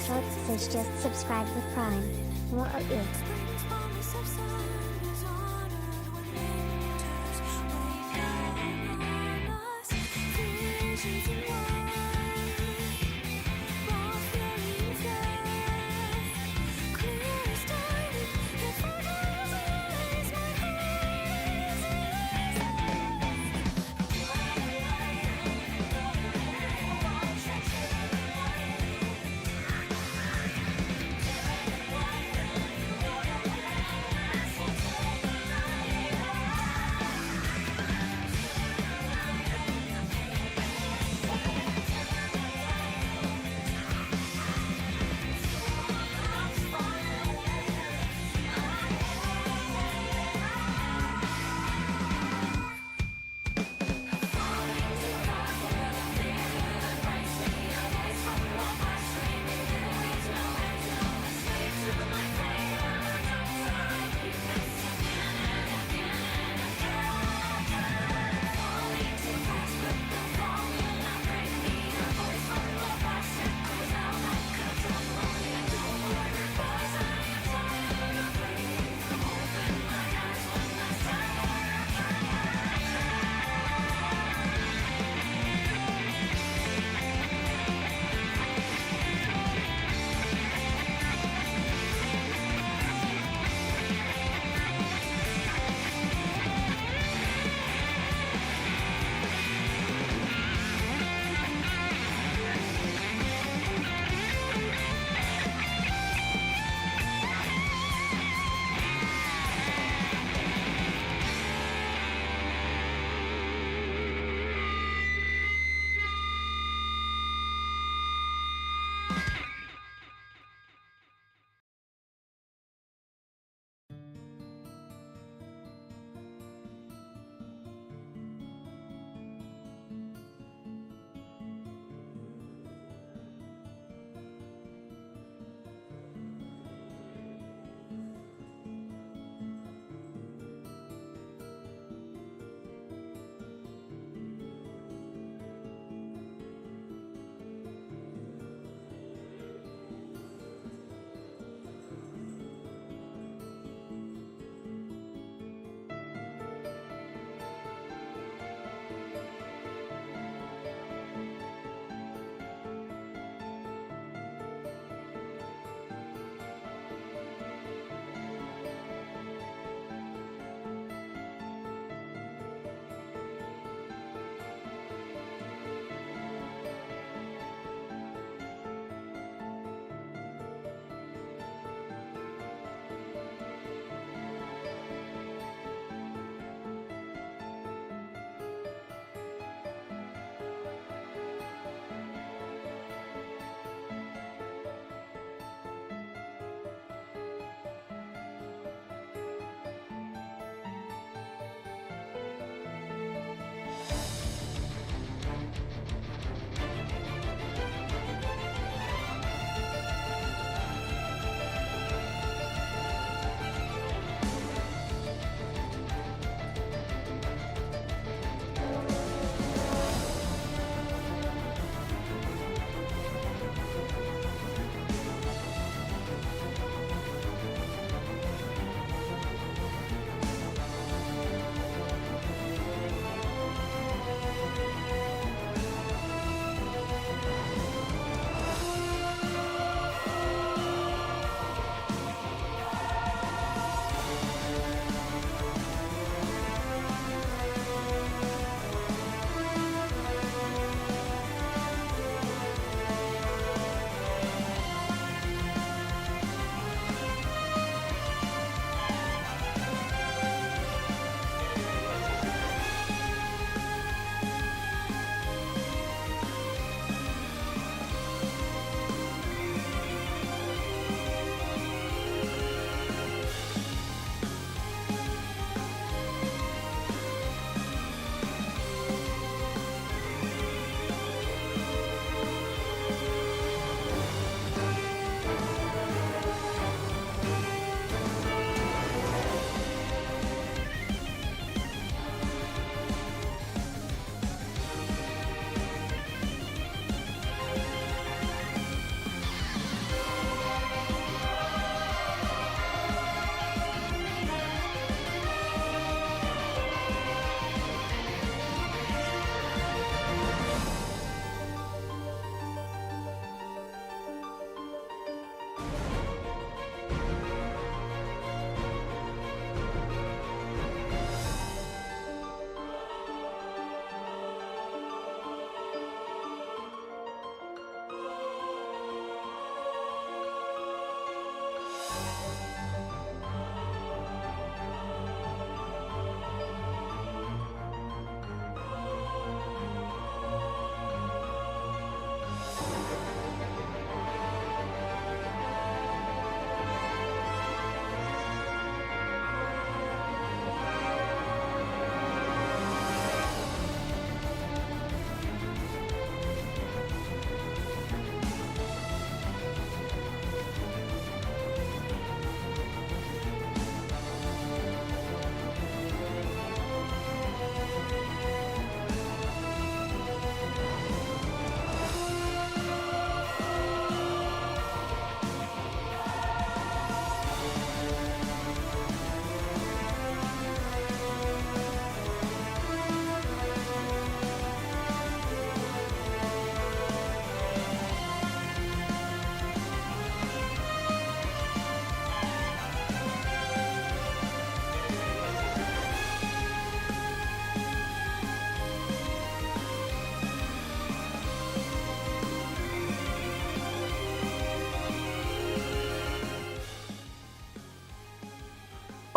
Code says just subscribe with Prime. What are you?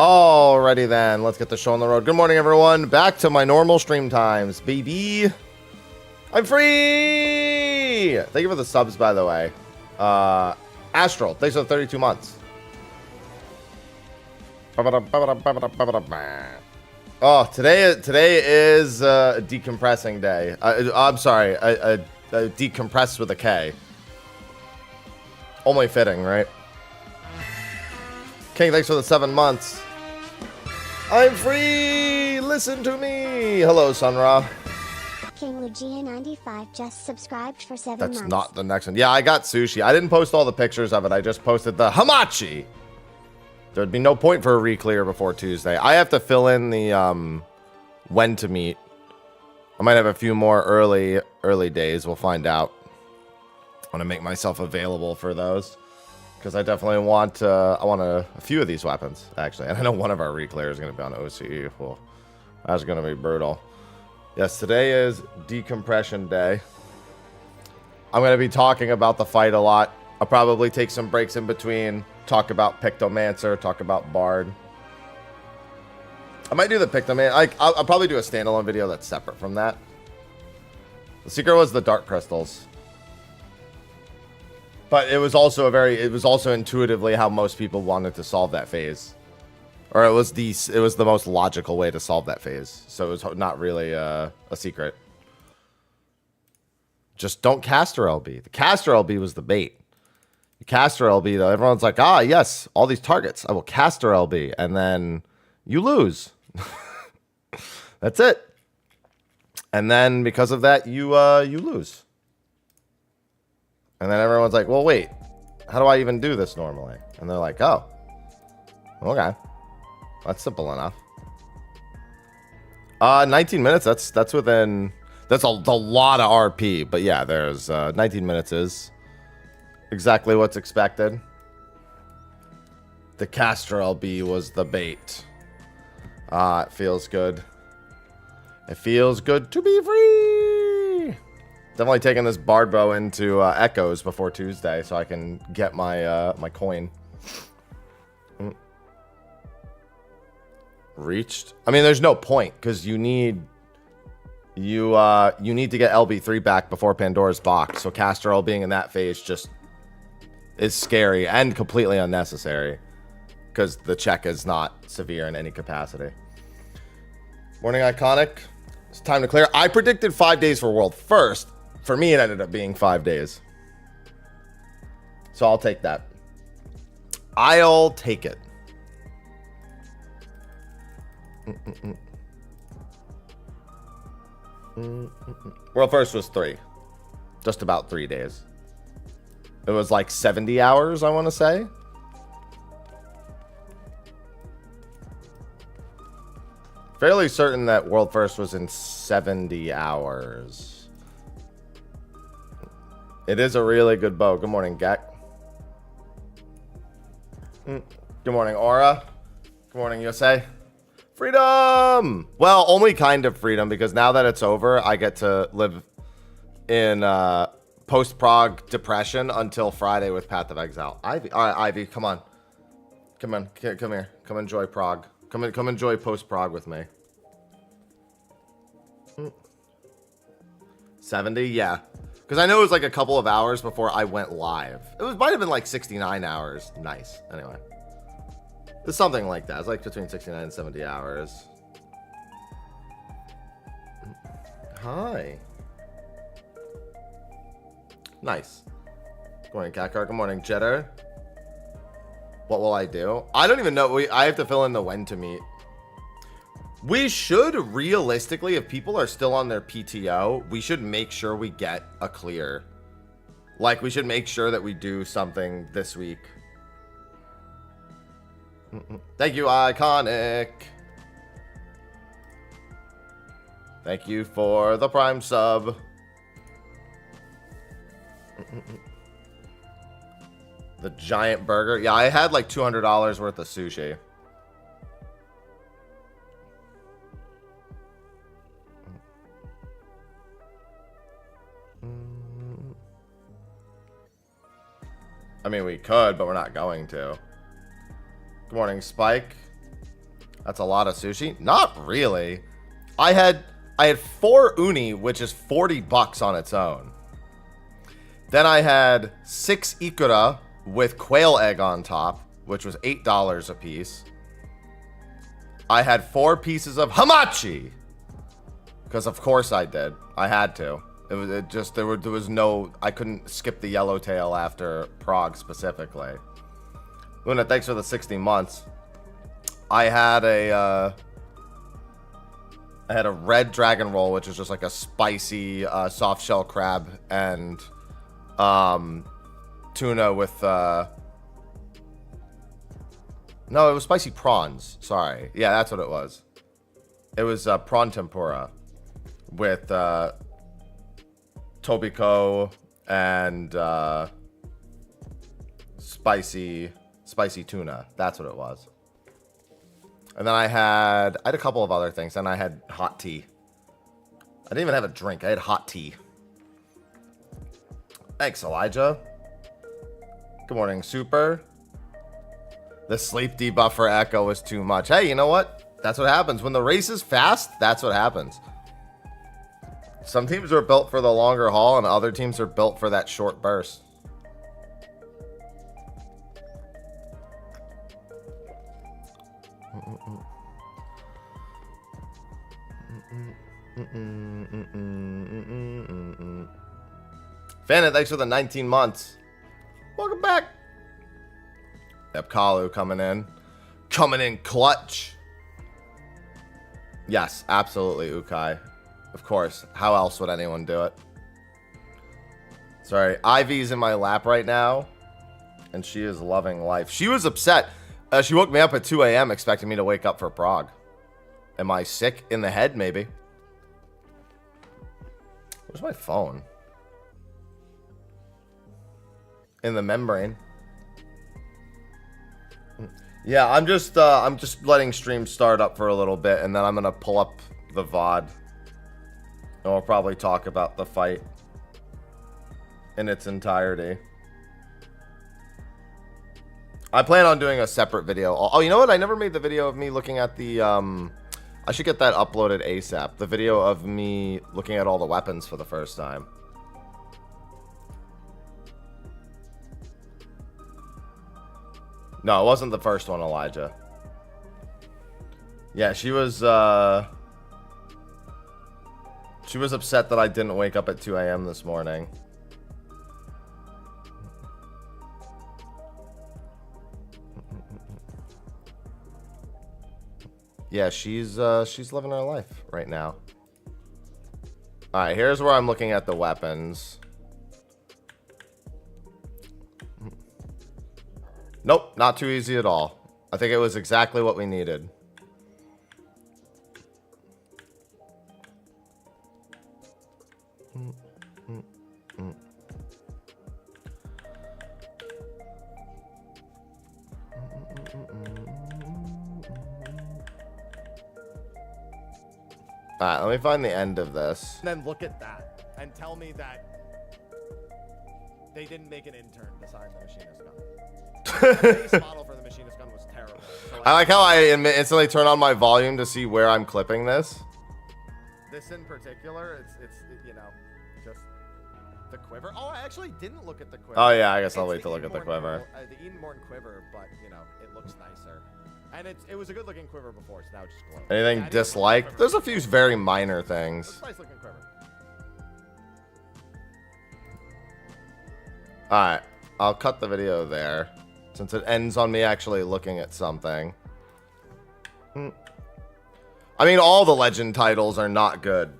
Alrighty then, let's get the show on the road. Good morning, everyone. Back to my normal stream times, baby. I'm free! Thank you for the subs, by the way. Astral, thanks for the 32 months. Oh, today is a decompressing day. I'm sorry, a decompress with a K. Only fitting, right? King, thanks for the 7 months. I'm free! Listen to me! Hello, Sunra. King Lugia 95 just subscribed for 7 months. That's not the next one. Yeah, I got sushi. I didn't post all the pictures of it. I just posted the hamachi. There'd be no point for a re-clear before Tuesday. I have to fill in the when to meet. I might have a few more early days. We'll find out. I want to make myself available for those. Because I definitely want, a few of these weapons, actually. And I know one of our re-clears is going to be on OCE. Well, that's going to be brutal. Yes, today is decompression day. I'm going to be talking about the fight a lot. I'll probably take some breaks in between. Talk about Pictomancer, talk about Bard. I might do the Pictomancer. I'll probably do a standalone video that's separate from that. The secret was the Dark Crystals. But it was also intuitively how most people wanted to solve that phase. Or it was the most logical way to solve that phase. So it was not really a secret. Just don't caster LB. The caster LB was the bait. The caster LB, though, everyone's like, ah, yes, all these targets. I will caster LB. And then you lose. That's it. And then because of that, you lose. And then everyone's like, well, wait, how do I even do this normally? And they're like, oh, okay. That's simple enough. 19 minutes, that's within, that's a lot of RP. But yeah, there's 19 minutes is exactly what's expected. The caster LB was the bait. It feels good. It feels good to be free. Definitely taking this Bard bow into Echoes before Tuesday so I can get my my coin. Reached. I mean, there's no point because you need to get LB3 back before Pandora's box. So Caster L being in that phase just is scary and completely unnecessary because the check is not severe in any capacity. Morning Iconic. It's time to clear. I predicted 5 days for World First. For me, it ended up being 5 days. So I'll take that. I'll take it. World First was 3. Just about 3 days. It was like 70 hours, I want to say. Fairly certain that World First was in 70 hours. It is a really good bow. Good morning, Gek. Good morning, Aura. Good morning, USA. Freedom! Well, only kind of freedom, because now that it's over, I get to live in post-prog depression until Friday with Path of Exile. Ivy. All right, Ivy, come on. Come on. Come here. Come enjoy prog. Come enjoy post-prog with me. 70? Yeah. Because I know it was like a couple of hours before I went live. Might have been like 69 hours. Nice. Anyway. It's something like that. It's like between 69 and 70 hours. Hi. Nice. Good morning, Kakar. Good morning, Jetter. What will I do? I don't even know. I have to fill in the when to meet. We should realistically, if people are still on their PTO, we should make sure we get a clear. Like, we should make sure that we do something this week. Thank you, Iconic. Thank you for the Prime sub. The giant burger. Yeah, I had like $200 worth of sushi. I mean, we could, but we're not going to. Good morning, Spike. That's a lot of sushi. Not really. I had 4 uni, which is $40 on its own. Then I had 6 ikura with quail egg on top, which was $8 a piece. I had 4 pieces of hamachi, because of course I did. I had to. There was no, I couldn't skip the yellowtail after prog specifically. Luna, thanks for the 60 months. I had a red dragon roll, which is just like a spicy soft shell crab and tuna with no, it was spicy prawns. Sorry. Yeah, that's what it was. It was prawn tempura with tobiko and spicy tuna. That's what it was. And then I had a couple of other things. And I had hot tea. I didn't even have a drink. I had hot tea. Thanks, Elijah. Good morning, Super. The sleep debuff for Echo was too much. Hey, you know what? That's what happens. When the race is fast, that's what happens. Some teams are built for the longer haul, and other teams are built for that short burst. Fanit, thanks for the 19 months. Welcome back. Yep, Kalu coming in. Coming in clutch. Yes, absolutely, Ukai. Of course. How else would anyone do it? Sorry, Ivy's in my lap right now, and she is loving life. She was upset. She woke me up at 2 a.m. expecting me to wake up for prog. Am I sick in the head? Maybe. Where's my phone? In the membrane. Yeah, I'm just letting stream start up for a little bit, and then I'm gonna pull up the VOD, and we'll probably talk about the fight in its entirety. I plan on doing a separate video. Oh, you know what? I never made the video of me looking at the I should get that uploaded ASAP. The video of me looking at all the weapons for the first time. No, it wasn't the first one, Elijah. Yeah, she was upset that I didn't wake up at 2 a.m. this morning. Yeah, she's living her life right now. All right, here's where I'm looking at the weapons. Nope, not too easy at all. I think it was exactly what we needed. Alright, let me find the end of this. And then look at that and tell me that they didn't make an intern design the machinist gun. The base model for the machinist gun was terrible. So I like how I instantly turn on my volume to see where I'm clipping this. this in particular, it's you know, just the quiver. Oh, I actually didn't look at the quiver. Oh yeah, I guess I'll wait the to look at the Eden quiver. the Eden Morton quiver, but you know, it looks nicer. And it was a good looking quiver before, so now it's just glowing. Anything Yeah, disliked? There's a few very minor things. It's a nice looking quiver. Alright, I'll cut the video there, since it ends on me actually looking at something. I mean, all the legend titles are not good.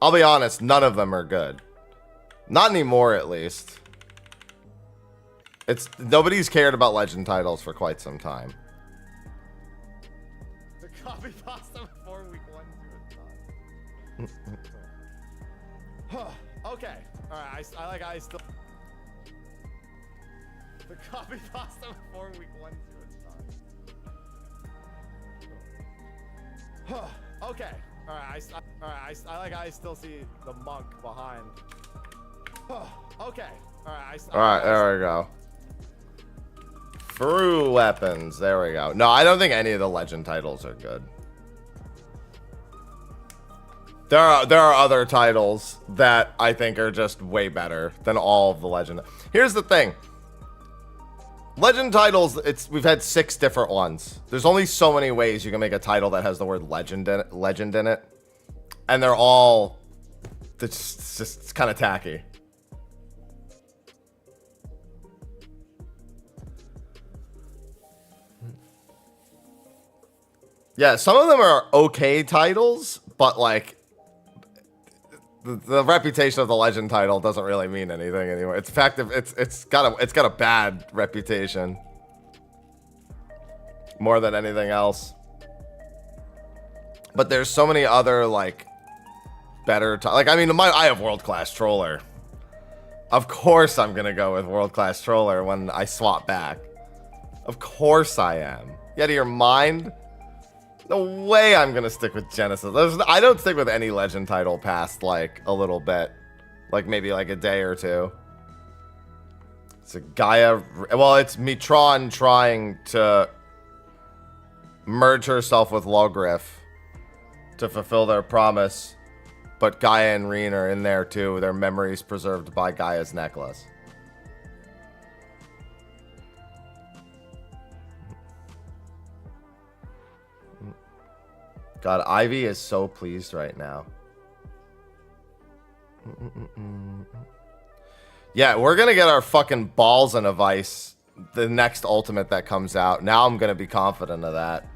I'll be honest, none of them are good. Not anymore, at least. Nobody's cared about legend titles for quite some time. The copy pasta before week 1 to okay. Alright, I still the copy pasta before week 1 to okay. Alright, I still see the monk behind. Okay. Alright, there we go. FRU weapons. There we go. No, I don't think any of the legend titles are good. There are other titles that I think are just way better than all of the legend. Here's the thing. Legend titles, we've had 6 different ones. There's only so many ways you can make a title that has the word legend in it. And they're all it's kind of tacky. Yeah, some of them are okay titles, but like the reputation of the legend title doesn't really mean anything anymore. It's fact of it's got a bad reputation more than anything else. But there's so many other like better like I mean I have world class troller. Of course I'm gonna go with world class troller when I swap back. Of course I am. You out of your mind? No way I'm gonna stick with Genesis. I don't stick with any legend title past like a little bit. Like maybe like a day or two. It's a Gaia. Well, it's Mitron trying to merge herself with Logriff to fulfill their promise. But Gaia and Reen are in there too. Their memories preserved by Gaia's necklace. God, Ivy is so pleased right now. Yeah, we're gonna get our fucking balls in a vice the next ultimate that comes out. Now I'm gonna be confident of that.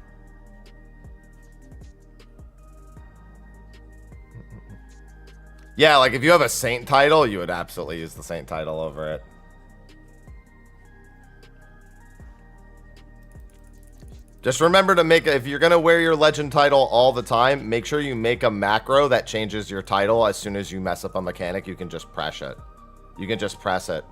Yeah, like if you have a Saint title, you would absolutely use the Saint title over it. Just remember to make if you're gonna wear your legend title all the time, make sure you make a macro that changes your title as soon as you mess up a mechanic. You can just press it. You can just press it.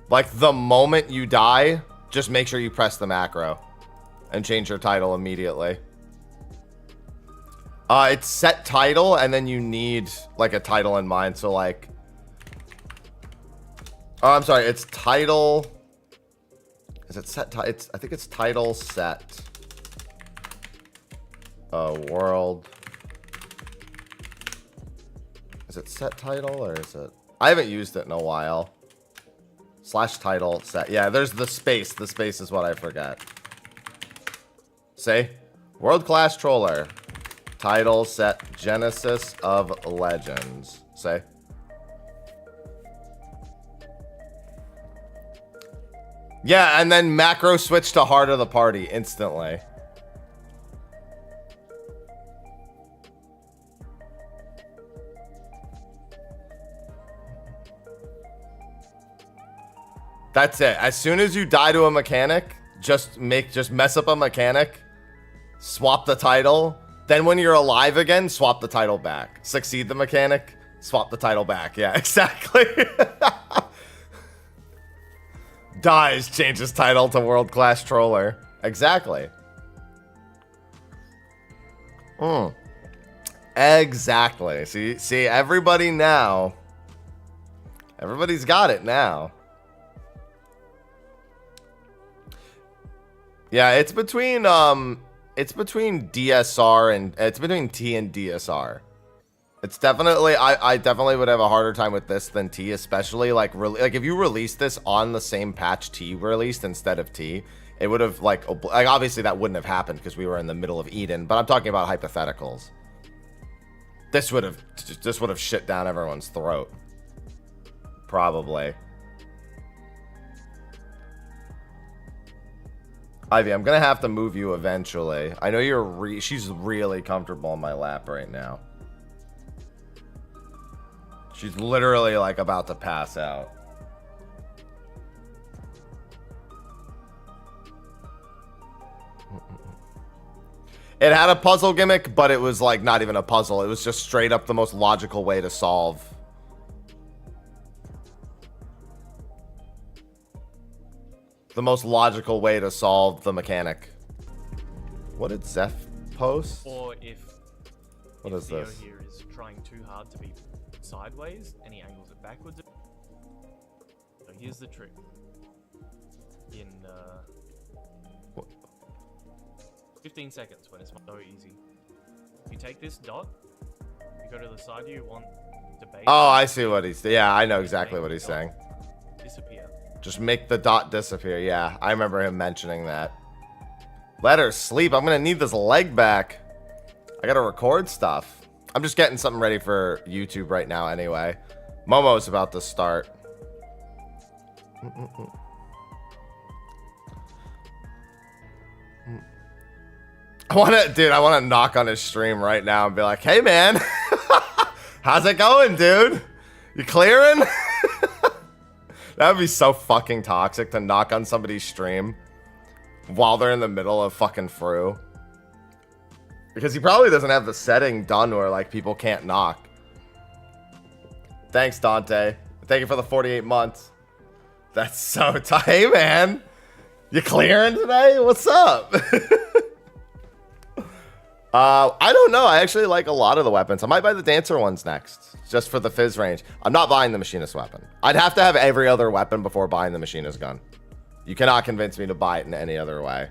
Like the moment you die, just make sure you press the macro and change your title immediately. It's set title, and then you need like a title in mind. So like, oh, I'm sorry, it's title. Is it set? I think it's title set. World. Is it set title or is it? I haven't used it in a while. Slash title set. Yeah, there's the space. The space is what I forget. Say, world class troller. Title set Genesis of Legends. Say. Yeah, and then macro switch to heart of the party instantly. That's it. As soon as you die to a mechanic, just mess up a mechanic, swap the title. Then when you're alive again, swap the title back. Succeed the mechanic, swap the title back. Yeah, exactly. Dies, changes title to world class troller. Exactly. Exactly. See, everybody now. Everybody's got it now. Yeah, it's between DSR and it's between T and DSR. It's definitely I definitely would have a harder time with this than T, especially like if you released this on the same patch T released instead of T, it would have like obviously that wouldn't have happened because we were in the middle of Eden, but I'm talking about hypotheticals. This would have shit down everyone's throat. Probably. Ivy, I'm gonna have to move you eventually. I know she's really comfortable in my lap right now. She's literally like about to pass out. It had a puzzle gimmick, but it was like not even a puzzle. It was just straight up the most logical way to solve. The most logical way to solve the mechanic. What did Zeph post? Or if what is Theo this? here is trying too hard to be sideways, and he angles it backwards. So here's the trick. In 15 seconds, when it's so easy. You take this dot, you go to the side you want to base. Oh, I see what he's... Yeah, I know exactly what he's saying. Disappear. Just make the dot disappear. Yeah, I remember him mentioning that. Let her sleep. I'm going to need this leg back. I got to record stuff. I'm just getting something ready for YouTube right now anyway. Momo's about to start. I want to knock on his stream right now and be like, hey, man. How's it going, dude? You clearing? That would be so fucking toxic to knock on somebody's stream while they're in the middle of fucking FRU. Because he probably doesn't have the setting done where, like, people can't knock. Thanks, Dante. Thank you for the 48 months. That's so tight. Hey, man. You clearing today? What's up? I don't know. I actually like a lot of the weapons. I might buy the dancer ones next, just for the fizz range. I'm not buying the machinist weapon. I'd have to have every other weapon before buying the machinist gun. You cannot convince me to buy it in any other way.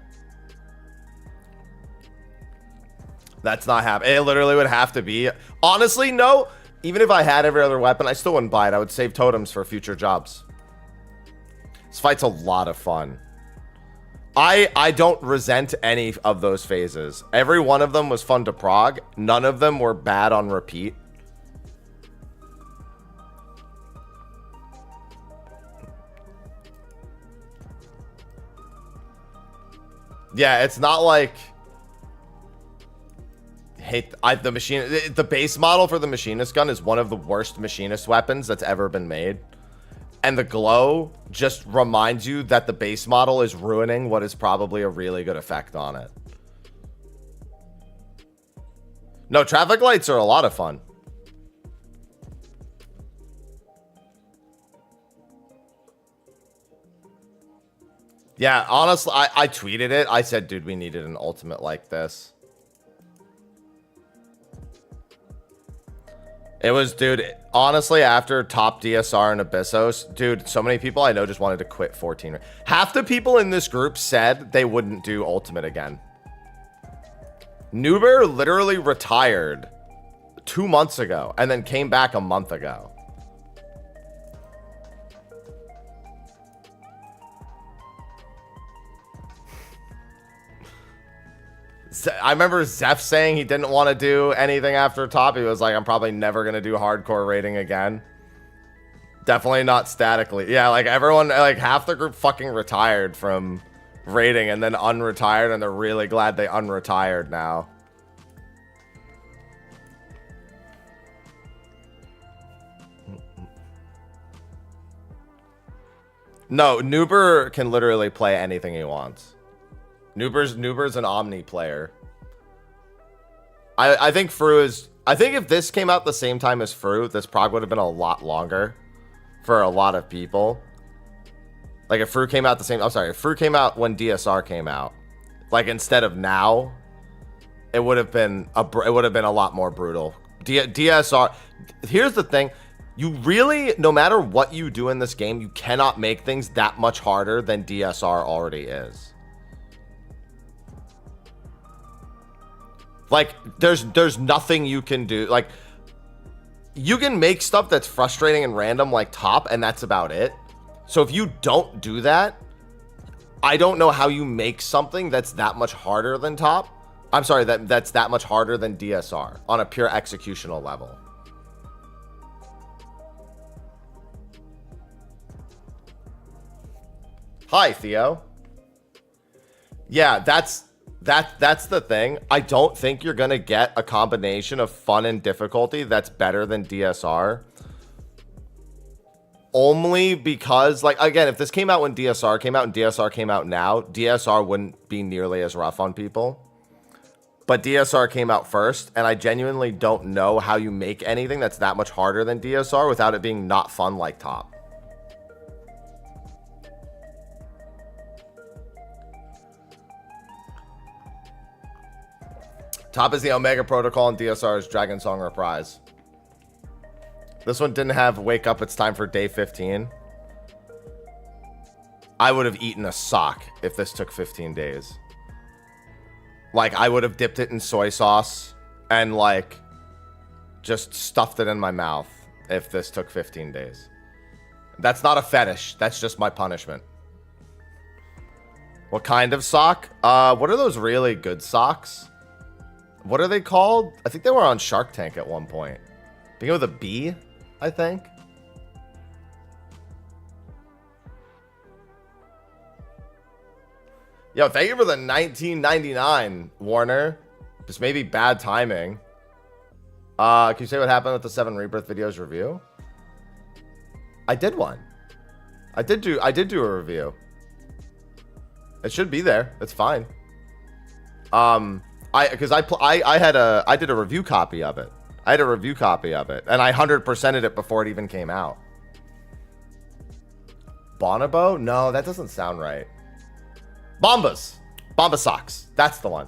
That's not happening. It literally would have to be. Honestly, no. Even if I had every other weapon, I still wouldn't buy it. I would save totems for future jobs. This fight's a lot of fun. I don't resent any of those phases. Every one of them was fun to prog. None of them were bad on repeat. Yeah, it's not like the base model for the machinist gun is one of the worst machinist weapons that's ever been made. And the glow just reminds you that the base model is ruining what is probably a really good effect on it. No, traffic lights are a lot of fun. Yeah, honestly, I tweeted it. I said, dude, we needed an ultimate like this. It was, dude, honestly, after top DSR and Abyssos, dude, so many people I know just wanted to quit 14. Half the people in this group said they wouldn't do ultimate again. Nuber literally retired 2 months ago and then came back a month ago. I remember Zeph saying he didn't want to do anything after top. He was like, I'm probably never going to do hardcore raiding again. Definitely not statically. Yeah, like everyone, like half the group fucking retired from raiding and then unretired, and they're really glad they unretired now. No, Nuber can literally play anything he wants. Nuber's an omni player. I think FRU is... I think if this came out the same time as FRU, this prog would have been a lot longer for a lot of people. Like if FRU came out the same... I'm sorry, if FRU came out when DSR came out, like instead of now, it would have been a lot more brutal. DSR... Here's the thing. You really, no matter what you do in this game, you cannot make things that much harder than DSR already is. Like, there's nothing you can do. Like, you can make stuff that's frustrating and random like top, and that's about it. So if you don't do that, I don't know how you make something that's that much harder than top. I'm sorry, that's that much harder than DSR on a pure executional level. Hi, Theo. Yeah, that's the thing. I don't think you're gonna get a combination of fun and difficulty that's better than DSR. Only because, like, again, if this came out when DSR came out and DSR came out now, DSR wouldn't be nearly as rough on people. But DSR came out first, and I genuinely don't know how you make anything that's that much harder than DSR without it being not fun like top. Top is the Omega Protocol and DSR is Dragon Song Reprise. This one didn't have wake up, it's time for day 15. I would have eaten a sock if this took 15 days. Like, I would have dipped it in soy sauce and, like, just stuffed it in my mouth if this took 15 days. That's not a fetish. That's just my punishment. What kind of sock? What are those really good socks? What are they called? I think they were on Shark Tank at one point. Begin with a B, I think. Yo, thank you for the 1999, Warner. Just maybe bad timing. Can you say what happened with the 7 Rebirth videos review? I did one. I did do a review. It should be there. It's fine. I did a review copy of it. I had a review copy of it, and I 100%ed it before it even came out. Bonobo? No, that doesn't sound right. Bombas. Bomba socks. That's the one.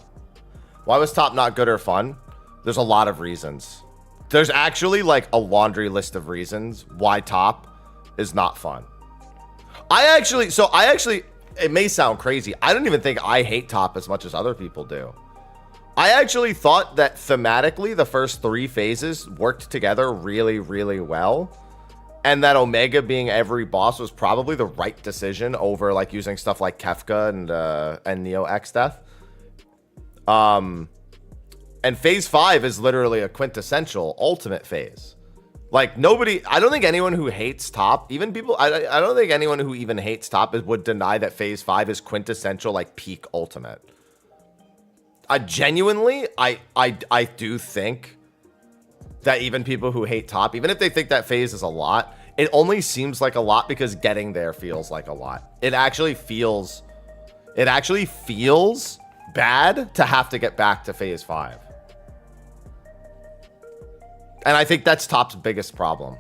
Why was Top not good or fun? There's a lot of reasons. There's actually like a laundry list of reasons why Top is not fun. It may sound crazy. I don't even think I hate Top as much as other people do. I actually thought that thematically the first 3 phases worked together really, really well. And that Omega being every boss was probably the right decision over like using stuff like Kefka and Neo X Death. And phase 5 is literally a quintessential ultimate phase. Like I don't think anyone who hates Top, even people, I don't think anyone who even hates Top would deny that phase 5 is quintessential like peak ultimate. I do think that even people who hate Top, even if they think that phase is a lot, it only seems like a lot because getting there feels like a lot. It actually feels bad to have to get back to phase 5. And I think that's Top's biggest problem.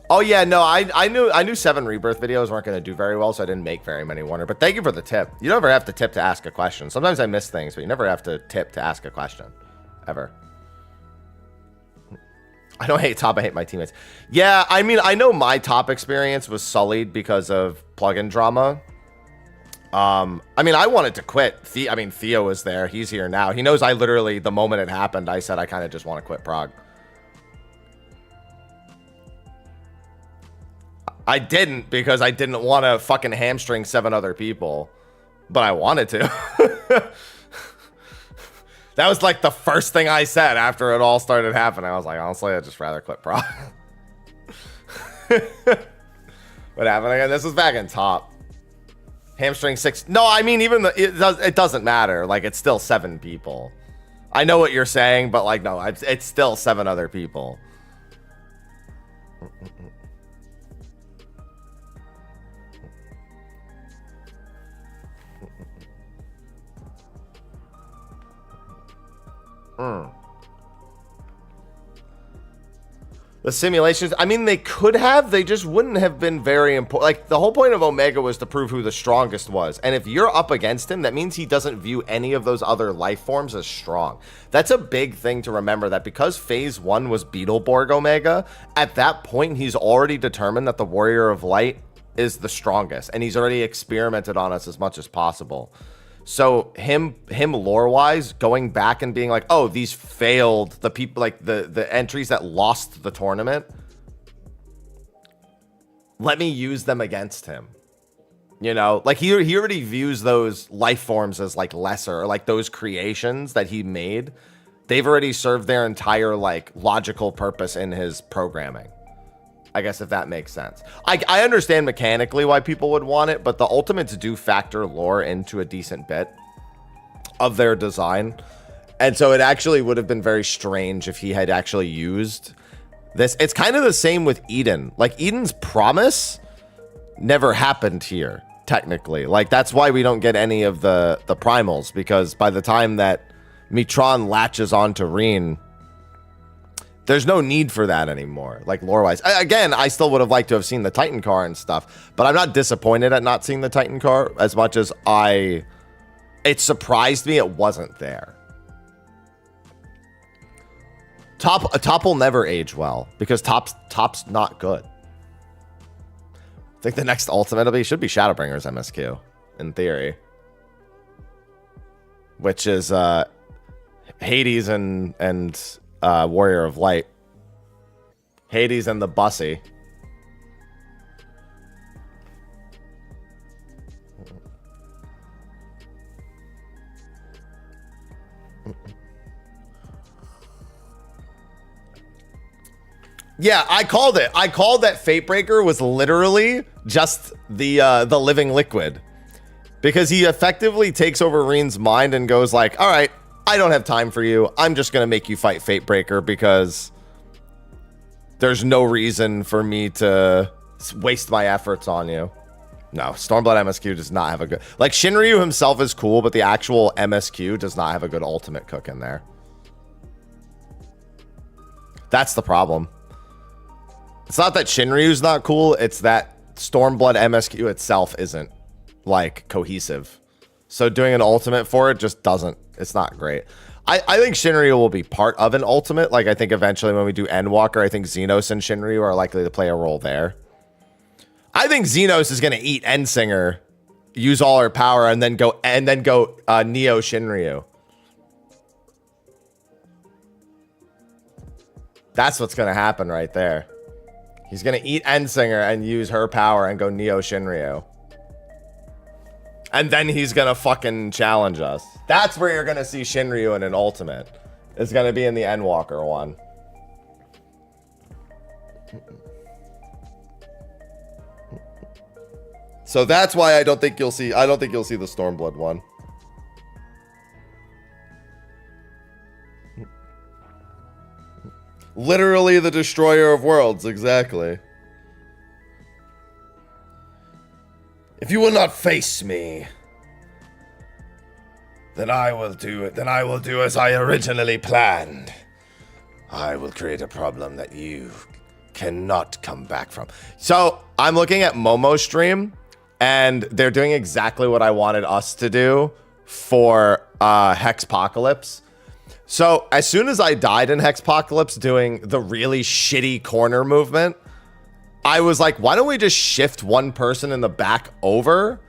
Oh yeah, no, I knew 7 Rebirth videos weren't going to do very well, so I didn't make very many, Warner. But thank you for the tip. You never have to tip to ask a question. Sometimes I miss things, but you never have to tip to ask a question. Ever. I don't hate Top, I hate my teammates. Yeah, I mean, I know my Top experience was sullied because of plugin drama. I mean, I wanted to quit. Theo was there. He's here now. He knows I literally, the moment it happened, I said I kind of just want to quit prog. I didn't because I didn't want to fucking hamstring 7 other people, but I wanted to. That was like the first thing I said after it all started happening. I was like, honestly, I'd just rather quit prog. What happened again? This was back in Top. Hamstring 6. No, I mean, even it doesn't matter. Like, it's still 7 people. I know what you're saying, but like, no, it's still 7 other people. The simulations, I mean, they could have, they just wouldn't have been very important. Like, the whole point of Omega was to prove who the strongest was. And if you're up against him, that means he doesn't view any of those other life forms as strong. That's a big thing to remember, that because phase 1 was Beetleborg Omega, at that point, he's already determined that the Warrior of Light is the strongest. And he's already experimented on us as much as possible. So him lore-wise, going back and being like, oh, these failed, the people, like the entries that lost the tournament, let me use them against him. You know, like he already views those life forms as like lesser, or like those creations that he made. They've already served their entire like logical purpose in his programming. I guess if that makes sense. I understand mechanically why people would want it, but the ultimates do factor lore into a decent bit of their design. And so it actually would have been very strange if he had actually used this. It's kind of the same with Eden. Like, Eden's promise never happened here, technically. Like, that's why we don't get any of the primals, because by the time that Mitron latches onto Reen, there's no need for that anymore, like lore-wise. Again, I still would have liked to have seen the Titan car and stuff, but I'm not disappointed at not seeing the Titan car as much as it surprised me it wasn't there. Top will never age well because top's not good. I think the next ultimate should be Shadowbringers MSQ in theory, which is Hades and Warrior of Light. Hades and the Bussy. Yeah, I called it. I called that Fatebreaker was literally just the living liquid. Because he effectively takes over Reen's mind and goes like, all right, I don't have time for you. I'm just going to make you fight Fatebreaker because there's no reason for me to waste my efforts on you. No, Stormblood MSQ does not have a good... Like, Shinryu himself is cool, but the actual MSQ does not have a good ultimate cook in there. That's the problem. It's not that Shinryu's not cool, it's that Stormblood MSQ itself isn't, like, cohesive. So doing an ultimate for it just doesn't... It's not great. I think Shinryu will be part of an ultimate. Like, I think eventually when we do Endwalker, I think Xenos and Shinryu are likely to play a role there. I think Xenos is going to eat Endsinger, use all her power, and then go Neo Shinryu. That's what's going to happen right there. He's going to eat Endsinger and use her power and go Neo Shinryu. And then he's going to fucking challenge us. That's where you're going to see Shinryu in an ultimate. It's going to be in the Endwalker one. So that's why I don't think you'll see the Stormblood one. Literally the destroyer of worlds, exactly. If you will not face me, then I will do it. Then I will do as I originally planned. I will create a problem that you cannot come back from. So I'm looking at Momo's stream, and they're doing exactly what I wanted us to do for Hexpocalypse. So as soon as I died in Hexpocalypse doing the really shitty corner movement, I was like, why don't we just shift one person in the back over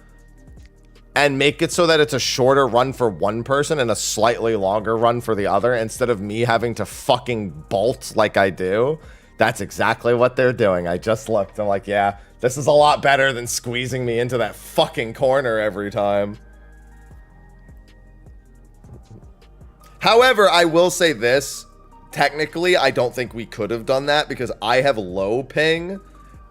and make it so that it's a shorter run for one person and a slightly longer run for the other instead of me having to fucking bolt like I do. That's exactly what they're doing. I just looked. I'm like, yeah, this is a lot better than squeezing me into that fucking corner every time. However, I will say this. Technically, I don't think we could have done that because I have low ping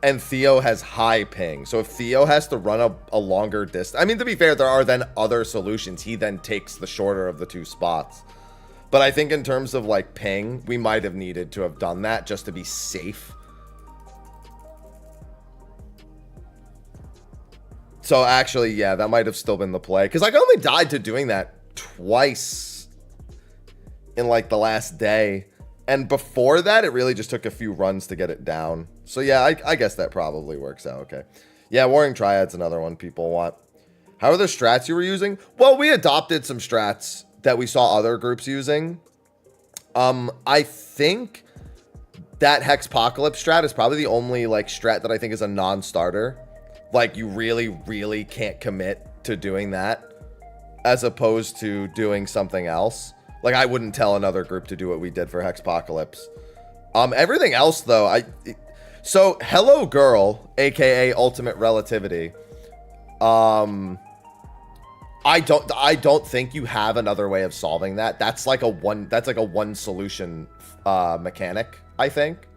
and Theo has high ping. So if Theo has to run a longer distance, I mean, to be fair, there are then other solutions. He then takes the shorter of the two spots. But I think in terms of like ping, we might have needed to have done that just to be safe. So actually, yeah, that might have still been the play. Because I only died to doing that twice in like the last day. And before that, it really just took a few runs to get it down. So yeah, I guess that probably works out okay. Yeah, Warring Triad's another one people want. How are the strats you were using? Well, we adopted some strats that we saw other groups using. I think that Hexpocalypse strat is probably the only like strat that I think is a non-starter. Like you really, really can't commit to doing that as opposed to doing something else. Like I wouldn't tell another group to do what we did for Hexpocalypse. Everything else though, so Hello Girl, aka Ultimate Relativity. I don't think you have another way of solving that. That's like a one solution mechanic, I think.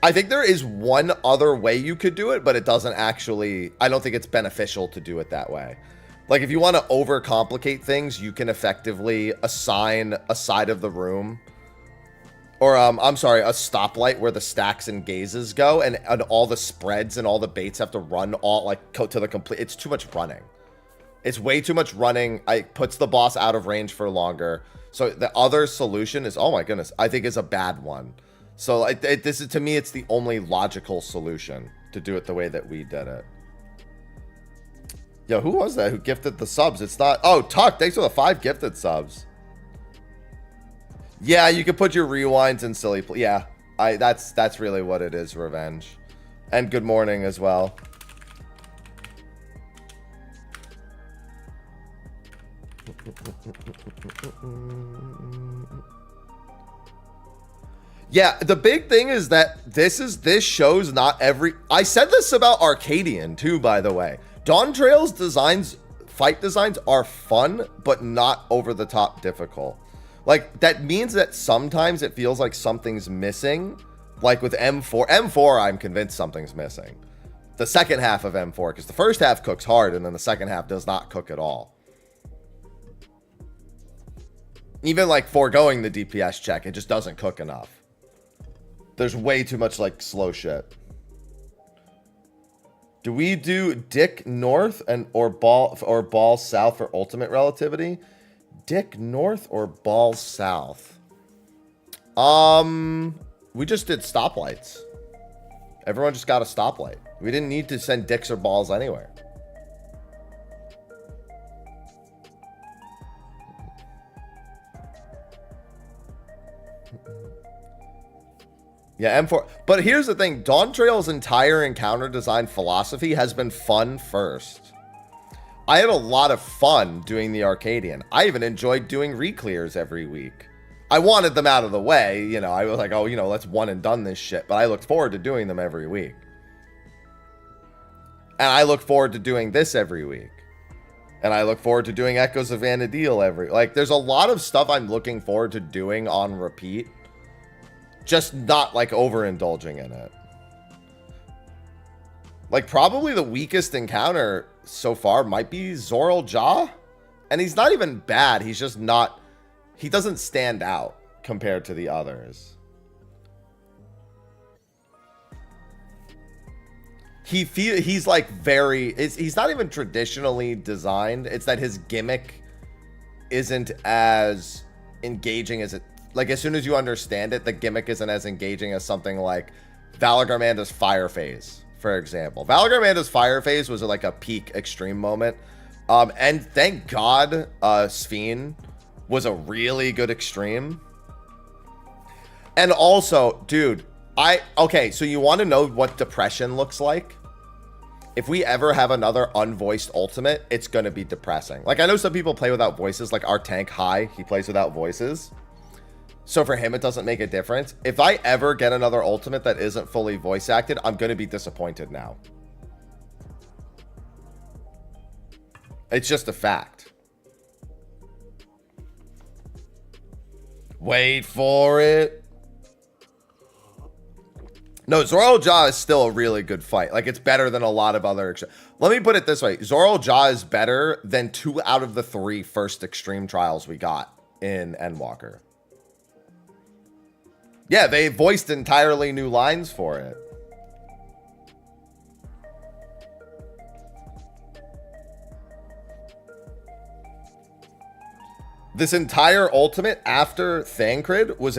I think there is one other way you could do it, but it doesn't actually, I don't think it's beneficial to do it that way. Like if you want to overcomplicate things, you can effectively assign a side of the room or I'm sorry, a stoplight where the stacks and gazes go and all the spreads and all the baits have to run all like to the complete. It's too much running. It's way too much running. It puts the boss out of range for longer. So the other solution is, oh my goodness, I think is a bad one. So this is, to me, it's the only logical solution to do it the way that we did it. Yo, who was that who gifted the subs? It's not, oh, Tuck, thanks for the 5 gifted subs. Yeah, you could put your rewinds in silly. Yeah, that's really what it is. Revenge, and good morning as well. Yeah, the big thing is that this show's not every. I said this about Arcadian too, by the way. Dawn Trail's designs, fight designs are fun, but not over the top difficult. Like, that means that sometimes it feels like something's missing. Like with M4, I'm convinced something's missing. The second half of M4, because the first half cooks hard, and then the second half does not cook at all. Even like foregoing the DPS check, it just doesn't cook enough. There's way too much like slow shit. Do we do Dick North or ball south for ultimate relativity? Dick North or ball south? We just did stoplights. Everyone just got a stoplight. We didn't need to send dicks or balls anywhere. Yeah, M4. But here's the thing. Dawn Trail's entire encounter design philosophy has been fun first. I had a lot of fun doing the Arcadian. I even enjoyed doing reclears every week. I wanted them out of the way. You know, I was like, oh, you know, let's one and done this shit. But I looked forward to doing them every week. And I look forward to doing this every week. And I look forward to doing Echoes of Vanadil every... Like, there's a lot of stuff I'm looking forward to doing on repeat. Just not, like, overindulging in it. Like, probably the weakest encounter so far might be Zoral Jaw. And he's not even bad. He's just not... He doesn't stand out compared to the others. He's like very... He's not even traditionally designed. It's that his gimmick isn't as engaging as it... Like, as soon as you understand it, the gimmick isn't as engaging as something like Valor Garmanda's Fire Phase, for example. Valor Garmanda's Fire Phase was like a peak extreme moment. And thank God Sphene was a really good extreme. And also, dude, okay, so you want to know what depression looks like? If we ever have another unvoiced ultimate, it's going to be depressing. Like, I know some people play without voices, like our tank High, he plays without voices. So for him, it doesn't make a difference. If I ever get another ultimate that isn't fully voice acted, I'm going to be disappointed now. It's just a fact. Wait for it. No, Zoral Jaw is still a really good fight. Like, it's better than a lot of other... Let me put it this way. Zoral Jaw is better than 2 out of the 3 first extreme trials we got in Endwalker. Yeah, they voiced entirely new lines for it. This entire ultimate after Thancred was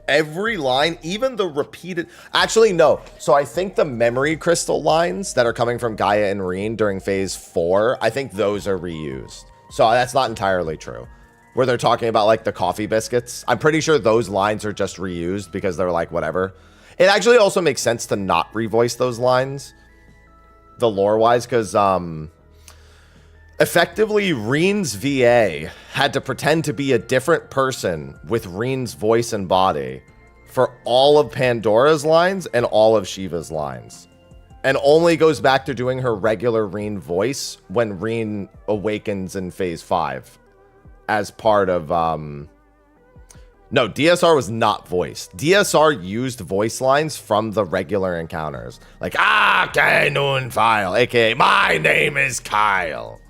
every line, even the repeated... Actually, no. So I think the memory crystal lines that are coming from Gaia and Reen during phase 4, I think those are reused. So that's not entirely true. Where they're talking about, like, the coffee biscuits. I'm pretty sure those lines are just reused because they're like, whatever. It actually also makes sense to not revoice those lines. The lore-wise, because, effectively, Reen's VA had to pretend to be a different person with Reen's voice and body for all of Pandora's lines and all of Shiva's lines. And only goes back to doing her regular Reen voice when Reen awakens in phase 5. As part of, no, DSR was not voiced. DSR used voice lines from the regular encounters. Like, Noon File, aka, my name is Kyle.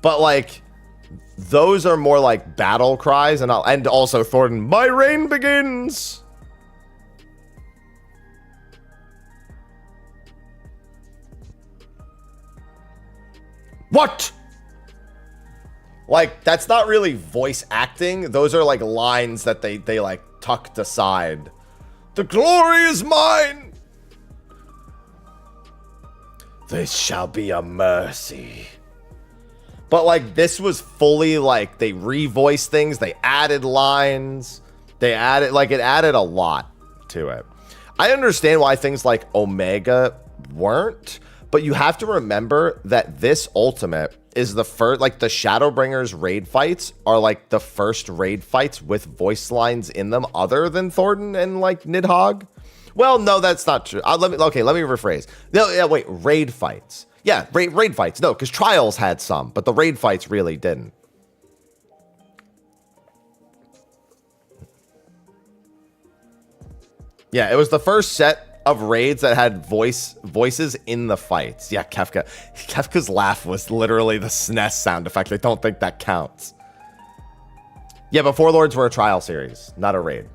But, like, those are more like battle cries, and also Thornton, my reign begins. What? Like, that's not really voice acting. Those are like lines that they like tucked aside. The glory is mine. This shall be a mercy. But like this was fully like they revoiced things, they added lines, they added like it added a lot to it. I understand why things like Omega weren't, but you have to remember that this ultimate is the first, like the Shadowbringers raid fights are like the first raid fights with voice lines in them other than Thornton and like Nidhogg. Well, no, that's not true. Let me rephrase. No, yeah, wait, raid fights. Yeah, raid fights. No, because Trials had some, but the raid fights really didn't. Yeah, it was the first set of raids that had voices in the fights. Yeah, Kefka's laugh was literally the SNES sound effect. I don't think that counts. Yeah, but Four Lords were a trial series, not a raid.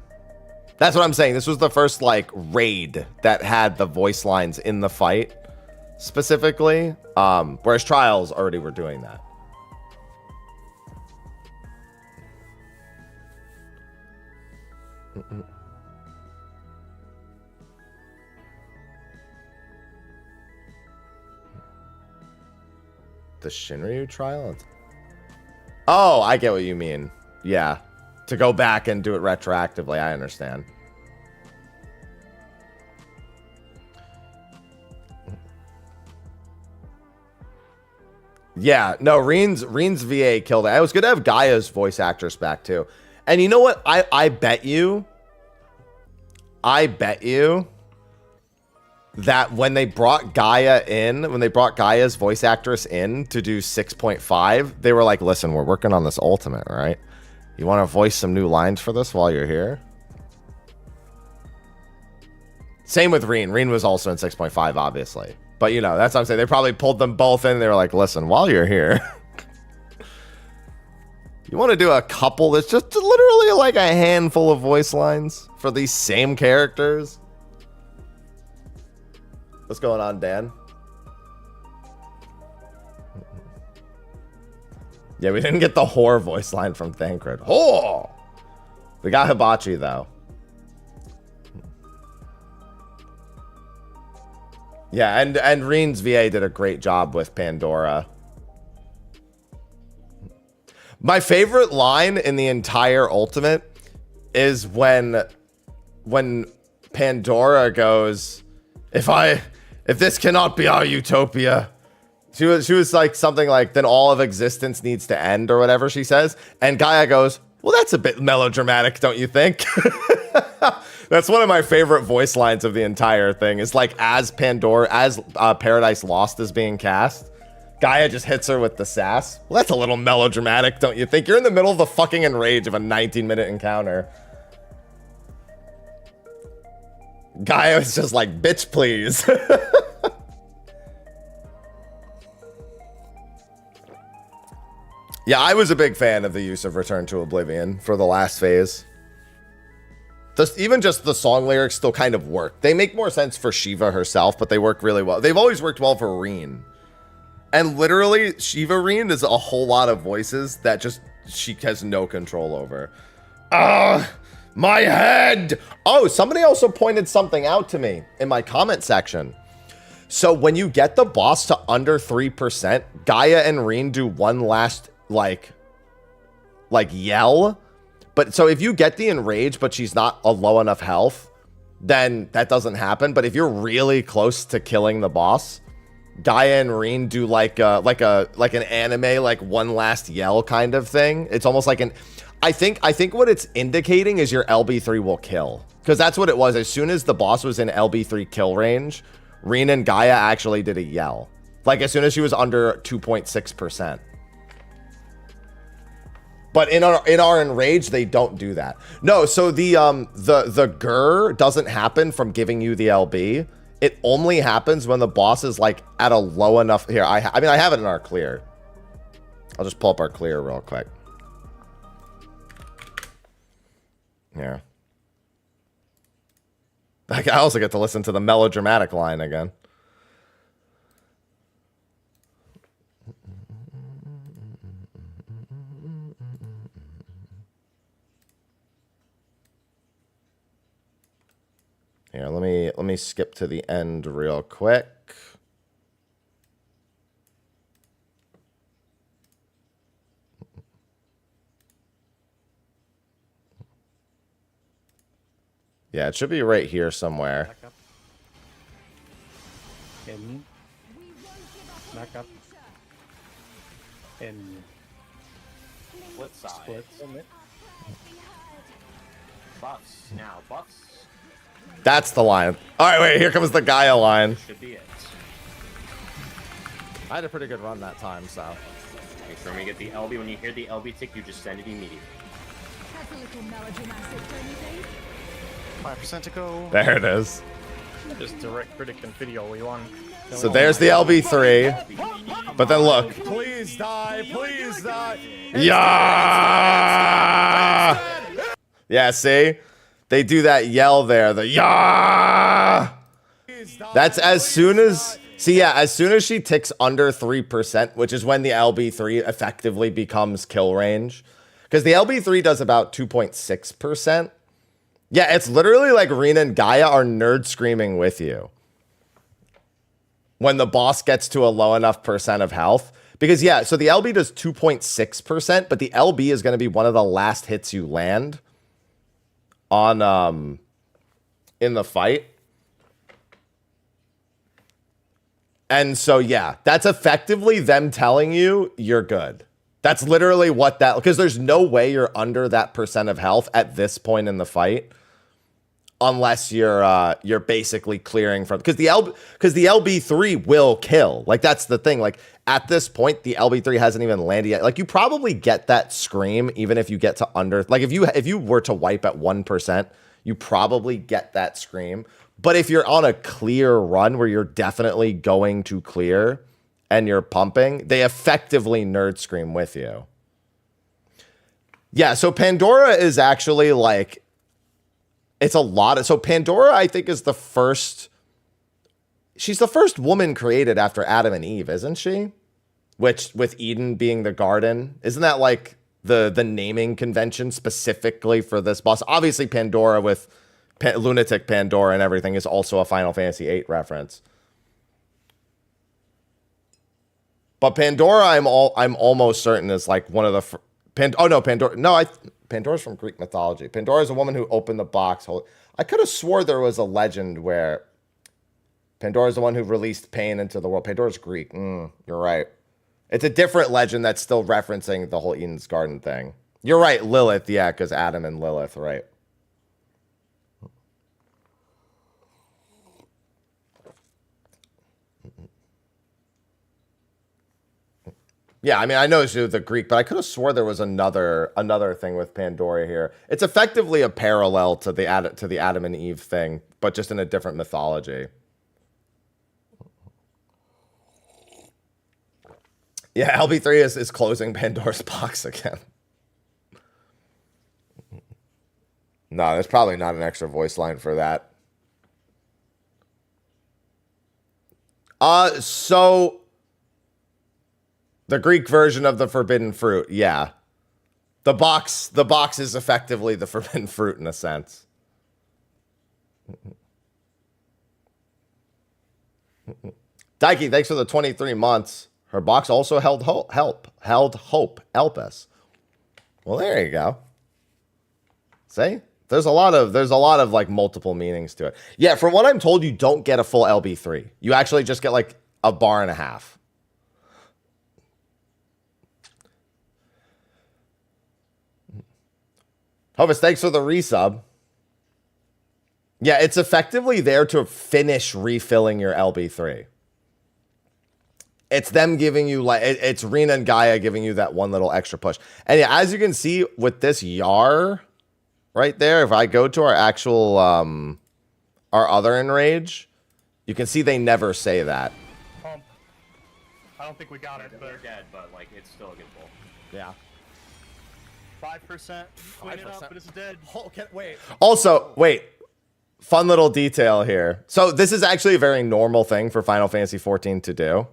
That's what I'm saying. This was the first like raid that had the voice lines in the fight specifically, whereas Trials already were doing that. The Shinryu trial? Oh, I get what you mean. Yeah. To go back and do it retroactively, I understand. Yeah, no, Reen's VA killed it. It was good to have Gaia's voice actress back too. And you know what? I bet you that when they brought Gaia in, when they brought Gaia's voice actress in to do 6.5, they were like, listen, we're working on this ultimate, right? You want to voice some new lines for this while you're here? Same with Reen. Reen was also in 6.5, obviously. But, you know, that's what I'm saying. They probably pulled them both in. They were like, listen, while you're here, you want to do a couple that's just literally like a handful of voice lines for these same characters? What's going on, Dan? Yeah, we didn't get the whore voice line from Thancred. Whore! We got Hibachi, though. Yeah, and Reen's VA did a great job with Pandora. My favorite line in the entire Ultimate is when Pandora goes, if this cannot be our utopia, she was like something like, then all of existence needs to end or whatever she says. And Gaia goes, well, that's a bit melodramatic, don't you think? That's one of my favorite voice lines of the entire thing. It's like as Paradise Lost is being cast, Gaia just hits her with the sass. Well, that's a little melodramatic, don't you think? You're in the middle of the fucking Enrage of a 19-minute encounter. Gaia is just like, bitch, please. Yeah, I was a big fan of the use of Return to Oblivion for the last phase. Even just the song lyrics still kind of work. They make more sense for Shiva herself, but they work really well. They've always worked well for Reen. And literally, Shiva Reen is a whole lot of voices that just she has no control over. My head! Oh, somebody also pointed something out to me in my comment section. So when you get the boss to under 3%, Gaia and Reen do one last, like yell. But so if you get the Enrage, but she's not a low enough health, then that doesn't happen. But if you're really close to killing the boss, Gaia and Reen do like an anime, like one last yell kind of thing. It's almost like I think what it's indicating is your LB3 will kill. Because that's what it was. As soon as the boss was in LB3 kill range, Reen and Gaia actually did a yell. Like as soon as she was under 2.6%. But in our Enrage, they don't do that. No, so the GR doesn't happen from giving you the LB. It only happens when the boss is like at a low enough. Here, I mean, I have it in our clear. I'll just pull up our clear real quick. Yeah. I also get to listen to the melodramatic line again. Here, let me skip to the end real quick. Yeah, it should be right here somewhere. Back up. In. Back up. In. Split side. Splits. Buffs. Now, buffs That's the line. All right, wait, here comes the Gaia line. should be it. I had a pretty good run that time, so. Make sure when you get the LB, when you hear the LB tick, you just send it immediately. 5% to go. There it is. Just direct critic and video we won. So there's the LB3. But then look. Please die, please die. Yeah! Yeah, see? They do that yell there. The yeah! That's as soon as... See, yeah, as soon as she ticks under 3%, which is when the LB3 effectively becomes kill range. Because the LB3 does about 2.6%. Yeah, it's literally like Rena and Gaia are nerd screaming with you. When the boss gets to a low enough percent of health. Because, yeah, so the LB does 2.6%, but the LB is going to be one of the last hits you land on in the fight. And so, yeah, that's effectively them telling you you're good. That's literally what that, because there's no way you're under that percent of health at this point in the fight, unless you're basically clearing from, because the LB3 will kill. Like, that's the thing. Like, at this point, the LB3 hasn't even landed yet. Like, you probably get that scream even if you get to under, like, if you were to wipe at 1%, you probably get that scream. But if you're on a clear run where you're definitely going to clear and you're pumping, they effectively nerd scream with you. Yeah, so Pandora is actually like, it's a lot of, so Pandora, I think, is the first, she's the first woman created after Adam and Eve, isn't she? Which, with Eden being the garden, isn't that like the naming convention specifically for this boss? Obviously Pandora with Lunatic Pandora and everything is also a Final Fantasy VIII reference. But Pandora, I'm almost certain is like one of the Pandora. No, Pandora's from Greek mythology. Pandora is a woman who opened the box. I could have swore there was a legend where Pandora is the one who released pain into the world. Pandora's Greek. You're right. It's a different legend that's still referencing the whole Eden's Garden thing. You're right, Lilith. Yeah, because Adam and Lilith, right? Yeah, I mean, I know it's the Greek, but I could have swore there was another thing with Pandora here. It's effectively a parallel to the Adam and Eve thing, but just in a different mythology. Yeah, LB3 is closing Pandora's box again. No, there's probably not an extra voice line for that. So the Greek version of the forbidden fruit, yeah. The box is effectively the forbidden fruit in a sense. Daiki, thanks for the 23 months. Her box also held hope. Help us. Well, there you go. See? There's a lot of like multiple meanings to it. Yeah, from what I'm told, you don't get a full LB3. You actually just get like a bar and a half. Hovis, thanks for the resub. Yeah, it's effectively there to finish refilling your LB3. It's them giving you like, it's Rena and Gaia giving you that one little extra push. And yeah, as you can see with this Yar right there, if I go to our actual, our other Enrage, you can see they never say that. Pump. I don't think we got it, but They're dead, but like it's still a good pull. Yeah. 5%. Clean it up, but it's dead. Wait. Also, wait, fun little detail here. So this is actually a very normal thing for Final Fantasy 14 to do.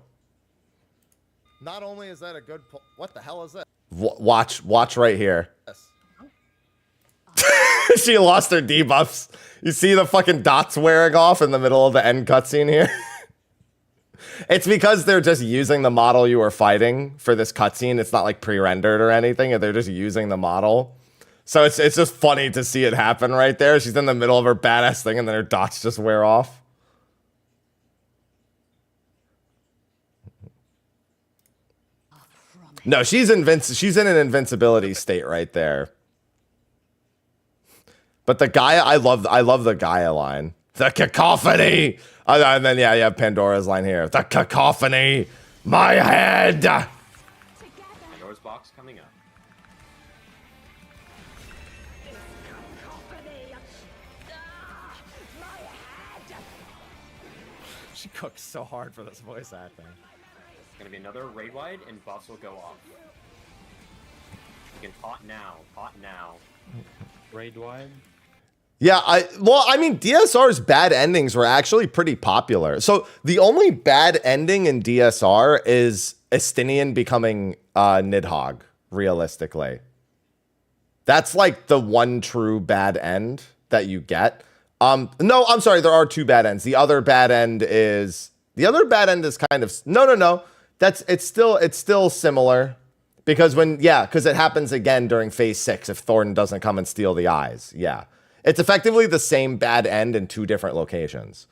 Not only is that a good pull, what the hell is this? Watch right here. She lost her debuffs. You see the fucking dots wearing off in the middle of the end cutscene here? It's because they're just using the model you were fighting for this cutscene. It's not like pre-rendered or anything. They're just using the model. So it's just funny to see it happen right there. She's in the middle of her badass thing, and then her dots just wear off. No, she's in an invincibility state right there. But the Gaia, I love the Gaia line. The cacophony. And then yeah, you have Pandora's line here. The cacophony. My head. Pandora's box coming up. She cooks so hard for this voice acting. It's gonna be another raid wide, and buffs will go off. You can pot now. Pot now. Raid wide. Yeah, I mean, DSR's bad endings were actually pretty popular. So the only bad ending in DSR is Estinian becoming Nidhogg, realistically. That's like the one true bad end that you get. No, I'm sorry, there are two bad ends. The other bad end is kind of no. It's still similar. Because because it happens again during phase 6 if Thornton doesn't come and steal the eyes. Yeah. It's effectively the same bad end in two different locations.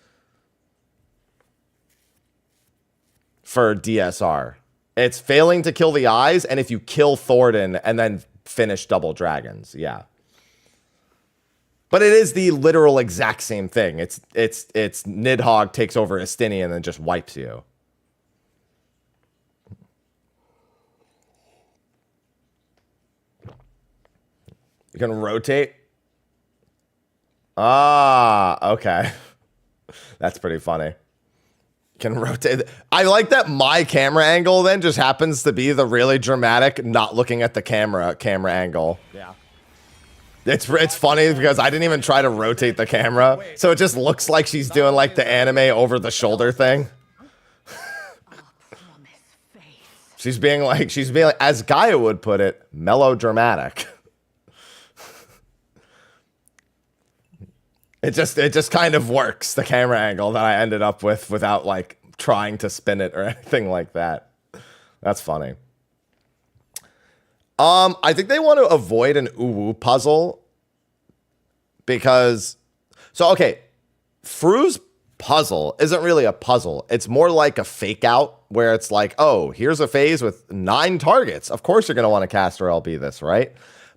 For DSR. It's failing to kill the eyes, and if you kill Thornton and then finish double dragons. Yeah. But it is the literal exact same thing. It's Nidhogg takes over Estinian and then just wipes you. You can rotate. Ah, okay. That's pretty funny. Can rotate. I like that my camera angle then just happens to be the really dramatic, not looking at the camera angle. Yeah. It's funny because I didn't even try to rotate the camera. So it just looks like she's doing like the anime over the shoulder thing. She's being like, as Gaia would put it, melodramatic. It just kind of works, the camera angle that I ended up with without like trying to spin it or anything like that. That's funny. I think they want to avoid an uwu puzzle because okay, FRU's puzzle isn't really a puzzle. It's more like a fake out where it's like, oh, here's a phase with 9 targets. Of course you're going to want to cast or LB this, right?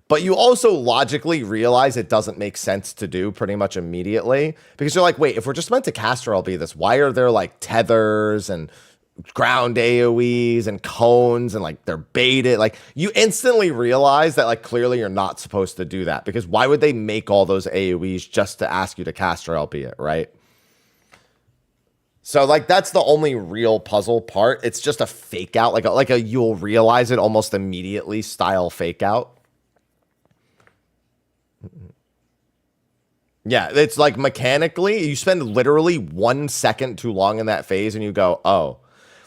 But you also logically realize it doesn't make sense to do pretty much immediately because you're like, wait, if we're just meant to cast or LB this, why are there like tethers and ground AoEs and cones and like they're baited? Like you instantly realize that like clearly you're not supposed to do that because why would they make all those AoEs just to ask you to cast or LB it, right? So like that's the only real puzzle part. It's just a fake out, like a you'll realize it almost immediately style fake out. Yeah, it's like mechanically, you spend literally 1 second too long in that phase and you go, oh.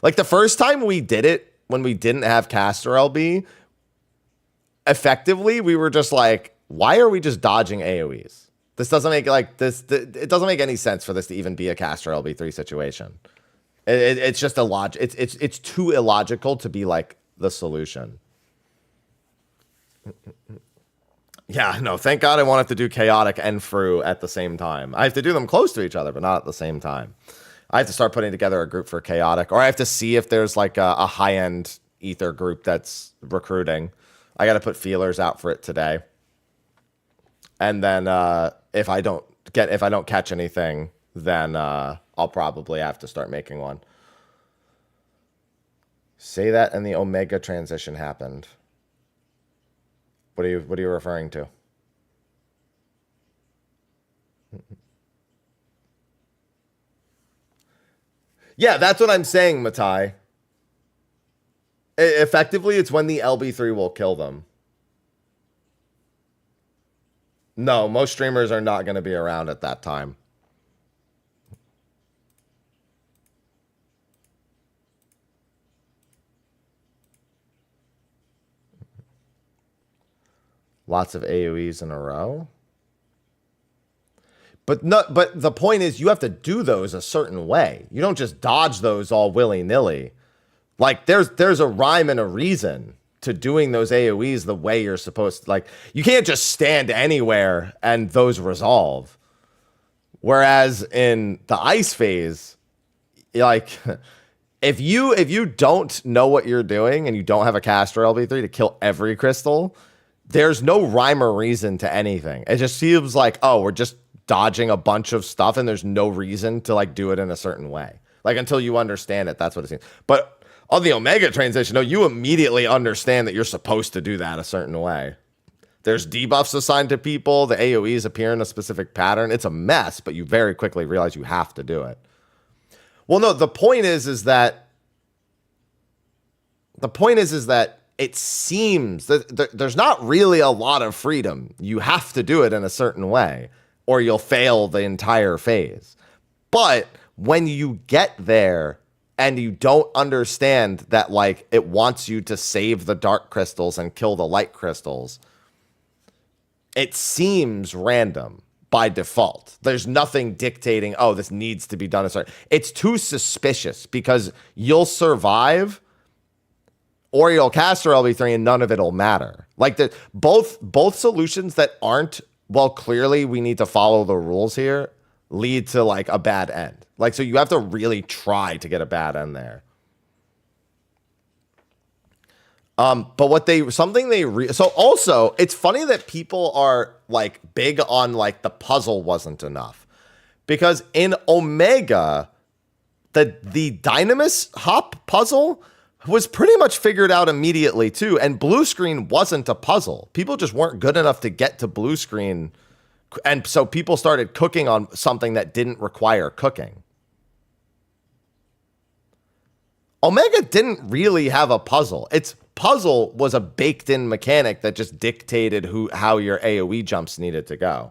Like the first time we did it, when we didn't have caster LB, effectively, we were just like, why are we just dodging AoEs? This doesn't make it doesn't make any sense for this to even be a caster LB3 situation. It's just it's too illogical to be like the solution. Yeah, no, thank God I wanted to do Chaotic and FRU at the same time. I have to do them close to each other, but not at the same time. I have to start putting together a group for Chaotic, or I have to see if there's like a high-end Ether group that's recruiting. I got to put feelers out for it today. And then if I don't catch anything, then I'll probably have to start making one. Say that and the Omega transition happened. What are you referring to? Yeah, that's what I'm saying, Matai. Effectively, it's when the LB3 will kill them. No, most streamers are not going to be around at that time. Lots of AoEs in a row. But the point is you have to do those a certain way. You don't just dodge those all willy-nilly. Like there's a rhyme and a reason to doing those AoEs the way you're supposed to. Like, you can't just stand anywhere and those resolve. Whereas in the ice phase, like, if you don't know what you're doing and you don't have a caster LB3 to kill every crystal, there's no rhyme or reason to anything. It just seems like, oh, we're just dodging a bunch of stuff and there's no reason to like do it in a certain way. Like, until you understand it, that's what it seems. But on the Omega transition, no, you immediately understand that you're supposed to do that a certain way. There's debuffs assigned to people. The AoEs appear in a specific pattern. It's a mess, but you very quickly realize you have to do it. Well, no, the point is that it seems that there's not really a lot of freedom. You have to do it in a certain way, or you'll fail the entire phase. But when you get there and you don't understand that, like, it wants you to save the dark crystals and kill the light crystals, it seems random by default. There's nothing dictating, oh, this needs to be done. It's too suspicious because you'll survive or you'll cast your LB3 and none of it'll matter. Like, both solutions that aren't, well, clearly we need to follow the rules here, lead to like a bad end. Like, so you have to really try to get a bad end there. But so also it's funny that people are like big on like the puzzle wasn't enough, because in Omega, the Dynamis hop puzzle was pretty much figured out immediately too. And blue screen wasn't a puzzle. People just weren't good enough to get to blue screen. And so people started cooking on something that didn't require cooking. Omega didn't really have a puzzle. Its puzzle was a baked-in mechanic that just dictated how your AoE jumps needed to go.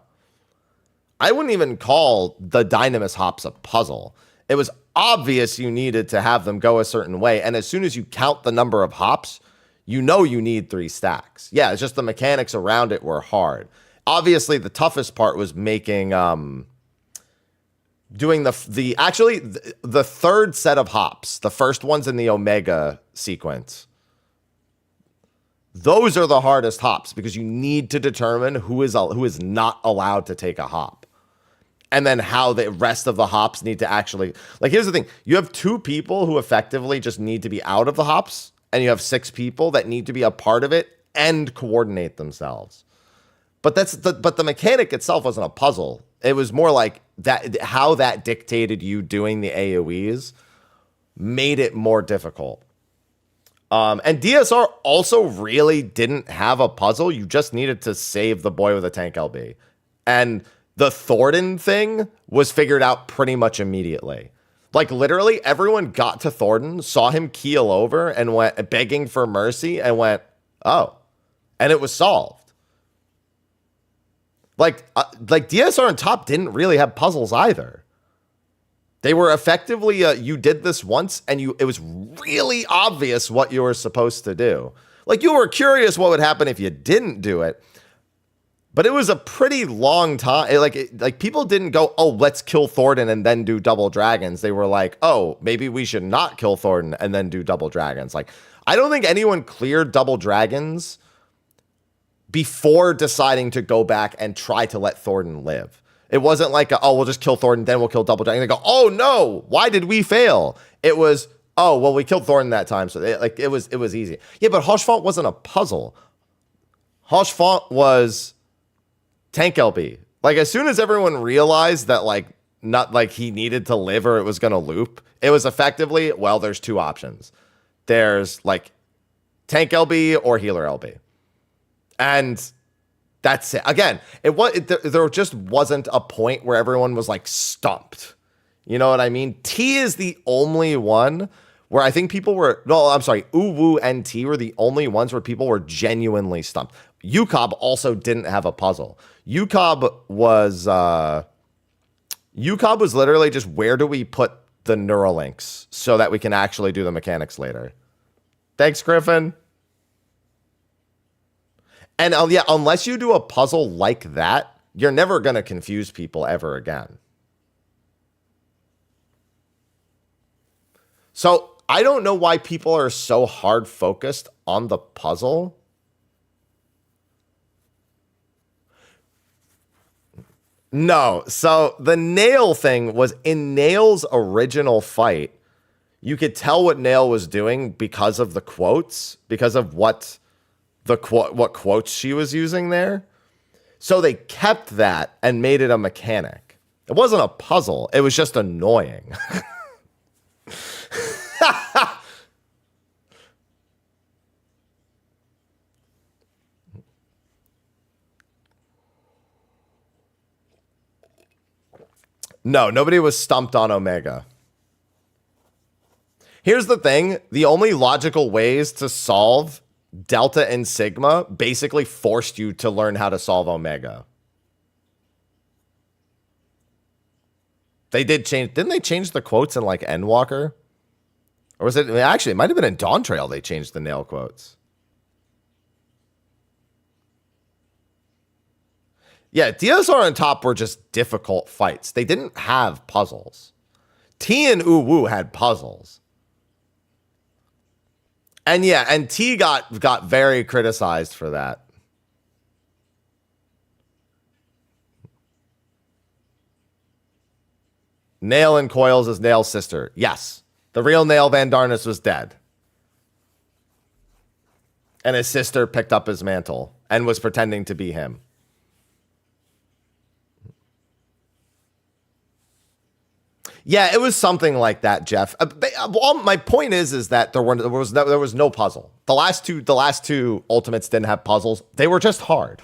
I wouldn't even call the Dynamis hops a puzzle. It was obvious you needed to have them go a certain way, and as soon as you count the number of hops, you know you need 3 stacks. Yeah, it's just the mechanics around it were hard. Obviously, the toughest part was making doing the third set of hops, the first ones in the Omega sequence. Those are the hardest hops because you need to determine who is not allowed to take a hop. And then how the rest of the hops need to actually, like, here's the thing. You have 2 people who effectively just need to be out of the hops, and you have 6 people that need to be a part of it and coordinate themselves. But the mechanic itself wasn't a puzzle. It was more like that, how that dictated you doing the AoEs made it more difficult. And DSR also really didn't have a puzzle. You just needed to save the boy with a tank LB. And the Thornton thing was figured out pretty much immediately. Like, literally, everyone got to Thornton, saw him keel over, and went begging for mercy, and went, oh. And it was solved. Like DSR and Top didn't really have puzzles either. They were effectively, you did this once, and it was really obvious what you were supposed to do. Like, you were curious what would happen if you didn't do it, but it was a pretty long time. Like people didn't go, oh, let's kill Thornton and then do double dragons. They were like, oh, maybe we should not kill Thornton and then do double dragons. Like, I don't think anyone cleared double dragons before deciding to go back and try to let Thornton live. It wasn't like, we'll just kill Thornton, then we'll kill double dragon. They go, oh no, why did we fail? It was, oh, well, we killed Thornton that time, so it was easy. Yeah, but Hoshfont wasn't a puzzle. Hoshfont was tank LB. Like, as soon as everyone realized that, like, not like he needed to live or it was going to loop, it was effectively, well, there's 2 options. There's like tank LB or healer LB. And that's it. Again, there just wasn't a point where everyone was like stumped. You know what I mean? T is the only one where I think people were, no, I'm sorry, Uwu and T were the only ones where people were genuinely stumped. UCOB also didn't have a puzzle. UCOB was literally just, where do we put the Neuralinks so that we can actually do the mechanics later? Thanks, Griffin. And yeah, unless you do a puzzle like that, you're never going to confuse people ever again. So I don't know why people are so hard focused on the puzzle. No, so the Nail thing was in Nail's original fight. You could tell what Nail was doing because of the quotes, because of what quotes she was using there. So they kept that and made it a mechanic. It wasn't a puzzle. It was just annoying. No, nobody was stumped on Omega. Here's the thing. The only logical ways to solve Delta and Sigma basically forced you to learn how to solve Omega. They did change. Didn't they change the quotes in like Endwalker? Or was it? Actually, it might have been in Dawn Trail they changed the Nail quotes. Yeah, DSR and Top were just difficult fights. They didn't have puzzles. T and Uwu had puzzles. And yeah, and T got very criticized for that. Nail and Coils is Nail's sister. Yes. The real Nail Van Darnus was dead. And his sister picked up his mantle and was pretending to be him. Yeah, it was something like that, Jeff. My point is that there was no puzzle. The last two Ultimates didn't have puzzles. They were just hard.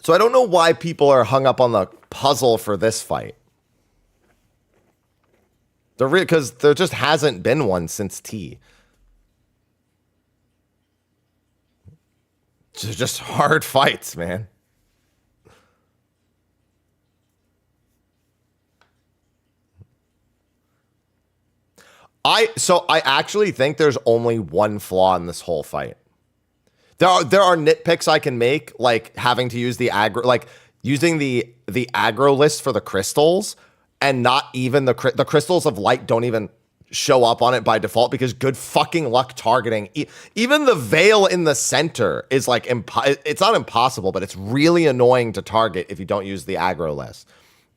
So I don't know why people are hung up on the puzzle for this fight. Because there just hasn't been one since T. Just hard fights, man. I actually think there's only one flaw in this whole fight. There are nitpicks I can make, like having to use the aggro, like using the aggro list for the crystals, and not even the crystals of light don't even show up on it by default because good fucking luck targeting. Even the veil in the center is like, it's not impossible, but it's really annoying to target if you don't use the aggro list.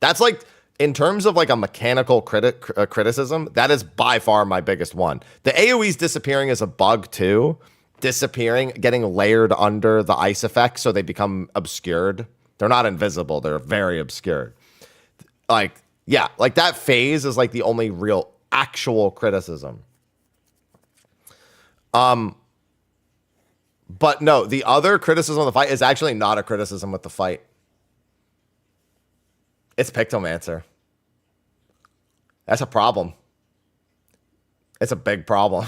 That's like, in terms of like a mechanical criticism, that is by far my biggest one. The AoEs disappearing is a bug too. Disappearing, getting layered under the ice effect so they become obscured. They're not invisible, they're very obscured. Like, yeah, like that phase is like the only real actual criticism. But no, the other criticism of the fight is actually not a criticism with the fight. It's Pictomancer. That's a problem. It's a big problem.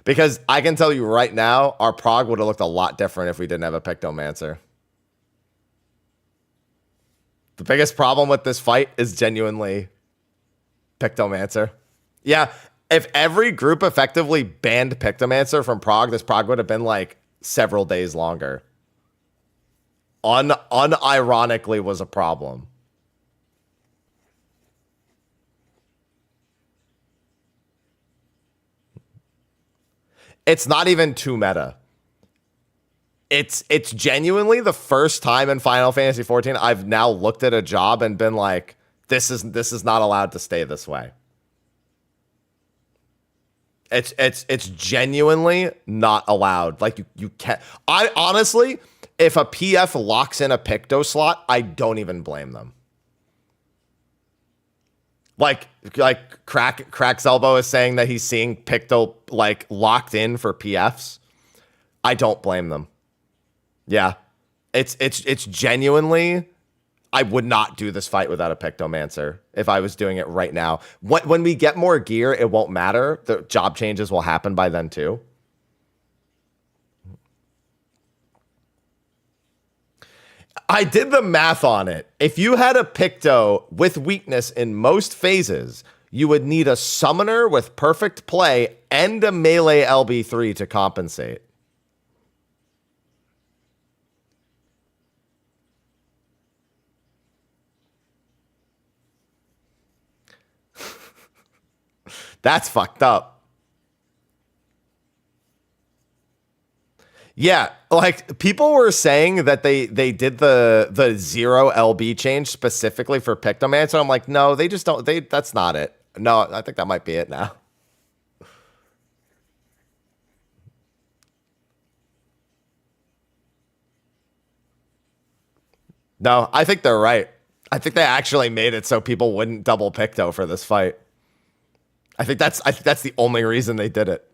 Because I can tell you right now, our prog would have looked a lot different if we didn't have a Pictomancer. The biggest problem with this fight is genuinely Pictomancer. Yeah, if every group effectively banned Pictomancer from prog, this prog would have been like several days longer. Unironically was a problem. It's not even too meta. It's genuinely the first time in Final Fantasy XIV I've now looked at a job and been like, this is not allowed to stay this way. It's genuinely not allowed. Like you can't. I honestly, if a PF locks in a Picto slot, I don't even blame them. Like Crack's Elbow is saying that he's seeing Picto like locked in for PFs. I don't blame them. Yeah, it's genuinely. I would not do this fight without a Pictomancer if I was doing it right now. When we get more gear, it won't matter. The job changes will happen by then too. I did the math on it. If you had a Picto with weakness in most phases, you would need a summoner with perfect play and a melee LB3 to compensate. That's fucked up. Yeah, like people were saying that they did the 0 LB change specifically for Pictomancer. I'm like, no, they just don't. That's not it. No, I think that might be it now. No, I think they're right. I think they actually made it so people wouldn't double Picto for this fight. I think that's the only reason they did it.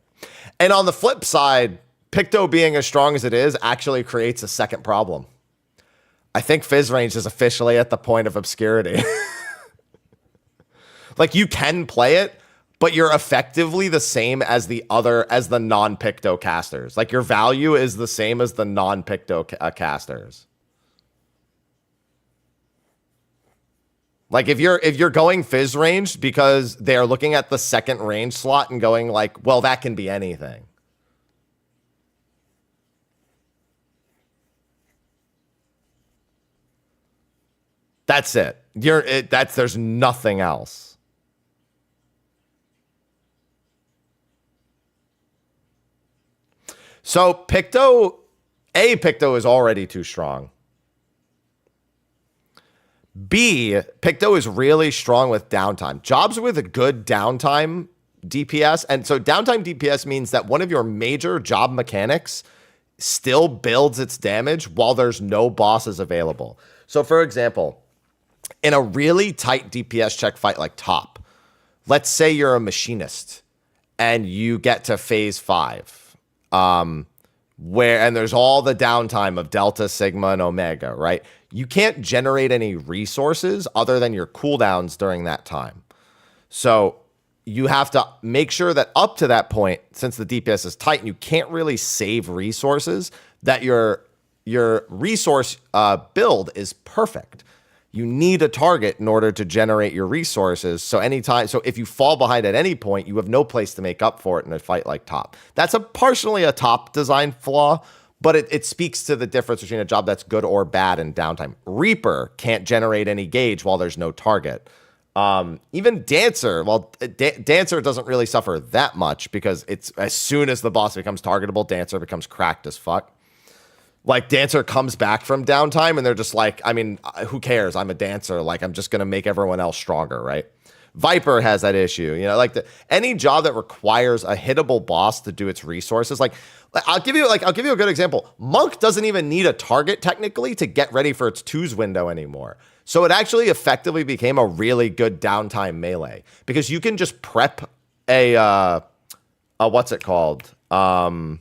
And on the flip side, Picto being as strong as it is actually creates a second problem. I think Fizz range is officially at the point of obscurity. Like you can play it, but you're effectively the same as the non-Picto casters. Like your value is the same as the non-Picto casters. Like if you're going Fizz range because they're looking at the second range slot and going like, well, that can be anything. That's it. There's nothing else. So Picto is already too strong. B, Picto is really strong with downtime. Jobs with a good downtime DPS. And so downtime DPS means that one of your major job mechanics still builds its damage while there's no bosses available. So for example, in a really tight DPS check fight like top, let's say you're a machinist and you get to phase 5, and there's all the downtime of Delta, Sigma, and Omega, right? You can't generate any resources other than your cooldowns during that time. So you have to make sure that up to that point, since the DPS is tight and you can't really save resources, that your resource build is perfect. You need a target in order to generate your resources. So if you fall behind at any point, you have no place to make up for it in a fight like top. That's partially a top design flaw, but it speaks to the difference between a job that's good or bad in downtime. Reaper can't generate any gauge while there's no target. Even Dancer, Dancer doesn't really suffer that much because it's as soon as the boss becomes targetable, Dancer becomes cracked as fuck. Like Dancer comes back from downtime and they're just like, I mean, who cares? I'm a Dancer. Like I'm just going to make everyone else stronger, right? Viper has that issue, like any job that requires a hittable boss to do its resources. Like I'll give you a good example. Monk doesn't even need a target technically to get ready for its 2s window anymore. So it actually effectively became a really good downtime melee because you can just prep a what's it called? A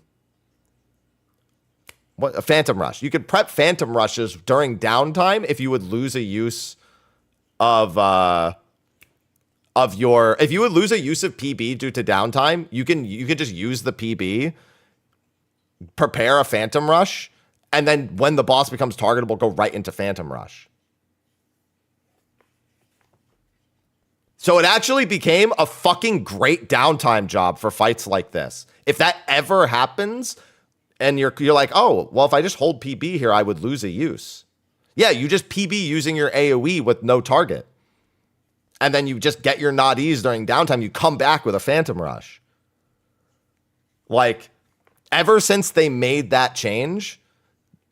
Phantom Rush. You could prep Phantom Rushes during downtime if you would lose a use of if you would lose a use of PB due to downtime, you can just use the PB, prepare a Phantom Rush, and then when the boss becomes targetable, go right into Phantom Rush. So it actually became a fucking great downtime job for fights like this. If that ever happens, and you're like, oh, well, if I just hold PB here, I would lose a use. Yeah, you just PB using your AoE with no target. And then you just get your not-ease during downtime. You come back with a Phantom Rush. Like, ever since they made that change,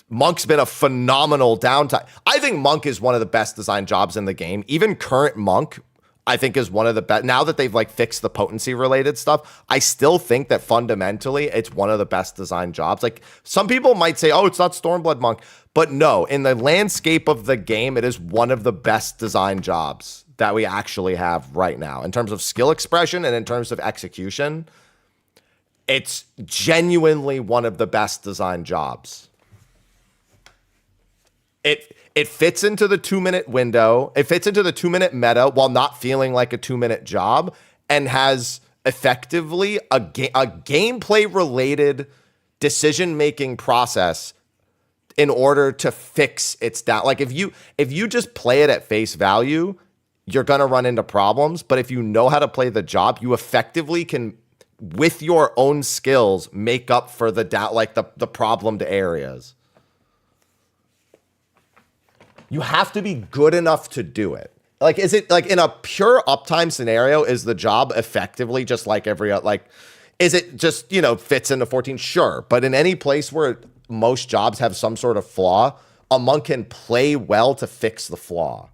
Monk's been a phenomenal downtime. I think Monk is one of the best design jobs in the game. Even current Monk, I think, is one of the best. Now that they've fixed the potency related stuff, I still think that fundamentally it's one of the best design jobs. Like some people might say, oh, it's not Stormblood Monk, but no, in the landscape of the game, it is one of the best design jobs that we actually have right now in terms of skill expression and in terms of execution. It's genuinely one of the best design jobs. It fits into the 2-minute window. It fits into the 2-minute meta while not feeling like a 2-minute job, and has effectively a gameplay related decision-making process in order to fix its down. Like if you just play it at face value, you're going to run into problems. But if you know how to play the job, you effectively can, with your own skills, make up for the problemed areas. You have to be good enough to do it. Like, is it like in a pure uptime scenario, is the job effectively just like every other, like, is it just, you know, fits into 14? Sure. But in any place where most jobs have some sort of flaw, a monk can play well to fix the flaw.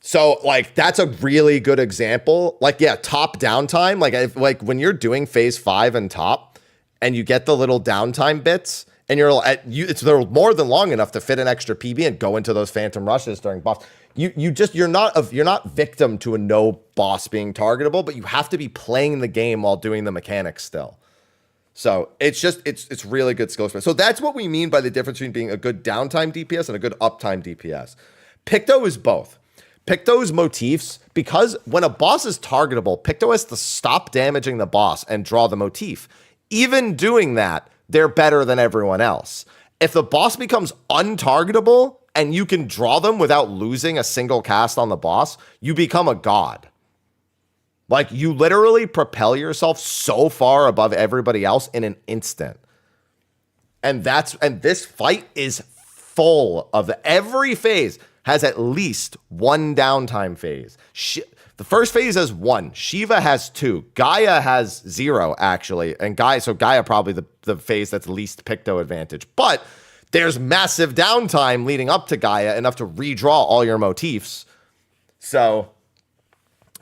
So, like, that's a really good example. Like, yeah, top downtime. Like when you're doing phase 5 and top, and you get the little downtime bits, and they're more than long enough to fit an extra PB and go into those phantom rushes during buffs. You're not victim to a no boss being targetable, but you have to be playing the game while doing the mechanics still. So it's really good skill space. So that's what we mean by the difference between being a good downtime DPS and a good uptime DPS. Picto is both. Picto's motifs, because when a boss is targetable, Picto has to stop damaging the boss and draw the motif. Even doing that, they're better than everyone else. If the boss becomes untargetable and you can draw them without losing a single cast on the boss, you become a god. Like, you literally propel yourself so far above everybody else in an instant. And this fight is full of every phase has at least one downtime phase. The first phase has 1. Shiva has 2. Gaia has 0, actually. And Gaia probably the phase that's least Picto advantage. But there's massive downtime leading up to Gaia, enough to redraw all your motifs. So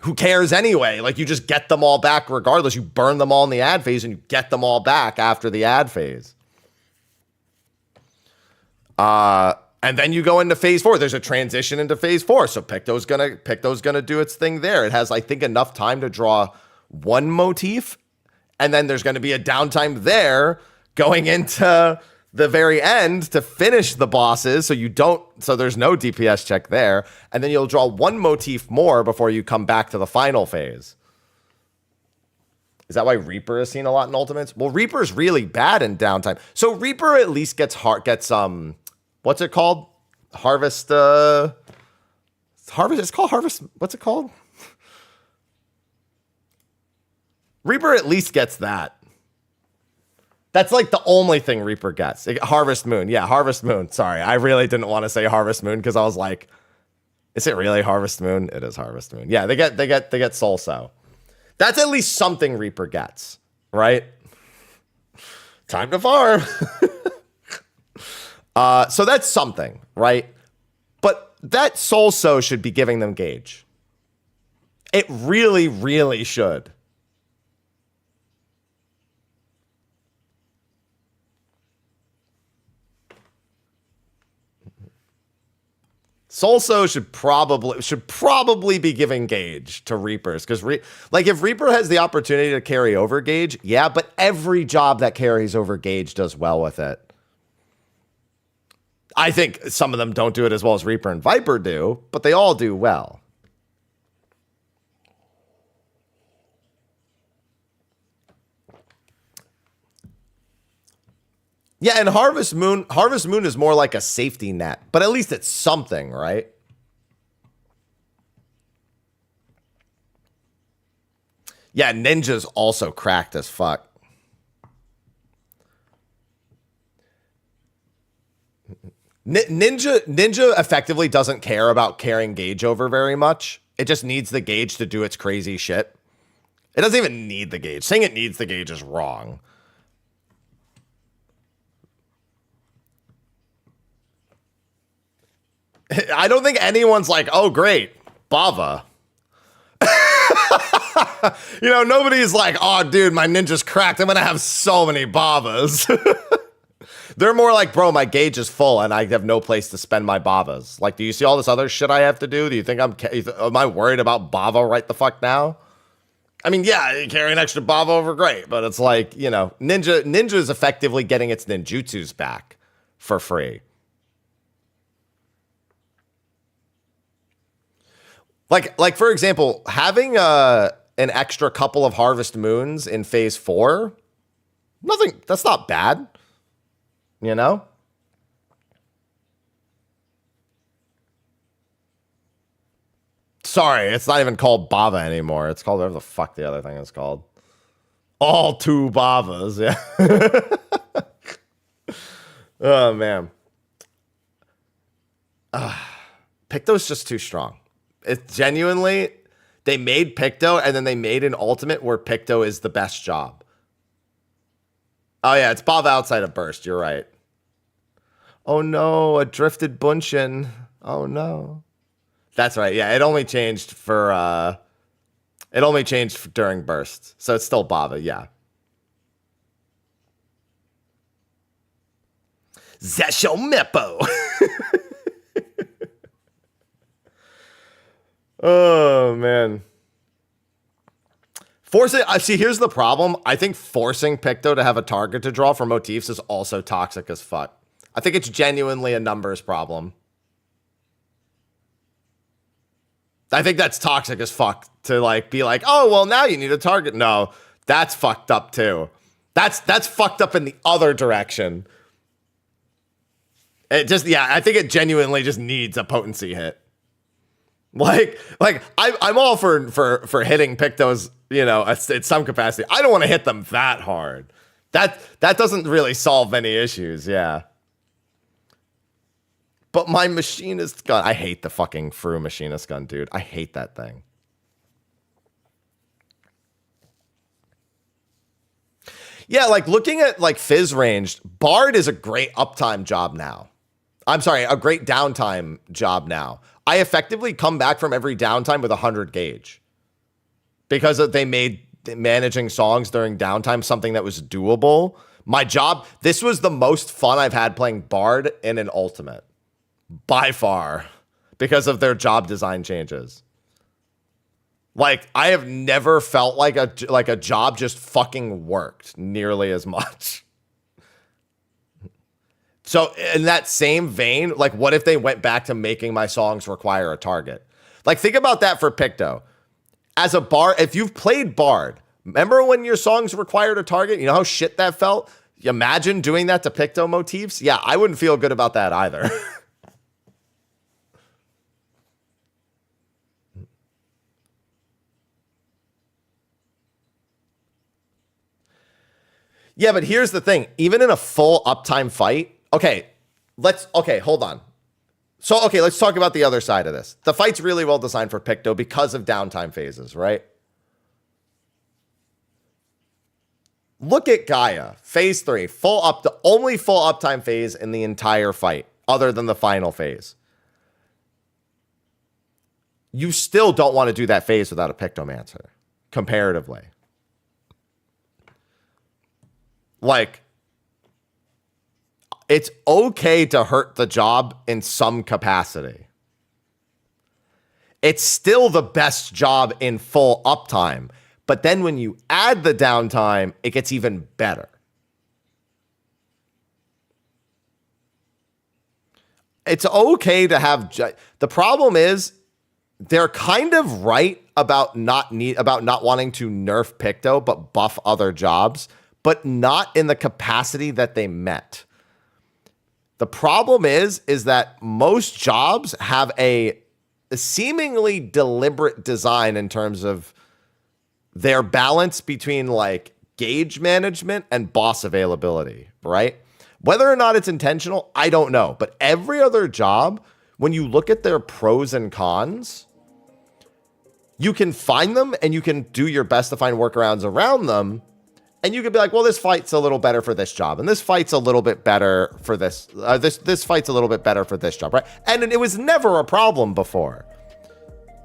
who cares anyway? Like, you just get them all back regardless. You burn them all in the ad phase and you get them all back after the ad phase. And then you go into phase 4. There's a transition into phase 4. So Picto's gonna do its thing there. It has, I think, enough time to draw 1 motif. And then there's gonna be a downtime there going into the very end to finish the bosses. So there's no DPS check there. And then you'll draw 1 motif more before you come back to the final phase. Is that why Reaper is seen a lot in Ultimates? Well, Reaper's really bad in downtime. So Reaper at least gets what's it called? Harvest. It's called Harvest. What's it called? Reaper at least gets that. That's like the only thing Reaper gets. Harvest Moon. Yeah, Harvest Moon. Sorry, I really didn't want to say Harvest Moon because I was like, is it really Harvest Moon? It is Harvest Moon. Yeah, they get Soul So. That's at least something Reaper gets, right? Time to farm. So that's something, right? But that Soul So should be giving them gauge. It really, really should. Soul So should probably be giving gauge to Reapers, because if Reaper has the opportunity to carry over gauge, yeah, but every job that carries over gauge does well with it. I think some of them don't do it as well as Reaper and Viper do, but they all do well. Yeah, and Harvest Moon is more like a safety net, but at least it's something, right? Yeah, Ninja's also cracked as fuck. Ninja effectively doesn't care about carrying gauge over very much. It just needs the gauge to do its crazy shit. It doesn't even need the gauge. Saying it needs the gauge is wrong. I don't think anyone's like, oh, great, Bava. Nobody's like, oh, dude, my ninja's cracked. I'm going to have so many Bavas. They're more like, bro, my gauge is full and I have no place to spend my Bavas. Like, do you see all this other shit I have to do? Do you think am I worried about Bava right the fuck now? I mean, yeah, you carry an extra Bava over, great. But it's like, Ninja is effectively getting its ninjutsus back for free. Like for example, having an extra couple of Harvest Moons in phase 4, that's not bad. Sorry, it's not even called Bava anymore. It's called whatever the fuck the other thing is called. All 2 Bavas, yeah. Oh, man. Picto's just too strong. It's genuinely, they made Picto and then they made an ultimate where Picto is the best job. Oh yeah, it's Bob outside of Burst. You're right. Oh no, a drifted Bunshin. Oh no. That's right. Yeah, it only changed during Burst. So it's still Bava, yeah. Zesho Meppo. Oh man. Forcing, see, here's the problem. I think forcing Picto to have a target to draw for motifs is also toxic as fuck. I think it's genuinely a numbers problem. I think that's toxic as fuck to like be like, oh, well, now you need a target. No, that's fucked up too. That's fucked up in the other direction. It just, yeah, I think it genuinely just needs a potency hit. Like I'm all for hitting Pictos, you know, at some capacity. I don't want to hit them that hard. That doesn't really solve any issues, yeah. But my machinist gun, I hate the fucking FRU machinist gun, dude. I hate that thing. Yeah, like looking at like Fizz ranged, Bard is a great uptime job now. I'm sorry, a great downtime job now. I effectively come back from every downtime with 100 gauge because they made managing songs during downtime something that was doable. My job, this was the most fun I've had playing Bard in an ultimate by far because of their job design changes. Like I have never felt like a job just fucking worked nearly as much. So in that same vein, like what if they went back to making my songs require a target? Like think about that for Picto. As a Bard, if you've played Bard, remember when your songs required a target? You know how shit that felt? Imagine doing that to Picto motifs? Yeah, I wouldn't feel good about that either. Yeah, but here's the thing. Even in a full uptime fight, okay, hold on. So, okay, let's talk about the other side of this. The fight's really well designed for Picto because of downtime phases, right? Look at Gaia, phase 3, the only full uptime phase in the entire fight, other than the final phase. You still don't want to do that phase without a Pictomancer, comparatively. Like, it's okay to hurt the job in some capacity. It's still the best job in full uptime. But then when you add the downtime, it gets even better. It's okay to have... The problem is, they're kind of right about not wanting to nerf Picto, but buff other jobs, but not in the capacity that they met. The problem is that most jobs have a seemingly deliberate design in terms of their balance between like gauge management and boss availability, right? Whether or not it's intentional, I don't know. But every other job, when you look at their pros and cons, you can find them and you can do your best to find workarounds around them. And you could be like, well, this fight's a little better for this job. And this fight's a little bit better for this. This fight's a little bit better for this job, right? And it was never a problem before.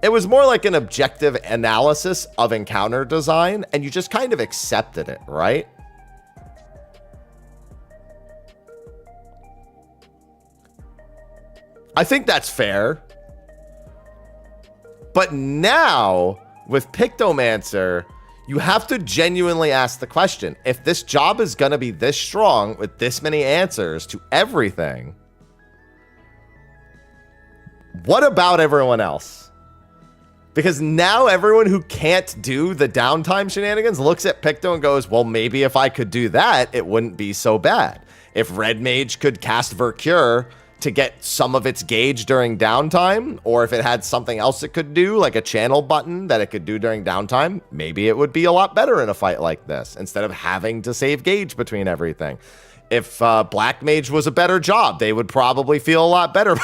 It was more like an objective analysis of encounter design. And you just kind of accepted it, right? I think that's fair. But now, with Pictomancer, you have to genuinely ask the question, if this job is going to be this strong with this many answers to everything, what about everyone else? Because now everyone who can't do the downtime shenanigans looks at Picto and goes, well, maybe if I could do that, it wouldn't be so bad. If Red Mage could cast Vercure to get some of its gauge during downtime, or if it had something else it could do, like a channel button that it could do during downtime, maybe it would be a lot better in a fight like this, instead of having to save gauge between everything. If Black Mage was a better job, they would probably feel a lot better.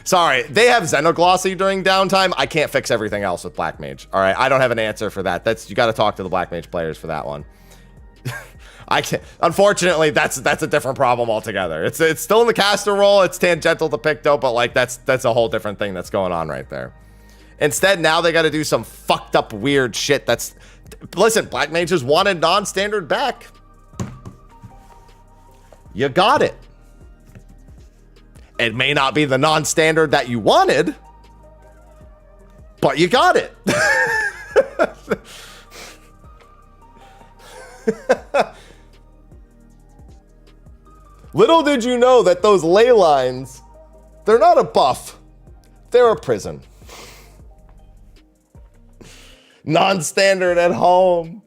Sorry, they have Xenoglossy during downtime. I can't fix everything else with Black Mage. All right, I don't have an answer for that. You got to talk to the Black Mage players for that one. I can't. Unfortunately, that's a different problem altogether. It's still in the caster role. It's tangential to Picto, but like that's a whole different thing that's going on right there. Instead, now they got to do some fucked up weird shit. Listen, Black Mages wanted non-standard back. You got it. It may not be the non-standard that you wanted, but you got it. Little did you know that those ley lines, they're not a buff. They're a prison. Non-standard at home.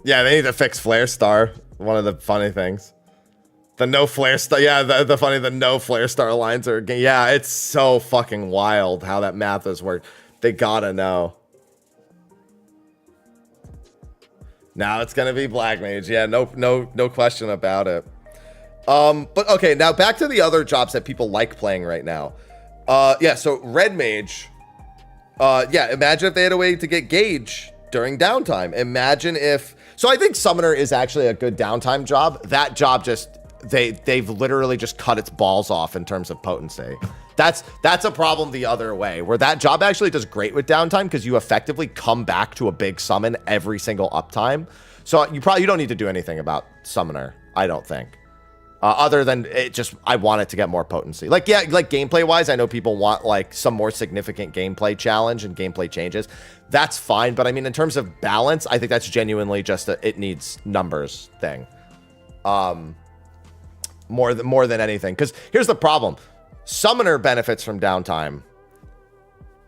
Yeah, they need to fix Flare Star. One of the funny things. The no Flare Star. Yeah, the no Flare Star lines are. Yeah, it's so fucking wild how that math has worked. They gotta know. Now it's gonna be Black Mage. Yeah, no question about it. But okay, now back to the other jobs that people like playing right now. Yeah, so Red Mage. Yeah, imagine if they had a way to get Gauge during downtime. Imagine if. So I think Summoner is actually a good downtime job. That job just they've literally just cut its balls off in terms of potency. That's a problem the other way, where that job actually does great with downtime because you effectively come back to a big summon every single uptime. So you don't need to do anything about Summoner, I don't think. Other than I want it to get more potency. Like, yeah, like gameplay wise, I know people want like some more significant gameplay challenge and gameplay changes. That's fine. But I mean, in terms of balance, I think that's genuinely just it needs numbers thing. More than anything. Because here's the problem. Summoner benefits from downtime.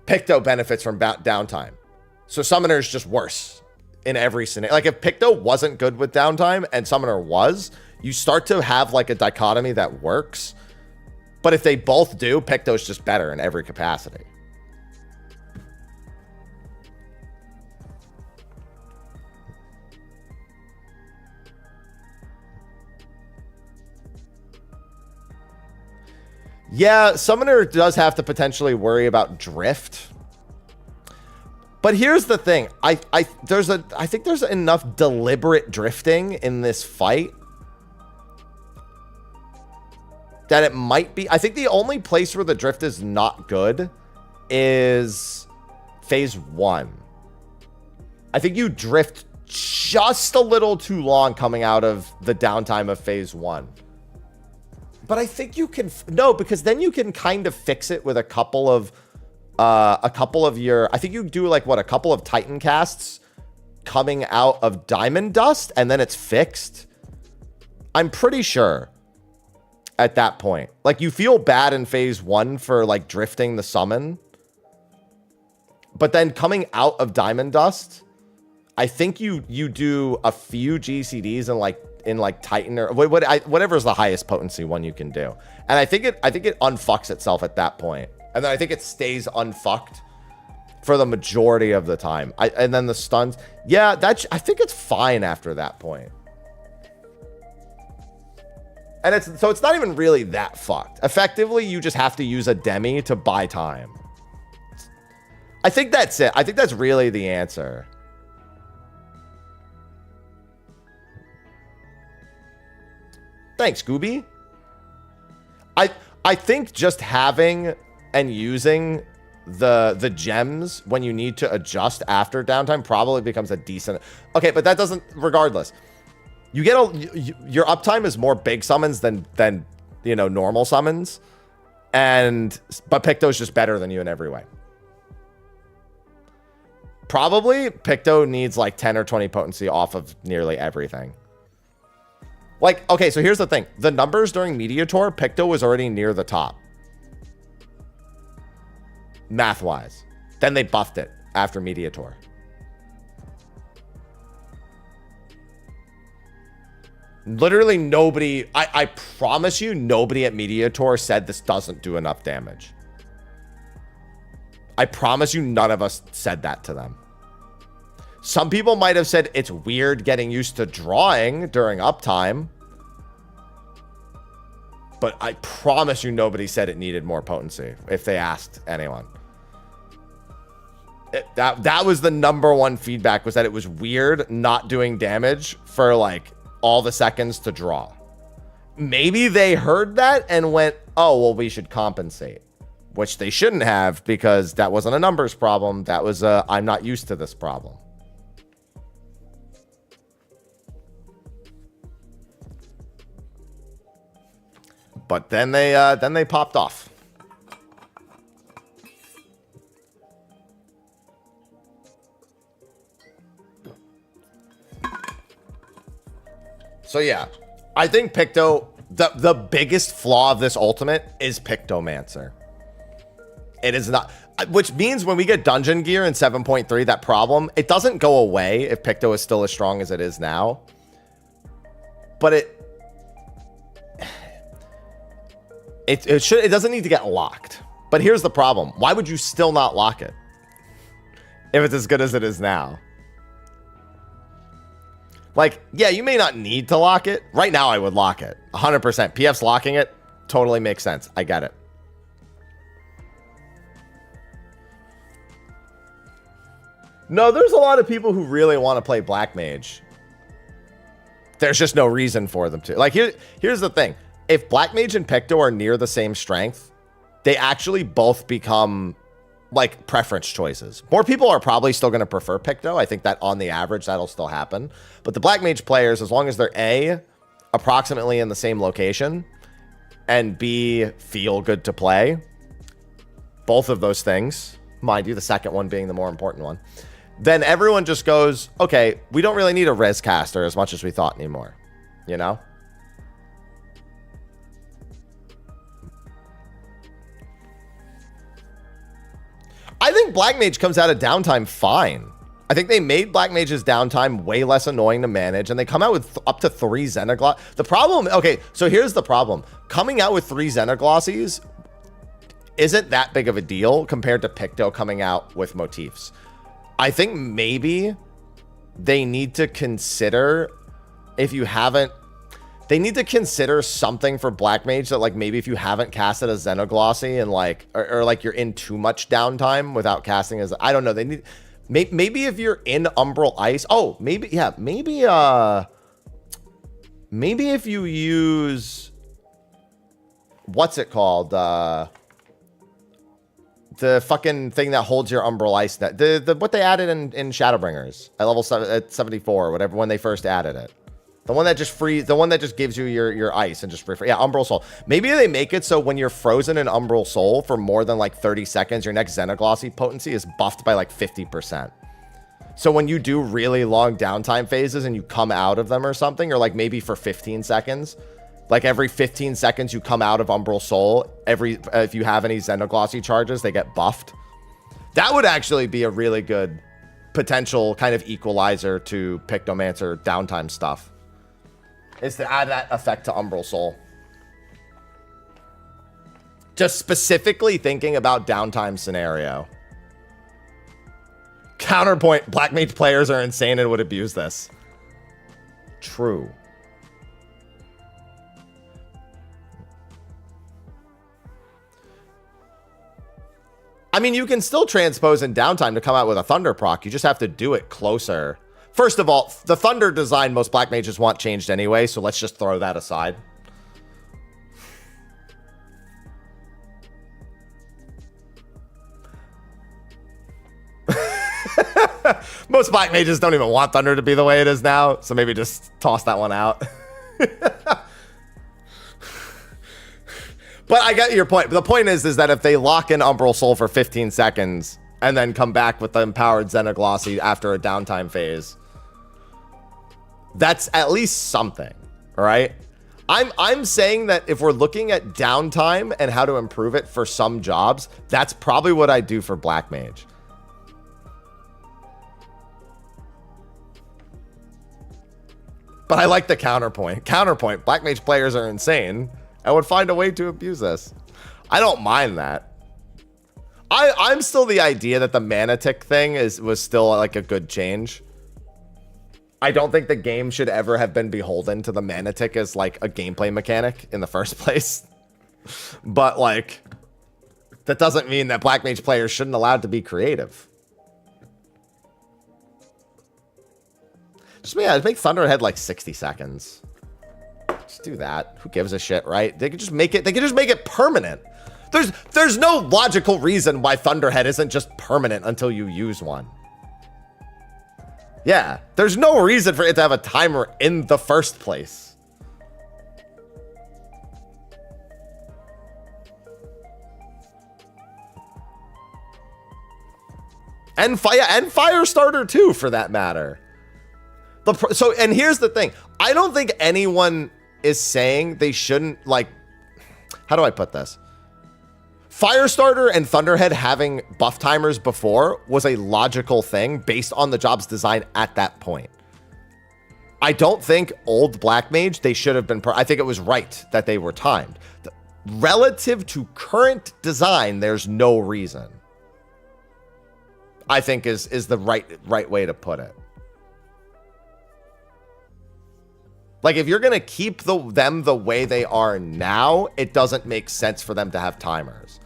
Picto benefits from downtime. So Summoner is just worse in every scenario. Like if Picto wasn't good with downtime and Summoner was, you start to have like a dichotomy that works. But if they both do, Picto's just better in every capacity. Yeah, Summoner does have to potentially worry about drift. But here's the thing. I think there's enough deliberate drifting in this fight that it might be. I think the only place where the drift is not good is phase 1. I think you drift just a little too long coming out of the downtime of phase 1. But I think you can no, because then you can kind of fix it with a couple of your. I think you do like what, a couple of Titan casts coming out of Diamond Dust, and then it's fixed. I'm pretty sure at that point, like you feel bad in phase 1 for like drifting the summon, but then coming out of Diamond Dust, I think you do a few GCDs in like Titan or whatever's the highest potency one you can do. And I think it unfucks itself at that point. And then I think it stays unfucked for the majority of the time. And then the stuns. Yeah, I think it's fine after that point. And it's not even really that fucked. Effectively, you just have to use a demi to buy time. I think that's it. I think that's really the answer. Thanks, Scooby. I think just having and using the gems when you need to adjust after downtime probably becomes a decent. Okay, but that doesn't. Regardless, you get your uptime is more big summons than normal summons, but Picto's just better than you in every way. Probably Picto needs like 10 or 20 potency off of nearly everything. Like, okay, so here's the thing. The numbers during Meteor, Picto was already near the top. Math-wise. Then they buffed it after Meteor. Literally nobody, I promise you, nobody at Meteor said this doesn't do enough damage. I promise you none of us said that to them. Some people might have said it's weird getting used to drawing during uptime. But I promise you nobody said it needed more potency if they asked anyone. That was the number one feedback, was that it was weird not doing damage for like all the seconds to draw. Maybe they heard that and went, oh, well, we should compensate. Which they shouldn't have, because that wasn't a numbers problem. That was a I'm not used to this problem. But then they popped off. So yeah, I think Picto, the biggest flaw of this ultimate is Pictomancer. It is not, which means when we get dungeon gear in 7.3, that problem, it doesn't go away if Picto is still as strong as it is now. But it doesn't need to get locked. But here's the problem. Why would you still not lock it if it's as good as it is now? Like, yeah, you may not need to lock it. Right now, I would lock it. 100%. PF's locking it totally makes sense. I get it. No, there's a lot of people who really want to play Black Mage. There's just no reason for them to. Like, here's the thing. If Black Mage and Picto are near the same strength, they actually both become like preference choices. More people are probably still going to prefer Picto. I think that on the average, that'll still happen. But the Black Mage players, as long as they're A, approximately in the same location, and B, feel good to play, both of those things, mind you, the second one being the more important one, then everyone just goes, okay, we don't really need a res caster as much as we thought anymore, you know? I think Black Mage comes out of Downtime fine. I think they made Black Mage's Downtime way less annoying to manage, and they come out with up to 3 Xenogloss. The problem, okay, so here's the problem. Coming out with 3 Xenoglossies isn't that big of a deal compared to Picto coming out with motifs. I think maybe they need to consider, if you haven't, they need to consider something for Black Mage that, like, maybe if you haven't casted a Xenoglossie and like, or like you're in too much downtime without casting as, I don't know, they need, maybe if you're in Umbral Ice, oh, maybe, yeah, maybe if you use, what's it called, the fucking thing that holds your Umbral Ice, that what they added in Shadowbringers at level 74 or whatever, when they first added it. The one that just the one that just gives you your ice and just yeah, Umbral Soul. Maybe they make it so when you're frozen in Umbral Soul for more than like 30 seconds, your next Xenoglossie potency is buffed by like 50%. So when you do really long downtime phases and you come out of them or something, or like maybe for 15 seconds, like every 15 seconds you come out of Umbral Soul, if you have any Xenoglossie charges, they get buffed. That would actually be a really good potential kind of equalizer to Pictomancer downtime stuff, is to add that effect to Umbral Soul. Just specifically thinking about downtime scenario. Counterpoint, Black Mage players are insane and would abuse this. True. I mean, you can still transpose in downtime to come out with a Thunder proc. You just have to do it closer. First of all, the Thunder design most Black Mages want changed anyway, so let's just throw that aside. Most Black Mages don't even want Thunder to be the way it is now, so maybe just toss that one out. But I get your point. The point is that if they lock in Umbral Soul for 15 seconds and then come back with the empowered Xenoglossie after a downtime phase, that's at least something, right? I'm saying that if we're looking at downtime and how to improve it for some jobs, that's probably what I do for Black Mage. But I like the counterpoint. Counterpoint, Black Mage players are insane and would find a way to abuse this. I don't mind that. I'm still the idea that the mana tick thing was still like a good change. I don't think the game should ever have been beholden to the mana tick as like a gameplay mechanic in the first place. But like, that doesn't mean that Black Mage players shouldn't allowed to be creative. Just make Thunderhead like 60 seconds. Just do that. Who gives a shit, right? They could just make it permanent. There's no logical reason why Thunderhead isn't just permanent until you use one. Yeah, there's no reason for it to have a timer in the first place. And Firestarter too, for that matter. And here's the thing. I don't think anyone is saying they shouldn't, like, how do I put this? Firestarter and Thunderhead having buff timers before was a logical thing based on the job's design at that point. I don't think old Black Mage, they should have been, I think it was right that they were timed. Relative to current design, there's no reason. I think is the right way to put it. Like, if you're gonna keep them the way they are now, it doesn't make sense for them to have timers.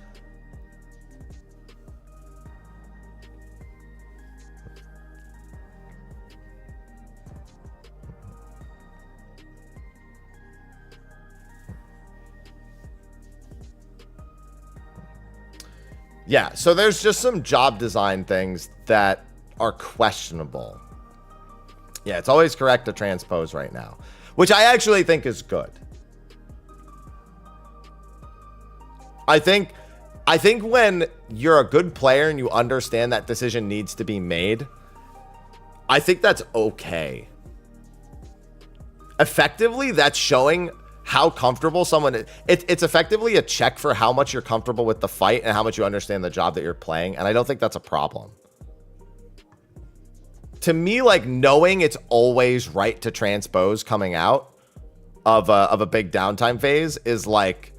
Yeah, so there's just some job design things that are questionable. Yeah, it's always correct to transpose right now, which I actually think is good. I think when you're a good player and you understand that decision needs to be made, I think that's okay. Effectively, that's showing how comfortable someone is. It's effectively a check for how much you're comfortable with the fight and how much you understand the job that you're playing, and I don't think that's a problem. To me, like, knowing it's always right to transpose coming out of a big downtime phase is like,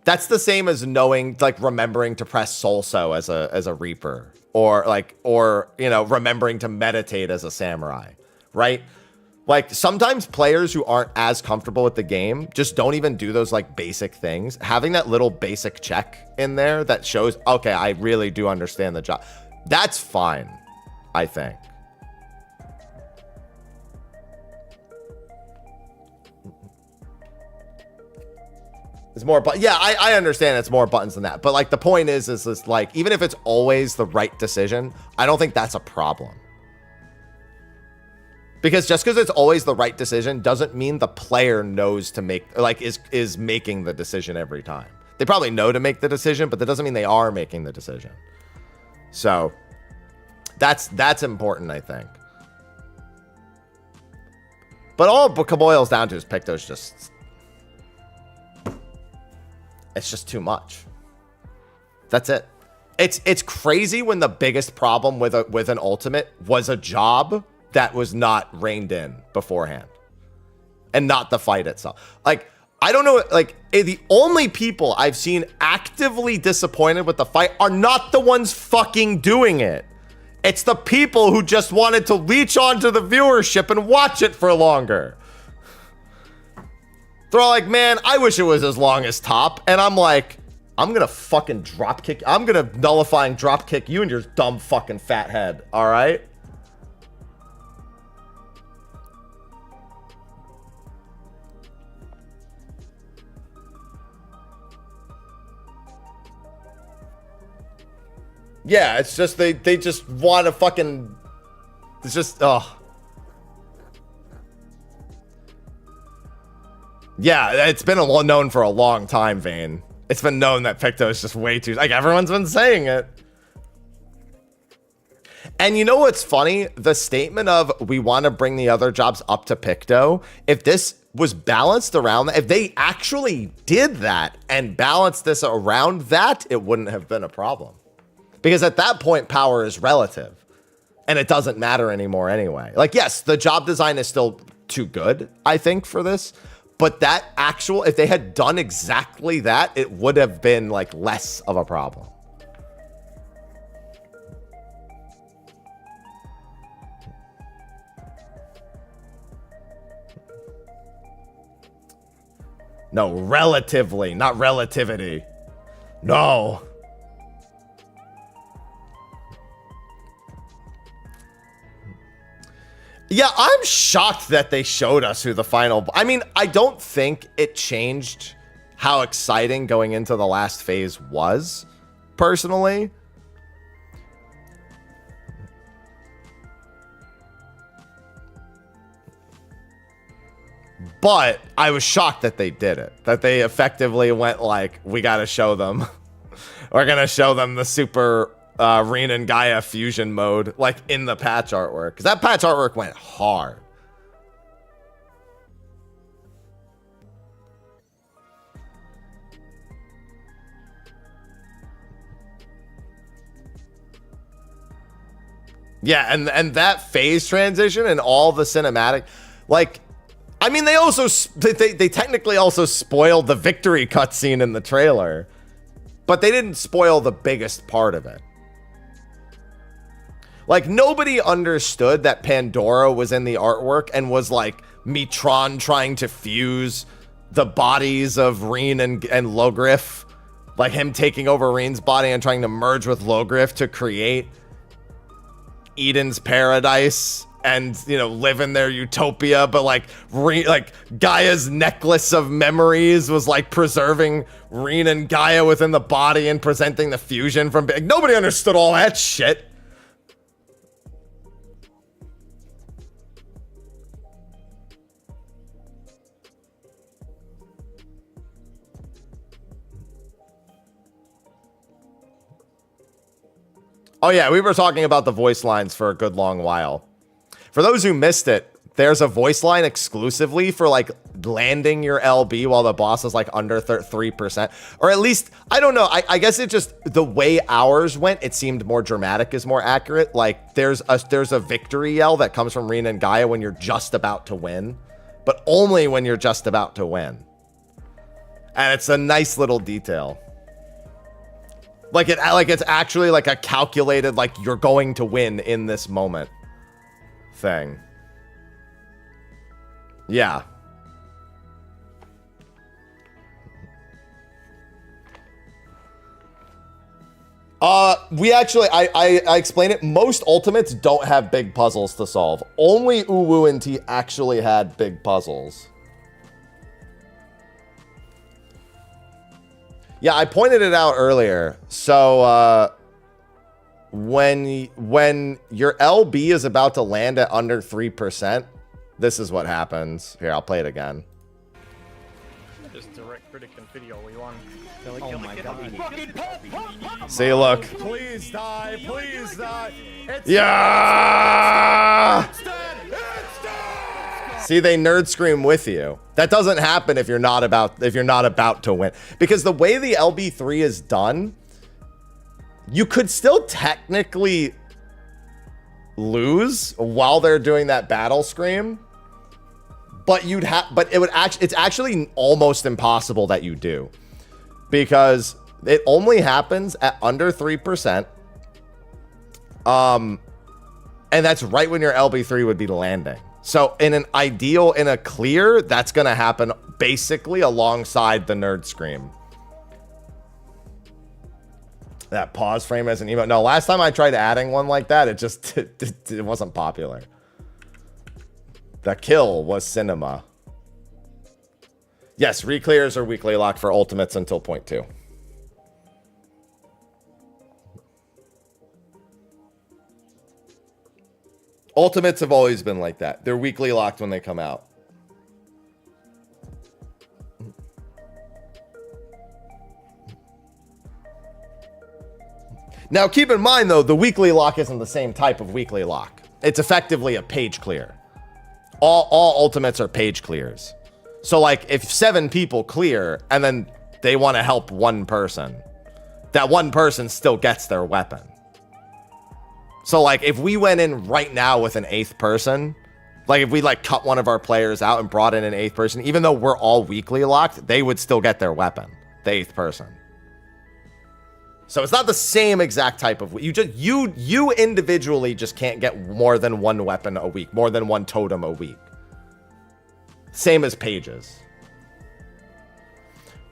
that's the same as knowing, like, remembering to press Solso as a Reaper, or you know, remembering to meditate as a Samurai, right? Like, sometimes players who aren't as comfortable with the game just don't even do those, like, basic things. Having that little basic check in there that shows, okay, I really do understand the job, that's fine, I think. It's more, but yeah, I understand it's more buttons than that. But like, the point is like, even if it's always the right decision, I don't think that's a problem. Because just because it's always the right decision doesn't mean the player knows to make, like, is making the decision every time. They probably know to make the decision, but that doesn't mean they are making the decision. So that's important, I think. But all it boils down to is Picto's just, it's just too much. That's it. It's crazy when the biggest problem with an ultimate was a job that was not reined in beforehand and not the fight itself. Like, I don't know, like, the only people I've seen actively disappointed with the fight are not the ones fucking doing it. It's the people who just wanted to leech onto the viewership and watch it for longer. They're all like, man, I wish it was as long as top. And I'm like, I'm gonna fucking drop kick. I'm gonna nullifying drop kick you and your dumb fucking fat head. All right. Yeah, it's just they just want to fucking, it's just, oh. Yeah, it's been known for a long time, Vane. It's been known that Picto is just way too, like, everyone's been saying it. And you know what's funny? The statement of, we want to bring the other jobs up to Picto, if this was balanced around that, if they actually did that and balanced this around that, it wouldn't have been a problem. Because at that point, power is relative. And it doesn't matter anymore anyway. Like, yes, the job design is still too good, I think, for this. But that actual, if they had done exactly that, it would have been, like, less of a problem. No, relatively, not relativity. No. Yeah, I'm shocked that they showed us who the final... I mean, I don't think it changed how exciting going into the last phase was, personally. But I was shocked that they did it. That they effectively went like, we gotta show them. We're gonna show them the super Reen and Gaia fusion mode, like in the patch artwork. Because that patch artwork went hard. Yeah, and that phase transition and all the cinematic, like, I mean, they also they technically also spoiled the victory cutscene in the trailer, but they didn't spoil the biggest part of it. Like, nobody understood that Pandora was in the artwork and was like Mitron trying to fuse the bodies of Reen and Logriff, like him taking over Reen's body and trying to merge with Logriff to create Eden's paradise and, you know, live in their utopia. But like Gaia's necklace of memories was like preserving Reen and Gaia within the body and presenting the fusion from like, nobody understood all that shit. Oh yeah, we were talking about the voice lines for a good long while. For those who missed it, there's a voice line exclusively for like landing your LB while the boss is like under 3%. Or at least, I don't know, I guess it just, the way ours went, it seemed more dramatic is more accurate. Like there's a victory yell that comes from Reen and Gaia when you're just about to win, but only when you're just about to win. And it's a nice little detail. Like it's actually like a calculated, like you're going to win in this moment thing. Yeah. We actually, I explain it. Most ultimates don't have big puzzles to solve. Only Uwu and T actually had big puzzles. Yeah, I pointed it out earlier. So, when your LB is about to land at under 3%, this is what happens. Here, I'll play it again. Just direct critic and video we won. Oh my god. See, look. Please die. Please die. It's Yeah! It's dead. It's dead. See, they nerd scream with you. That doesn't happen if you're not about to win. Because the way the LB3 is done, you could still technically lose while they're doing that battle scream. But it's actually almost impossible that you do. Because it only happens at under 3%. And that's right when your LB3 would be landing. So in an ideal, in a clear, that's going to happen basically alongside the nerd scream. That pause frame as an emote. No, last time I tried adding one like that, it wasn't popular. The kill was cinema. Yes, reclears are weekly locked for ultimates until point 2. Ultimates have always been like that. They're weekly locked when they come out. Now, keep in mind, though, the weekly lock isn't the same type of weekly lock. It's effectively a page clear. All ultimates are page clears. So, like, if 7 people clear and then they want to help one person, that one person still gets their weapon. So, like, if we went in right now with an 8th person, like, if we, like, cut one of our players out and brought in an 8th person, even though we're all weekly locked, they would still get their weapon, the 8th person. So it's not the same exact type of... You individually just can't get more than one weapon a week, more than one totem a week. Same as pages.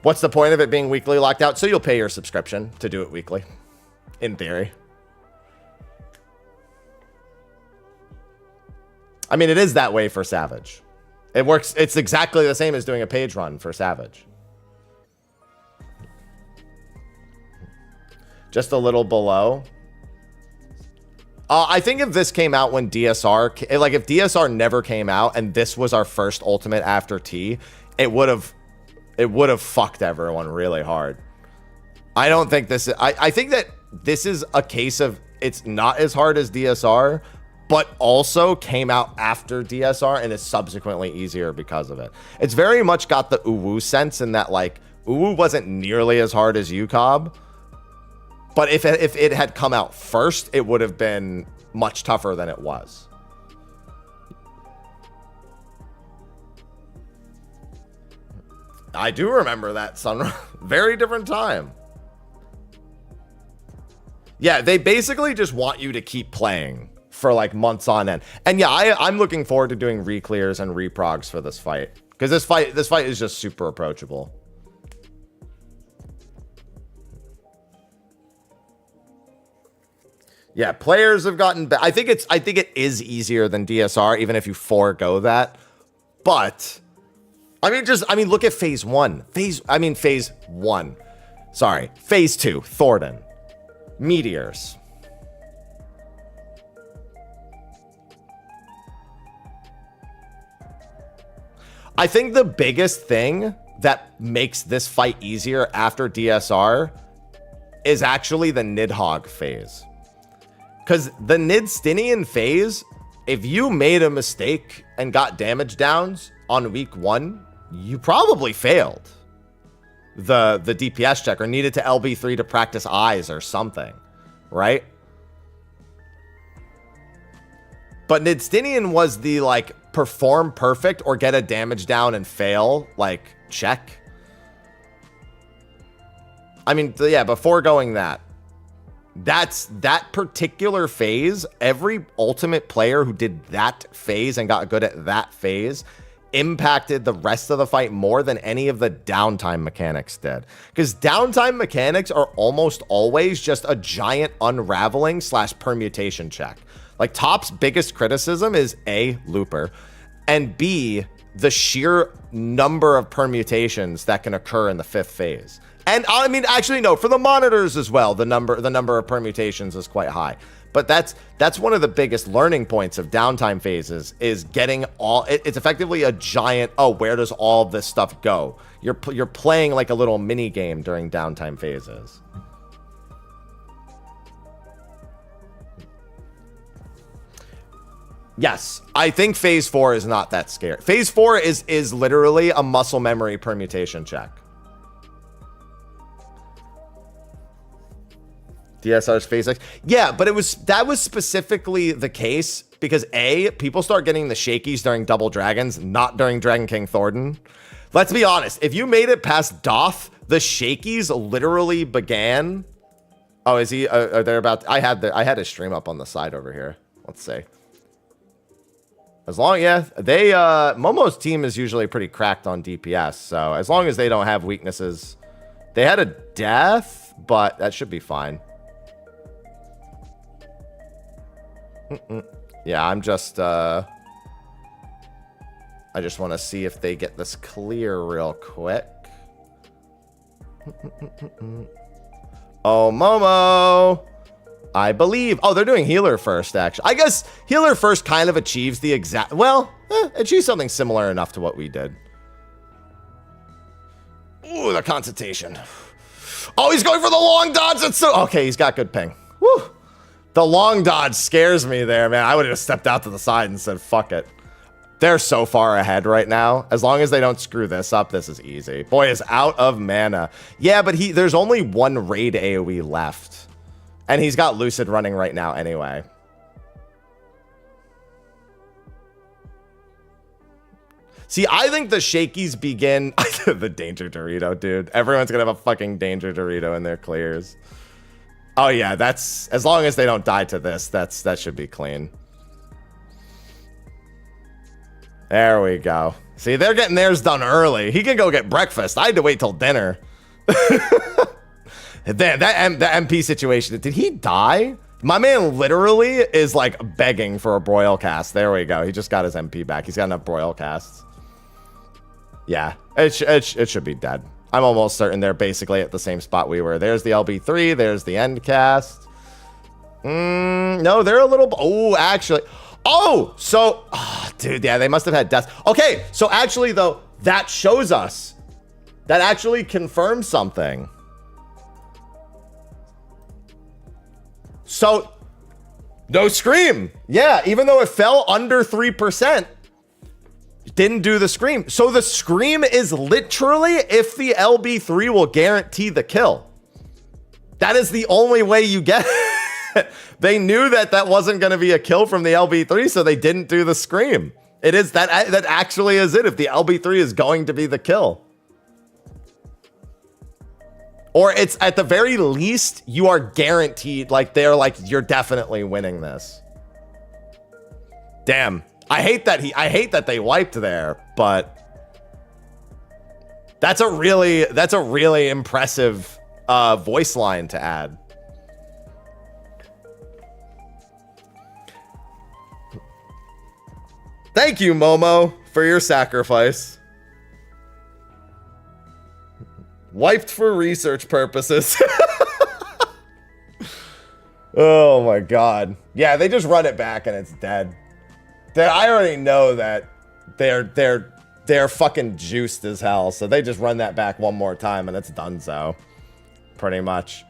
What's the point of it being weekly locked out? So you'll pay your subscription to do it weekly, in theory. I mean, it is that way for Savage. It works. It's exactly the same as doing a page run for Savage. Just a little below. I think if this came out when DSR, like if DSR never came out and this was our first Ultimate after T, it would have fucked everyone really hard. I don't think this is, I think that this is a case of it's not as hard as DSR, but also came out after DSR and is subsequently easier because of it. It's very much got the Uwu sense in that like Uwu wasn't nearly as hard as UCOB. But if it had come out first, it would have been much tougher than it was. I do remember that Sunrise. Very different time. Yeah, they basically just want you to keep playing for like months on end. And yeah, I'm looking forward to doing re-clears and re-progs for this fight. Because this fight is just super approachable. Yeah, players have gotten I think it is easier than DSR, even if you forego that. But I mean, look at phase 1. Phase 1. Sorry. Phase 2, Thornton. Meteors. I think the biggest thing that makes this fight easier after DSR is actually the Nidhogg phase. Because the Nidstinian phase, if you made a mistake and got damage downs on week 1, you probably failed the DPS check or needed to LB3 to practice eyes or something, right? But Nidstinian was the like perform perfect or get a damage down and fail like check. I mean, yeah, before going that particular phase, every Ultimate player who did that phase and got good at that phase impacted the rest of the fight more than any of the downtime mechanics did. Because downtime mechanics are almost always just a giant unraveling / permutation check. Like Top's biggest criticism is A, looper, and B, the sheer number of permutations that can occur in the 5th phase. And I mean, actually, no, for the monitors as well, the number of permutations is quite high. But that's one of the biggest learning points of downtime phases is getting all. It's effectively a giant. Oh, where does all this stuff go? You're playing like a little mini game during downtime phases. Yes, I think phase 4 is not that scary. Phase 4 is literally a muscle memory permutation check. DSR's phase 6. Yeah, but that was specifically the case because A, people start getting the shakies during Double Dragons, not during Dragon King Thornton. Let's be honest. If you made it past Doth, the shakies literally began. Oh, is he? Are they about? I had his stream up on the side over here. Let's see. As long, yeah, they Momo's team is usually pretty cracked on DPS. So as long as they don't have weaknesses, they had a death, but that should be fine. Yeah, I'm just I just want to see if they get this clear real quick. Oh, Momo, I believe. Oh, they're doing healer first, actually. I guess healer first kind of achieves the exact, well, achieves something similar enough to what we did. Ooh, the consultation. Oh, he's going for the long dodge. That's so, okay, he's got good ping. Woo. The long dodge scares me there, man. I would have just stepped out to the side and said, fuck it. They're so far ahead right now. As long as they don't screw this up, this is easy. Boy is out of mana. Yeah, but there's only one raid AoE left. And he's got Lucid running right now anyway. See, I think the shakies begin... the Danger Dorito, dude. Everyone's going to have a fucking Danger Dorito in their clears. Oh, yeah, that's... As long as they don't die to this, that should be clean. There we go. See, they're getting theirs done early. He can go get breakfast. I had to wait till dinner. that MP situation. Did he die? My man literally is like begging for a broil cast. There we go. He just got his MP back. He's got enough broil casts. Yeah, it should be dead. I'm almost certain they're basically at the same spot we were. There's the LB3. There's the end cast. No, they're a little... Oh, actually... Oh, so... Oh, dude, yeah, they must have had deaths. Okay, so actually, though, that shows us. That actually confirms something. So, no scream. Yeah, even though it fell under 3%, didn't do the scream. So the scream is literally if the LB3 will guarantee the kill. That is the only way you get it. They knew that that wasn't going to be a kill from the LB3, so they didn't do the scream. It is that actually is it if the LB3 is going to be the kill. Or it's at the very least, you are guaranteed, like they're like, you're definitely winning this. Damn. I hate that they wiped there, but that's a really impressive voice line to add. Thank you, Momo, for your sacrifice. Wiped for research purposes. Oh my god. Yeah, they just run it back and it's dead. I already know that they're fucking juiced as hell, so they just run that back one more time and it's done so. Pretty much.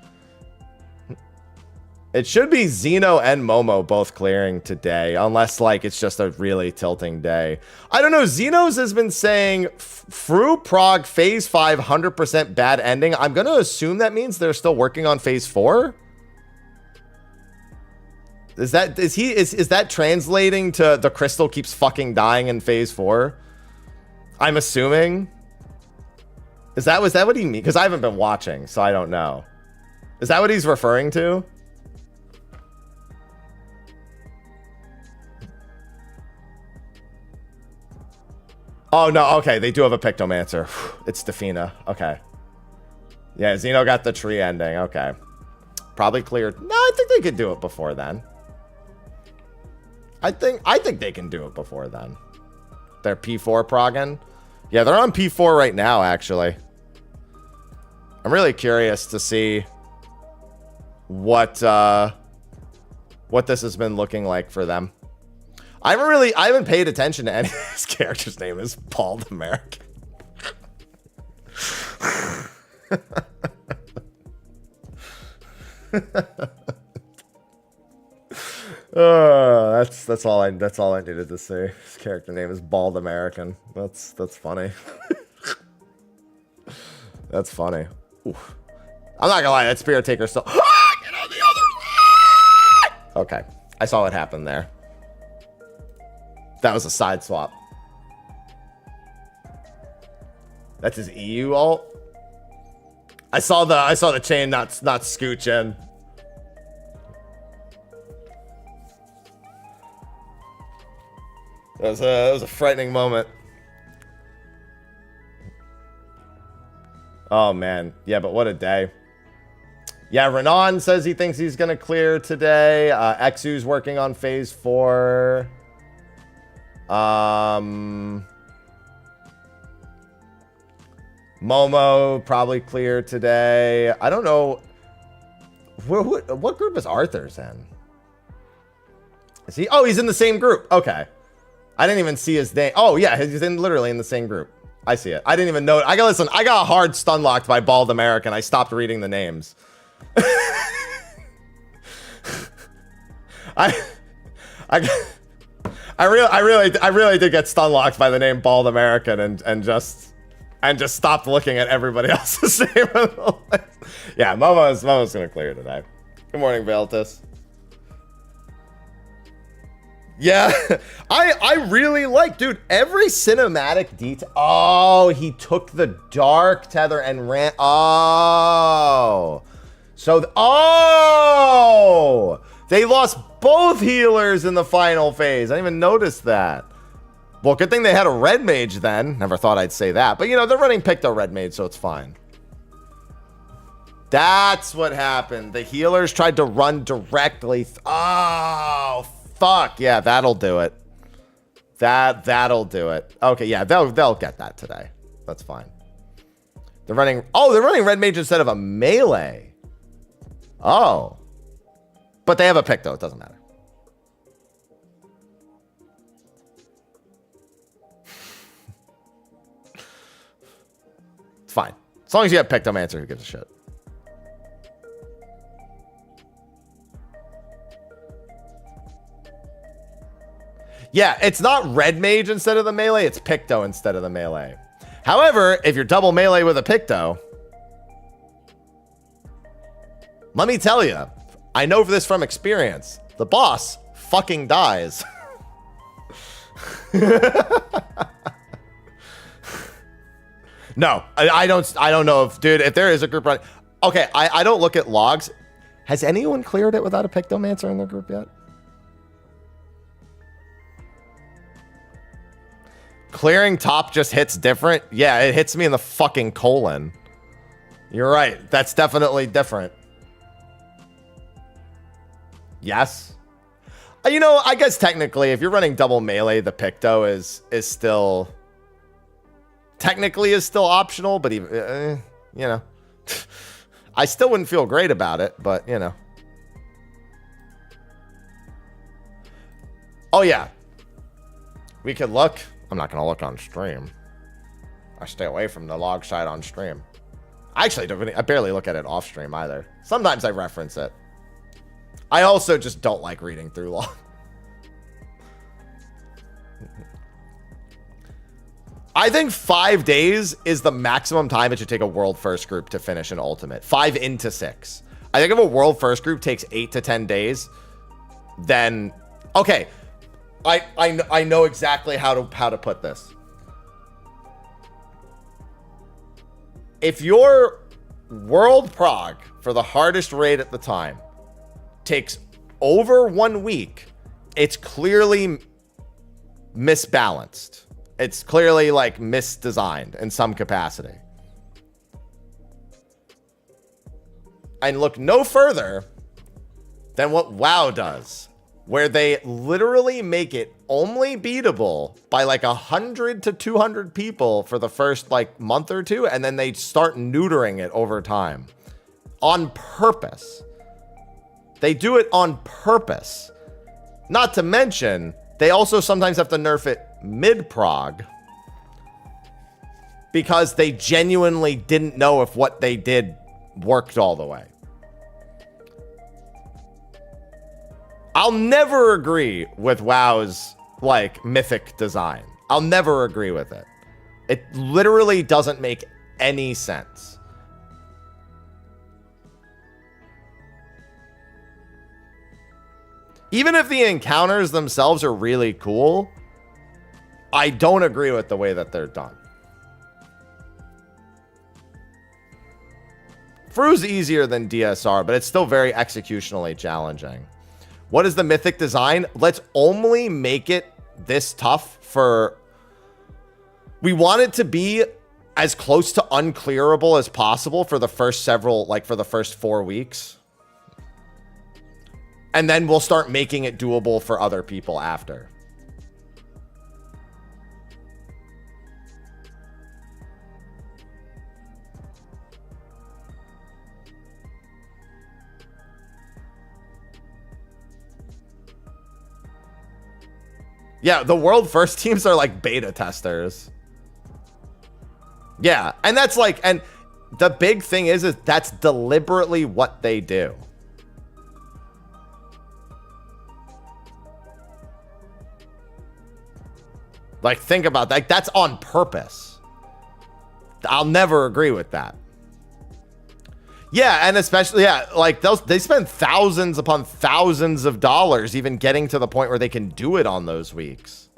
It should be Xeno and Momo both clearing today, unless like it's just a really tilting day. I don't know. Xenos has been saying FRU prog phase 5 100% bad ending. I'm gonna assume that means they're still working on phase 4. Is that translating to the crystal keeps fucking dying in phase 4? I'm assuming. Was that what he mean? Because I haven't been watching, so I don't know. Is that what he's referring to? Oh, no. Okay. They do have a Pictomancer. It's Defina. Okay. Yeah. Xeno got the tree ending. Okay. Probably cleared. No, I think they could do it before then. I think they can do it before then. They're P4 progging. Yeah, they're on P4 right now, actually. I'm really curious to see what this has been looking like for them. I haven't paid attention to any of his character's name is Bald American. That's all I needed to say. His character name is Bald American. That's funny. That's funny. Oof. I'm not gonna lie, that Spirit Taker still. Get on the other side! Okay, I saw what happened there. That was a side swap. That's his EU ult. I saw the chain not scooch in. That was a frightening moment. Oh man, yeah, but what a day. Yeah, Renan says he thinks he's gonna clear today. Exu's working on phase 4. Momo probably clear today. I don't know. What group is Arthur's in? Is he? Oh, he's in the same group. Okay. I didn't even see his name. Oh, yeah, he's literally in the same group. I see it. I didn't even know. I got hard stun locked by Bald American. I stopped reading the names. I really did get stun locked by the name Bald American and just stopped looking at everybody else's name. Yeah, Momo's gonna clear today. Good morning, Veltus. Yeah, I really like, dude, every cinematic detail. Oh, he took the dark tether and ran. Oh, so, oh, they lost both healers in the final phase. I didn't even notice that. Well, good thing they had a red mage then. Never thought I'd say that. But, you know, they're running Picto red mage, so it's fine. That's what happened. The healers tried to run directly. Oh, fuck. Yeah, that'll do it. That'll do it. Okay, yeah, they'll get that today. That's fine. They're running... Oh, they're running red mage instead of a melee. Oh. But they have a Picto. It doesn't matter. It's fine. As long as you have Pictomancer, who gives a shit? Yeah, it's not red mage instead of the melee. It's Picto instead of the melee. However, if you're double melee with a Picto, let me tell you, I know this from experience. The boss fucking dies. No, I don't know if, dude, if there is a group run. Okay, I don't look at logs. Has anyone cleared it without a Pictomancer in their group yet? Clearing top just hits different. Yeah, it hits me in the fucking colon. You're right. That's definitely different. Yes. You know, I guess technically, if you're running double melee, the Picto is still... Technically is still optional, but even, you know. I still wouldn't feel great about it, but, you know. Oh, yeah. We could look... I'm not going to look on stream. I stay away from the log side on stream. I actually don't really, I barely look at it off stream either. Sometimes I reference it. I also just don't like reading through log. I think 5 days is the maximum time it should take a world first group to finish an ultimate. 5 into 6. I think if a world first group takes 8 to 10 days, then okay. I know exactly how to put this. If your world prog for the hardest raid at the time takes over 1 week, it's clearly misbalanced. It's clearly like misdesigned in some capacity. And look no further than what WoW does, where they literally make it only beatable by like 100 to 200 people for the first like month or two, and then they start neutering it over time. On purpose. They do it on purpose. Not to mention, they also sometimes have to nerf it mid-prog because they genuinely didn't know if what they did worked all the way. I'll never agree with WoW's like mythic design. I'll never agree with it. It literally doesn't make any sense. Even if the encounters themselves are really cool, I don't agree with the way that they're done. FRU's easier than DSR, but it's still very executionally challenging. What is the mythic design? Let's only make it this tough for... We want it to be as close to unclearable as possible for the first several, like for the first 4 weeks. And then we'll start making it doable for other people after. Yeah, the world first teams are like beta testers. Yeah, and that's like, and the big thing is that's deliberately what they do. Like, think about that. Like, that's on purpose. I'll never agree with that. Yeah, and especially, yeah, like they spend thousands upon thousands of dollars even getting to the point where they can do it on those weeks.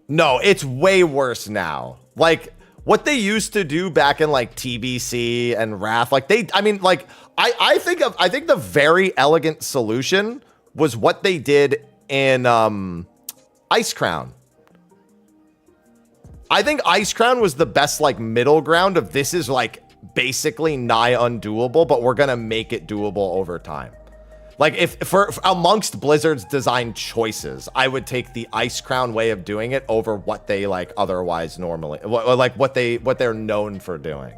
No, it's way worse now. Like, what they used to do back in like TBC and Wrath, like I think the very elegant solution was what they did in Ice Crown. I think Ice Crown was the best like middle ground of this is like basically nigh undoable, but we're gonna make it doable over time. Like if for amongst Blizzard's design choices, I would take the Ice Crown way of doing it over what they like otherwise normally, like what they're known for doing.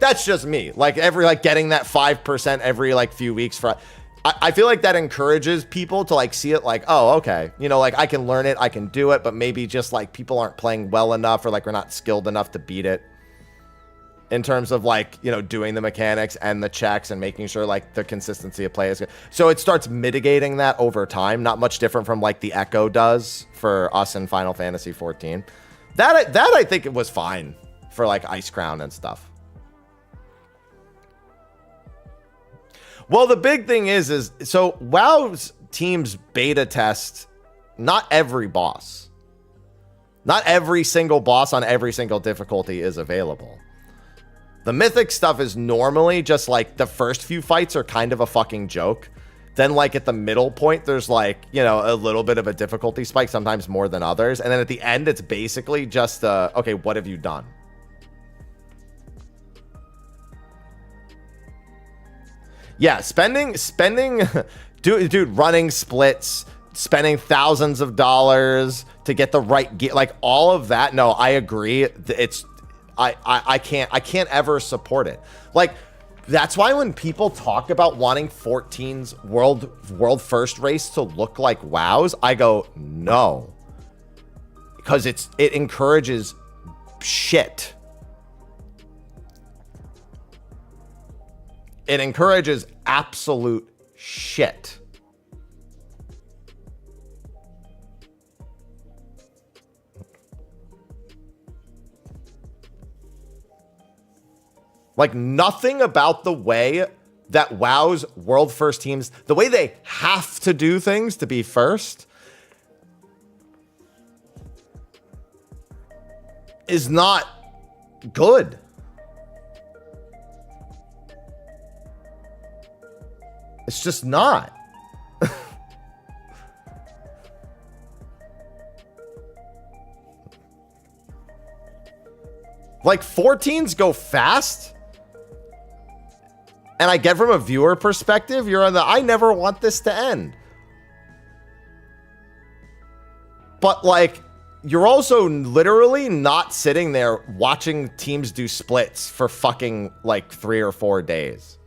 That's just me. Like getting that 5% every like few weeks for. I feel like that encourages people to like see it like, oh, okay, you know, like I can learn it, I can do it, but maybe just like people aren't playing well enough or like we're not skilled enough to beat it in terms of like, you know, doing the mechanics and the checks and making sure like the consistency of play is good. So it starts mitigating that over time, not much different from like the Echo does for us in Final Fantasy 14. That I think it was fine for like Ice Crown and stuff. Well, the big thing is so WoW's teams beta test not every boss. Not every single boss on every single difficulty is available. The mythic stuff is normally just like the first few fights are kind of a fucking joke. Then like at the middle point, there's like, you know, a little bit of a difficulty spike, sometimes more than others. And then at the end, it's basically just, okay, what have you done? Yeah, spending, dude, running splits, spending thousands of dollars to get the right gear, like all of that. No, I agree. It's, I can't ever support it. Like, that's why when people talk about wanting 14's world first race to look like WoW's, I go, no. Because it encourages shit. It encourages absolute shit. Like nothing about the way that WoW's world first teams, the way they have to do things to be first, is not good. It's just not. Like 14s go fast. And I get from a viewer perspective, you're on the, I never want this to end. But like, you're also literally not sitting there watching teams do splits for fucking like 3 or 4 days.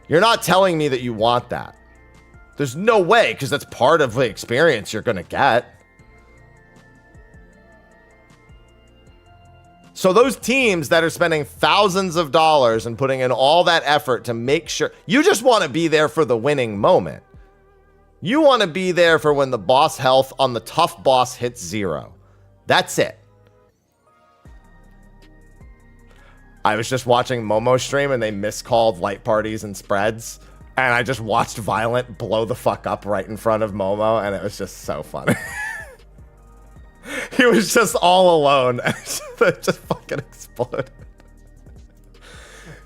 You're not telling me that you want that. There's no way, because that's part of the experience you're going to get. So those teams that are spending thousands of dollars and putting in all that effort to make sure, you just want to be there for the winning moment. You want to be there for when the boss health on the tough boss hits 0. That's it. I was just watching Momo stream and they miscalled light parties and spreads. And I just watched Violent blow the fuck up right in front of Momo. And it was just so funny. He was just all alone. And it just fucking exploded.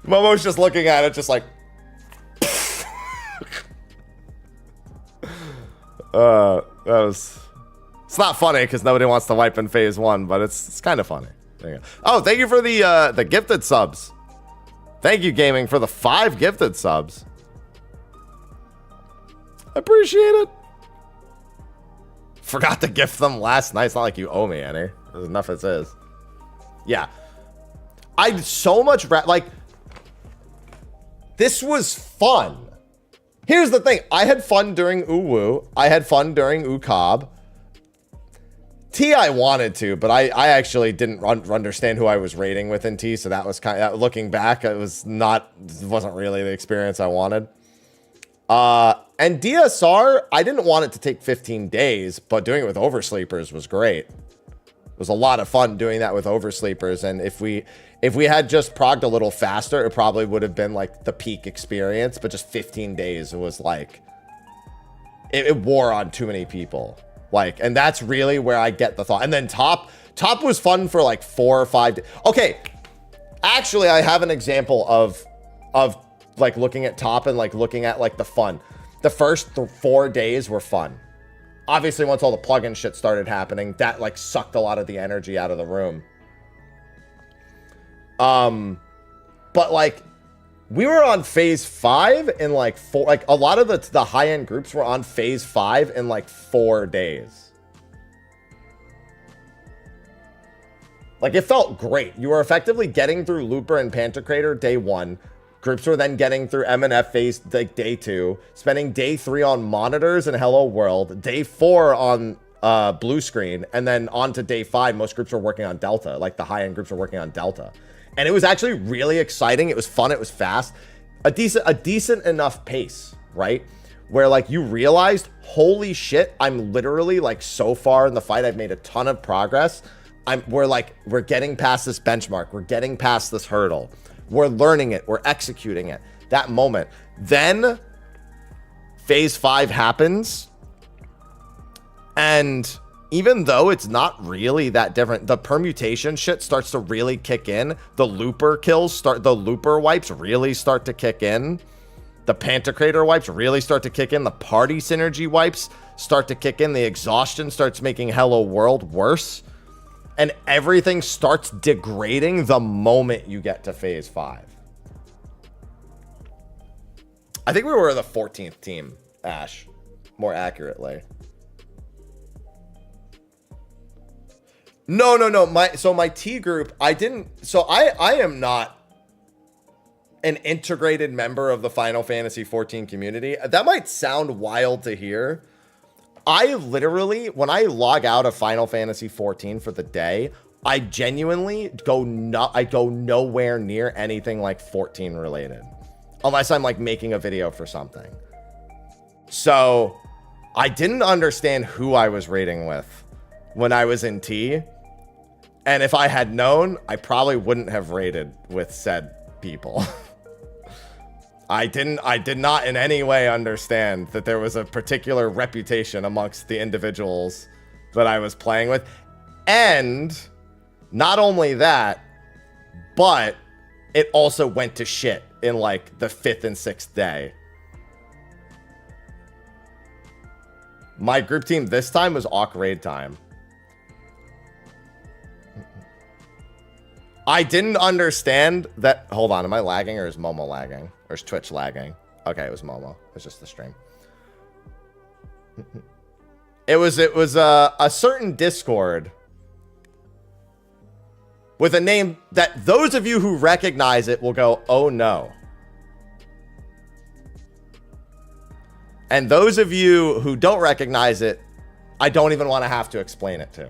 Momo's just looking at it just like. It's not funny because nobody wants to wipe in phase 1, but it's kind of funny. There you go. Oh, thank you for the gifted subs. Thank you, Gaming, for the 5 gifted subs. I appreciate it. Forgot to gift them last night. It's not like you owe me any. There's enough as is. Yeah. I so much like this was fun. Here's the thing. I had fun during Uwu. I had fun during Ukab. T I wanted to, but I actually didn't understand who I was raiding with in T, so that was kind of, looking back, it wasn't really the experience I wanted. And DSR, I didn't want it to take 15 days, but doing it with Oversleepers was great. It was a lot of fun doing that with Oversleepers, and if we had just progged a little faster, it probably would have been like the peak experience, but just 15 days, it was like, it wore on too many people. Like, and that's really where I get the thought. And then top was fun for like 4 or 5 days. Okay, actually, I have an example of like looking at top and like looking at like the fun. The first 4 days were fun. Obviously, once all the plugin shit started happening, that like sucked a lot of the energy out of the room. But like, we were on phase 5 in like 4, like a lot of the high-end groups were on phase 5 in like 4 days. Like, it felt great. You were effectively getting through Looper and Pantocrator day 1. Groups were then getting through MNF phase like day 2, spending day 3 on monitors and Hello World, day 4 on blue screen, and then on to day 5, most groups were working on Delta. Like, the high-end groups were working on Delta. And it was actually really exciting. It was fun. It was fast. A decent enough pace, right? Where like you realized, holy shit, I'm literally like so far in the fight. I've made a ton of progress. We're getting past this benchmark. We're getting past this hurdle. We're learning it. We're executing it. That moment. Then phase 5 happens. And even though it's not really that different, the permutation shit starts to really kick in. The looper kills the looper wipes really start to kick in. The Pantocrator wipes really start to kick in. The party synergy wipes start to kick in. The exhaustion starts making Hello World worse. And everything starts degrading the moment you get to phase 5. I think we were the 14th team, Ash, more accurately. No. My T group, I am not an integrated member of the Final Fantasy 14 community. That might sound wild to hear. I literally, when I log out of Final Fantasy 14 for the day, I genuinely go nowhere near anything like 14 related. Unless I'm like making a video for something. So I didn't understand who I was raiding with when I was in T. And if I had known, I probably wouldn't have raided with said people. I did not in any way understand that there was a particular reputation amongst the individuals that I was playing with. And not only that, but it also went to shit in like the 5th and 6th day. My group team this time was Awk Raid time. I didn't understand that. Hold on, am I lagging or is Momo lagging? Or is Twitch lagging? Okay, it was Momo. It was just the stream. It was a certain Discord with a name that those of you who recognize it will go, oh no. And those of you who don't recognize it, I don't even want to have to explain it to.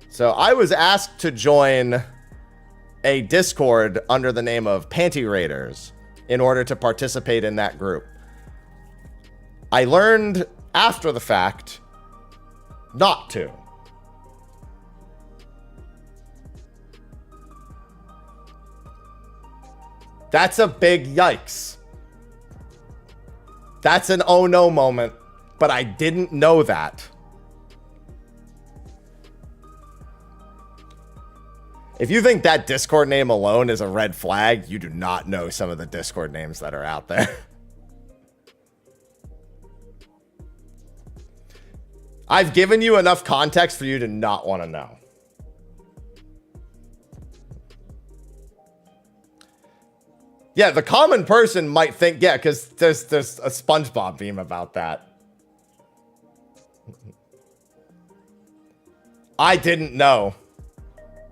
So I was asked to join a Discord under the name of Panty Raiders in order to participate in that group. I learned after the fact not to. That's a big yikes. That's an oh no moment, but I didn't know that. If you think that Discord name alone is a red flag, you do not know some of the Discord names that are out there. I've given you enough context for you to not want to know. Yeah, the common person might think, yeah, because there's a SpongeBob meme about that. I didn't know.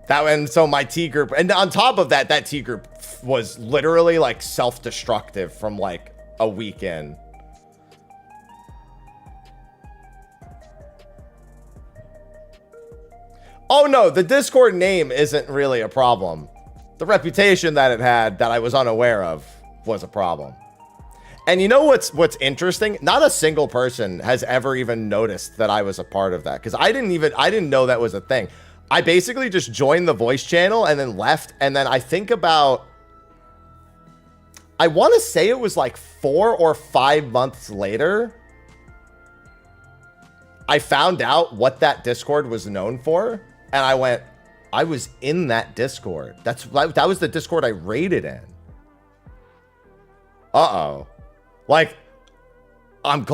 And so my T group, and on top of that, that T group was literally like self-destructive from like a week in. Oh no, the Discord name isn't really a problem. The reputation that it had that I was unaware of was a problem. And you know what's interesting? Not a single person has ever even noticed that I was a part of that, because I didn't know that was a thing. I basically just joined the voice channel and then left. And then I think about, I want to say it was like 4 or 5 months later. I found out what that Discord was known for, and I went, I was in that Discord. That was the Discord I raided in. Uh-oh. Like, I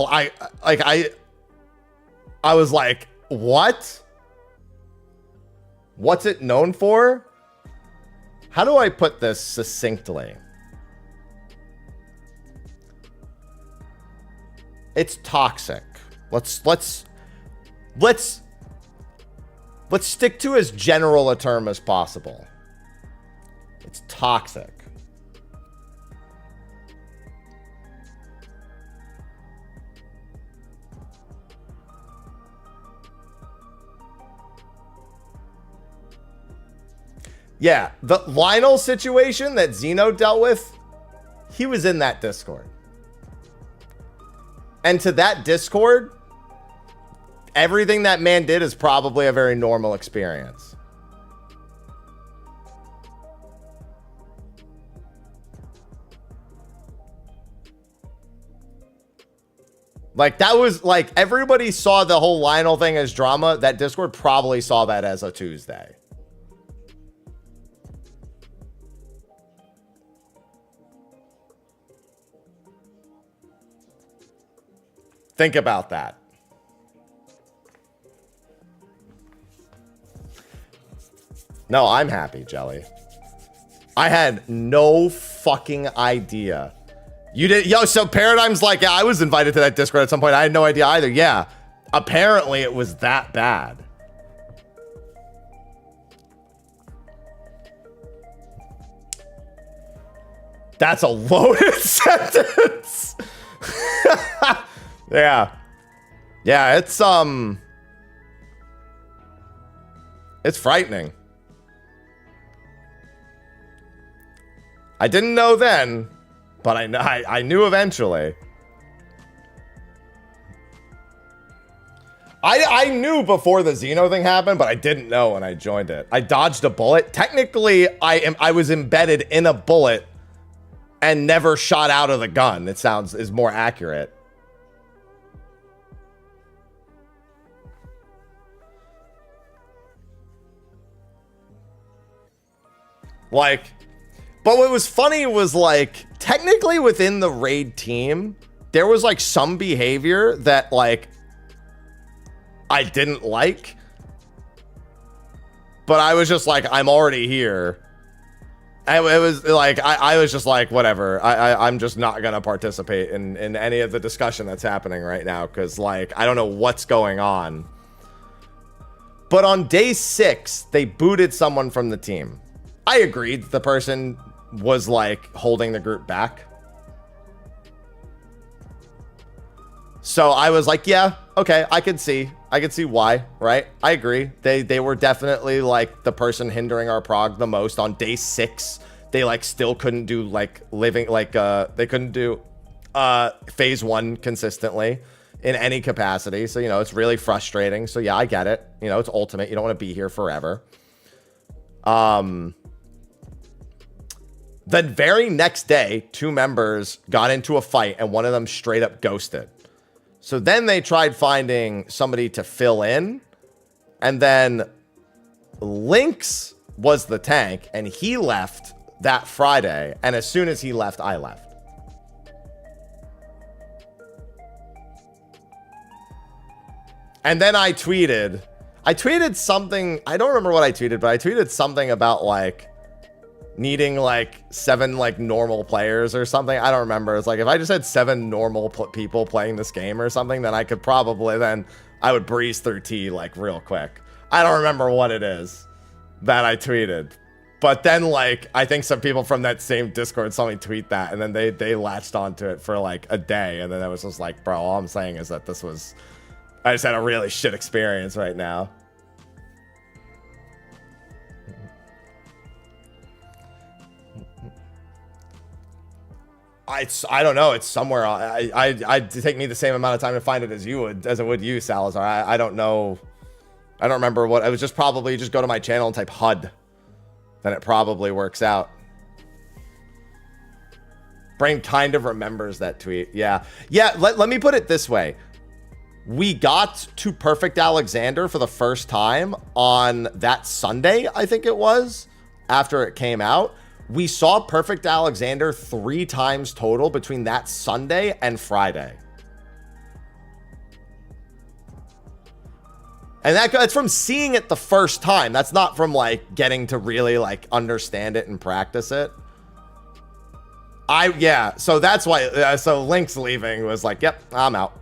was like, what? What's it known for? How do I put this succinctly? It's toxic. Let's stick to as general a term as possible. It's toxic. Yeah, the Lionel situation that Zeno dealt with, he was in that Discord. And to that Discord, everything that man did is probably a very normal experience. Like, that was like, everybody saw the whole Lionel thing as drama. That Discord probably saw that as a Tuesday. Think about that. No, I'm happy, Jelly. I had no fucking idea. You did, yo, so Paradigm's like, yeah, I was invited to that Discord at some point. I had no idea either. Yeah, apparently it was that bad. That's a loaded sentence. Yeah. Yeah, it's frightening. I didn't know then, but I knew eventually. I knew before the Xeno thing happened, but I didn't know when I joined it. I dodged a bullet. Technically, I was embedded in a bullet and never shot out of the gun. It is more accurate. Like, but what was funny was, like, technically within the raid team, there was like some behavior that, like, I didn't like, but I was just like, I'm already here. And it was like, I was just like, whatever. I'm just not gonna participate in any of the discussion that's happening right now, because, like, I don't know what's going on. But on day 6, they booted someone from the team. I agreed the person was, like, holding the group back. So I was like, yeah, okay, I could see why, right? I agree. They were definitely, like, the person hindering our prog the most. On day 6, they, like, still couldn't do, like, they couldn't do phase 1 consistently in any capacity. So, you know, it's really frustrating. So yeah, I get it. You know, it's ultimate. You don't want to be here forever. The very next day, 2 members got into a fight and one of them straight up ghosted. So then they tried finding somebody to fill in, and then Lynx was the tank, and he left that Friday. And as soon as he left, I left. And then I tweeted something. I don't remember what I tweeted, but I tweeted something about, like, needing, like, 7, like, normal players or something. I don't remember. It's like, if I just had 7 normal people playing this game or something, then I could probably, then I would breeze through T, like, real quick. I don't remember what it is that I tweeted. But then, like, I think some people from that same Discord saw me tweet that, and then they latched onto it for, like, a day. And then I was just like, bro, all I'm saying is that I just had a really shit experience right now. I don't know. It's somewhere. I'd take me the same amount of time to find it as it would you, Salazar. I don't know. I don't remember what. I was just probably just go to my channel and type HUD. Then it probably works out. Brain kind of remembers that tweet. Yeah. Yeah. Let me put it this way. we got to Perfect Alexander for the first time on that Sunday, I think it was, after it came out. We saw Perfect Alexander 3 times total between that Sunday and Friday. And that's from seeing it the first time. That's not from like getting to really like understand it and practice it. Yeah, so that's why, so Link's leaving was like, yep, I'm out.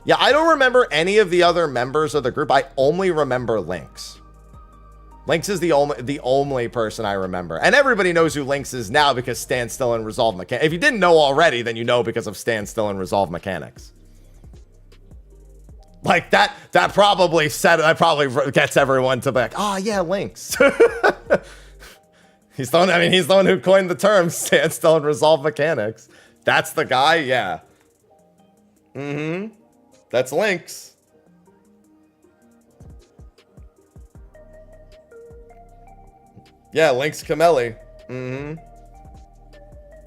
Yeah, I don't remember any of the other members of the group. I only remember Lynx. Lynx is the only person I remember. And everybody knows who Lynx is now because Standstill and Resolve Mechanics. If you didn't know already, then you know because of Standstill and Resolve Mechanics. Like that probably gets everyone to be like, oh yeah, Lynx. He's the one who coined the term Standstill and Resolve Mechanics. That's the guy, yeah. Mm-hmm. That's Lynx. Yeah, Lynx Camelli. Mm-hmm.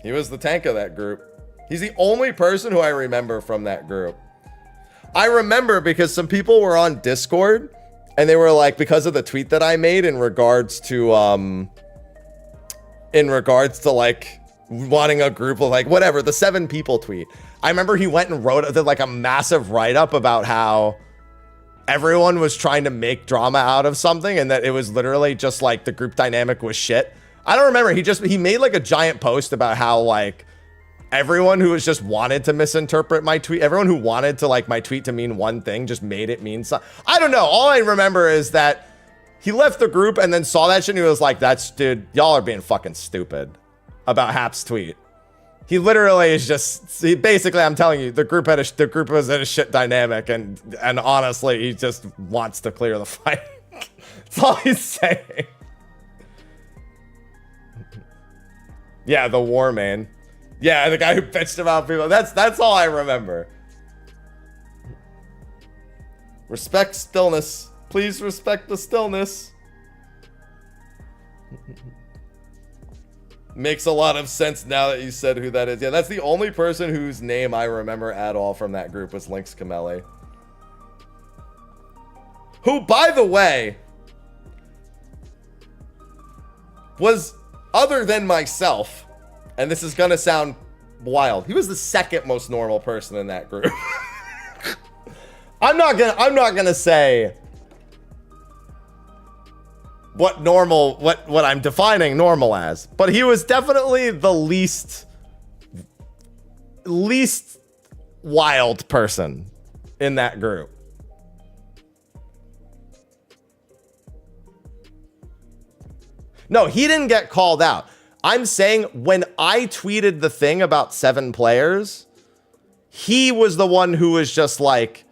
He was the tank of that group. He's the only person who I remember from that group. I remember because some people were on Discord and they were like, because of the tweet that I made in regards to like wanting a group of like whatever, the 7 people tweet. I remember he went and did like a massive write-up about how everyone was trying to make drama out of something and that it was literally just like the group dynamic was shit. I don't remember. He made like a giant post about how like everyone who was just wanted to misinterpret my tweet, everyone who wanted to like my tweet to mean one thing just made it mean something. I don't know. All I remember is that he left the group and then saw that shit and he was like, dude, y'all are being fucking stupid about Hap's tweet. He literally is just, basically, I'm telling you, the group was in a shit dynamic and honestly, he just wants to clear the fight. That's all he's saying. Yeah, the war man. Yeah, the guy who bitched about people. That's all I remember. Respect stillness. Please respect the stillness. Makes a lot of sense now that you said who that is. Yeah, that's the only person whose name I remember at all from that group was Lynx Camelli. Who, by the way, was, other than myself, and this is gonna sound wild, he was the second most normal person in that group. I'm not gonna say what I'm defining normal as, but he was definitely the least wild person in that group. No, he didn't get called out. I'm saying when I tweeted the thing about 7 players, he was the one who was just like,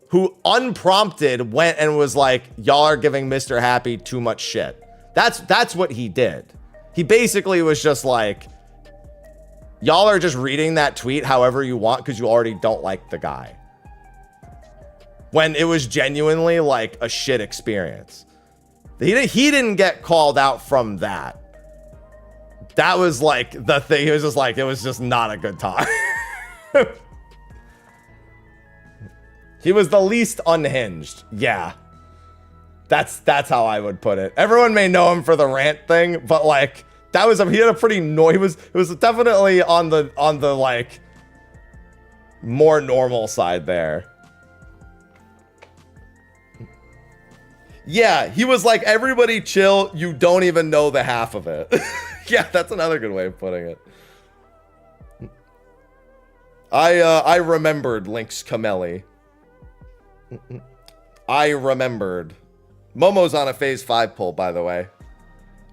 who unprompted went and was like, y'all are giving Mr. Happy too much shit. That's what he did. He basically was just like, y'all are just reading that tweet however you want because you already don't like the guy. When it was genuinely like a shit experience. He didn't get called out from that. That was like the thing. He was just like, it was just not a good time. He was the least unhinged. Yeah. That's how I would put it. Everyone may know him for the rant thing, but like that was he had a pretty it was definitely on the like more normal side there. Yeah, he was like, everybody chill, you don't even know the half of it. Yeah, that's another good way of putting it. I remembered Lynx Camelli. I remembered. Momo's on a phase 5 pull, by the way.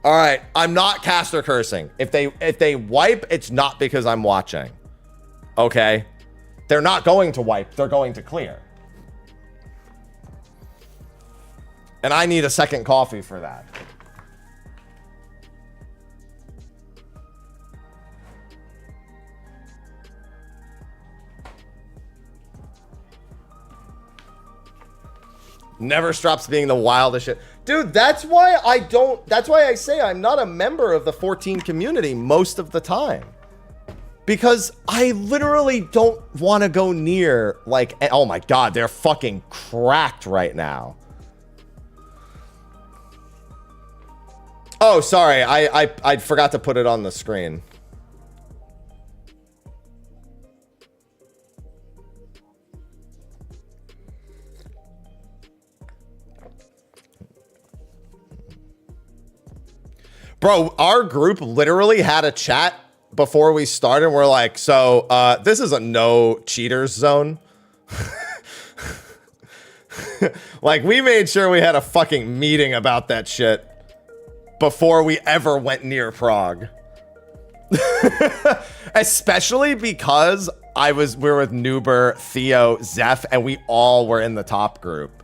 All right, I'm not caster cursing. If they wipe, it's not because I'm watching. Okay? They're not going to wipe, they're going to clear. And I need a second coffee for that. Never stops being the wildest shit. Dude, that's why I say I'm not a member of the 14 community most of the time. Because I literally don't want to go near, like, oh my god, they're fucking cracked right now. Oh, sorry, I forgot to put it on the screen. Bro, our group literally had a chat before we started. We're like, so this is a no cheaters zone. Like, we made sure we had a fucking meeting about that shit before we ever went near prog. Especially because we were with Nuber, Theo, Zeph, and we all were in the top group.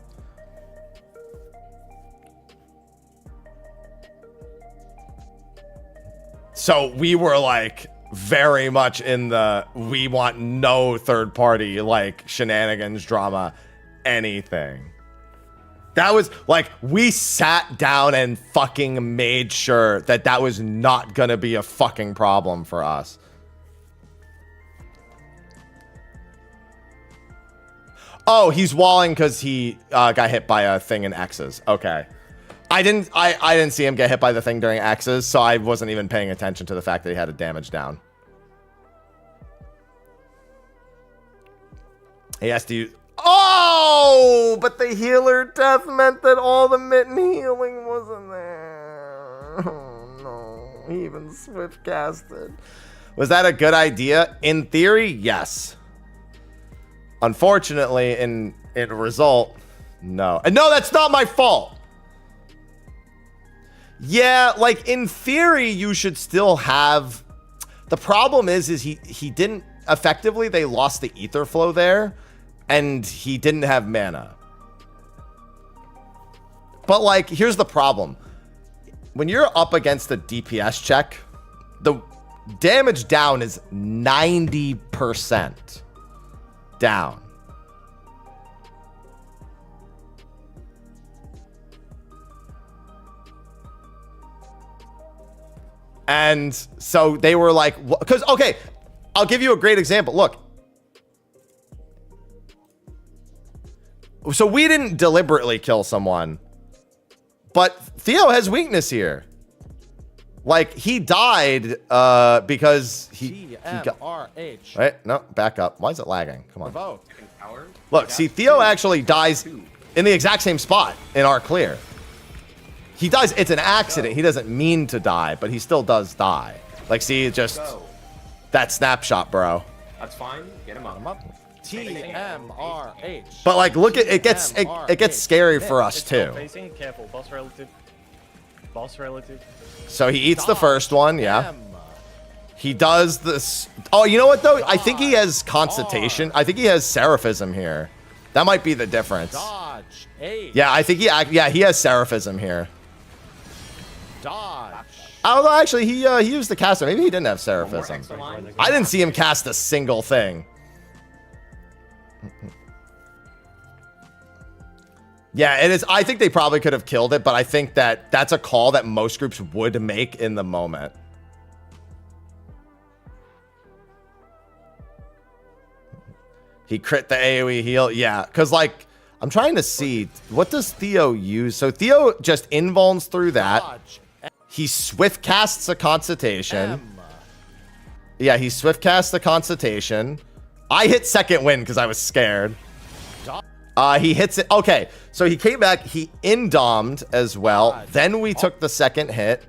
So we were like very much in the we want no third party like shenanigans, drama, anything. That was like we sat down and fucking made sure that that was not gonna be a fucking problem for us. Oh, he's walling because he got hit by a thing in X's. Okay. I didn't see him get hit by the thing during X's, so I wasn't even paying attention to the fact that he had a damage down. He has to use... Oh! But the healer death meant that all the mitten healing wasn't there. Oh, no. He even swift casted. Was that a good idea? In theory, yes. Unfortunately, in result, no. And no, that's not my fault. Yeah, like in theory, you should still have. The problem is he didn't effectively. They lost the ether flow there, and he didn't have mana. But like, here's the problem: when you're up against a DPS check, the damage down is 90% down. And so they were like, because, okay, I'll give you a great example. Look. So we didn't deliberately kill someone, but Theo has weakness here. Like, he died because he got... Right? No, back up. Why is it lagging? Come on. Look, see, Theo actually dies in the exact same spot in our clear. He dies. It's an accident. He doesn't mean to die, but he still does die. Like, see, just that snapshot, bro. That's fine. Get him up. TMRH. But like, look at it gets scary for us too. Facing, careful. Boss relative. Boss relative. So he eats the first one, yeah. He does this. Oh, you know what though? I think he has Consultation. I think he has Seraphism here. That might be the difference. Yeah, I think he has Seraphism here. Dodge. Although actually he used the caster. Maybe he didn't have Seraphism. I didn't see him cast a single thing. Yeah, it is. I think they probably could have killed it, but I think that that's a call that most groups would make in the moment. He crit the AoE heal. Yeah, because like, I'm trying to see, what does Theo use? So Theo just invulns through that. He swift casts a Consultation. Yeah, he swift casts the Consultation. I hit second wind because I was scared. He hits it. Okay, so he came back. He indomed as well. Then we took the second hit.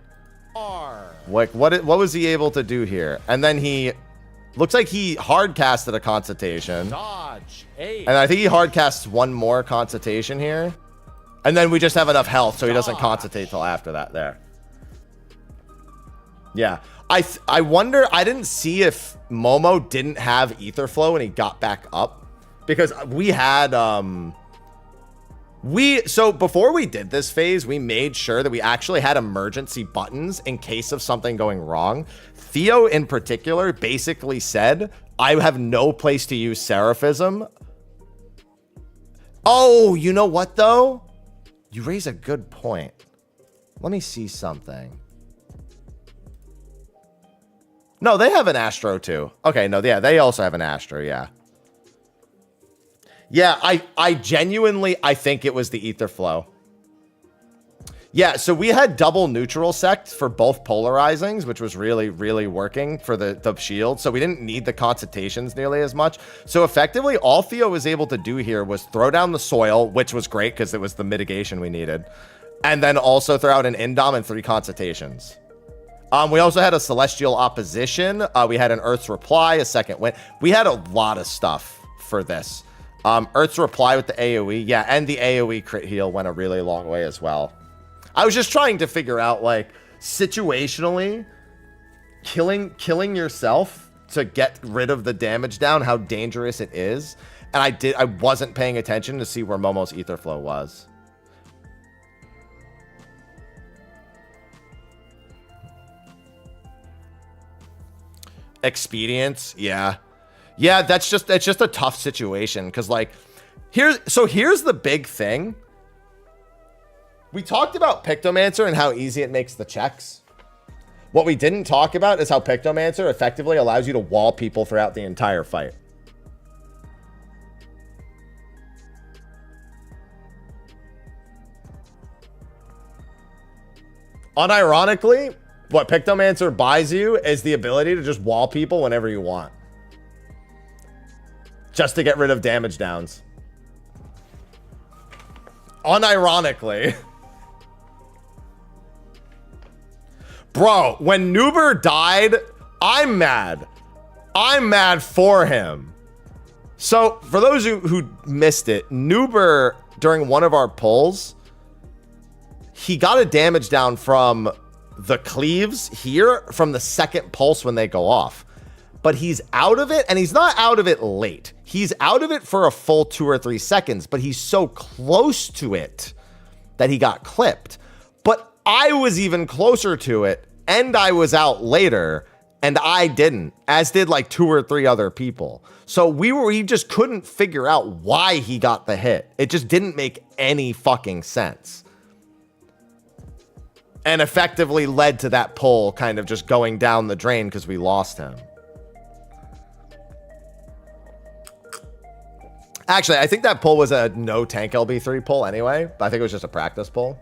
Like, what was he able to do here? And then he looks like he hard casted a Consultation. And I think he hard casts one more Consultation here. And then we just have enough health so he doesn't concentrate till after that there. Yeah. I wonder, I didn't see if Momo didn't have ether flow when he got back up, because we had so before we did this phase, we made sure that we actually had emergency buttons in case of something going wrong. Theo in particular basically said, I have no place to use Seraphism. Oh, you know what though? You raise a good point. Let me see something. No, they have an Astro too. Okay, no, yeah, they also have an Astro, yeah. Yeah, I genuinely, I think it was the ether flow. Yeah, so we had double neutral sect for both polarizings, which was really, really working for the shield. So we didn't need the concentrations nearly as much. So effectively, all Theo was able to do here was throw down the soil, which was great because it was the mitigation we needed. And then also throw out an Indom and 3 concentrations. We also had a Celestial Opposition. We had an Earth's Reply, a second wind. We had a lot of stuff for this. Earth's Reply with the AoE. Yeah, and the AoE crit heal went a really long way as well. I was just trying to figure out, like, situationally, killing yourself to get rid of the damage down, how dangerous it is. And I wasn't paying attention to see where Momo's ether flow was. Expedience, yeah. Yeah, it's just a tough situation because, like, here's the big thing. We talked about Pictomancer and how easy it makes the checks. What we didn't talk about is how Pictomancer effectively allows you to wall people throughout the entire fight. Unironically, what Pictomancer buys you is the ability to just wall people whenever you want. Just to get rid of damage downs. Unironically. Bro, when Nuber died, I'm mad. I'm mad for him. So, for those who missed it, Nuber, during one of our pulls, he got a damage down from the cleaves here from the second pulse when they go off. But he's out of it, and he's not out of it late. He's out of it for a full 2 or 3 seconds, but he's so close to it that he got clipped. But I was even closer to it, and I was out later, and I didn't, as did like 2 or 3 other people. So we just couldn't figure out why he got the hit. It just didn't make any fucking sense. And effectively led to that pull kind of just going down the drain because we lost him. Actually, I think that pull was a no tank LB3 pull anyway. But I think it was just a practice pull.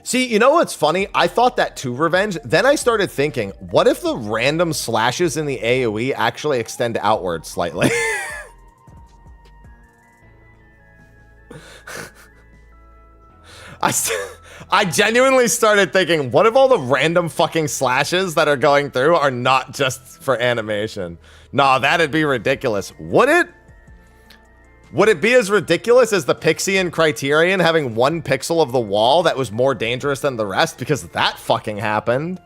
See, you know what's funny? I thought that too, Revenge. Then I started thinking, what if the random slashes in the AoE actually extend outward slightly? I genuinely started thinking, what if all the random fucking slashes that are going through are not just for animation? Nah, that'd be ridiculous. Would it? Would it be as ridiculous as the Pixian Criterion having 1 pixel of the wall that was more dangerous than the rest? Because that fucking happened.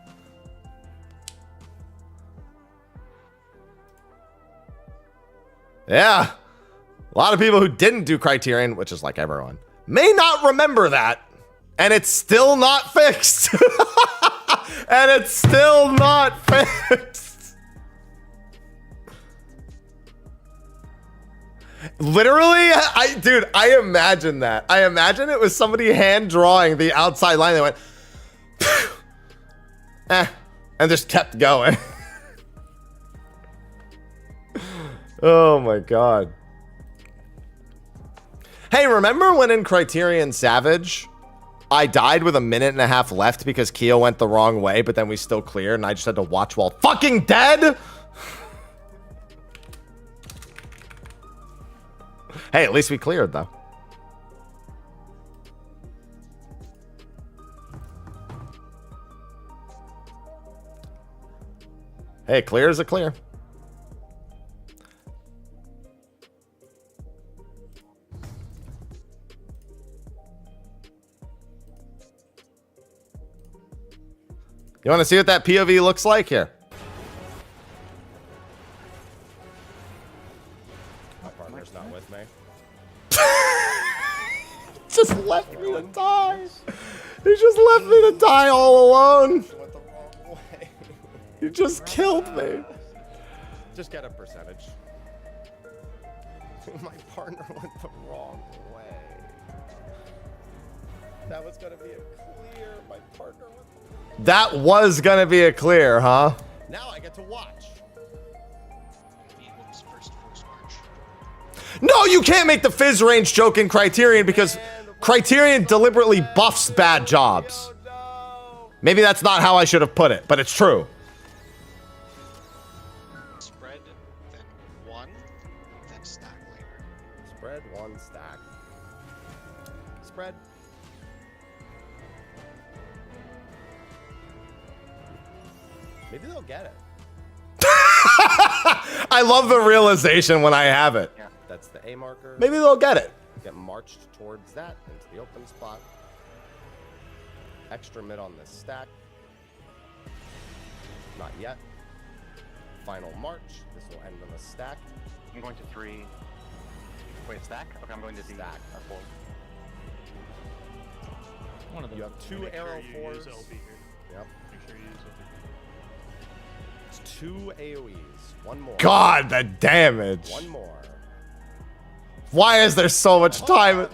Yeah. A lot of people who didn't do Criterion, which is like everyone, may not remember that. And it's still not fixed. And it's still not fixed. Literally, dude, I imagine that. I imagine it was somebody hand drawing the outside line. They went, and just kept going. Oh my God. Hey, remember when in Criterion Savage, I died with 1.5 minutes left because Keo went the wrong way, but then we still cleared and I just had to watch while fucking dead? Hey, at least we cleared, though. Hey, clear is a clear. You want to see what that POV looks like here? My partner's not with me. Just left me to die. He just left me to die all alone. Went the wrong way. You just killed me. Just get a percentage. My partner went the wrong way. That was gonna be a clear. My partner went. That was gonna be a clear, huh? Now I get to watch. No, you can't make the fizz range joke in Criterion because Criterion deliberately buffs bad jobs. Maybe that's not how I should have put it, but it's true. Spread, then 1, then stack later. Spread 1 stack. Spread. Maybe they'll get it. I love the realization when I have it. Yeah. That's the A marker. Maybe they'll get it. Get marched towards that into the open spot. Extra mid on this stack. Not yet. Final march. This will end on a stack. I'm going to 3. Wait, stack? Okay, I'm going to Stack. stack. 4. One of them. You have 2 Make arrow sure you fours. use LB here. Yep. Make sure you use LB. It's 2 AoEs. One more. God, the damage. One more. Why is there so much time? Like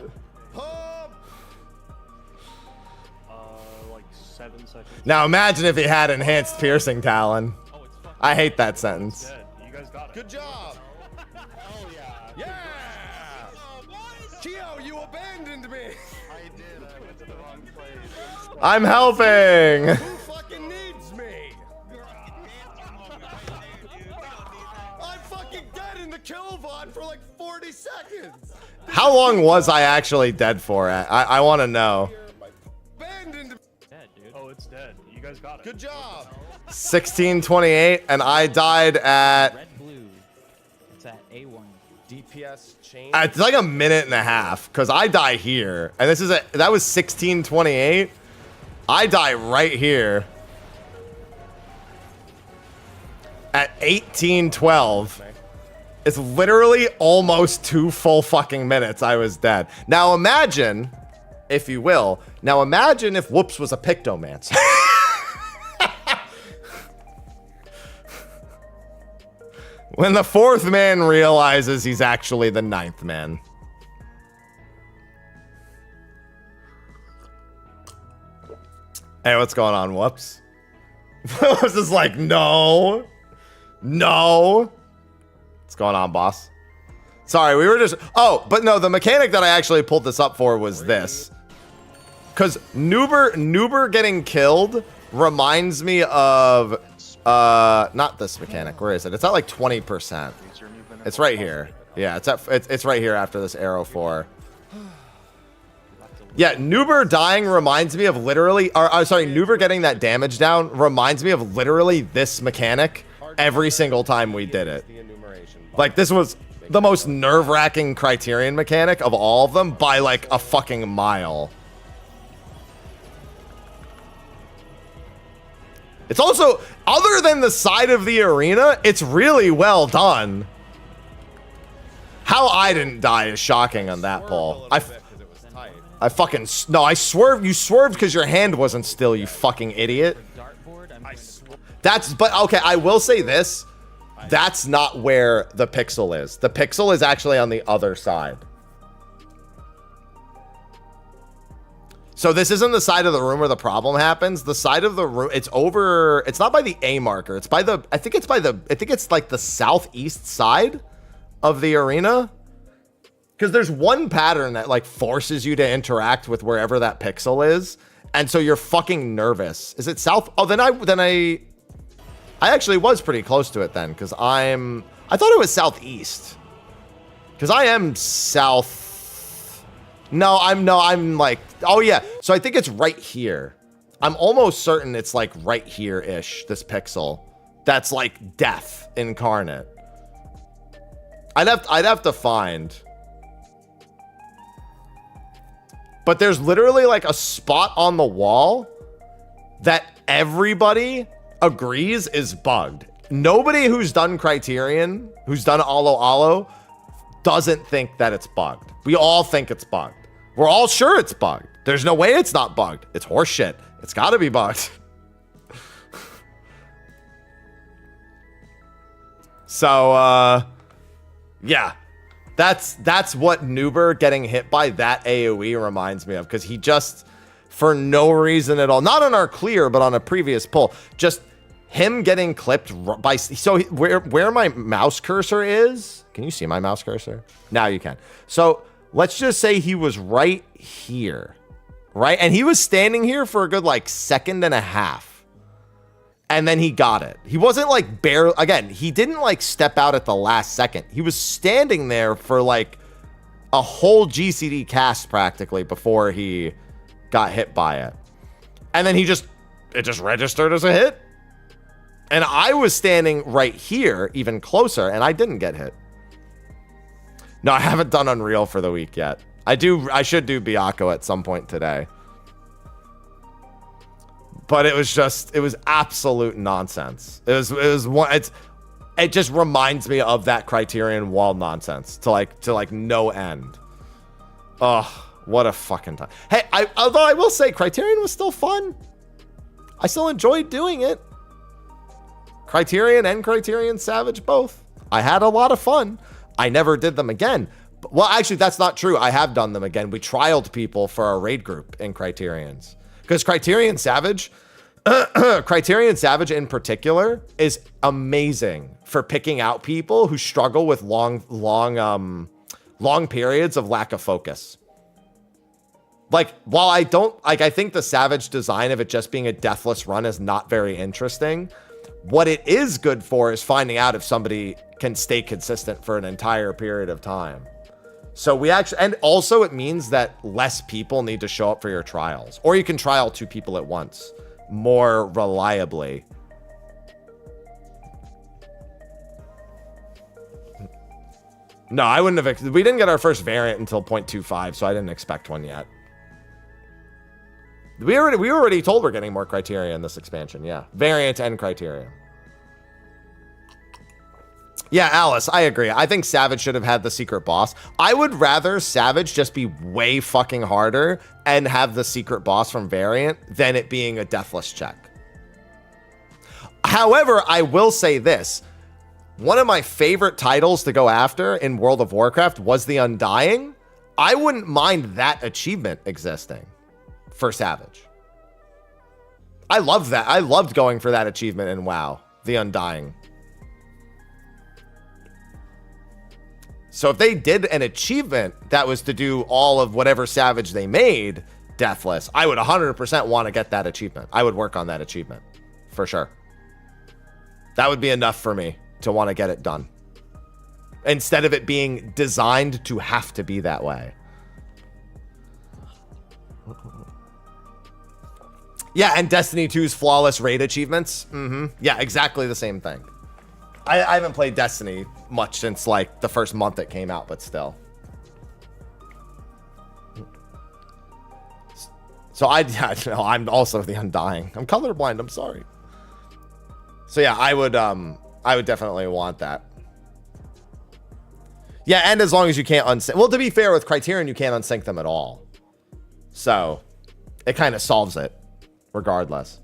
7 seconds. Now imagine if he had enhanced piercing talon. Oh, it's fucking I hate that sentence. dead. You guys got it. Good job. Oh, yeah. Yeah. Keo, you abandoned me. I did. I went to the wrong place. I'm helping. Who fucking needs me? I'm fucking dead in the kill VOD for like 40 seconds. How long was I actually dead for? I want to know. Abandoned. Dead, dude. Oh, it's dead. You guys got it. Good job. 1628, and I died at. Red blue. It's at A1. DPS change. It's like a minute and a half because I die here, and that was 1628. I die right here at 1812. It's literally almost 2 full fucking minutes. I was dead. Now imagine, if you will, if Whoops was a Pictomancer. When the 4th man realizes he's actually the 9th man. Hey, what's going on, Whoops? Whoops is like, no. No. What's going on, boss? Sorry, we were just... Oh, but no, the mechanic that I actually pulled this up for was this. Because Noober getting killed reminds me of... not this mechanic. Where is it? It's at like 20%. It's right here. Yeah, it's right here after this arrow 4. Yeah, Noober dying reminds me of literally, sorry, Noober getting that damage down reminds me of literally this mechanic every single time we did it. Like, this was the most nerve-wracking Criterion mechanic of all of them by like a fucking mile. It's also, other than the side of the arena, it's really well done. How I didn't die is shocking on that pull. I fucking, no, I swerved. You swerved because your hand wasn't still, you fucking idiot. But okay, I will say this. That's not where the pixel is. The pixel is actually on the other side. So this isn't the side of the room where the problem happens. The side of the room, it's not by the A marker. It's by I think it's like the southeast side of the arena. Because there's one pattern that like forces you to interact with wherever that pixel is. And so you're fucking nervous. Is it south? Oh, then I actually was pretty close to it then. Because I thought it was southeast. Because I am south. No, I'm like, oh yeah. So I think it's right here. I'm almost certain it's like right here-ish, this pixel. That's like death incarnate. I'd have to find. But there's literally like a spot on the wall that everybody agrees is bugged. Nobody who's done Criterion, who's done Alo, doesn't think that it's bugged. We all think it's bugged. We're all sure it's bugged. There's no way it's not bugged. It's horseshit. It's got to be bugged. So, yeah. That's what Noober getting hit by that AoE reminds me of, because he just, for no reason at all, not on our clear, but on a previous pull, just him getting clipped by, so where my mouse cursor is, can you see my mouse cursor? Now you can. So let's just say he was right here, right? And he was standing here for a good like second and a half. And then he got it. He wasn't like again, he didn't like step out at the last second. He was standing there for like a whole GCD cast practically before he got hit by it. And then it just registered as a hit. And I was standing right here, even closer, and I didn't get hit. No, I haven't done Unreal for the week yet. I should do Byakuya at some point today. But it was absolute nonsense. It just reminds me of that Criterion Wall nonsense to like no end. Ugh, what a fucking time. Hey, although I will say Criterion was still fun. I still enjoyed doing it. Criterion and Criterion Savage both. I had a lot of fun. I never did them again. Well, actually, that's not true. I have done them again. We trialed people for our raid group in Criterions. Because Criterion Savage in particular is amazing for picking out people who struggle with long periods of lack of focus. Like, while I think the Savage design of it just being a deathless run is not very interesting. What it is good for is finding out if somebody can stay consistent for an entire period of time. So and also it means that less people need to show up for your trials, or you can trial 2 people at once more reliably. No, I wouldn't have. We didn't get our first variant until 0.25, so I didn't expect one yet. We were already told we're getting more criteria in this expansion. Yeah, variant and criteria. Yeah, Alice, I agree. I think Savage should have had the secret boss. I would rather Savage just be way fucking harder and have the secret boss from variant than it being a deathless check. However, I will say this. One of my favorite titles to go after in World of Warcraft was the Undying. I wouldn't mind that achievement existing for Savage. I love that. I loved going for that achievement in WoW, the Undying. So if they did an achievement that was to do all of whatever Savage they made deathless, I would 100% want to get that achievement. I would work on that achievement for sure. That would be enough for me to want to get it done, instead of it being designed to have to be that way. Yeah, and Destiny 2's flawless raid achievements. Yeah, exactly the same thing. I haven't played Destiny much since like the first month it came out, but still. So I'm also the Undying. I'm colorblind. I'm sorry. So yeah, I would definitely want that. Yeah, and as long as you can't unsync. Well, to be fair, with Criterion, you can't unsync them at all. So it kind of solves it regardless.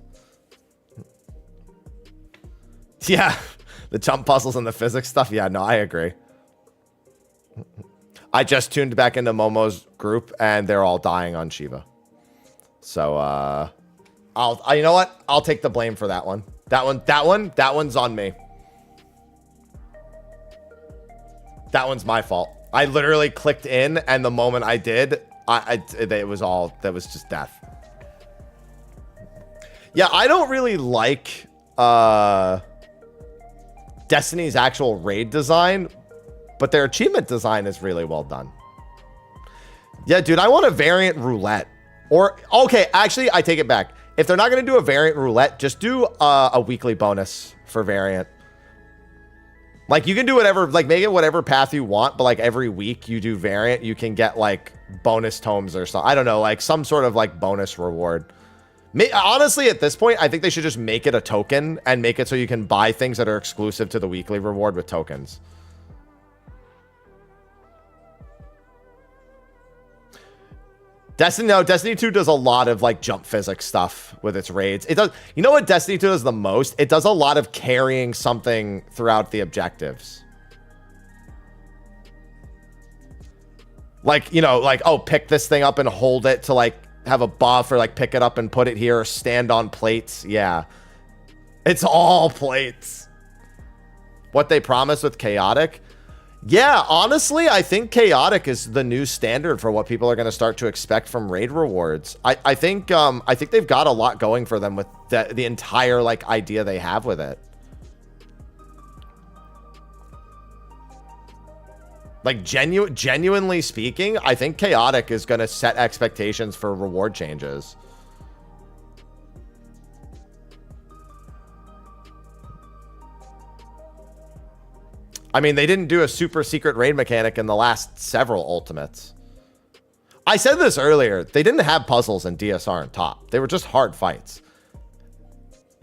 Yeah. The jump puzzles and the physics stuff. Yeah, no, I agree. I just tuned back into Momo's group and they're all dying on Shiva. So, you know what? I'll take the blame for that one. That one's on me. That one's my fault. I literally clicked in and the moment I did, that was just death. Yeah, I don't really like, Destiny's actual raid design, but their achievement design is really well done. Yeah, dude, I want a variant roulette. Or, okay, actually, I take it back. If they're not going to do a variant roulette, just do a weekly bonus for variant. Like, you can do whatever, like, make it whatever path you want, but, like, every week you do variant, you can get, like, bonus tomes or something. I don't know, like, some sort of, like, bonus reward. Honestly, at this point, I think they should just make it a token and make it so you can buy things that are exclusive to the weekly reward with tokens. Destiny 2 does a lot of like jump physics stuff with its raids. It does. You know what Destiny 2 does the most? It does a lot of carrying something throughout the objectives. Like, you know, like, oh, pick this thing up and hold it to like have a buff, or like pick it up and put it here, or stand on plates. Yeah. It's all plates. What they promise with chaotic. Yeah, honestly, I think chaotic is the new standard for what people are going to start to expect from raid rewards. I think they've got a lot going for them with the entire like idea they have with it. Like genuinely speaking, I think chaotic is going to set expectations for reward changes. I mean, they didn't do a super secret raid mechanic in the last several ultimates. I said this earlier. They didn't have puzzles in DSR and top. They were just hard fights.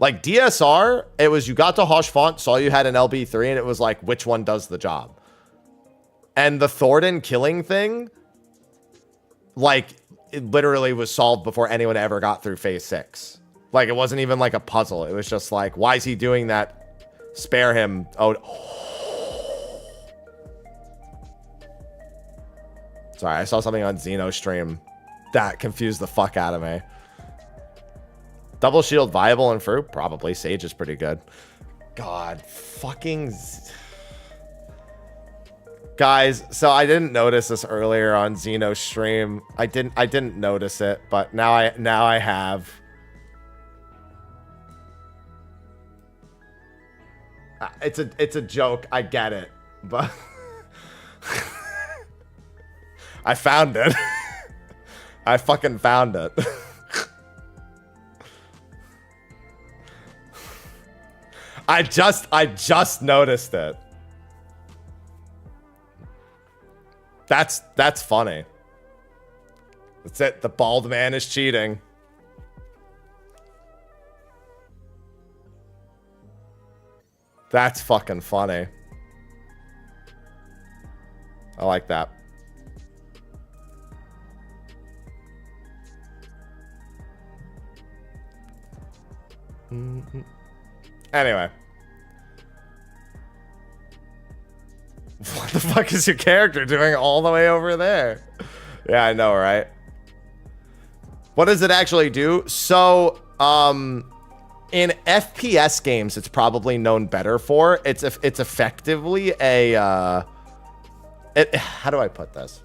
Like DSR, it was you got to Hosh Font, saw you had an LB3, and it was like, which one does the job? And the Thornton killing thing, like, it literally was solved before anyone ever got through phase 6. Like, it wasn't even like a puzzle. It was just like, why is he doing that? Spare him. Oh. Sorry, I saw something on Xeno stream that confused the fuck out of me. Double shield viable in FRU? Probably. Sage is pretty good. God, fucking... Guys, so I didn't notice this earlier on Xeno stream. I didn't notice it, but now I have. It's a joke. I get it, but I found it. I fucking found it. I just noticed it. That's funny. That's it. The bald man is cheating. That's fucking funny. I like that. Anyway. What the fuck is your character doing all the way over there? Yeah, I know, right? What does it actually do? So, in FPS games, it's probably known better for. It's effectively a, how do I put this?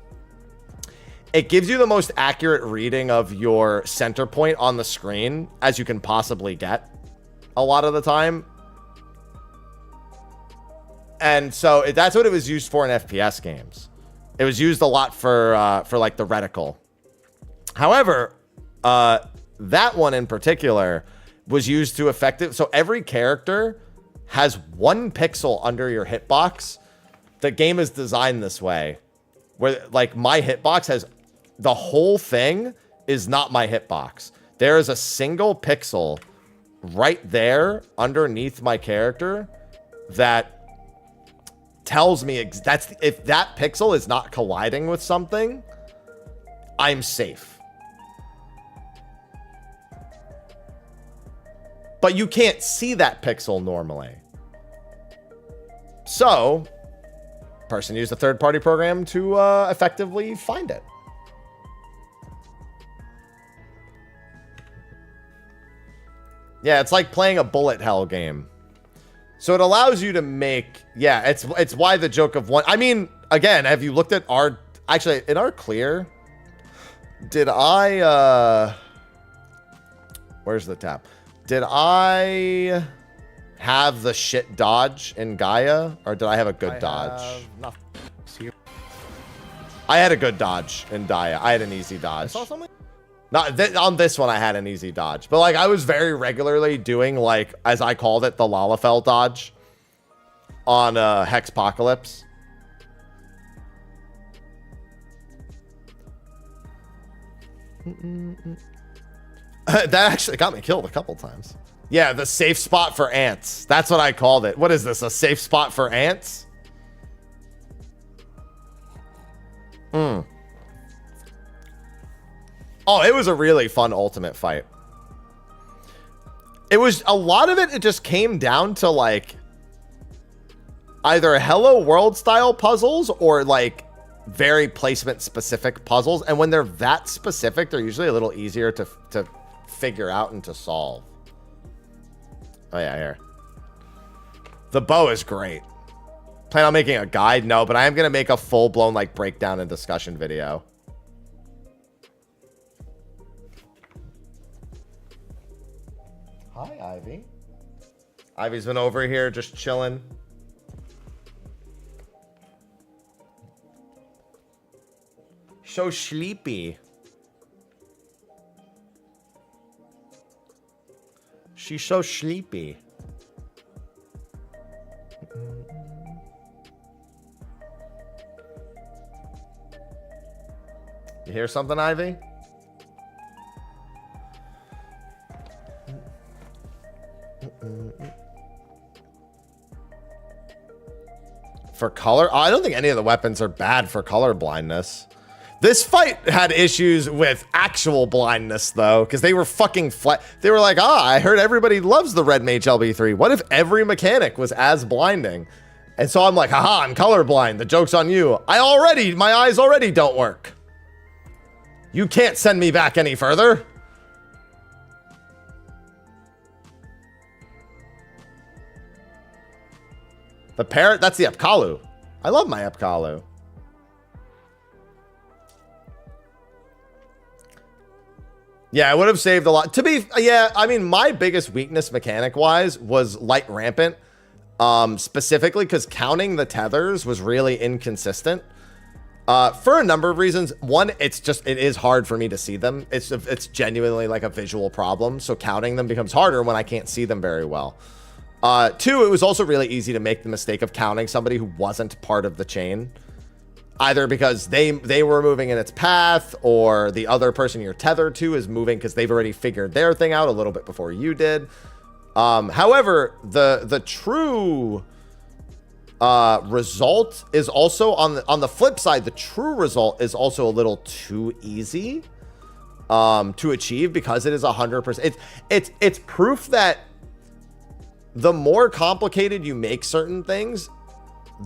It gives you the most accurate reading of your center point on the screen as you can possibly get a lot of the time. And so that's what it was used for in FPS games. It was used a lot for like the reticle. However, that one in particular was used to effective. So every character has 1 pixel under your hitbox. The game is designed this way, where like my hitbox has the whole thing is not my hitbox. There is a single pixel right there underneath my character that tells me that's if that pixel is not colliding with something, I'm safe. But you can't see that pixel normally. So, person used a third-party program to effectively find it. Yeah, it's like playing a bullet hell game. So it allows you to make, yeah, it's why the joke of one. I mean, again, have you looked at our, actually, in our clear, did I, where's the tab? Did I have the shit dodge in Gaia, or did I have a good dodge? I had a good dodge in Gaia. I had an easy dodge. I saw something. Not on this one, I had an easy dodge, but like I was very regularly doing, like, as I called it, the Lalafell dodge on Hexpocalypse. That actually got me killed a couple times. Yeah, the safe spot for ants. That's what I called it. What is this? A safe spot for ants? Oh, it was a really fun ultimate fight. It was a lot of it. It just came down to like either Hello World style puzzles or like very placement specific puzzles. And when they're that specific, they're usually a little easier to figure out and to solve. Oh, yeah, here. The bow is great. Plan on making a guide? No, but I am going to make a full-blown, like, breakdown and discussion video. Hi, Ivy. Ivy's been over here just chilling. So sleepy. She's so sleepy. You hear something, Ivy? For color? Oh, I don't think any of the weapons are bad for color blindness. This fight had issues with actual blindness, though, because they were fucking flat. They were like, I heard everybody loves the Red Mage LB3. What if every mechanic was as blinding? And so I'm like, haha, I'm colorblind. The joke's on you. My eyes already don't work. You can't send me back any further. The parrot, that's the Epkalu. I love my Epkalu. Yeah, I would have saved a lot. I mean, my biggest weakness mechanic-wise was light rampant. Specifically because counting the tethers was really inconsistent. For a number of reasons. One, it is hard for me to see them. It's genuinely like a visual problem. So counting them becomes harder when I can't see them very well. Two, it was also really easy to make the mistake of counting somebody who wasn't part of the chain. Either because they were moving in its path, or the other person you're tethered to is moving because they've already figured their thing out a little bit before you did. However, the true result is also on the flip side. The true result is also a little too easy to achieve because it is 100%. It's proof that the more complicated you make certain things,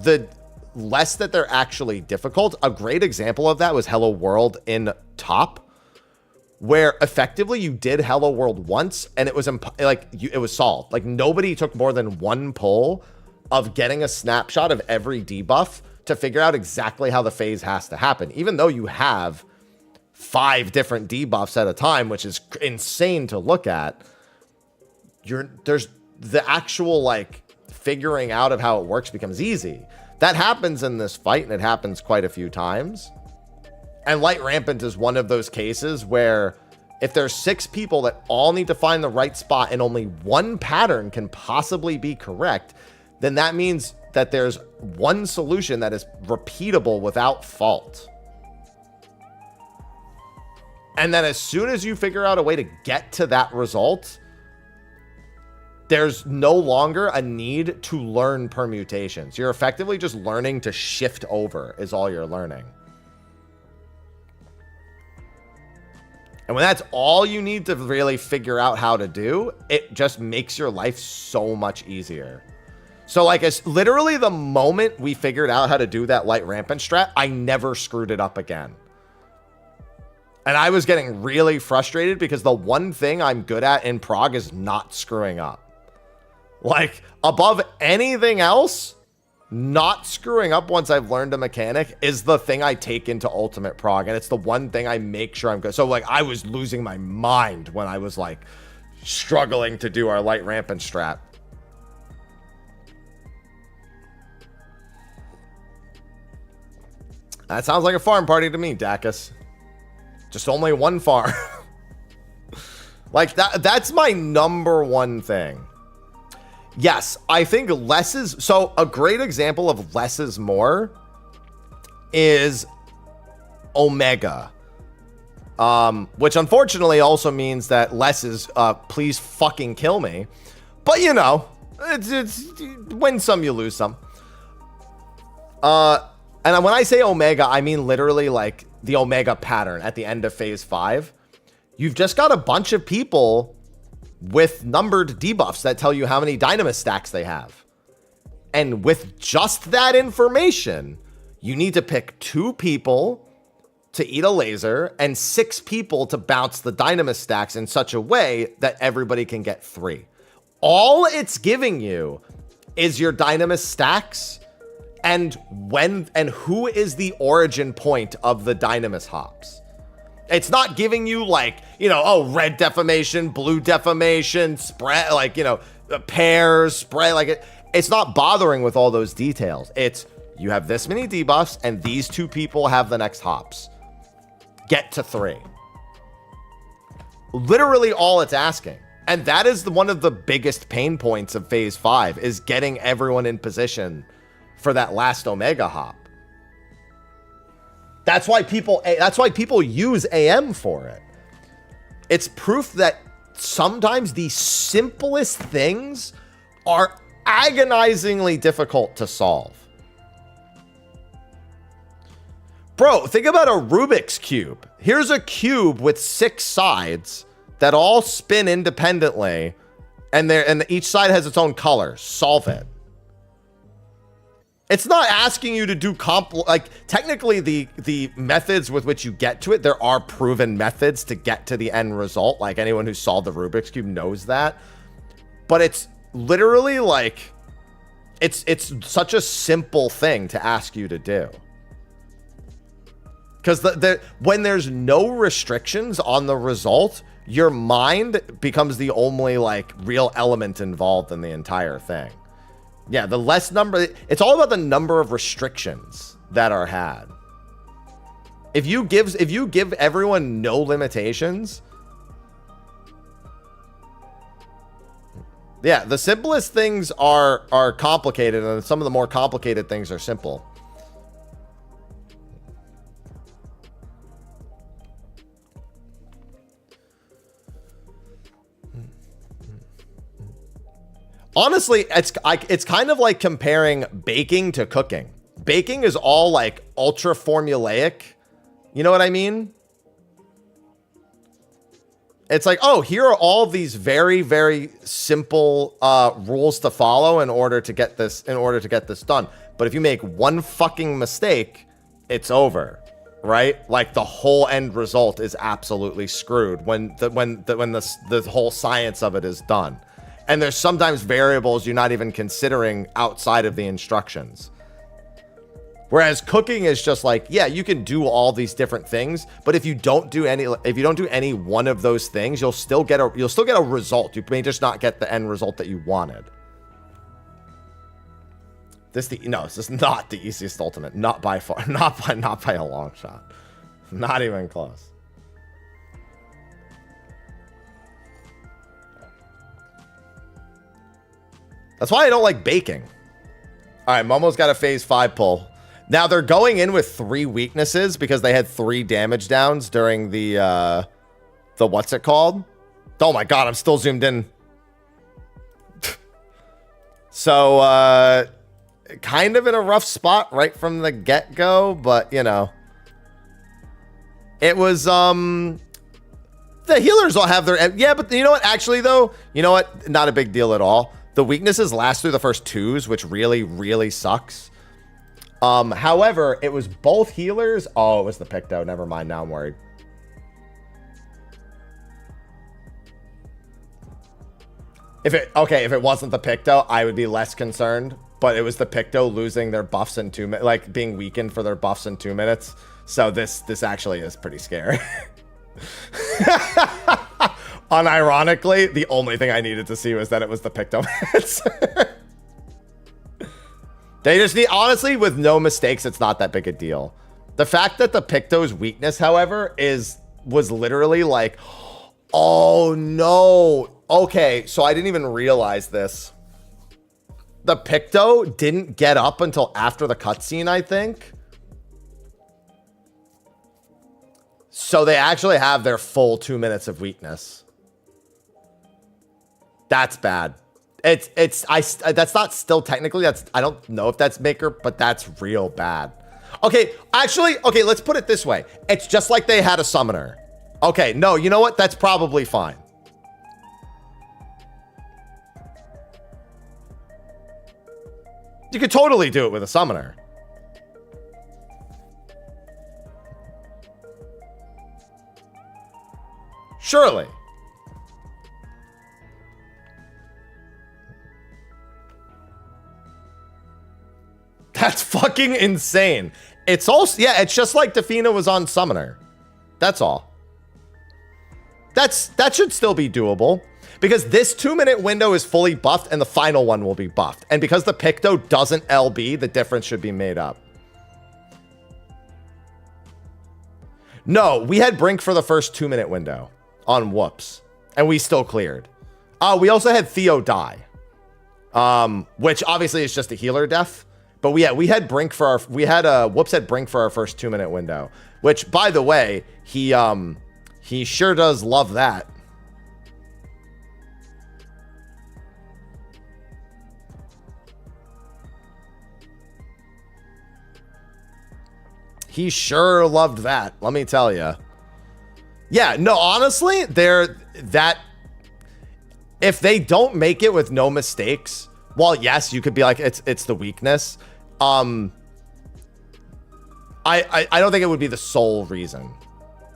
the less that they're actually difficult. A great example of that was Hello World in Top, where effectively you did Hello World once and it was it was solved. Like, nobody took more than one pull of getting a snapshot of every debuff to figure out exactly how the phase has to happen, even though you have 5 different debuffs at a time, which is insane to look at. There's the actual like figuring out of how it works becomes easy. That happens in this fight, and it happens quite a few times. And Light Rampant is one of those cases where if there's 6 people that all need to find the right spot and only one pattern can possibly be correct, then that means that there's one solution that is repeatable without fault. And then as soon as you figure out a way to get to that result, there's no longer a need to learn permutations. You're effectively just learning to shift over is all you're learning. And when that's all you need to really figure out how to do, it just makes your life so much easier. So like, it's literally the moment we figured out how to do that Light Rampant strat, I never screwed it up again. And I was getting really frustrated because the one thing I'm good at in prog is not screwing up. Like, above anything else, not screwing up once I've learned a mechanic is the thing I take into ultimate prog. And it's the one thing I make sure I'm good. So, like, I was losing my mind when I was, like, struggling to do our Light Rampant strat. That sounds like a farm party to me, Dacus. Just only one farm. Like, that's my number one thing. Yes, I think less is... So, a great example of less is more is Omega. Which, unfortunately, also means that less is, please fucking kill me. But, you know, it's win some, you lose some. And when I say Omega, I mean literally, like, the Omega pattern at the end of Phase 5. You've just got a bunch of people with numbered debuffs that tell you how many Dynamis stacks they have. And with just that information, you need to pick 2 people to eat a laser and 6 people to bounce the Dynamis stacks in such a way that everybody can get 3. All it's giving you is your dynamis stacks and who is the origin point of the dynamis hops. It's not giving you like, you know, oh, red deformation, blue deformation, spread, like, you know, pairs, spread, like it's not bothering with all those details. It's you have this many debuffs and these two people have the next hops. Get to 3. Literally all it's asking. And that is one of the biggest pain points of phase 5 is getting everyone in position for that last Omega hop. That's why people use AM for it. It's proof that sometimes the simplest things are agonizingly difficult to solve. Bro, think about a Rubik's Cube. Here's a cube with 6 sides that all spin independently, and each side has its own color. Solve it. It's not asking you to do like technically the methods with which you get to it, there are proven methods to get to the end result. Like anyone who solved the Rubik's Cube knows that. But it's literally like it's such a simple thing to ask you to do. Because when there's no restrictions on the result, your mind becomes the only like real element involved in the entire thing. Yeah, the less number, it's all about the number of restrictions that are had. If you give everyone no limitations, yeah, the simplest things are complicated, and some of the more complicated things are simple. Honestly, it's kind of like comparing baking to cooking. Baking is all like ultra formulaic. You know what I mean? It's like, oh, here are all these very, very simple rules to follow in order to get this done. But if you make one fucking mistake, it's over, right? Like the whole end result is absolutely screwed when the whole science of it is done. And there's sometimes variables you're not even considering outside of the instructions. Whereas cooking is just like, yeah, you can do all these different things, but if you don't do any one of those things, you'll still get a result. You may just not get the end result that you wanted. This is not the easiest ultimate, not by far, not by a long shot, not even close. That's why I don't like baking. All right, Momo's got a phase 5 pull. Now they're going in with 3 weaknesses because they had 3 damage downs during the what's it called? Oh my god, I'm still zoomed in. So kind of in a rough spot right from the get-go, but you know. It was the healers all have their, yeah, but you know what, actually though, you know what, not a big deal at all. The weaknesses last through the first 2s, which really, really sucks. However, it was both healers. Oh, it was the Picto. Never mind. Now I'm worried. If it wasn't the Picto, I would be less concerned. But it was the Picto losing their buffs in 2 minutes, like being weakened for their buffs in 2 minutes. So this actually is pretty scary. Unironically, the only thing I needed to see was that it was the Pictomancer. They just need, honestly, with no mistakes, it's not that big a deal. The fact that the Picto's weakness, however, was literally like, oh no. Okay, so I didn't even realize this. The Picto didn't get up until after the cutscene, I think. So they actually have their full 2 minutes of weakness. That's bad. That's not still technically, I don't know if that's Maker, but that's real bad. Okay, actually, okay, let's put it this way. It's just like they had a summoner. Okay, no, you know what? That's probably fine. You could totally do it with a summoner. Surely. That's fucking insane. It's also, yeah, it's just like Defina was on Summoner. That's all. That should still be doable. Because this 2-minute window is fully buffed and the final one will be buffed. And because the Picto doesn't LB, the difference should be made up. No, we had Brink for the first 2-minute window on Whoops. And we still cleared. We also had Theo die. Which obviously is just a healer death. But we had Brink for our, Whoops had Brink for our first 2-minute window. Which, by the way, he sure does love that. He sure loved that, let me tell you. Yeah, no, honestly, if they don't make it with no mistakes, well, yes, you could be like, it's the weakness. I don't think it would be the sole reason.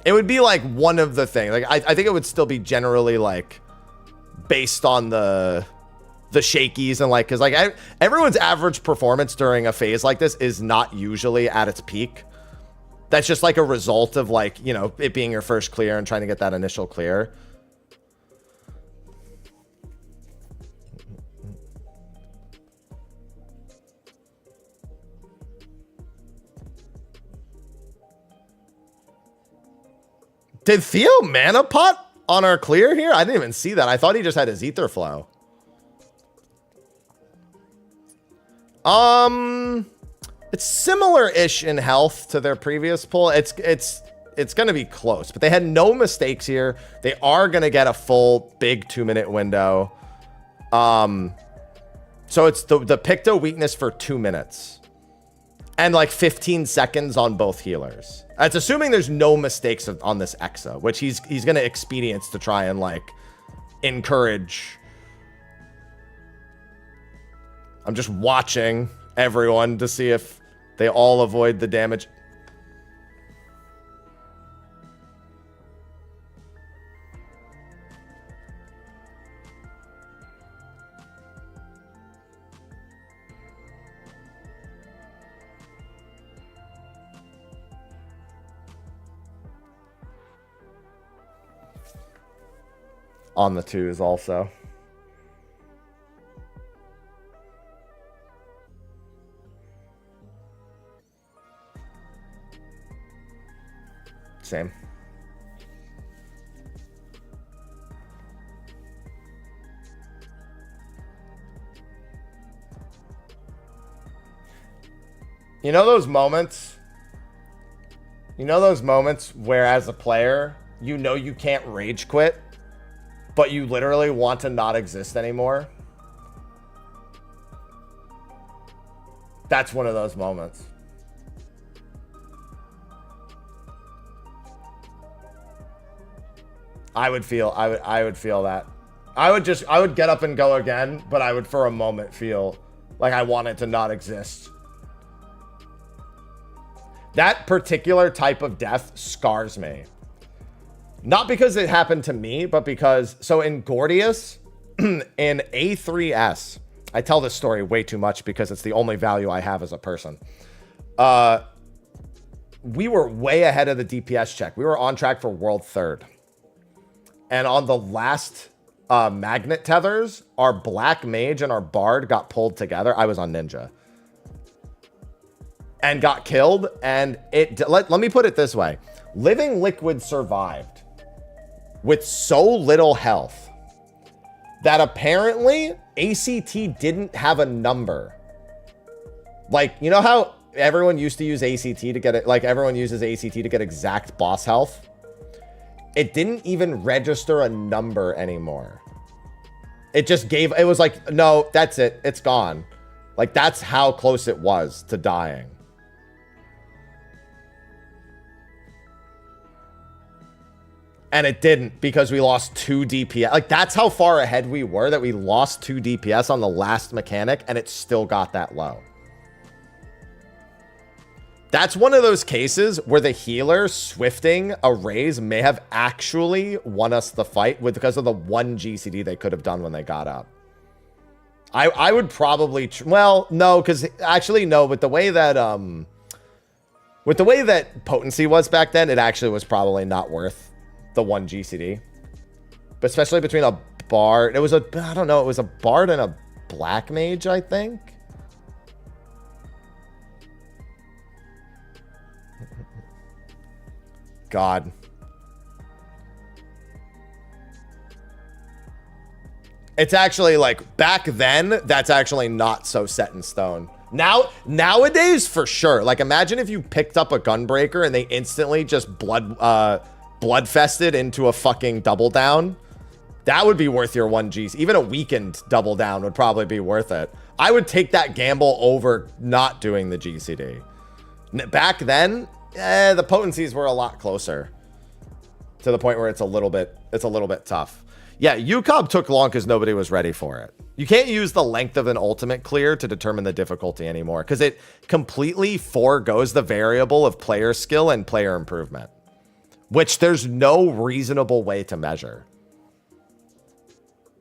It would be like one of the things. Like I think it would still be generally like based on the shakies and like, because like everyone's average performance during a phase like this is not usually at its peak. That's just like a result of like, you know, it being your first clear and trying to get that initial clear. Did Theo mana pot on our clear here? I didn't even see that. I thought he just had his ether flow. It's similar-ish in health to their previous pull. It's going to be close, but they had no mistakes here. They are going to get a full big 2-minute window. So it's the Picto weakness for 2 minutes and like 15 seconds on both healers. That's assuming there's no mistakes on this Exa, which he's going to expedience to try and like encourage. I'm just watching everyone to see if they all avoid the damage. On the 2s also. Same. You know those moments? You know those moments where as a player, you know you can't rage quit, but you literally want to not exist anymore? That's one of those moments. I would feel that. I would get up and go again, but I would for a moment feel like I wanted to not exist. That particular type of death scars me. Not because it happened to me, but because, so in Gordius, in A3S, I tell this story way too much because it's the only value I have as a person. We were way ahead of the DPS check. We were on track for world 3rd. And on the last magnet tethers, our black mage and our bard got pulled together. I was on ninja. And got killed. And let me put it this way. Living Liquid survived with so little health that apparently ACT didn't have a number. Like, you know how everyone used to use ACT to get it, like everyone uses ACT to get exact boss health? It didn't even register a number anymore. It just gave, it was like, no, that's it. It's gone. Like, that's how close it was to dying. And it didn't because we lost 2 DPS. Like, that's how far ahead we were that we lost 2 DPS on the last mechanic and it still got that low. That's one of those cases where the healer swifting a raise may have actually won us the fight because of the 1 GCD they could have done when they got up. I would probably well, no, because actually no, with the way that potency was back then, it actually was probably not worth the 1 GCD. But especially between a bard, it was a, I don't know, it was a bard and a black mage, I think. God. It's actually like back then, that's actually not so set in stone. Nowadays, for sure. Like imagine if you picked up a gunbreaker and they instantly just bloodfested into a fucking double down. That would be worth your 1 Gs. Even a weakened double down would probably be worth it. I would take that gamble over not doing the GCD. Back then, the potencies were a lot closer to the point where it's a little bit tough. Yeah, UCOB took long because nobody was ready for it. You can't use the length of an ultimate clear to determine the difficulty anymore because it completely forgoes the variable of player skill and player improvement, which there's no reasonable way to measure.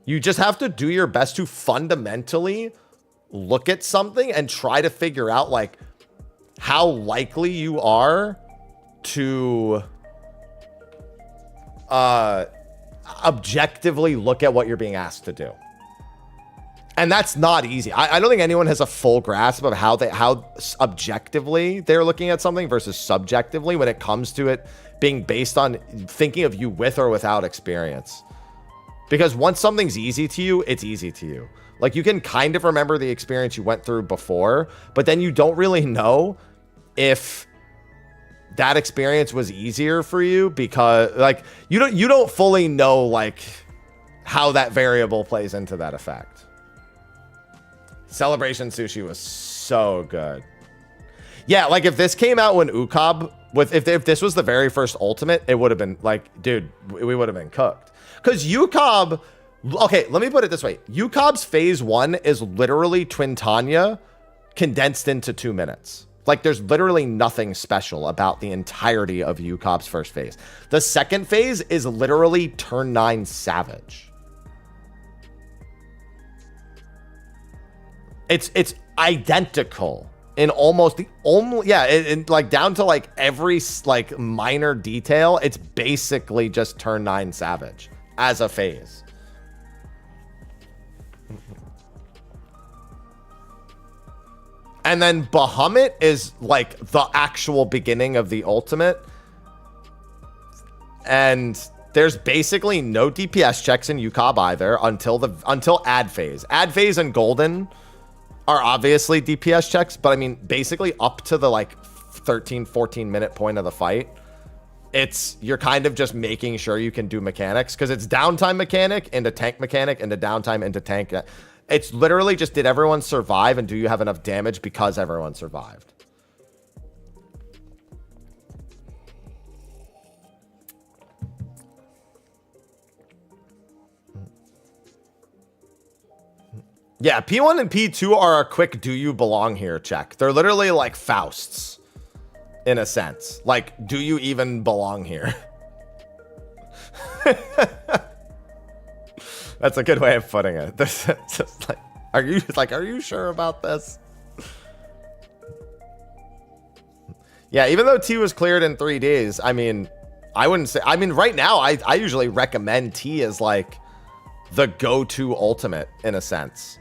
You just have to do your best to fundamentally look at something and try to figure out like how likely you are to objectively look at what you're being asked to do. And that's not easy. I don't think anyone has a full grasp of how objectively they're looking at something versus subjectively when it comes to it being based on thinking of you with or without experience. Because once something's easy to you, it's easy to you. Like you can kind of remember the experience you went through before, but then you don't really know if that experience was easier for you because like you don't fully know like how that variable plays into that effect. Celebration sushi was so good. Yeah, like if this came out when UCOB if this was the very first ultimate, it would have been like, dude, we would have been cooked. Because UCOB, okay, let me put it this way. UCOB's phase 1 is literally Twintanya condensed into 2 minutes. Like there's literally nothing special about the entirety of UCOB's first phase. The second phase is literally turn 9 Savage. It's identical in almost the only, yeah, like down to like every like minor detail. It's basically just turn 9 Savage as a phase. And then Bahamut is like the actual beginning of the ultimate. And there's basically no DPS checks in UCOB either until ad phase. Ad phase and golden are obviously DPS checks, but I mean basically up to the like 13-14 minute point of the fight, you're kind of just making sure you can do mechanics because it's downtime mechanic into tank mechanic into downtime into tank. It's literally just, did everyone survive and do you have enough damage because everyone survived? Yeah, P1 and P2 are a quick do you belong here check. They're literally like Fausts in a sense. Like, do you even belong here? That's a good way of putting it. Just like, are you sure about this? Yeah, even though T was cleared in 3 days, I mean, I wouldn't say, I mean, right now, I usually recommend T as like the go-to ultimate in a sense.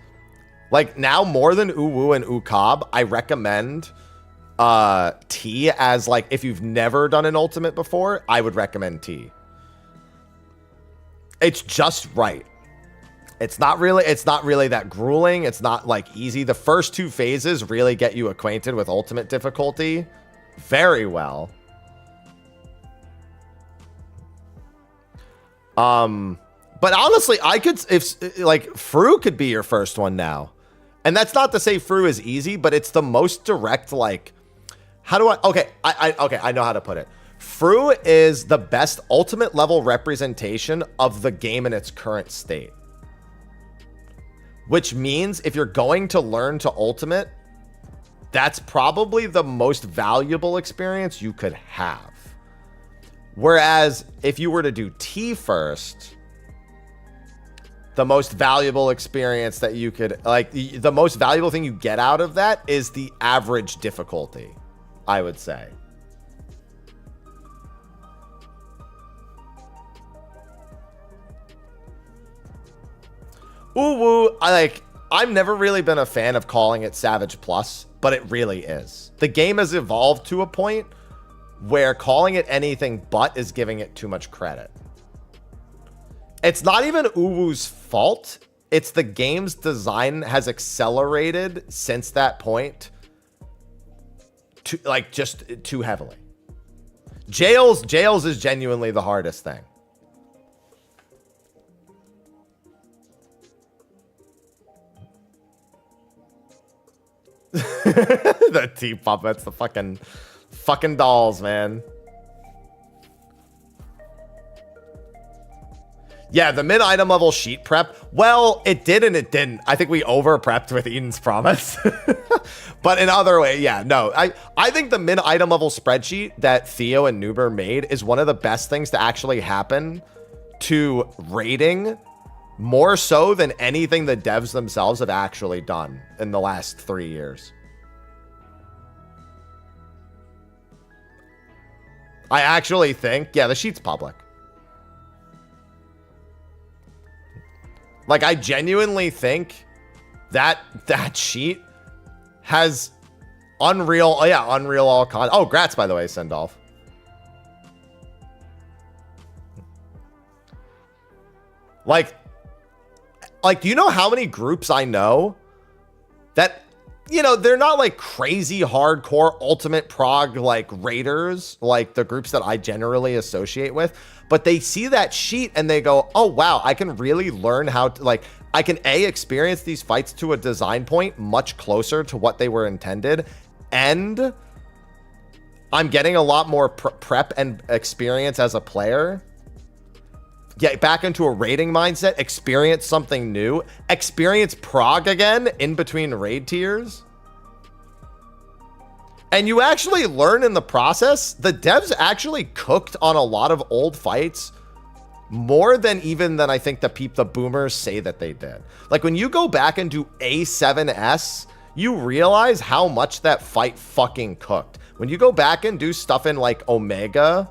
Like now more than Uwu and UCOB, I recommend T as like, if you've never done an ultimate before, I would recommend T. It's just right. It's not really that grueling. It's not like easy. The first 2 phases really get you acquainted with ultimate difficulty very well. But honestly, I could, if like FRU could be your first one now. And that's not to say FRU is easy, but it's the most direct, like, how do I, okay, I know how to put it. FRU is the best ultimate level representation of the game in its current state. Which means if you're going to learn to ultimate, that's probably the most valuable experience you could have. Whereas if you were to do T first, the most valuable experience that you could, like, the most valuable thing you get out of that is the average difficulty, I would say. Ooh, woo. I've never really been a fan of calling it Savage Plus, but it really is. The game has evolved to a point where calling it anything but is giving it too much credit. It's not even Uwu's fault. It's the game's design has accelerated since that point to, like, just too heavily. Jails is genuinely the hardest thing. The tea puppets, the fucking dolls, man. Yeah, the mid item level sheet prep. Well, it did and it didn't. I think we over prepped with Eden's Promise. But in other way, yeah, no. I think the mid item level spreadsheet that Theo and Nuber made is one of the best things to actually happen to rating, more so than anything the devs themselves have actually done in the last 3 years. I actually think, yeah, the sheet's public. Like, I genuinely think that sheet has Unreal all con. Oh, grats, by the way, Sendolf. Like, do you know how many groups I know that, you know, they're not like crazy hardcore ultimate prog like raiders, like the groups that I generally associate with, but they see that sheet and they go, oh wow, I can really learn how to, like, I can experience these fights to a design point much closer to what they were intended, and I'm getting a lot more prep and experience as a player. Get back into a raiding mindset, experience something new, experience prog again in between raid tiers. And you actually learn in the process. The devs actually cooked on a lot of old fights more than I think the boomers say that they did. Like, when you go back and do A7S, you realize how much that fight fucking cooked. When you go back and do stuff in like Omega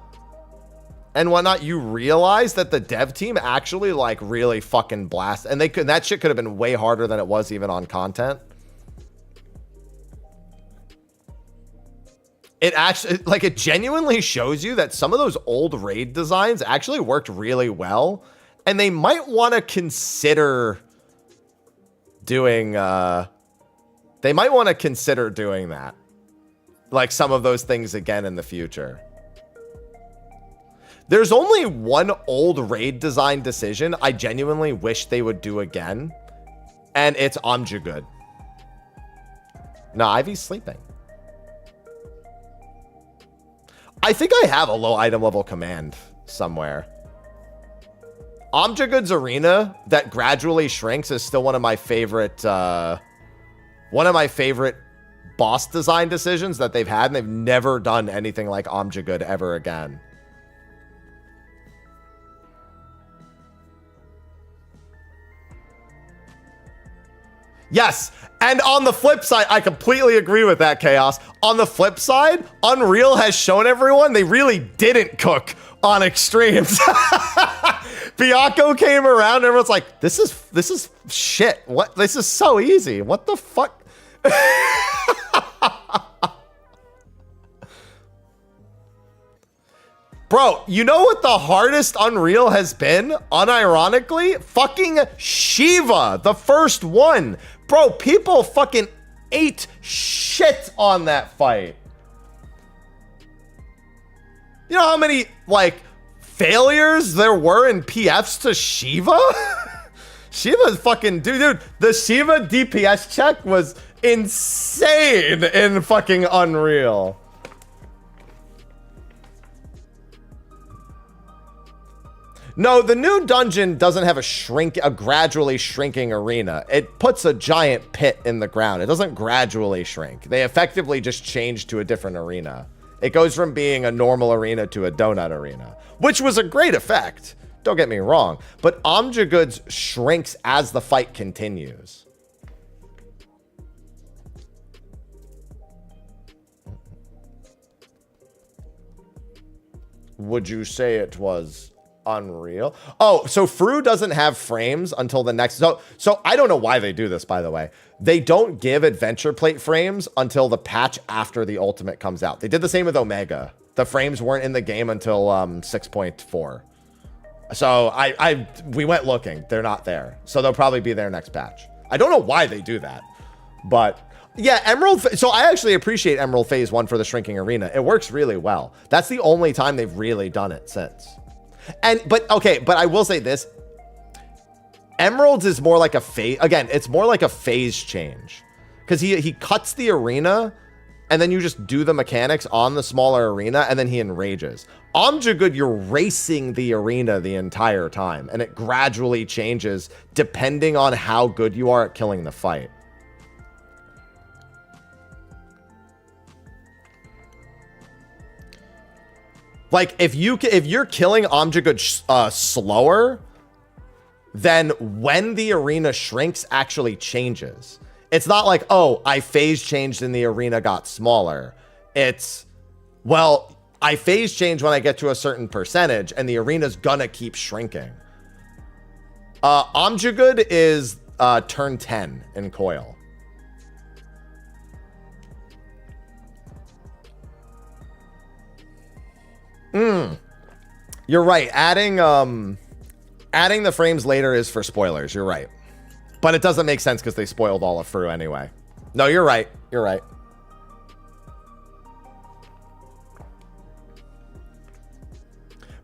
and whatnot, you realize that the dev team actually like really fucking blast, and that shit could have been way harder than it was even on content. It actually, like, it genuinely shows you that some of those old raid designs actually worked really well, and they might want to consider doing that. Like, some of those things again in the future. There's only one old raid design decision I genuinely wish they would do again, and it's Amjagud. No, Ivy's sleeping. I think I have a low item level command somewhere. Amjagud's arena that gradually shrinks is still one of my favorite boss design decisions that they've had, and they've never done anything like Amjagud ever again. Yes, and on the flip side, I completely agree with that, Chaos. On the flip side, Unreal has shown everyone they really didn't cook on extremes. Bianco came around and everyone's like, this is shit. What? This is so easy. What the fuck? Bro, you know what the hardest Unreal has been? Unironically, fucking Shiva, the first one. Bro, people fucking ate shit on that fight. You know how many, like, failures there were in PFs to Shiva? Shiva's fucking, dude, the Shiva DPS check was insane in fucking Unreal. No, the new dungeon doesn't have a gradually shrinking arena. It puts a giant pit in the ground. It doesn't gradually shrink. They effectively just change to a different arena. It goes from being a normal arena to a donut arena, which was a great effect. Don't get me wrong. But Omjagoods shrinks as the fight continues. Would you say it was unreal? Oh, so FRU doesn't have frames until the next. So I don't know why they do this, by the way. They don't give adventure plate frames until the patch after the ultimate comes out. They did the same with Omega. The frames weren't in the game until 6.4. So we went looking. They're not there. So they'll probably be there next patch. I don't know why they do that, but yeah, Emerald. So I actually appreciate Emerald Phase 1 for the shrinking arena. It works really well. That's the only time they've really done it since. But I will say this. Emeralds is more like a phase. Again, it's more like a phase change because he cuts the arena and then you just do the mechanics on the smaller arena and then he enrages. Omjagood, you're racing the arena the entire time and it gradually changes depending on how good you are at killing the fight. Like if you're killing Omjagood slower, then when the arena shrinks actually changes. It's not like, oh, I phase changed and the arena got smaller. It's, well, I phase change when I get to a certain percentage and the arena's gonna keep shrinking. Omjagood is turn 10 in Coil. You're right. Adding the frames later is for spoilers. You're right. But it doesn't make sense because they spoiled all of FRU anyway. No, you're right. You're right.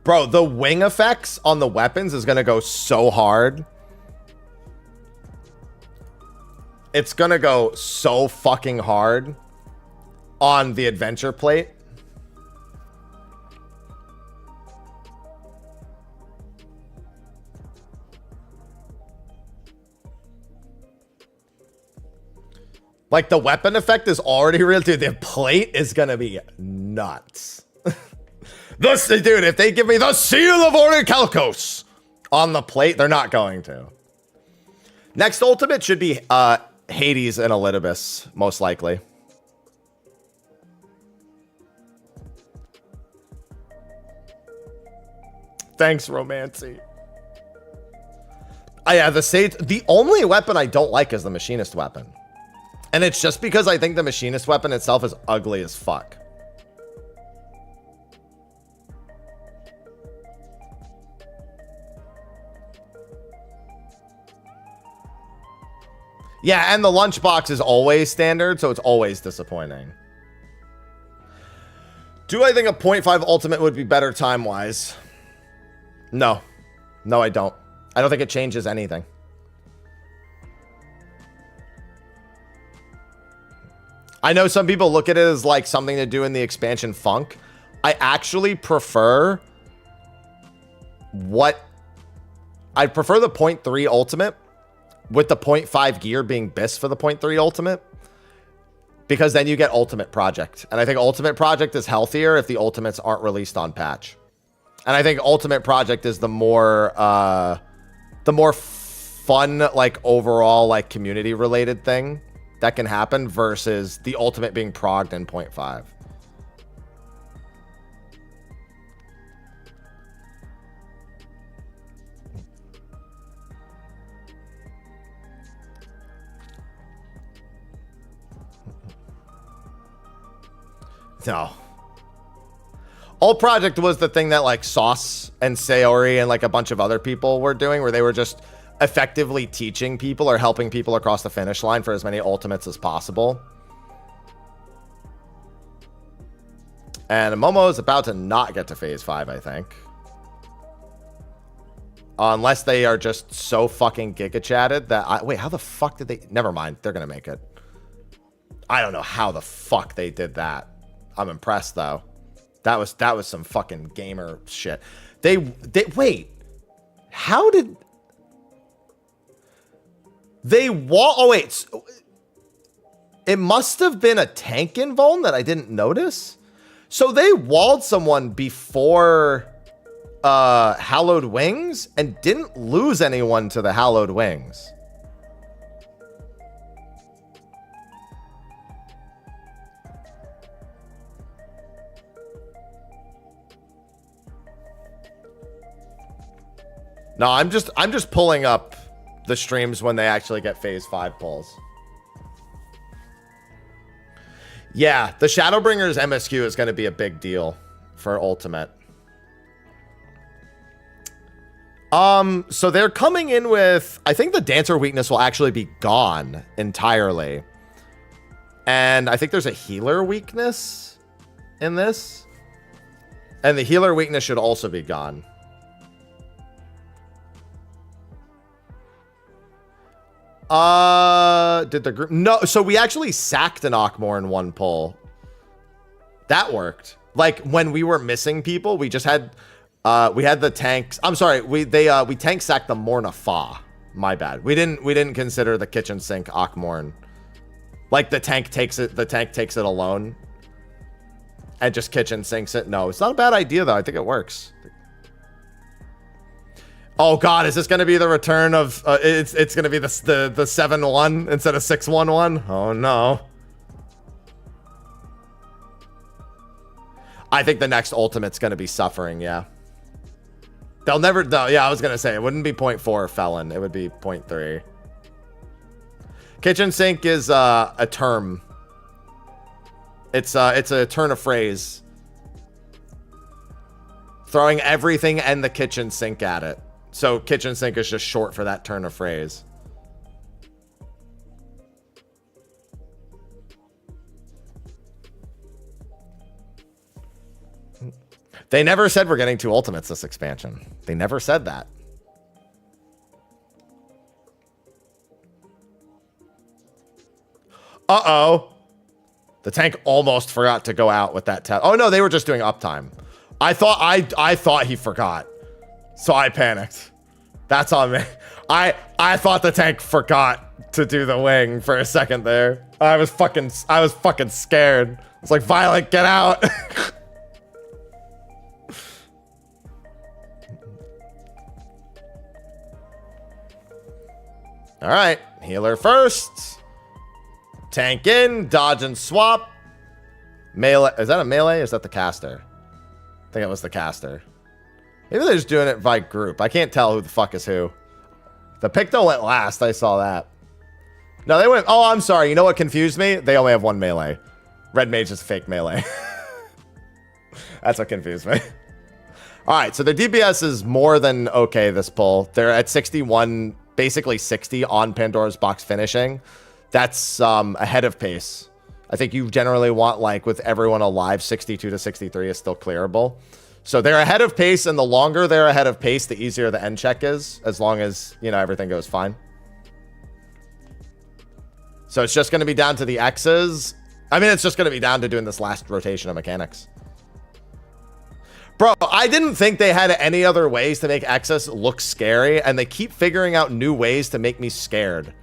Bro, the wing effects on the weapons is going to go so hard. It's going to go so fucking hard on the adventure plate. Like, the weapon effect is already real, dude. The plate is gonna be nuts. Dude, if they give me the Seal of Orichalcos on the plate, they're not going to. Next ultimate should be Hades and Elidibus, most likely. Thanks, Romancy. Yeah, the Sage. The only weapon I don't like is the Machinist weapon. And it's just because I think the Machinist weapon itself is ugly as fuck. Yeah, and the lunchbox is always standard, so it's always disappointing. Do I think a 0.5 ultimate would be better time-wise? No. No, I don't. I don't think it changes anything. I know some people look at it as like something to do in the expansion funk. I actually prefer I'd prefer the 0.3 ultimate with the 0.5 gear being BIS for the 0.3 ultimate, because then you get Ultimate Project. And I think Ultimate Project is healthier if the ultimates aren't released on patch. And I think Ultimate Project is the more fun, like overall, like community related thing that can happen versus the ultimate being progged in 0.5. No. Ult Project was the thing that like Sauce and Sayori and like a bunch of other people were doing, where they were just effectively teaching people or helping people across the finish line for as many ultimates as possible. And Momo is about to not get to phase 5, I think. Unless they are just so fucking giga-chatted that wait, how the fuck did they... Never mind, they're gonna make it. I don't know how the fuck they did that. I'm impressed though. That was some fucking gamer shit. They wait. How did they wall? Oh wait. It must have been a tank invuln that I didn't notice. So they walled someone before Hallowed Wings and didn't lose anyone to the Hallowed Wings. No, I'm just pulling up the streams when they actually get phase 5 pulls. Yeah, the Shadowbringers MSQ is going to be a big deal for Ultimate. So they're coming in with, I think the Dancer weakness will actually be gone entirely. And I think there's a Healer weakness in this. And the Healer weakness should also be gone. Did the group? No, so we actually sacked an Ockmore in one pull. That worked. Like when we were missing people, we just had we had the tanks. I'm sorry, we tank sacked the Morna Fa. My bad. We didn't consider the kitchen sink Ockmorn. Like the tank takes it alone and just kitchen sinks it. No, it's not a bad idea though. I think it works. Oh god, is this going to be the return of it's going to be the 7-1 instead of 6-1-1? Oh no. I think the next ultimate's going to be Suffering, yeah. They'll never yeah, I was going to say it wouldn't be 0.4 Felon, it would be 0.3. Kitchen sink is a term. It's a turn of phrase. Throwing everything and the kitchen sink at it. So kitchen sink is just short for that turn of phrase. They never said we're getting 2 ultimates this expansion. They never said that. Uh-oh. The tank almost forgot to go out with that test. Oh no, they were just doing uptime. I thought he forgot. So I panicked. That's on me. I thought the tank forgot to do the wing for a second there. I was fucking scared. It's like, Violet, get out. All right, healer first. Tank in, dodge and swap. Melee. Is that a melee? Or is that the caster? I think it was the caster. Maybe they're just doing it by group. I can't tell who the fuck is who. The Picto went last. I saw that. No, they went... Oh, I'm sorry. You know what confused me? They only have 1 melee. Red Mage is fake melee. That's what confused me. All right, so their DPS is more than okay this pull. They're at 61, basically 60 on Pandora's Box finishing. That's ahead of pace. I think you generally want, like, with everyone alive, 62 to 63 is still clearable. So they're ahead of pace, and the longer they're ahead of pace, the easier the end check is, as long as, you know, everything goes fine. So it's just going to be down to the X's. I mean, it's just going to be down to doing this last rotation of mechanics. Bro, I didn't think they had any other ways to make X's look scary, and they keep figuring out new ways to make me scared.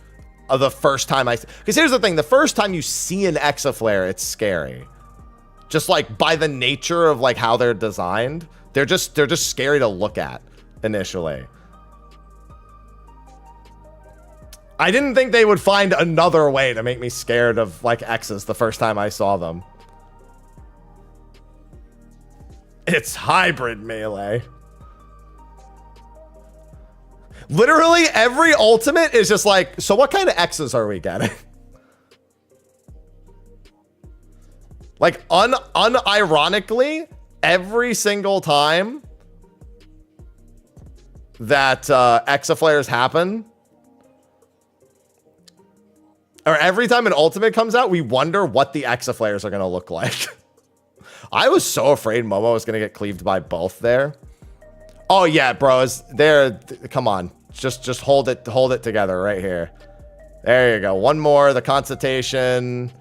The first time because here's the thing, the first time you see an Exaflare, it's scary. Just like by the nature of like how they're designed, they're just scary to look at initially. I didn't think they would find another way to make me scared of like X's the first time I saw them. It's hybrid melee. Literally every ultimate is just like, so what kind of X's are we getting? Like, unironically, every single time that Exaflares happen, or every time an ultimate comes out, we wonder what the Exaflares are going to look like. I was so afraid Momo was going to get cleaved by both there. Oh, yeah, bros. Come on. Just hold it together right here. There you go. One more. The consultation...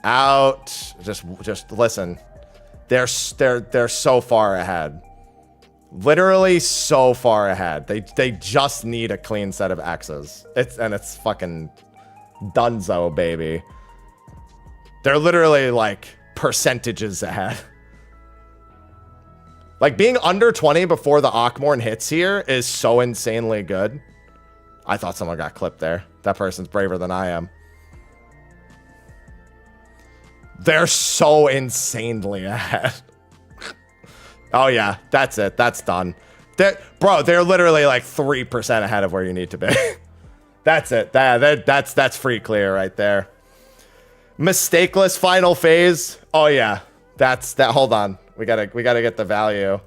out. Just listen. They're so far ahead. Literally so far ahead. They just need a clean set of X's. It's fucking dunzo, baby. They're literally like percentages ahead. Like, being under 20 before the Akmorn hits here is so insanely good. I thought someone got clipped there. That person's braver than I am. They're so insanely ahead. Oh, yeah. That's it. That's done. Bro, they're literally like 3% ahead of where you need to be. That's it. That's free clear right there. Mistakeless final phase. Oh, yeah. That's that. Hold on. We gotta get the value.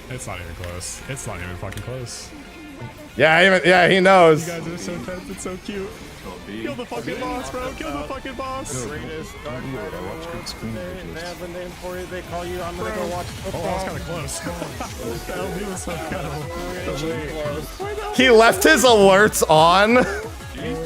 It's not even close. It's not even fucking close. Yeah, he knows. You guys are so tense. It's so cute. Kill the fucking boss, bro. Kill the fucking boss. Greatest Dark Knight they have a name for you. They call you. I'm gonna go watch football. Oh, that was kind of close. That LB was so close. He left his alerts on. Sorry.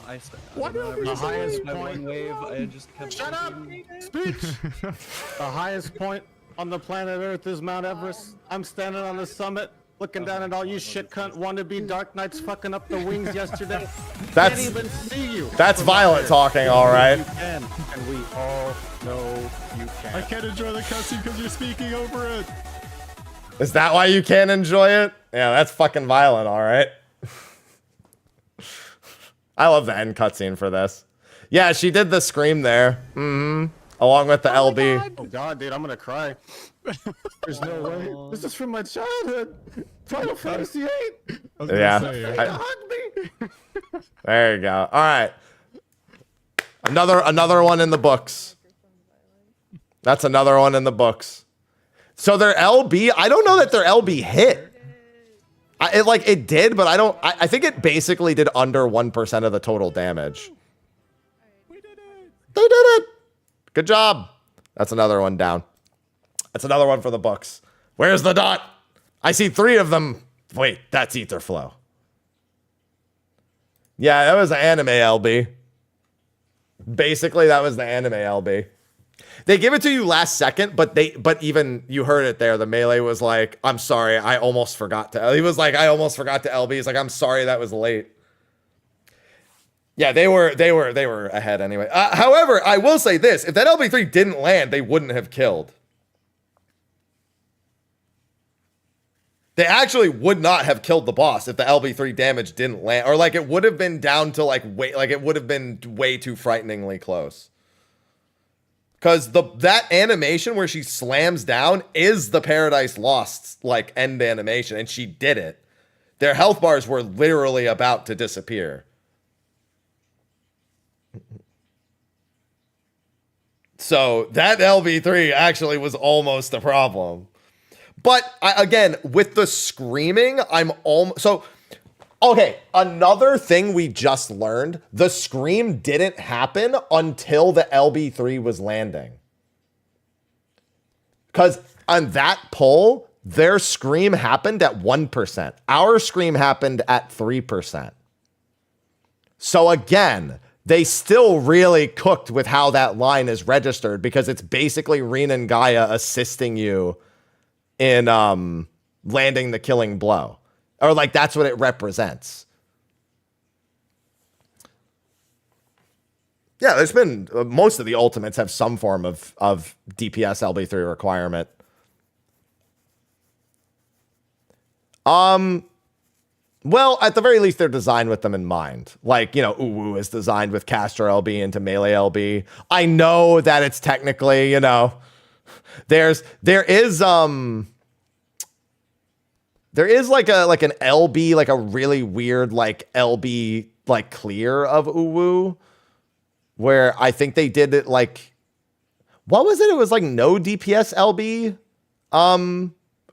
The highest My point. one wave, I just kept. Shut up! Speech! The highest point on the planet Earth is Mount Everest. I'm standing on the summit, looking down at all you shit cunt wannabe Dark Knights fucking up the wings yesterday. That's Can't even see you. that's violent talking, all right. You can, and we all know you can. I can't enjoy the cutscene because you're speaking over it. Is that why you can't enjoy it? Yeah, that's fucking violent, all right. I love the end cutscene for this. Yeah, she did the scream there. Along with the LB. Oh god, dude, I'm gonna cry. There's no way. This is from my childhood. Final Fantasy VIII. Yeah. Hug me. There you go. All right. Another one in the books. That's another one in the books. So their LB, I don't know that their LB hit. It did, but I think it basically did under 1% of the total damage. We did it. They did it. Good job. That's another one down. That's another one for the books. Where's the dot? I see 3 of them. Wait, that's Ether Flow. Yeah, that was the anime LB. Basically, that was the anime LB. They give it to you last second, but even you heard it there. The melee was like, "I'm sorry, I almost forgot to." He was like, "I almost forgot to LB." He's like, "I'm sorry, that was late." Yeah, they were ahead anyway. However, I will say this: if that LB3 didn't land, they wouldn't have killed. They actually would not have killed the boss if the LB3 damage didn't land, or like it would have been down to it would have been way too frighteningly close. Because that animation where she slams down is the Paradise Lost like end animation, and she did it. Their health bars were literally about to disappear. So that LB3 actually was almost a problem. But again, with the screaming, I'm almost so. Okay, another thing we just learned, the scream didn't happen until the LB3 was landing. Because on that poll, their scream happened at 1%. Our scream happened at 3%. So again, they still really cooked with how that line is registered because it's basically Rin and Gaia assisting you in landing the killing blow. Or like that's what it represents. Yeah, there's been most of the ultimates have some form of DPS LB3 requirement. Well, at the very least, they're designed with them in mind. Like, you know, Uwu is designed with caster LB into melee LB. I know that it's technically, you know, there is like an LB, like a really weird like LB like clear of Uwu, where I think they did it like, what was it? It was like no DPS LB,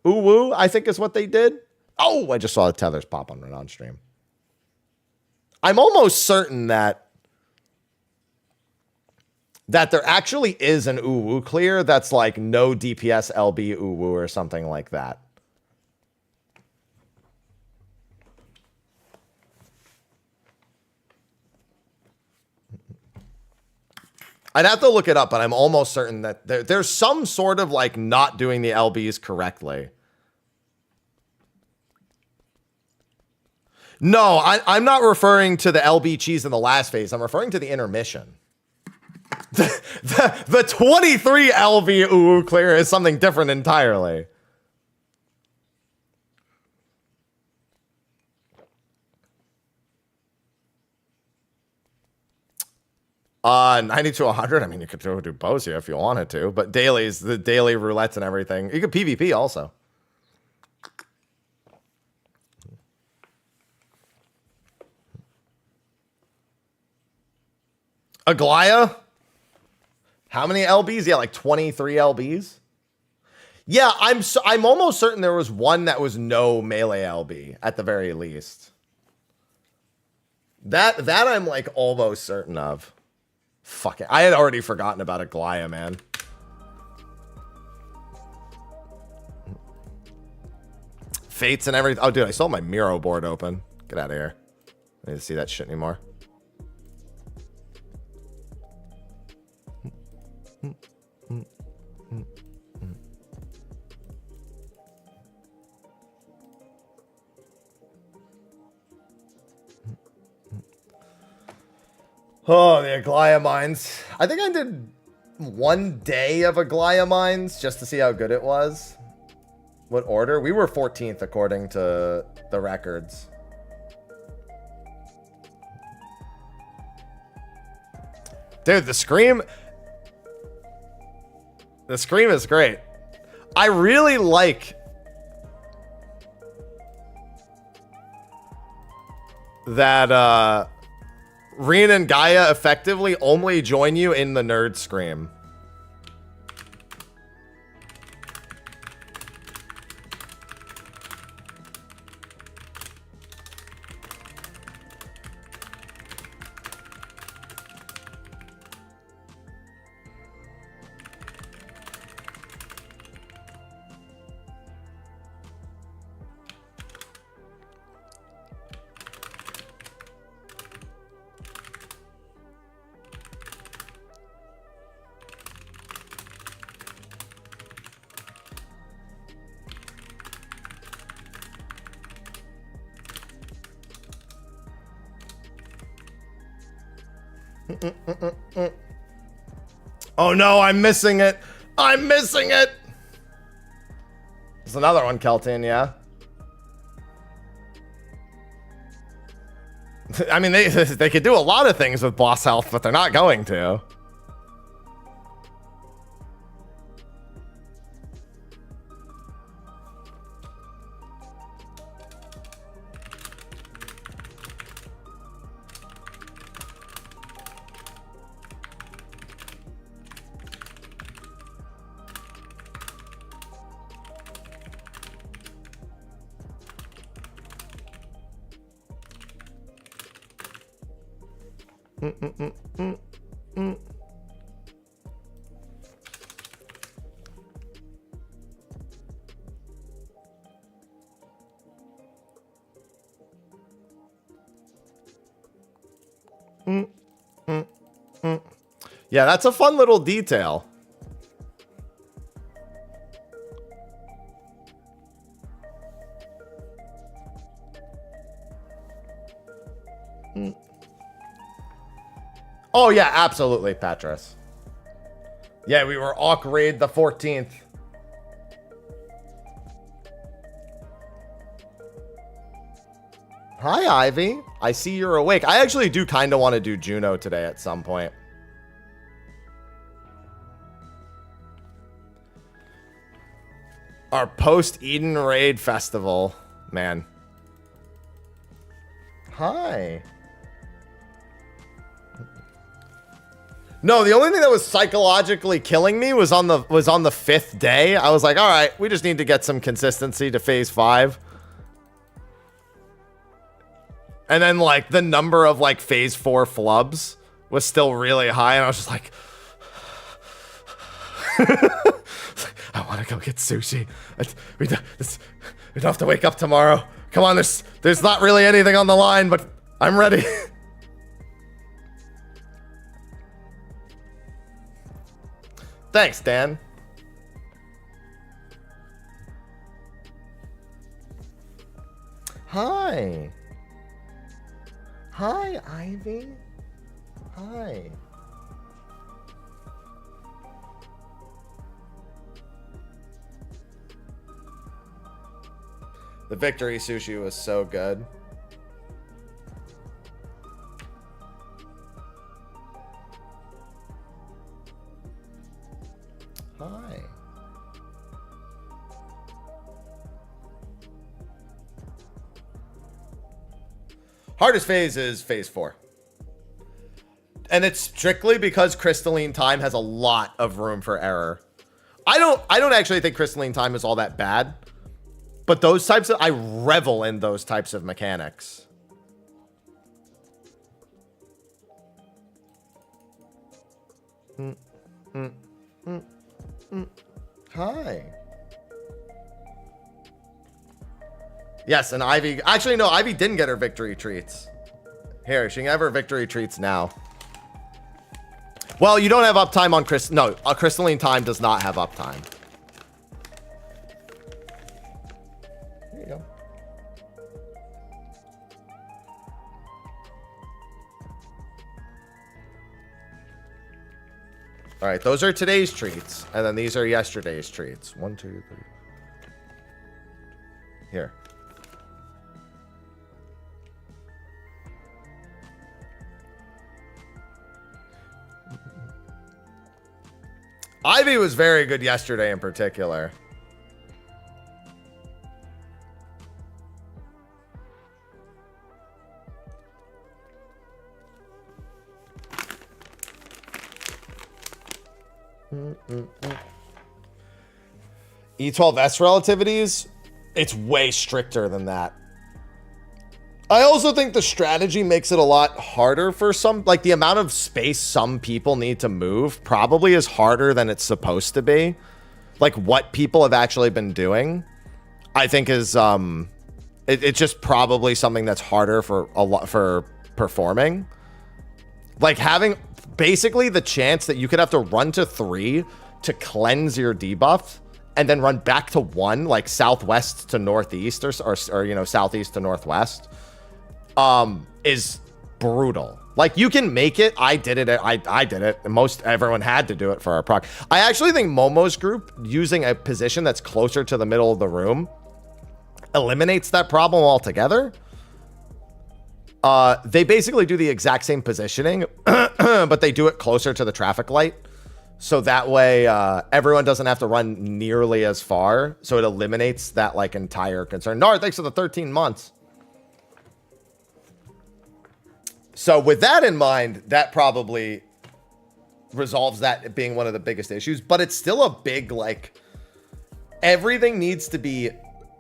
Uwu, I think is what they did. Oh, I just saw the tethers pop on stream. I'm almost certain that there actually is an Uwu clear that's like no DPS LB Uwu or something like that. I'd have to look it up, but I'm almost certain that there's some sort of like not doing the LBs correctly. No, I'm not referring to the LB cheese in the last phase. I'm referring to the intermission. The 23 LV UU clear is something different entirely. 90 to 100. I mean, you could do bows here if you wanted to, but dailies, the daily roulettes and everything. You could PvP also. Aglaya? How many LBs? Yeah, like 23 LBs. Yeah, I'm almost certain there was one that was no melee LB at the very least. That I'm like almost certain of. Fuck it. I had already forgotten about Aglaya, man. Fates and everything. Oh, dude, I saw my Miro board open. Get out of here. I need to see that shit anymore. Oh, the Aglaya mines. I think I did 1 day of Aglaya mines just to see how good it was. What order? We were 14th according to the records. Dude, the Scream is great. I really like that Reen and Gaia effectively only join you in the nerd Scream. Oh no, I'm missing it. I'm missing it. There's another one, Kelton, yeah. I mean, they could do a lot of things with boss health, but they're not going to. Yeah, that's a fun little detail. Oh yeah, absolutely, Patras. Yeah, we were Awk Raid the 14th. Hi, Ivy. I see you're awake. I actually do kind of want to do Juno today at some point. Our post-Eden Raid Festival. Man. Hi. No, the only thing that was psychologically killing me was on the 5th day. I was like, all right, we just need to get some consistency to phase 5. And then like the number of like phase 4 flubs was still really high. And I was just like, I want to go get sushi. We don't have to wake up tomorrow. Come on, there's not really anything on the line, but I'm ready. Thanks, Dan. Hi. Hi, Ivy. Hi. The victory sushi was so good. Hi. Hardest phase is phase 4. And it's strictly because crystalline time has a lot of room for error. I don't actually think crystalline time is all that bad. But those types of, I revel in those types of mechanics. Hi. Yes, and Ivy, actually no, Ivy didn't get her victory treats. Here, she can have her victory treats now. Well, you don't have uptime on crystalline time does not have uptime. There you go. All right, those are today's treats, and then these are yesterday's treats. 1, 2, 3. Here. Ivy was very good yesterday in particular. E12S relativities, it's way stricter than that. I also think the strategy makes it a lot harder for some, like the amount of space some people need to move probably is harder than it's supposed to be. Like what people have actually been doing, I think is, it's just probably something that's harder for a lot for performing. Like having basically the chance that you could have to run to 3 to cleanse your debuff and then run back to 1, like southwest to northeast or you know, southeast to northwest. Is brutal. Like you can make it. I did it. I did it. And everyone had to do it for our proc. I actually think Momo's group using a position that's closer to the middle of the room eliminates that problem altogether. They basically do the exact same positioning, but they do it closer to the traffic light. So that way, everyone doesn't have to run nearly as far. So it eliminates that like entire concern. Nar, thanks for the 13 months. So with that in mind, that probably resolves that being one of the biggest issues, but it's still a big, like, everything needs to be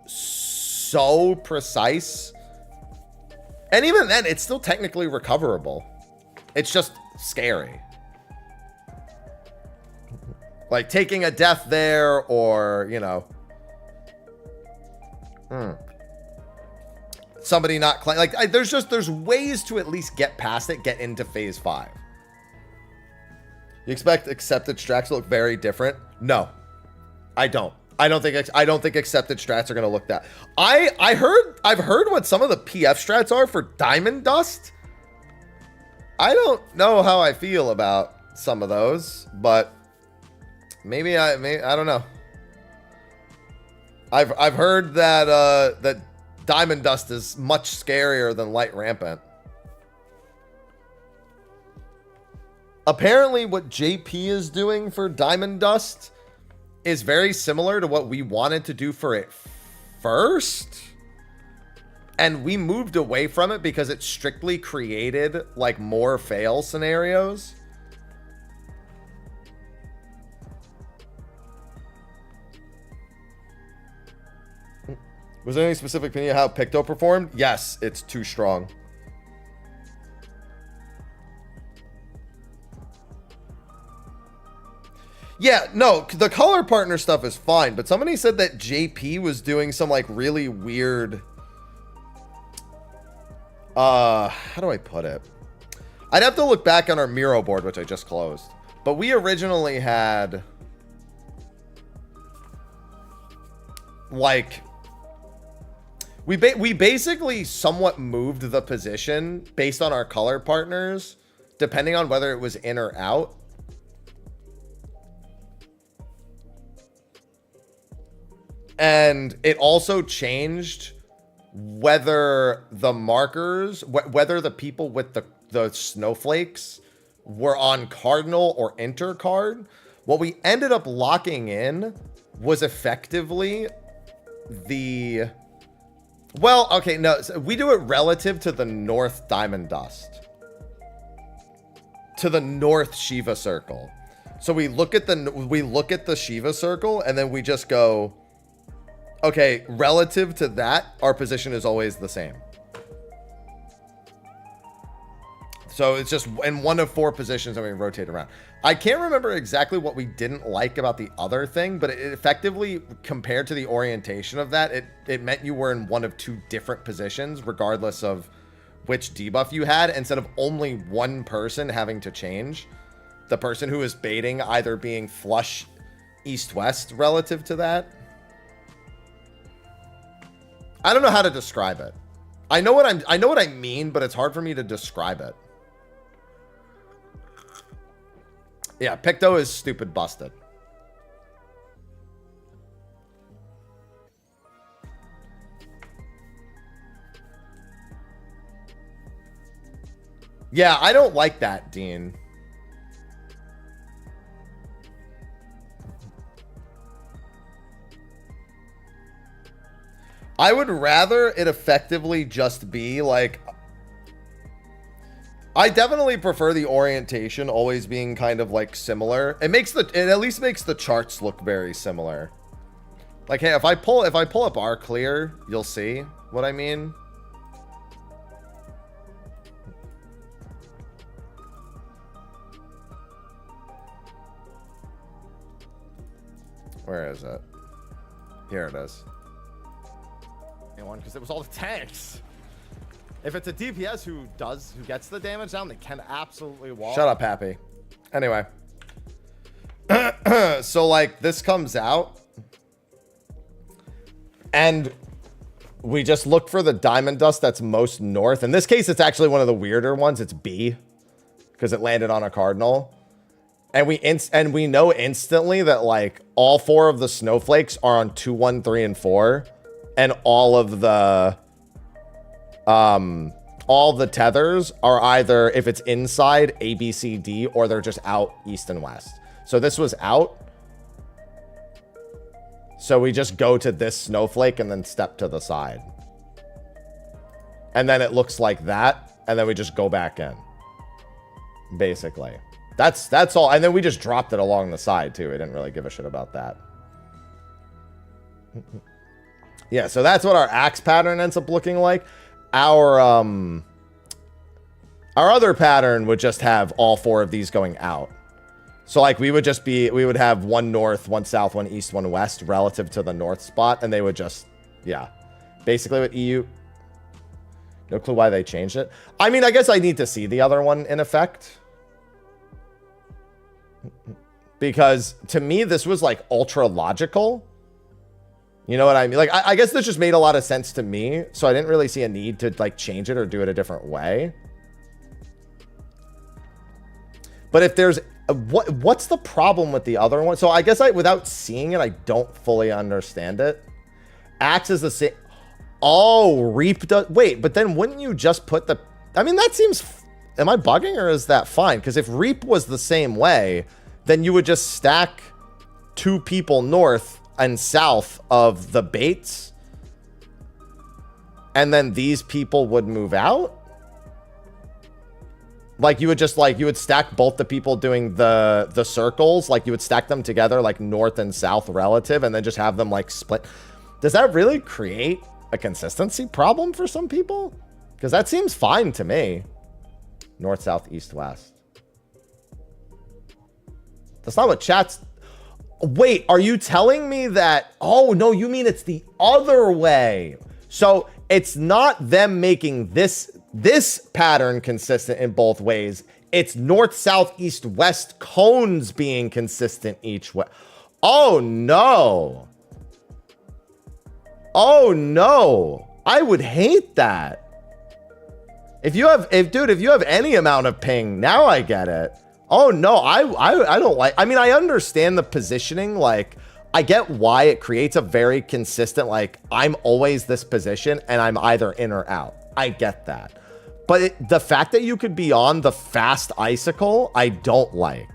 so precise. And even then, it's still technically recoverable. It's just scary. Like taking a death there or, you know, somebody not like there's ways to at least get past it, get into phase 5. You expect accepted strats to look very different? No, I don't. I don't think accepted strats are going to look that. I've heard what some of the PF strats are for Diamond Dust. I don't know how I feel about some of those, but maybe I don't know. I've heard that that Diamond Dust is much scarier than Light Rampant. Apparently what JP is doing for Diamond Dust is very similar to what we wanted to do for it first. And we moved away from it because it strictly created like more fail scenarios. Was there any specific opinion how Picto performed? Yes, it's too strong. Yeah, no, the color partner stuff is fine, but somebody said that JP was doing some like really weird, how do I put it? I'd have to look back on our Miro board, which I just closed, but we originally had like, we basically somewhat moved the position based on our color partners, depending on whether it was in or out. And it also changed whether the markers, whether the people with the snowflakes were on cardinal or intercard. What we ended up locking in was effectively the... Well, okay, no, so we do it relative to the North Diamond Dust. To the North Shiva Circle. So we look at the Shiva Circle and then we just go, okay, relative to that, our position is always the same. So it's just in one of 4 positions that we rotate around. I can't remember exactly what we didn't like about the other thing, but it effectively, compared to the orientation of that, it meant you were in one of 2 different positions, regardless of which debuff you had, instead of only one person having to change. The person who is baiting either being flush east-west relative to that. I don't know how to describe it. I know what I mean, but it's hard for me to describe it. Yeah, Picto is stupid busted. Yeah, I don't like that, Dean. I would rather it effectively just be like... I definitely prefer the orientation always being kind of like similar. It at least makes the charts look very similar. Like, hey, if I pull up our clear, you'll see what I mean. Where is it? Here it is. One, because it was all the tanks. If it's a DPS who gets the damage down, they can absolutely wall. Shut up, Happy. Anyway. So, like, this comes out. And we just look for the diamond dust that's most north. In this case, it's actually one of the weirder ones. It's B. Because it landed on a cardinal. And we know instantly that, like, all 4 of the snowflakes are on 2, 1, 3, and 4. And all the tethers are either, if it's inside, A, B, C, D, or they're just out east and west. So this was out. So we just go to this snowflake and then step to the side. And then it looks like that. And then we just go back in. Basically. That's all. And then we just dropped it along the side too. We didn't really give a shit about that. Yeah, so that's what our axe pattern ends up looking like. Our other pattern would just have all 4 of these going out. So like we would have 1 north, 1 south, 1 east, 1 west relative to the north spot, and they would just, yeah. Basically with EU, no clue why they changed it. I mean, I guess I need to see the other one in effect. Because to me, this was like ultra logical. You know what I mean? Like, I guess this just made a lot of sense to me. So I didn't really see a need to like change it or do it a different way. But if there's what's the problem with the other one? So I guess without seeing it, I don't fully understand it. Axe is the same. Oh, Reap does. Wait, but then wouldn't you just put the... I mean, that seems... Am I bugging or is that fine? Because if Reap was the same way, then you would just stack 2 people north and south of the baits. And then these people would move out. Like you would just you would stack both the people doing the circles. Like you would stack them together like north and south relative and then just have them like split. Does that really create a consistency problem for some people? Because that seems fine to me. North, south, east, west. That's not what chat's... Wait, are you telling me that... Oh, no, you mean it's the other way. So it's not them making this pattern consistent in both ways. It's north, south, east, west cones being consistent each way. Oh, no. Oh, no. I would hate that. If you have any amount of ping, now I get it. Oh no, I don't like, I mean, I understand the positioning. Like, I get why it creates a very consistent, like, I'm always this position and I'm either in or out. I get that. But the fact that you could be on the fast icicle, I don't like.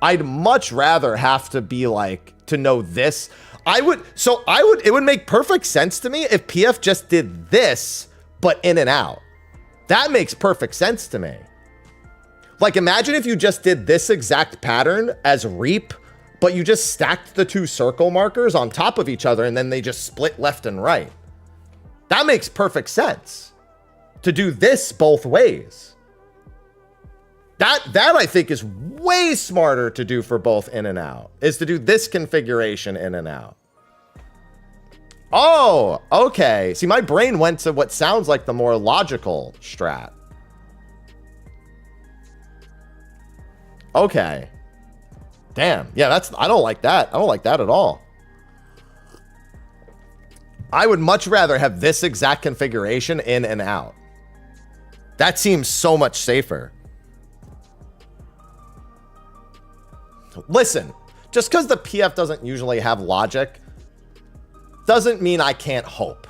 I'd much rather have to be like, to know this. It would make perfect sense to me if PF just did this, but in and out. That makes perfect sense to me. Like, imagine if you just did this exact pattern as reap, but you just stacked the two circle markers on top of each other and then they just split left and right. That makes perfect sense. To do this both ways. That I think is way smarter to do for both in and out, is to do this configuration in and out. Oh, okay. See, my brain went to what sounds like the more logical strat. Okay. Damn. Yeah, I don't like that. I don't like that at all. I would much rather have this exact configuration in and out. That seems so much safer. Listen, just because the PF doesn't usually have logic doesn't mean I can't hope.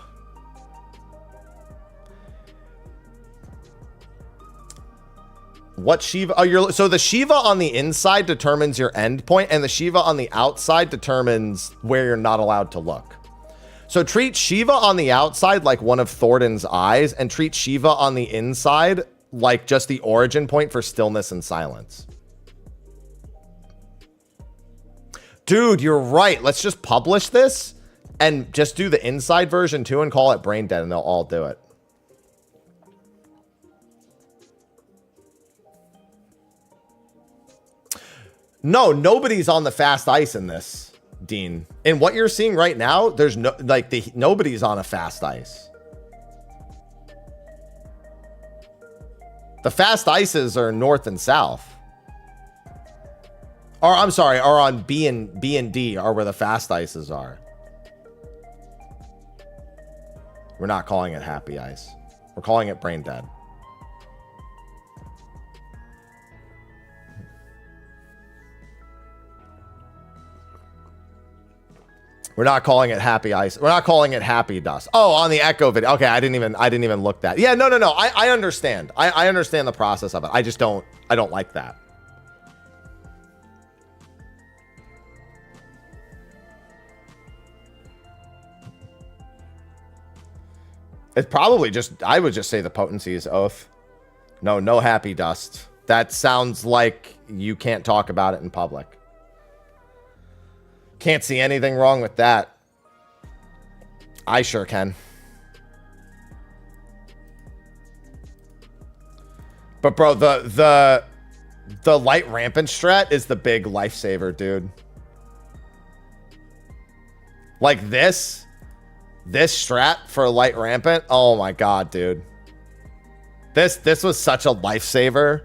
What Shiva? Oh, so the Shiva on the inside determines your endpoint, and the Shiva on the outside determines where you're not allowed to look. So treat Shiva on the outside like one of Thornton's eyes, and treat Shiva on the inside like just the origin point for stillness and silence. Dude, you're right. Let's just publish this and just do the inside version too and call it Brain Dead, and they'll all do it. No, nobody's on the fast ice in this, Dean. In what you're seeing right now, there's no, like, nobody's on a fast ice. The fast ices are north and south. Or I'm sorry, are on B and D are where the fast ices are. We're not calling it happy ice. We're calling it Brain Dead. We're not calling it happy ice. We're not calling it happy dust. Oh, on the Echo video. Okay, I didn't even look that. Yeah, no. I understand. I understand the process of it. I just don't like that. It's probably just, I would just say the potency is oath. No happy dust. That sounds like you can't talk about it in public. Can't see anything wrong with that. I sure can. But bro, the light rampant strat is the big lifesaver, dude. Like this strat for light rampant. Oh my god, dude. This was such a lifesaver.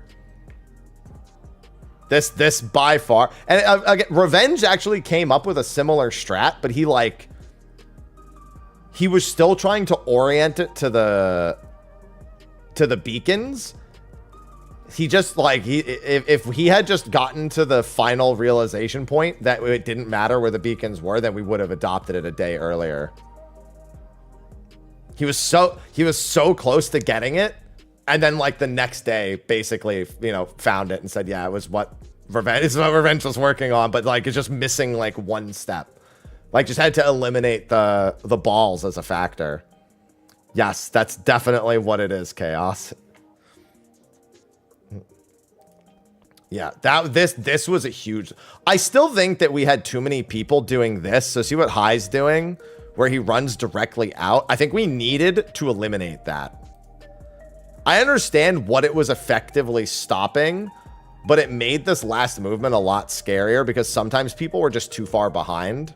This by far, and again, Revenge actually came up with a similar strat, but he was still trying to orient it to the beacons. He just like if he had just gotten to the final realization point that it didn't matter where the beacons were, then we would have adopted it a day earlier. He was so close to getting it. And then, like, the next day, basically, you know, found it and said, yeah, it was what Revenge was working on. But, like, it's just missing, like, one step. Like, just had to eliminate the balls as a factor. Yes, that's definitely what it is, Chaos. Yeah, this was a huge... I still think that we had too many people doing this. So see what High's doing, where he runs directly out? I think we needed to eliminate that. I understand what it was effectively stopping, but it made this last movement a lot scarier because sometimes people were just too far behind.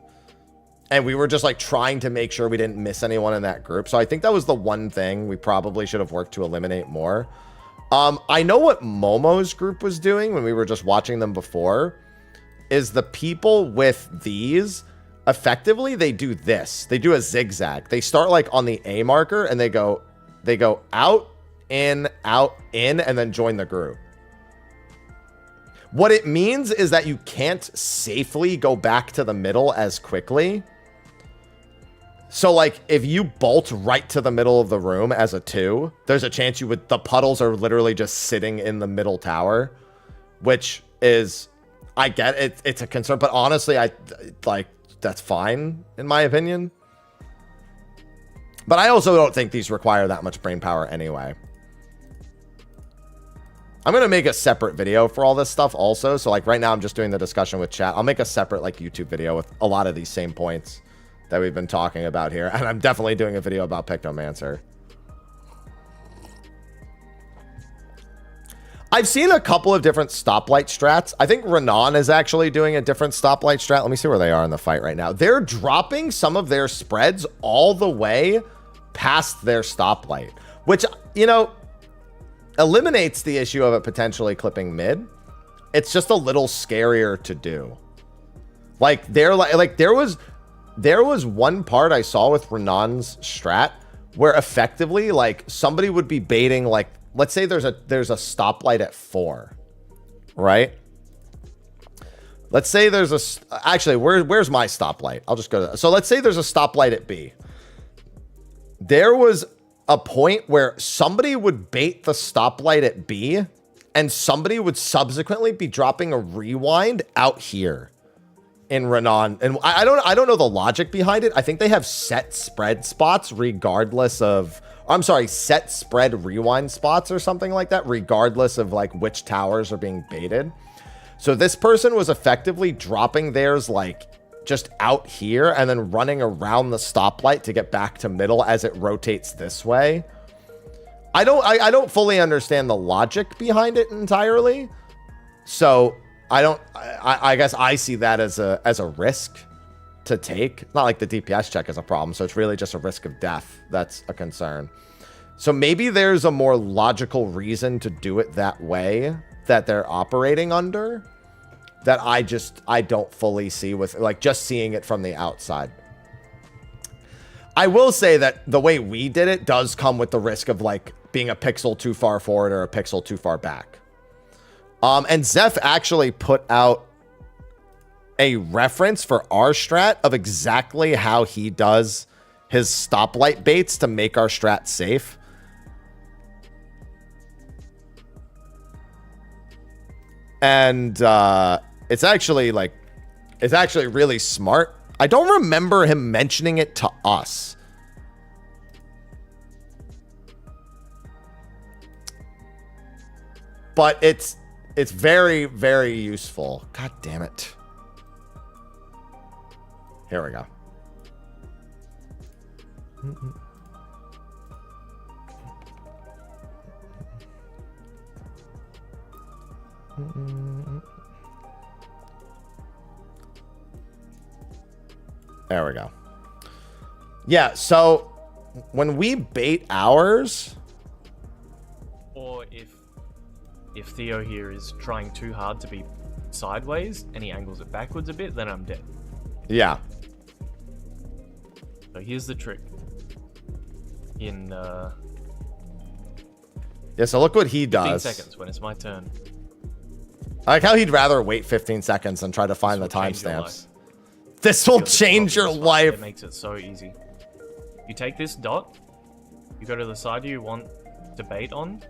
And we were just like trying to make sure we didn't miss anyone in that group. So I think that was the one thing we probably should have worked to eliminate more. I know what Momo's group was doing when we were just watching them before, is the people with these, effectively, they do this. They do a zigzag. They start like on the A marker and they go out, in, out, in, and then join the group. What it means is that you can't safely go back to the middle as quickly. So like if you bolt right to the middle of the room as a 2, there's a chance you would, the puddles are literally just sitting in the middle tower, which is, I get it, it's a concern, but honestly, I like, that's fine in my opinion. But I also don't think these require that much brain power anyway. I'm going to make a separate video for all this stuff also. So like right now I'm just doing the discussion with chat. I'll make a separate like YouTube video with a lot of these same points that we've been talking about here. And I'm definitely doing a video about Pictomancer. I've seen a couple of different stoplight strats. I think Renan is actually doing a different stoplight strat. Let me see where they are in the fight right now. They're dropping some of their spreads all the way past their stoplight, which, you know, eliminates the issue of it potentially clipping mid. It's just a little scarier to do. Like there was one part I saw with Renan's strat where effectively like somebody would be baiting, like let's say there's a stoplight at 4, right? Let's say there's a, actually where's my stoplight? I'll just go to that. So let's say there's a stoplight at B. There was a point where somebody would bait the stoplight at B and somebody would subsequently be dropping a rewind out here in Renan. And I don't know the logic behind it. I think they have set spread spots regardless of, I'm sorry, set spread rewind spots or something like that, regardless of like which towers are being baited. So this person was effectively dropping theirs like just out here and then running around the stoplight to get back to middle as it rotates this way. I don't fully understand the logic behind it entirely. So I guess I see that as a risk to take. It's not like the DPS check is a problem. So it's really just a risk of death. That's a concern. So maybe there's a more logical reason to do it that way that they're operating under that I don't fully see with like just seeing it from the outside. I will say that the way we did it does come with the risk of like being a pixel too far forward or a pixel too far back. And Zeph actually put out a reference for our strat of exactly how he does his stoplight baits to make our strat safe. And it's actually really smart. I don't remember him mentioning it to us. But it's very, very useful. God damn it. Here we go. There we go. Yeah, so when we bait ours, or if Theo here is trying too hard to be sideways and he angles it backwards a bit, then I'm dead. Yeah. So here's the trick. Yeah, so look what he does. 15 seconds when it's my turn. I like how he'd rather wait 15 seconds and try to find the timestamps. This will change your life. It makes it so easy. You take this dot, you go to the side you want to bait on,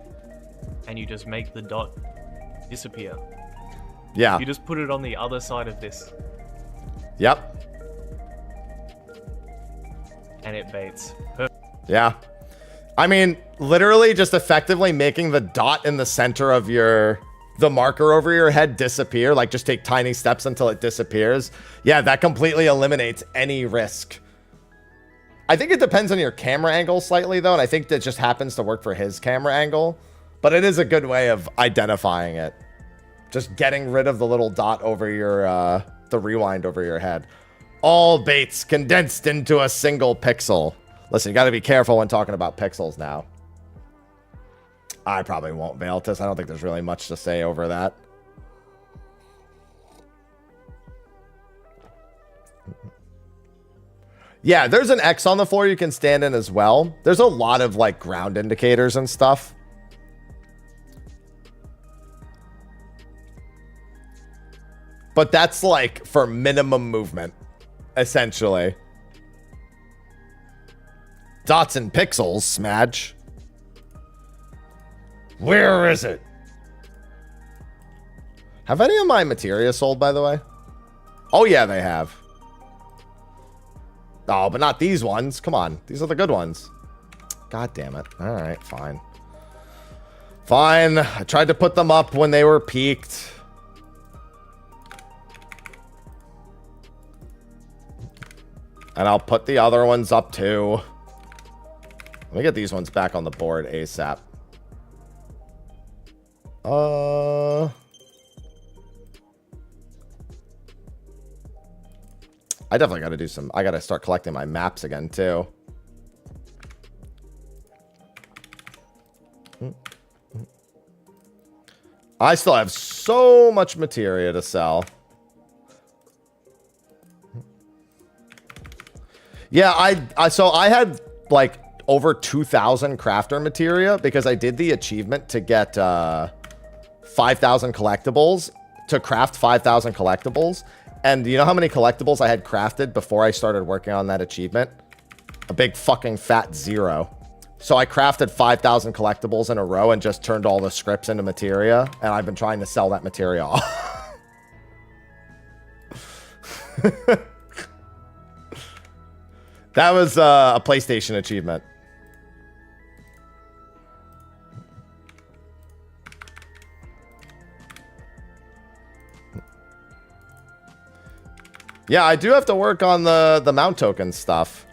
and you just make the dot disappear. Yeah. You just put it on the other side of this. Yep. And it baits. Yeah. I mean, literally just effectively making the dot in the center of the marker over your head disappear. Like just take tiny steps until it disappears. Yeah, that completely eliminates any risk. I think it depends on your camera angle slightly though. And I think that just happens to work for his camera angle. But it is a good way of identifying it. Just getting rid of the little dot over your, the rewind over your head. All baits condensed into a single pixel. Listen, you got to be careful when talking about pixels now. I probably won't bail this. I don't think there's really much to say over that. Yeah, there's an X on the floor you can stand in as well. There's a lot of like ground indicators and stuff. But that's like for minimum movement, essentially. Dots and pixels, Smadge. Where is it? Have any of my materia sold, by the way? Oh, yeah, they have. Oh, but not these ones. Come on. These are the good ones. God damn it. All right, fine. Fine. I tried to put them up when they were peaked. And I'll put the other ones up too. Let me get these ones back on the board ASAP. I definitely got to do some... I got to start collecting my maps again, too. I still have so much materia to sell. Yeah, so I had, like, over 2,000 crafter materia because I did the achievement to get 5,000 collectibles, to craft 5,000 collectibles. And do you know how many collectibles I had crafted before I started working on that achievement? A big fucking fat 0. So I crafted 5,000 collectibles in a row and just turned all the scripts into materia. And I've been trying to sell that materia off. That was a PlayStation achievement. Yeah, I do have to work on the mount token stuff.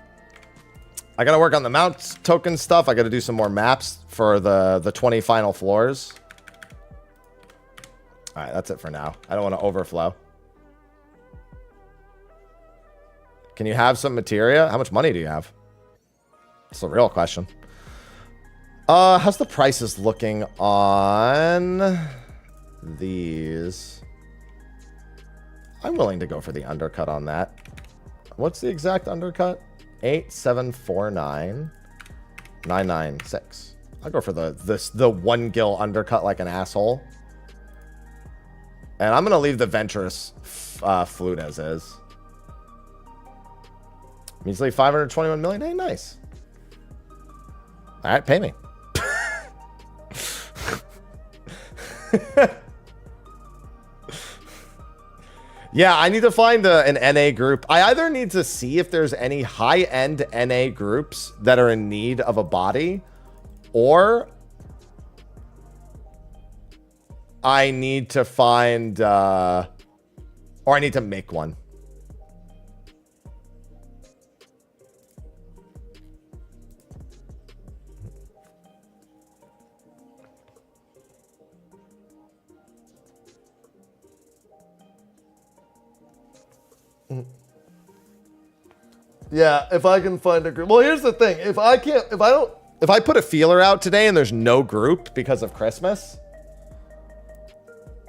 I gotta work on the mount token stuff. I gotta do some more maps for the 20 final floors. All right, that's it for now. I don't want to overflow. Can you have some materia? How much money do you have? That's the real question. How's the prices looking on these? I'm willing to go for the undercut on that. What's the exact undercut? 8,749,996. I'll go for the 1 gil undercut like an asshole. And I'm gonna leave the Venturous flute as is. Measly 521 million. Hey, nice. All right, pay me. Yeah, I need to find an NA group. I either need to see if there's any high-end NA groups that are in need of a body, or I need to find, or I need to make one. Yeah, if I can find a group. Well, here's the thing. If I put a feeler out today and there's no group because of Christmas,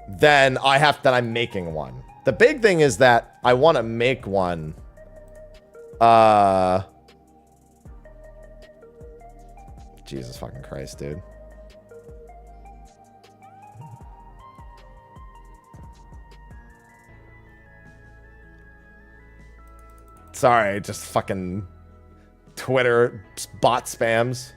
then I'm making one. The big thing is that I want to make one. Jesus fucking Christ, dude. Sorry, just fucking Twitter bot spams.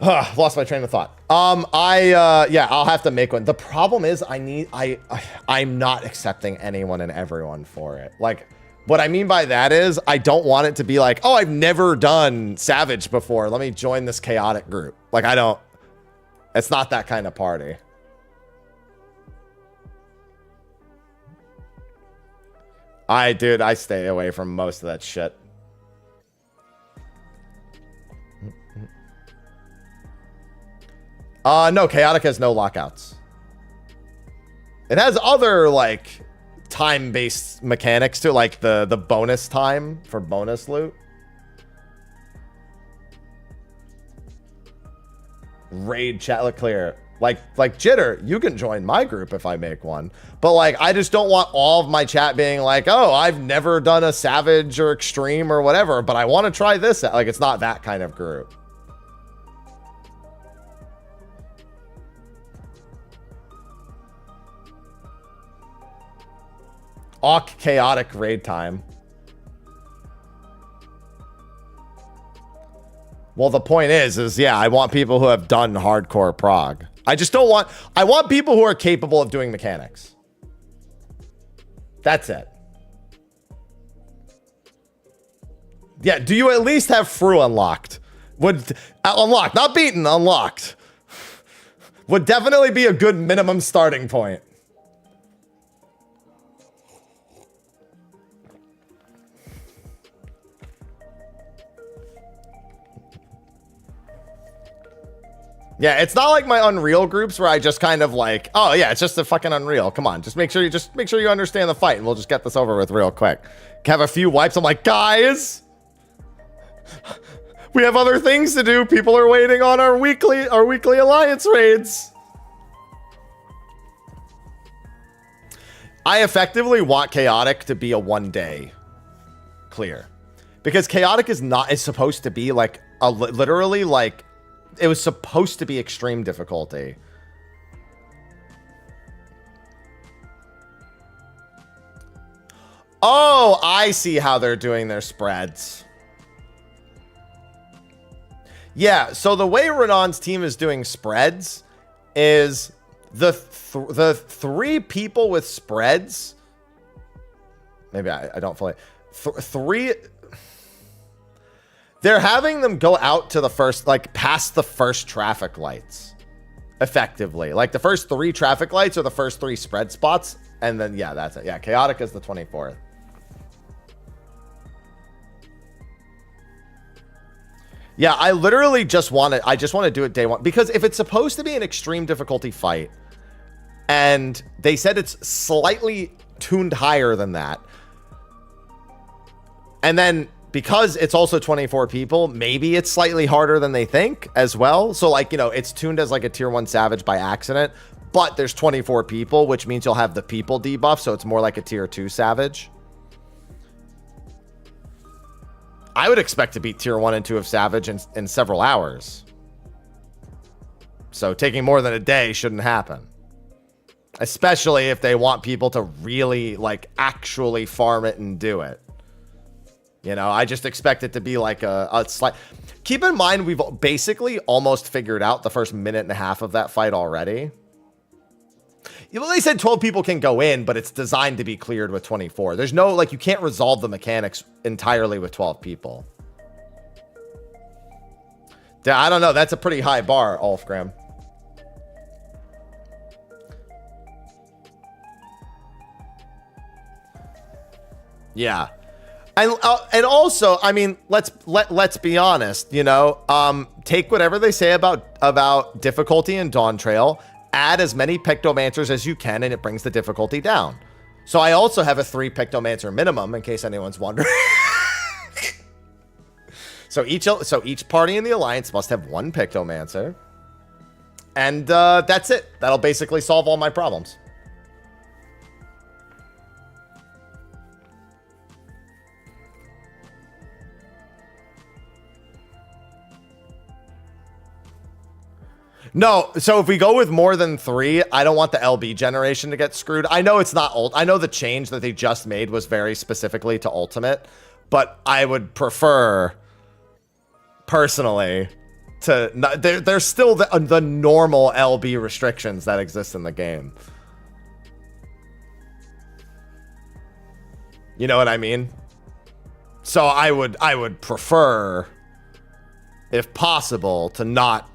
Lost my train of thought. Yeah, I'll have to make one. The problem is I'm not accepting anyone and everyone for it. Like, what I mean by that is I don't want it to be like, oh, I've never done Savage before. Let me join this chaotic group. Like, it's not that kind of party. Dude, I stay away from most of that shit. No, Chaotic has no lockouts. It has other, like, time-based mechanics too, like the bonus time for bonus loot. Raid chat look clear. Like Jitter, you can join my group if I make one. But like, I just don't want all of my chat being like, oh, I've never done a Savage or Extreme or whatever, but I want to try this. Like, it's not that kind of group. Awk chaotic raid time. Well, the point is yeah, I want people who have done hardcore prog. I just don't want, I want people who are capable of doing mechanics. That's it. Yeah, do you at least have FRU unlocked? Would unlocked, not beaten, unlocked. Would definitely be a good minimum starting point. Yeah, it's not like my Unreal groups where I just kind of like, oh yeah, it's just a fucking Unreal. Come on, just make sure you understand the fight, and we'll just get this over with real quick. Have a few wipes. I'm like, guys, we have other things to do. People are waiting on our weekly alliance raids. I effectively want chaotic to be a 1 day clear, because chaotic is supposed to be like a literally like. It was supposed to be extreme difficulty. Oh, I see how they're doing their spreads. Yeah, so the way Renan's team is doing spreads is the three people with spreads. Maybe I don't fully. Three. They're having them go out to the first, like past the first traffic lights, effectively. Like the first 3 traffic lights are the first 3 spread spots. And then, yeah, that's it. Yeah, chaotic is the 24th. Yeah, I literally just want to do it day 1. Because if it's supposed to be an extreme difficulty fight, and they said it's slightly tuned higher than that, and then because it's also 24 people, maybe it's slightly harder than they think as well. So like, you know, it's tuned as like a tier 1 savage by accident, but there's 24 people, which means you'll have the people debuff. So it's more like a tier 2 savage. I would expect to beat tier 1 and 2 of savage in several hours. So taking more than a day shouldn't happen. Especially if they want people to really like actually farm it and do it. You know, I just expect it to be like a slight. Keep in mind, we've basically almost figured out the first minute and a half of that fight already. Well, they said 12 people can go in, but it's designed to be cleared with 24. There's no, like, you can't resolve the mechanics entirely with 12 people. I don't know. That's a pretty high bar, Ulfgram. Yeah. And also, I mean, let's be honest, you know, take whatever they say about difficulty in Dawn Trail, add as many Pictomancers as you can, and it brings the difficulty down. So I also have a 3 Pictomancer minimum, in case anyone's wondering. So each party in the alliance must have 1 Pictomancer, and that's it. That'll basically solve all my problems. No, so if we go with more than 3, I don't want the LB generation to get screwed. I know it's not old. I know the change that they just made was very specifically to Ultimate, but I would prefer, personally, to not, there's still the normal LB restrictions that exist in the game. You know what I mean? So I would prefer, if possible, to not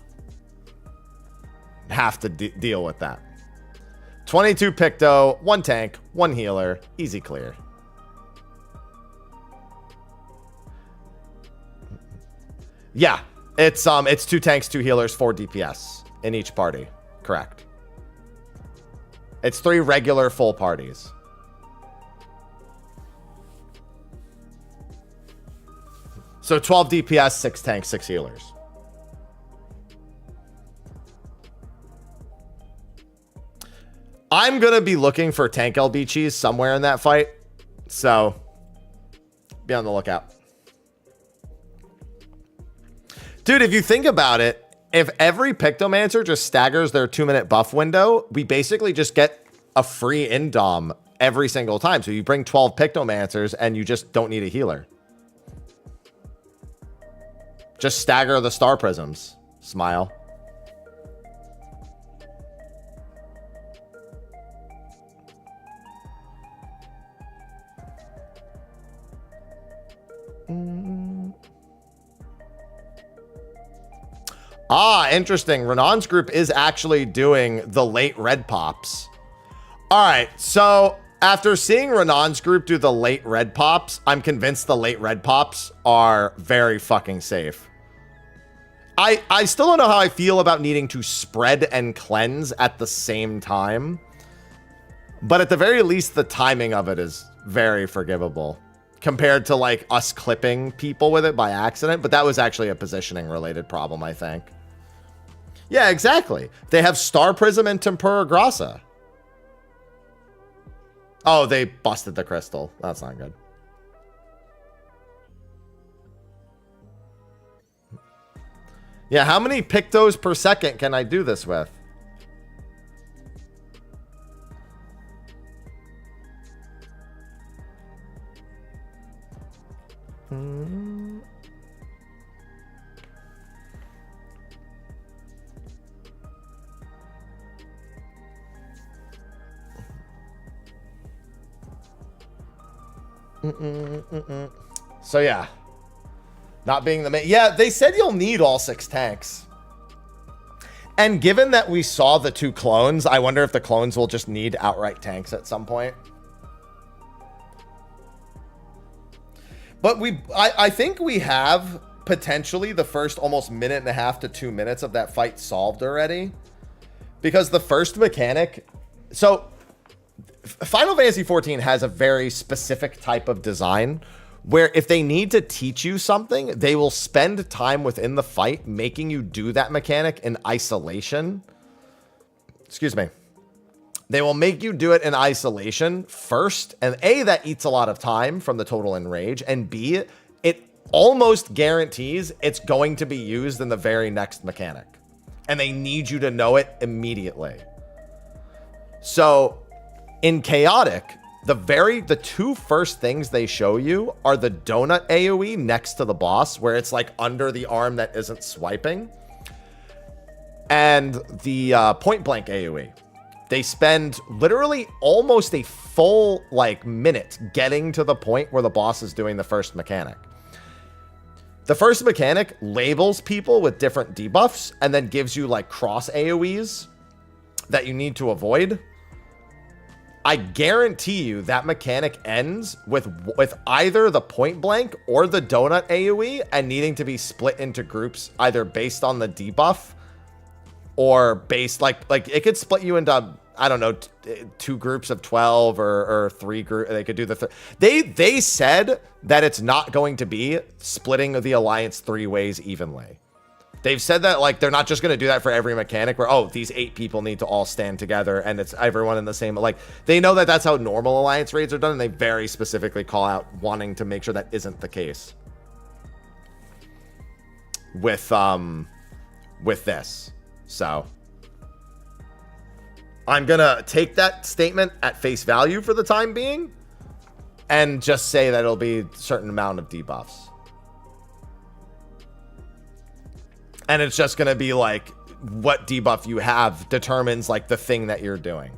have to deal with that. 22 Picto, 1 tank, 1 healer, easy clear. Yeah, it's 2 tanks, 2 healers, 4 DPS in each party. Correct. It's 3 regular full parties. So 12 DPS, 6 tanks, 6 healers. I'm going to be looking for tank LB cheese somewhere in that fight. So be on the lookout. Dude, if you think about it, if every Pictomancer just staggers their 2-minute buff window, we basically just get a free indom every single time. So you bring 12 Pictomancers and you just don't need a healer. Just stagger the star prisms. Smile. Ah, interesting. Renan's group is actually doing the late red pops. All right, so after seeing Renan's group do the late red pops, I'm convinced the late red pops are very fucking safe. I still don't know how I feel about needing to spread and cleanse at the same time. But at the very least, the timing of it is very forgivable compared to like us clipping people with it by accident. But that was actually a positioning related problem, I think. Yeah, exactly. They have Star Prism and Tempura Grassa. Oh, they busted the crystal. That's not good. Yeah, how many Pictos per second can I do this with? So yeah, not being the main. Yeah, they said you'll need all 6 tanks. And given that we saw the 2 clones, I wonder if the clones will just need outright tanks at some point. But I think we have potentially the first almost minute and a half to 2 minutes of that fight solved already. Because the first mechanic, so Final Fantasy XIV has a very specific type of design where if they need to teach you something, they will spend time within the fight making you do that mechanic in isolation. Excuse me. They will make you do it in isolation first, and A, that eats a lot of time from the total Enrage, and B, it almost guarantees it's going to be used in the very next mechanic. And they need you to know it immediately. So in Chaotic, the 2 first things they show you are the donut AoE next to the boss, where it's like under the arm that isn't swiping, and the point blank AoE. They spend literally almost a full like minute getting to the point where the boss is doing the first mechanic. The first mechanic labels people with different debuffs and then gives you like cross AoEs that you need to avoid. I guarantee you that mechanic ends with either the point blank or the donut AoE and needing to be split into groups either based on the debuff or based like it could split you into, I don't know, 2 groups of 12 or 3 groups. They could do the they said that it's not going to be splitting the alliance 3 ways evenly. They've said that like they're not just going to do that for every mechanic where, oh, these 8 people need to all stand together and it's everyone in the same. Like they know that that's how normal alliance raids are done, and they very specifically call out wanting to make sure that isn't the case with this. So I'm gonna take that statement at face value for the time being and just say that it'll be a certain amount of debuffs. And it's just going to be like what debuff you have determines like the thing that you're doing.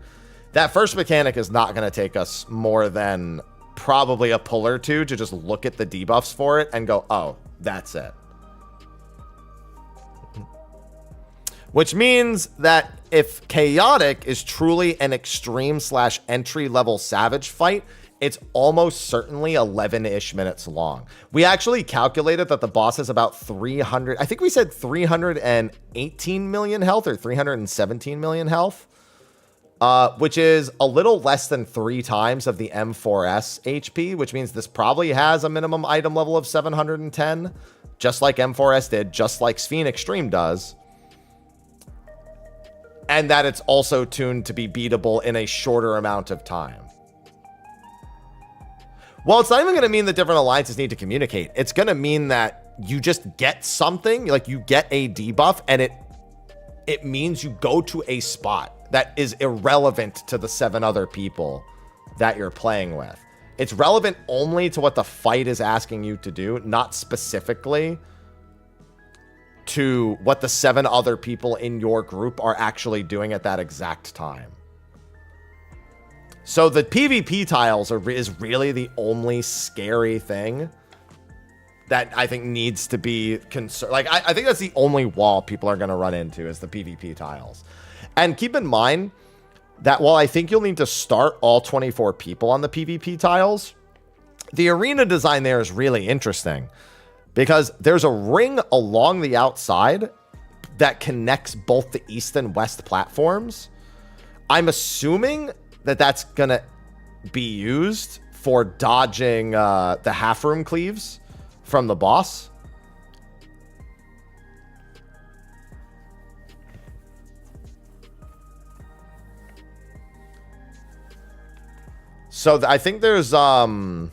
That first mechanic is not going to take us more than probably a pull or 2 to just look at the debuffs for it and go, oh, that's it. Which means that if Chaotic is truly an extreme / entry level Savage fight, it's almost certainly 11-ish minutes long. We actually calculated that the boss has about 300, I think we said 318 million health or 317 million health, which is a little less than 3 times of the M4S HP, which means this probably has a minimum item level of 710, just like M4S did, just like Sphene Extreme does. And that it's also tuned to be beatable in a shorter amount of time. Well, it's not even going to mean that different alliances need to communicate. It's going to mean that you just get something, like you get a debuff, and it means you go to a spot that is irrelevant to the 7 other people that you're playing with. It's relevant only to what the fight is asking you to do, not specifically to what the 7 other people in your group are actually doing at that exact time. So the PvP tiles is really the only scary thing that I think needs to be concerned. Like, I think that's the only wall people are going to run into is the PvP tiles. And keep in mind that while I think you'll need to start all 24 people on the PvP tiles, the arena design there is really interesting because there's a ring along the outside that connects both the east and west platforms. I'm assuming that that's going to be used for dodging the half-room cleaves from the boss. So I think there's I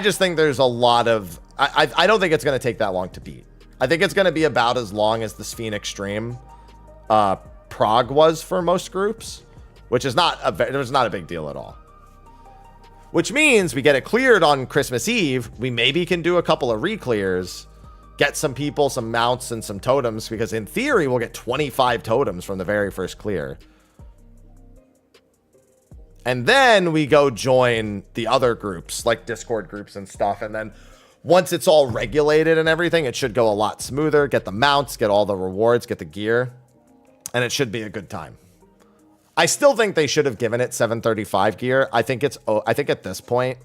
just think there's a lot of I don't think it's going to take that long to beat. I think it's going to be about as long as the Sphere Extreme prog was for most groups, which is not a big deal at all. Which means we get it cleared on Christmas Eve. We maybe can do a couple of re-clears, get some people, some mounts, and some totems, because in theory, we'll get 25 totems from the very first clear. And then we go join the other groups, like Discord groups and stuff. And then once it's all regulated and everything, it should go a lot smoother. Get the mounts, get all the rewards, get the gear. And it should be a good time. I still think they should have given it 735 gear. I think at this point,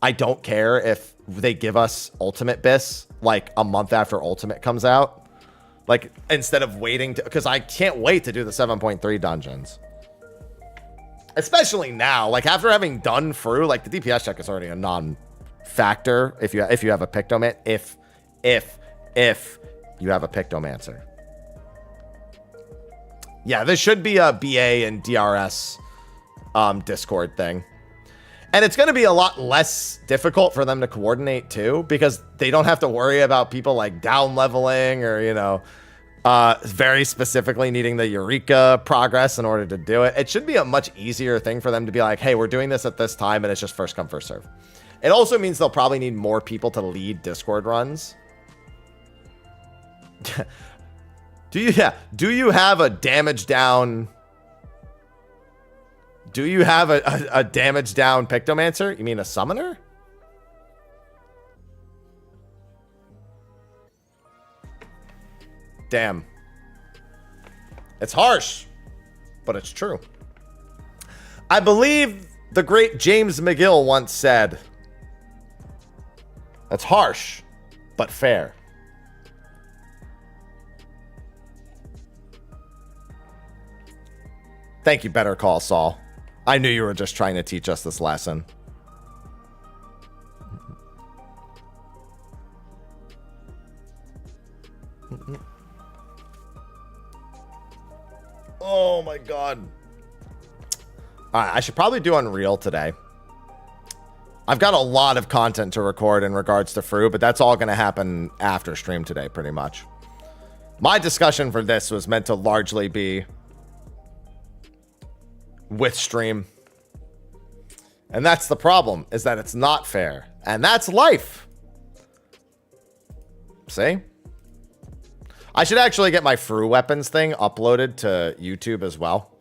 I don't care if they give us Ultimate Bis like a month after Ultimate comes out. Like, instead of waiting to, because I can't wait to do the 7.3 dungeons. Especially now, like after having done FRU, like the DPS check is already a non-factor if you have a Pictomancer, if you have a Pictomancer. Yeah, there should be a BA and DRS Discord thing. And it's going to be a lot less difficult for them to coordinate too, because they don't have to worry about people like down leveling or, you know, very specifically needing the Eureka progress in order to do it. It should be a much easier thing for them to be like, hey, we're doing this at this time, and it's just first come, first serve. It also means they'll probably need more people to lead Discord runs. Do you have a damage down? Do you have a damage down Pictomancer? You mean a summoner? Damn. It's harsh, but it's true. I believe the great James McGill once said, "That's harsh, but fair." Thank you, Better Call Saul. I knew you were just trying to teach us this lesson. Oh my god. Alright, I should probably do Unreal today. I've got a lot of content to record in regards to FRU, but that's all going to happen after stream today, pretty much. My discussion for this was meant to largely be with stream. And that's the problem, is that it's not fair. And that's life. See? I should actually get my FRU weapons thing uploaded to YouTube as well.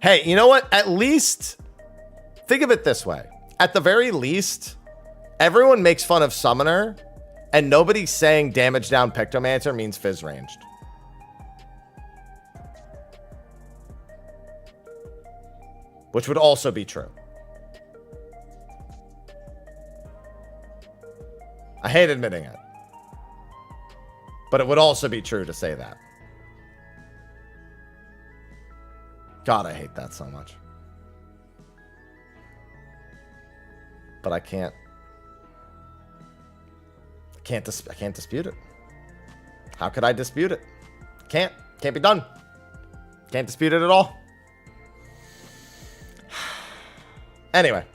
Hey, you know what? At least, think of it this way. At the very least, everyone makes fun of Summoner, and nobody's saying damage down Pictomancer means fizz ranged. Which would also be true. I hate admitting it. But it would also be true to say that. God, I hate that so much. But I can't dispute it. How could I dispute it? Can't be done. Can't dispute it at all. Anyway.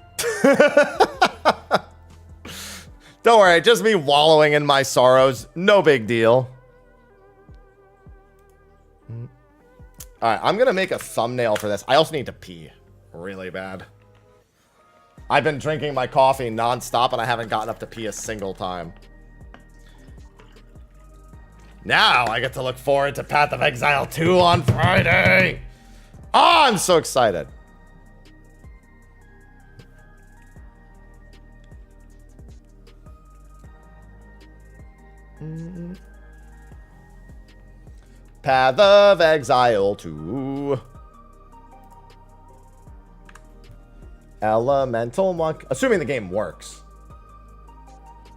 Don't worry, just me wallowing in my sorrows. No big deal. All right, I'm going to make a thumbnail for this. I also need to pee really bad. I've been drinking my coffee nonstop and I haven't gotten up to pee a single time. Now I get to look forward to Path of Exile 2 on Friday. Oh, I'm so excited. Path of Exile 2. Elemental Monk. Assuming the game works.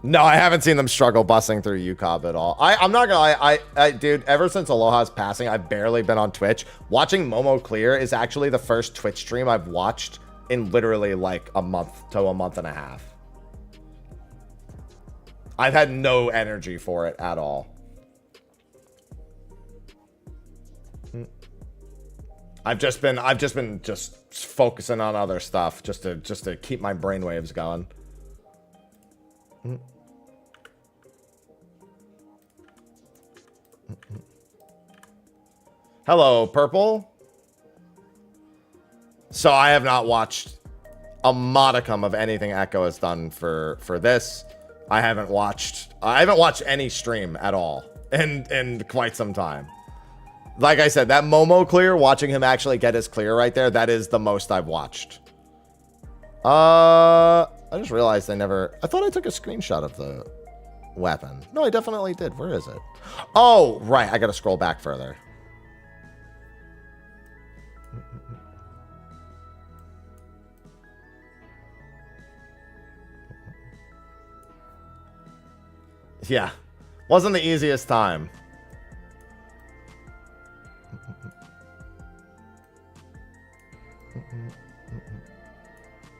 No, I haven't seen them struggle busting through UCOB at all. I'm not gonna lie, dude, ever since Aloha's passing, I've barely been on Twitch. Watching Momo clear is actually the first Twitch stream I've watched in literally like a month to a month and a half. I've had no energy for it at all. I've just been focusing on other stuff just to keep my brainwaves going. Hello, Purple. So I have not watched a modicum of anything Echo has done for this. I haven't watched any stream at all in quite some time. Like I said, that Momo clear, watching him actually get his clear right there, that is the most I've watched. I just realized I thought I took a screenshot of the weapon. No, I definitely did. Where is it? Oh, right. I got to scroll back further. Yeah. Wasn't the easiest time.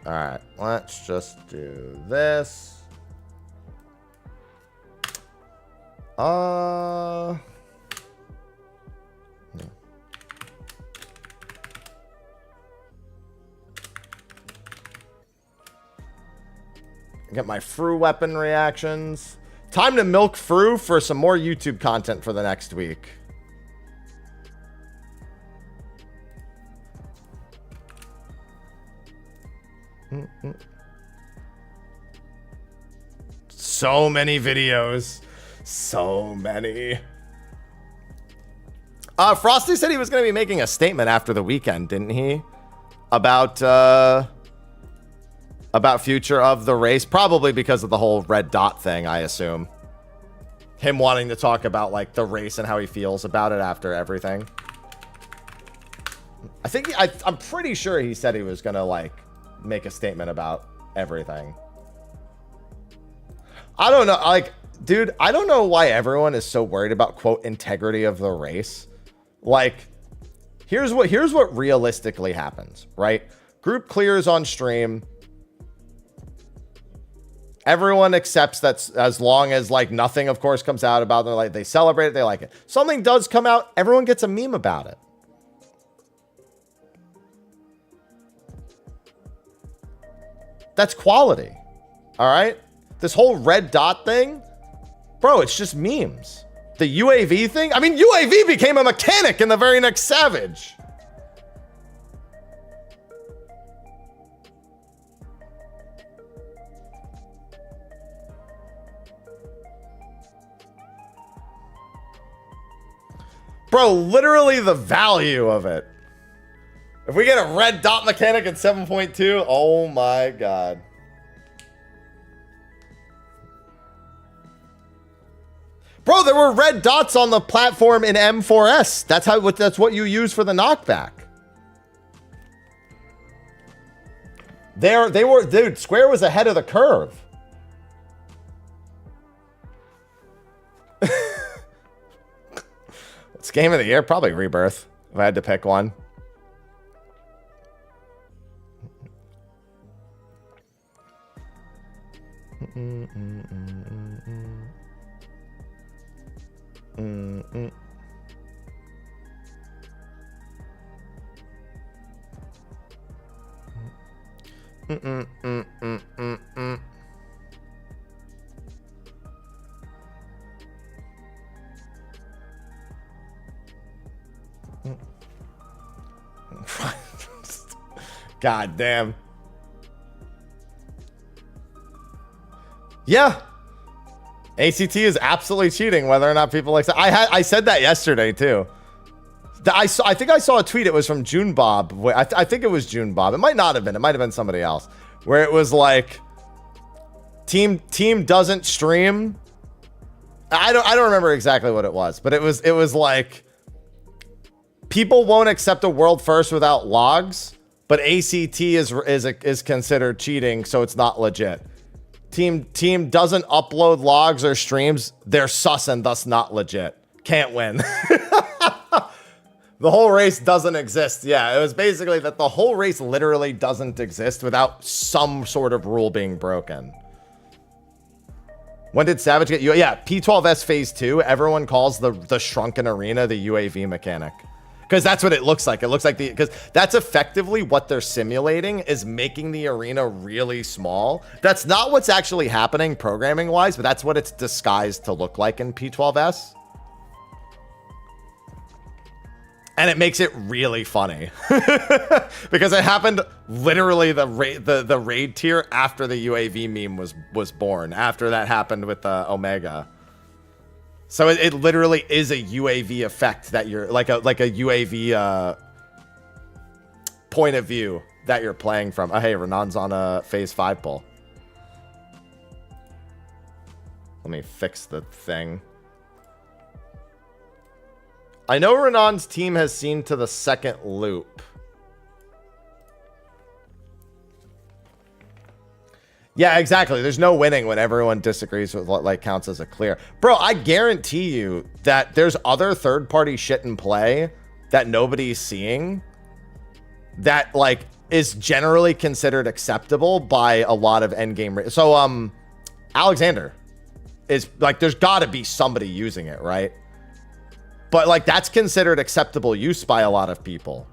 All right, let's just do this. Yeah. Get my FRU weapon reactions. Time to milk FRU for some more YouTube content for the next week. So many videos. So many. Frosty said he was going to be making a statement after the weekend, didn't he? About future of the race. Probably because of the whole red dot thing, I assume. Him wanting to talk about, like, the race and how he feels about it after everything. I'm pretty sure he said he was going to, like, make a statement about everything. I don't know, like, dude, I don't know why everyone is so worried about, quote, integrity of the race. Like, here's what realistically happens, right? Group clears on stream. Everyone accepts that, as long as, like, nothing, of course, comes out about them. Like, they celebrate it, they like it. Something does come out, everyone gets a meme about it. That's quality. All right? This whole red dot thing, bro, it's just memes. The UAV thing, I mean, UAV became a mechanic in the very next Savage. Bro, literally the value of it. If we get a red dot mechanic in 7.2, oh my god. Bro, there were red dots on the platform in M4S. That's what you use for the knockback. Dude, Square was ahead of the curve. What's game of the year? Probably Rebirth, if I had to pick one. God damn. Yeah. ACT is absolutely cheating, whether or not people like that. I said that yesterday too. I think I saw a tweet. It was from June Bob. I think it was June Bob. It might not have been. It might have been somebody else. Where it was like, team doesn't stream. I don't remember exactly what it was, but it was like, people won't accept a world first without logs, but ACT is considered cheating, so it's not legit. Team doesn't upload logs or streams. They're sus and thus not legit. Can't win. The whole race doesn't exist. Yeah, it was basically that the whole race literally doesn't exist without some sort of rule being broken. When did Savage get you? Yeah, P12S Phase 2. Everyone calls the shrunken arena the UAV mechanic. Because that's what it looks like. It looks like because that's effectively what they're simulating, is making the arena really small. That's not what's actually happening programming wise, but that's what it's disguised to look like in P12S. And it makes it really funny because it happened literally the raid tier after the UAV meme was born, after that happened with the Omega. So it literally is a UAV effect that you're like a UAV point of view that you're playing from. Oh, hey, Renan's on a phase 5 pull. Let me fix the thing. I know Renan's team has seen to the second loop. Yeah, exactly. There's no winning when everyone disagrees with what like counts as a clear. Bro, I guarantee you that there's other third-party shit in play that nobody's seeing that like is generally considered acceptable by a lot of endgame. So Alexander is like, there's got to be somebody using it, right? But like that's considered acceptable use by a lot of people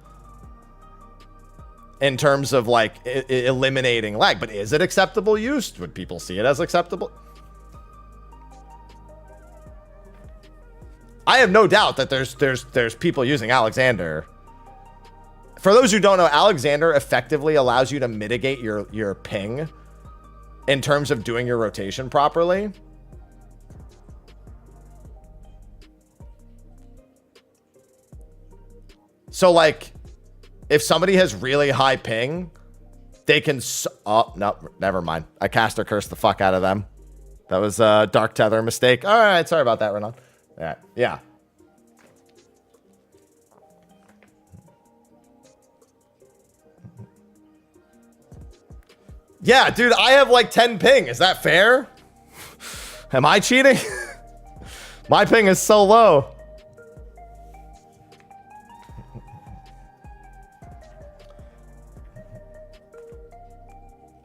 in terms of like eliminating lag. But is it acceptable use? Would people see it as acceptable? I have no doubt that there's people using Alexander. For those who don't know, Alexander effectively allows you to mitigate your ping in terms of doing your rotation properly. So like, if somebody has really high ping, they can. Oh no, never mind. I caster cursed the fuck out of them. That was a dark tether mistake. All right, sorry about that, Renan. Yeah. Yeah, dude, I have like 10 ping. Is that fair? Am I cheating? My ping is so low.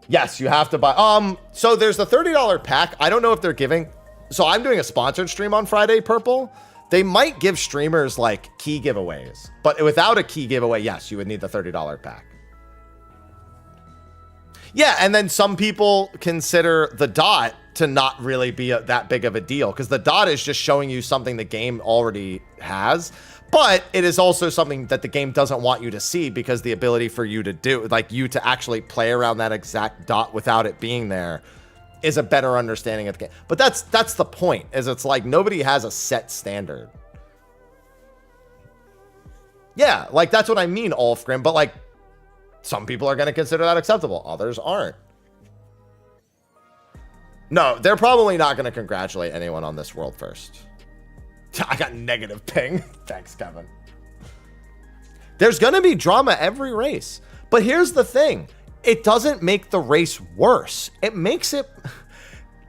Yes, you have to buy. So there's the $30 pack. I don't know if they're giving. So I'm doing a sponsored stream on Friday, Purple. They might give streamers like key giveaways, but without a key giveaway, yes, you would need the $30 pack. Yeah, and then some people consider the dot to not really be that big of a deal because the dot is just showing you something the game already has. But it is also something that the game doesn't want you to see because the ability for you to do, like you to actually play around that exact dot without it being there is a better understanding of the game. But that's the point, is it's like nobody has a set standard. Yeah, like that's what I mean, Ulfgrim, but like some people are going to consider that acceptable. Others aren't. No, they're probably not going to congratulate anyone on this world first. I got negative ping. Thanks, Kevin. There's going to be drama every race. But here's the thing. It doesn't make the race worse. It makes it...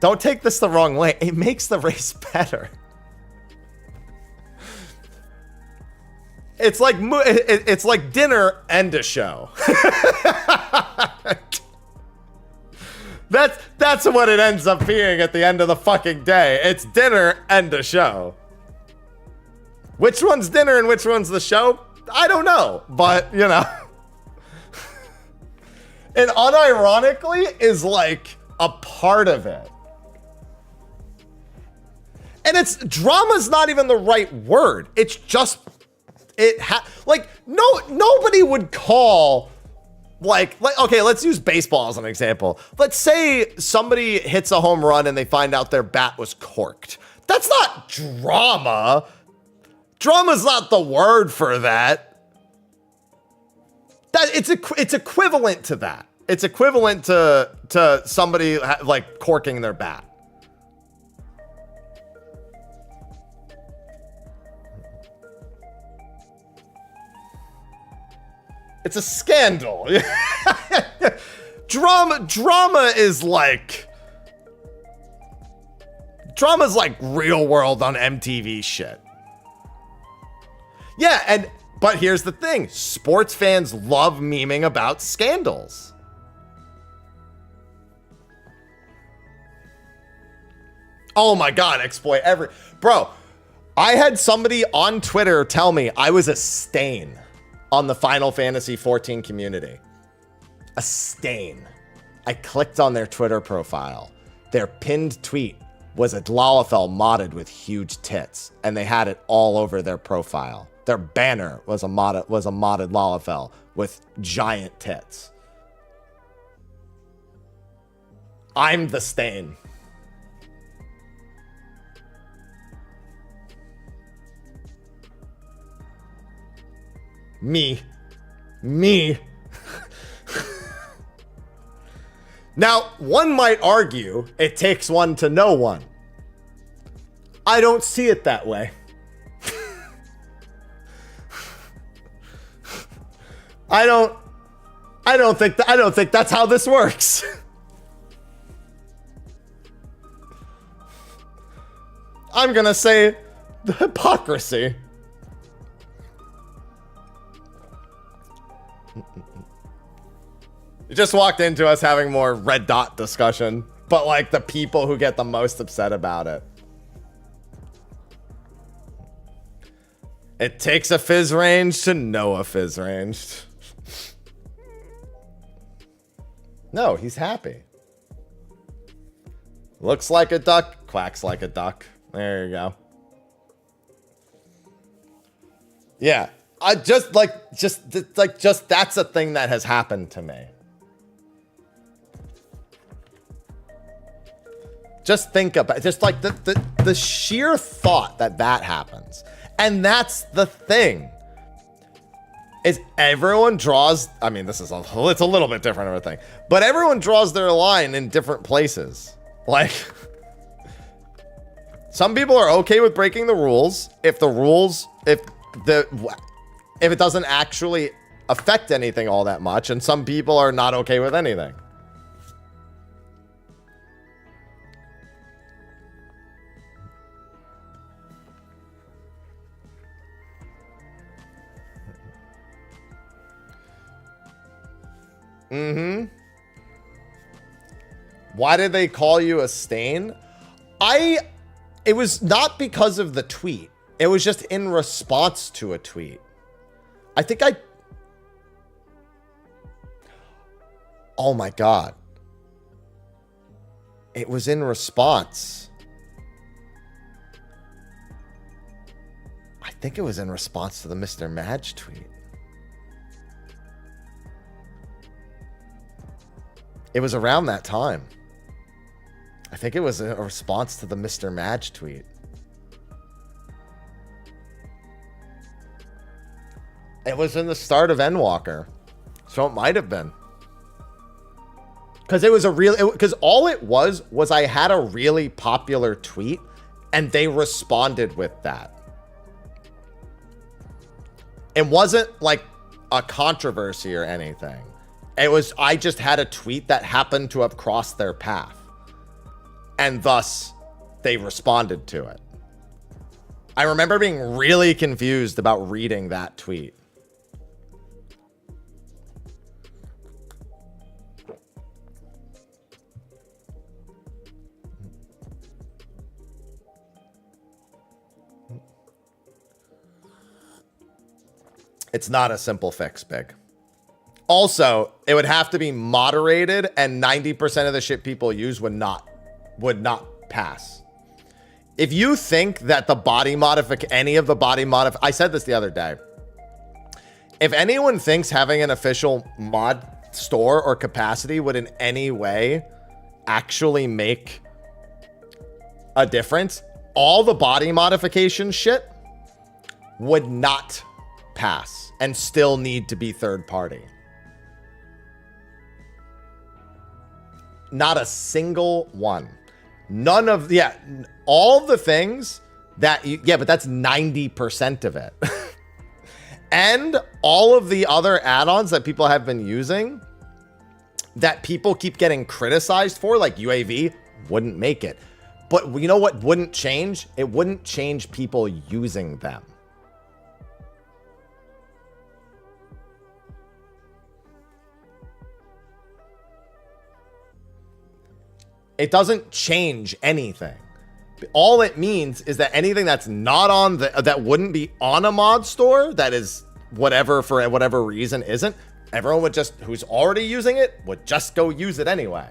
Don't take this the wrong way. It makes the race better. It's like dinner and a show. That's what it ends up being at the end of the fucking day. It's dinner and a show. Which one's dinner and which one's the show? I don't know, but you know. And unironically is like a part of it. And it's drama's not even the right word. It's just like nobody would call like okay, let's use baseball as an example. Let's say somebody hits a home run and they find out their bat was corked. That's not drama. Drama's not the word for that. It's equivalent to that. It's equivalent to somebody like corking their bat. It's a scandal. Drama is like drama's like real world on MTV shit. Yeah, but here's the thing. Sports fans love memeing about scandals. Oh my god, exploit bro, I had somebody on Twitter tell me I was a stain on the Final Fantasy XIV community. A stain. I clicked on their Twitter profile. Their pinned tweet was a Lalafell modded with huge tits, and they had it all over their profile. Their banner was a modded Lalafell with giant tits. I'm the stain. Me. Now, one might argue it takes one to know one. I don't see it that way. I don't think that's how this works. I'm gonna say the hypocrisy. You just walked into us having more red dot discussion, but like the people who get the most upset about it. It takes a fizz range to know a fizz range. No, he's happy. Looks like a duck, quacks like a duck. There you go. Yeah, I just that's a thing that has happened to me. Just think about it. Just like the sheer thought that happens. And that's the thing. Is everyone draws, I mean, it's a little bit different of a thing, but everyone draws their line in different places. Like, some people are okay with breaking the rules if it doesn't actually affect anything all that much, and some people are not okay with anything. Mm-hmm. Why did they call you a stain? It was not because of the tweet. It was just in response to a tweet. Oh my God. It was in response. I think it was in response to the Mr. Madge tweet. It was around that time. I think it was a response to the Mr. Madge tweet. It was in the start of Endwalker. So it might have been. Because it was because all it was I had a really popular tweet and they responded with that. It wasn't like a controversy or anything. I just had a tweet that happened to have crossed their path. And thus, they responded to it. I remember being really confused about reading that tweet. It's not a simple fix, Big. Also, it would have to be moderated, and 90% of the shit people use would not pass. If you think that the body any of the body I said this the other day. if anyone thinks having an official mod store or capacity would in any way actually make a difference, all the body modification shit would not pass and still need to be third party. Not a single one. None of, yeah, all the things that, yeah, but that's 90% of it. And all of the other add-ons that people have been using that people keep getting criticized for, like UAV, wouldn't make it. But you know what wouldn't change? It wouldn't change people using them. It doesn't change anything. All it means is that anything that's not on the, that wouldn't be on a mod store, that is whatever, for whatever reason isn't, everyone would just, who's already using it, would just go use it anyway.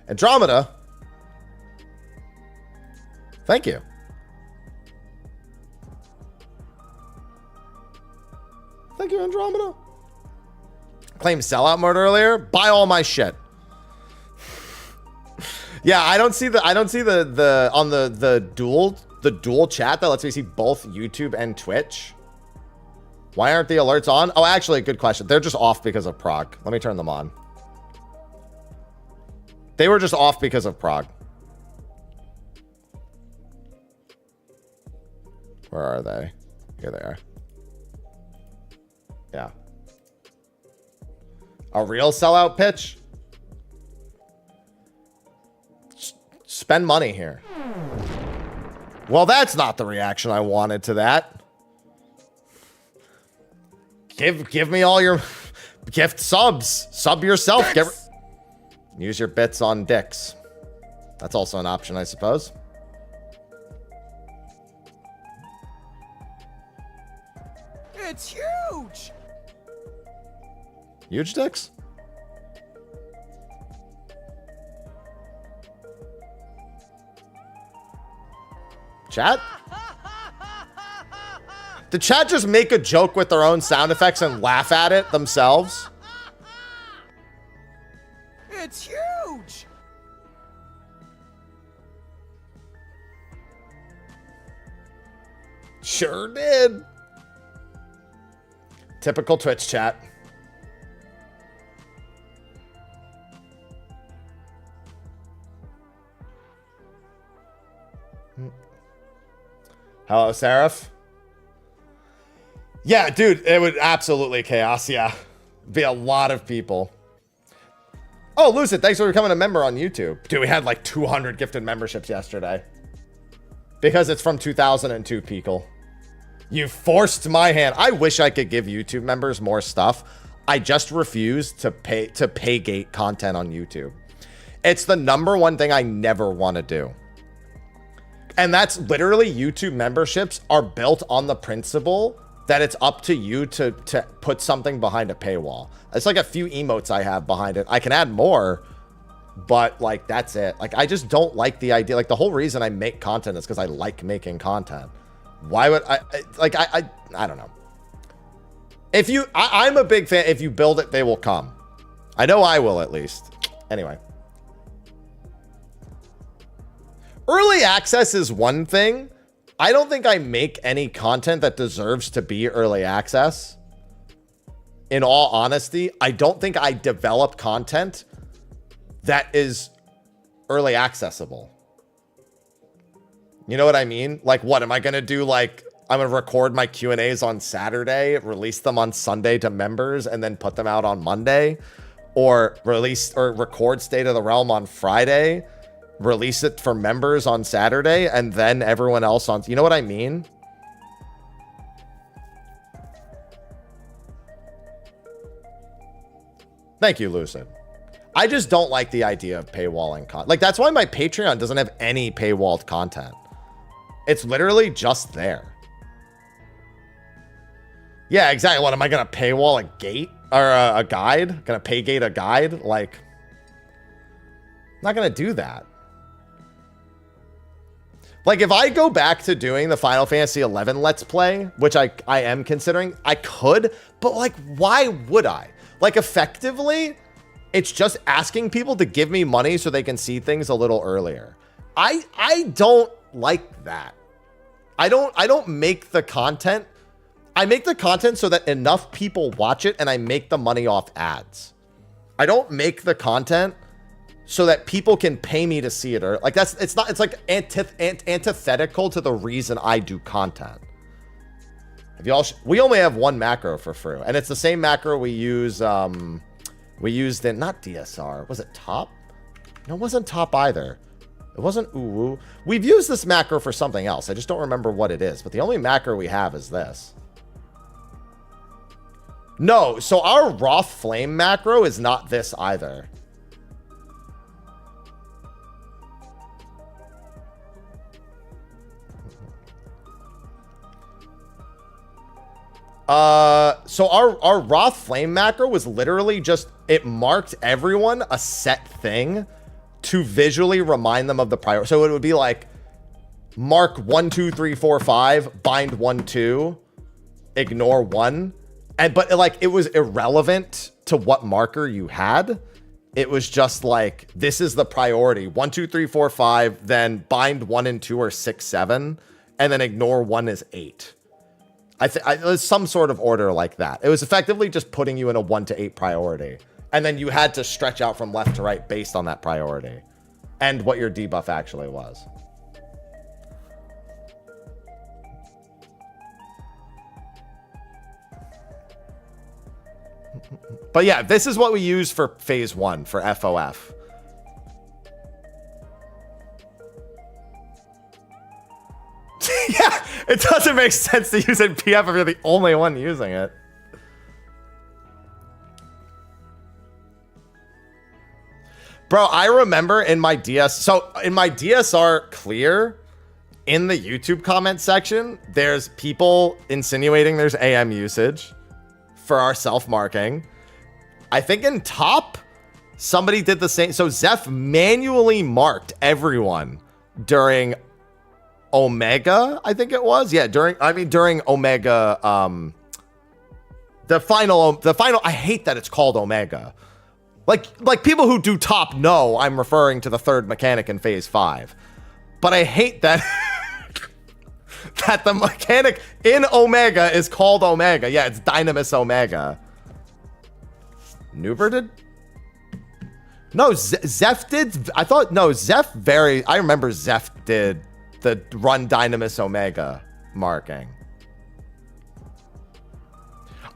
Andromeda. Thank you. Thank you, Andromeda. Claimed sellout mode earlier. Buy all my shit. Yeah, I don't see the on the dual chat that lets me see both YouTube and Twitch. Why aren't the alerts on? Oh, actually, good question. They're just off because of prog. Let me turn them on. They were just off because of prog. Where are they? Here they are. Yeah. A real sellout pitch? Spend money here. Well, that's not the reaction I wanted to that. Give me all your gift subs. Sub yourself. Use your bits on dicks. That's also an option, I suppose. It's huge. Huge dicks? Chat? Did chat just make a joke with their own sound effects and laugh at it themselves? It's huge. Sure did. Typical Twitch chat. Hello, Seraph. Yeah, dude, it would absolutely chaos. Yeah, be a lot of people. Oh, Lucid, thanks for becoming a member on YouTube. Dude, we had like 200 gifted memberships yesterday. Because it's from 2002, Peekle. You forced my hand. I wish I could give YouTube members more stuff. I just refuse to pay gate content on YouTube. It's the #1 thing I never want to do. And that's literally, YouTube memberships are built on the principle that it's up to you to put something behind a paywall. It's like a few emotes I have behind it. I can add more, but like, that's it. Like, I just don't like the idea. Like, the whole reason I make content is because I like making content. Why would I don't know. If you, I'm a big fan. If you build it, they will come. I know I will, at least. Anyway. Early access is one thing. I don't think I make any content that deserves to be early access. In all honesty, I don't think I develop content that is early accessible. You know what I mean? Like, what am I going to do? Like, I'm going to record my Q&As on Saturday, release them on Sunday to members, and then put them out on Monday? Or record State of the Realm on Friday, release it for members on Saturday, and then everyone else on, you know what I mean? Thank you, Lucid. I just don't like the idea of paywalling content. Like, that's why my Patreon doesn't have any paywalled content. It's literally just there. Yeah, exactly. What, am I going to paywall a gate or a guide? Going to pay gate a guide? Like, I'm not going to do that. Like, if I go back to doing the Final Fantasy 11 Let's Play, which I am considering, I could, but like, why would I? Like, effectively, it's just asking people to give me money so they can see things a little earlier. I don't like that. I don't make the content. I make the content so that enough people watch it and I make the money off ads. I don't make the content so that people can pay me to see it, or like it's like antithetical to the reason I do content. If y'all, we only have one macro for FRU, and it's the same macro we use. We used in not DSR. Was it top? No, it wasn't top either. It wasn't uwu. We've used this macro for something else. I just don't remember what it is. But the only macro we have is this. No, so our Roth Flame macro is not this either. So our Roth Flame macro was literally just, it marked everyone a set thing to visually remind them of the prior. So it would be like mark 1, 2, 3, 4, 5, bind 1, 2, ignore 1. And but like it was irrelevant to what marker you had. It was just like, this is the priority. 1, 2, 3, 4, 5, then bind 1 and 2 are 6, 7, and then ignore 1 is 8. It was some sort of order like that. It was effectively just putting you in a 1 to 8 priority. And then you had to stretch out from left to right based on that priority and what your debuff actually was. But yeah, this is what we use for phase 1 for FOF. Yeah, it doesn't make sense to use it in PF if you're the only one using it. Bro, I remember in my DSR clear, in the YouTube comment section, there's people insinuating there's AM usage for our self-marking. I think in top, somebody did the same. So Zeph manually marked everyone during Omega, I think it was. Yeah, during Omega, the final, I hate that it's called Omega. Like people who do top know I'm referring to the third mechanic in phase 5. But I hate that that the mechanic in Omega is called Omega. Yeah, it's Dynamis Omega. Nuber did? No, Zeph did. I thought, no, Zeph I remember Zeph did the run Dynamis Omega marking.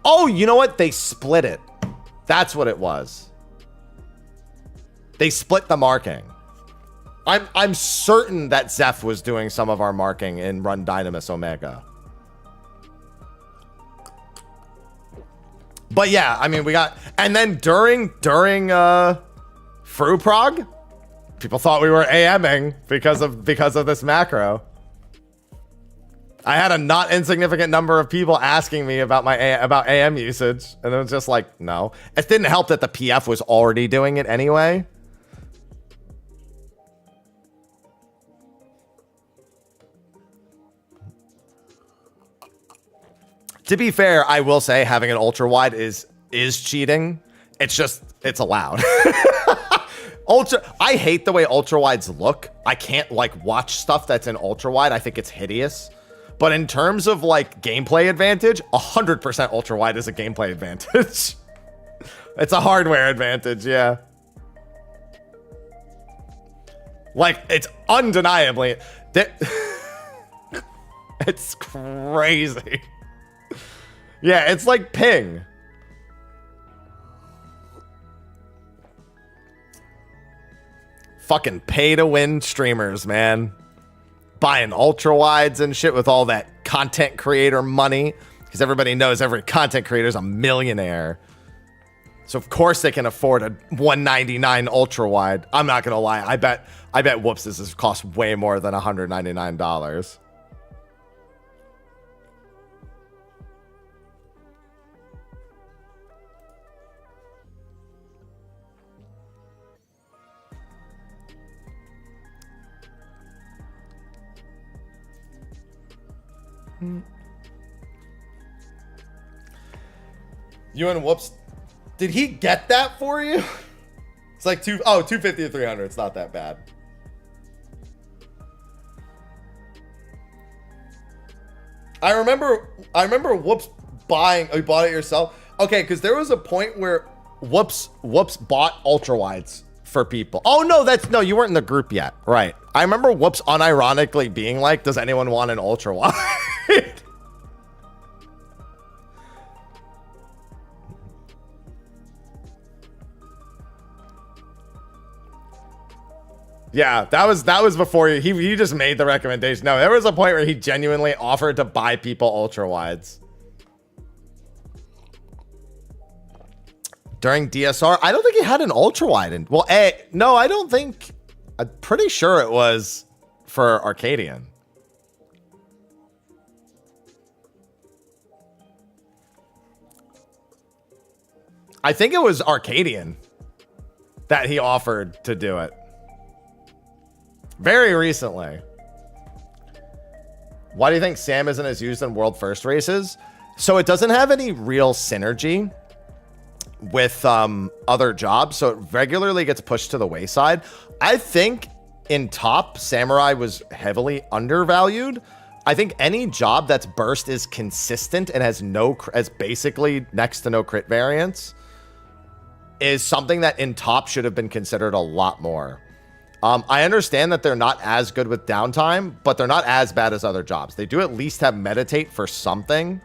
Oh, you know what? They split it. That's what it was. They split the marking. I'm certain that Zeph was doing some of our marking in run Dynamis Omega. But yeah, I mean, we got, and then during FRU prog, people thought we were AMing because of this macro. I had a not insignificant number of people asking me about about AM usage, and it was just like, no. It didn't help that the PF was already doing it anyway. To be fair, I will say having an ultra wide is cheating. It's just, it's allowed. I hate the way ultra wides look. I can't like watch stuff that's in ultra wide. I think it's hideous. But in terms of like gameplay advantage, 100% ultra wide is a gameplay advantage. It's a hardware advantage, yeah. Like, it's undeniably it's crazy. Yeah, it's like ping. Fucking pay to win streamers, man. Buying ultra wides and shit with all that content creator money, because everybody knows every content creator is a millionaire. So of course they can afford a $199 ultra wide. I'm not gonna lie. I bet Whoops this costs way more than $199. You and Whoops, did he get that for you? It's like 250 to 300. It's not that bad. I remember Whoops buying. Oh, you bought it yourself? Okay, because there was a point where Whoops bought ultra wides for people. Oh no, you weren't in the group yet, right? I remember Whoops unironically being like, "Does anyone want an ultra wide?" Yeah, that was before he just made the recommendation. No, there was a point where he genuinely offered to buy people ultra wides. During DSR, I don't think he had an ultra wide in. Well, no, I don't think. I'm pretty sure it was for Arcadian. I think it was Arcadian that he offered to do it. Very recently. Why do you think Sam isn't as used in World First races? So it doesn't have any real synergy with other jobs, so it regularly gets pushed to the wayside. I think in top, Samurai was heavily undervalued. I think any job that's burst is consistent and has basically next to no crit variance is something that in top should have been considered a lot more. I understand that they're not as good with downtime, but they're not as bad as other jobs. They do at least have meditate for something.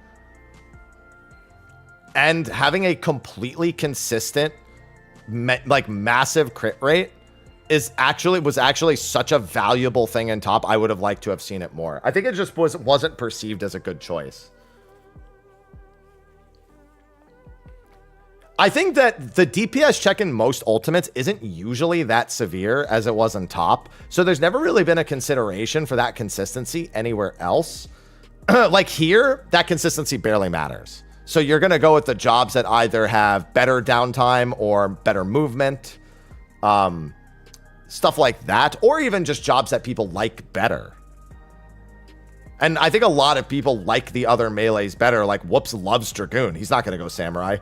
And having a completely consistent, massive crit rate was actually such a valuable thing in top. I would have liked to have seen it more. I think it just wasn't perceived as a good choice. I think that the DPS check in most ultimates isn't usually that severe as it was in top. So there's never really been a consideration for that consistency anywhere else. Like here, that consistency barely matters. So you're going to go with the jobs that either have better downtime or better movement, stuff like that, or even just jobs that people like better. And I think a lot of people like the other melees better. Like Whoops loves Dragoon. He's not going to go Samurai.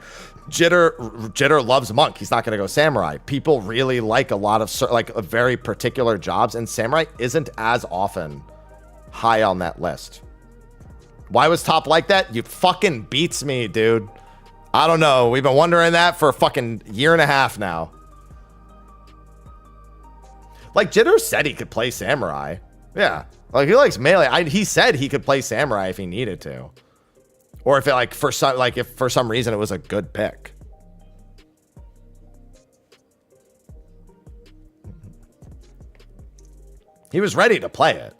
Jitter loves Monk. He's not going to go Samurai. People really like a lot of very particular jobs, and Samurai isn't as often high on that list. Why was top like that? You fucking beats me, dude. I don't know. We've been wondering that for a fucking year and a half now. Like Jitter said he could play Samurai. Yeah. Like he likes melee. He said he could play Samurai if he needed to. Or if if for some reason it was a good pick. He was ready to play it.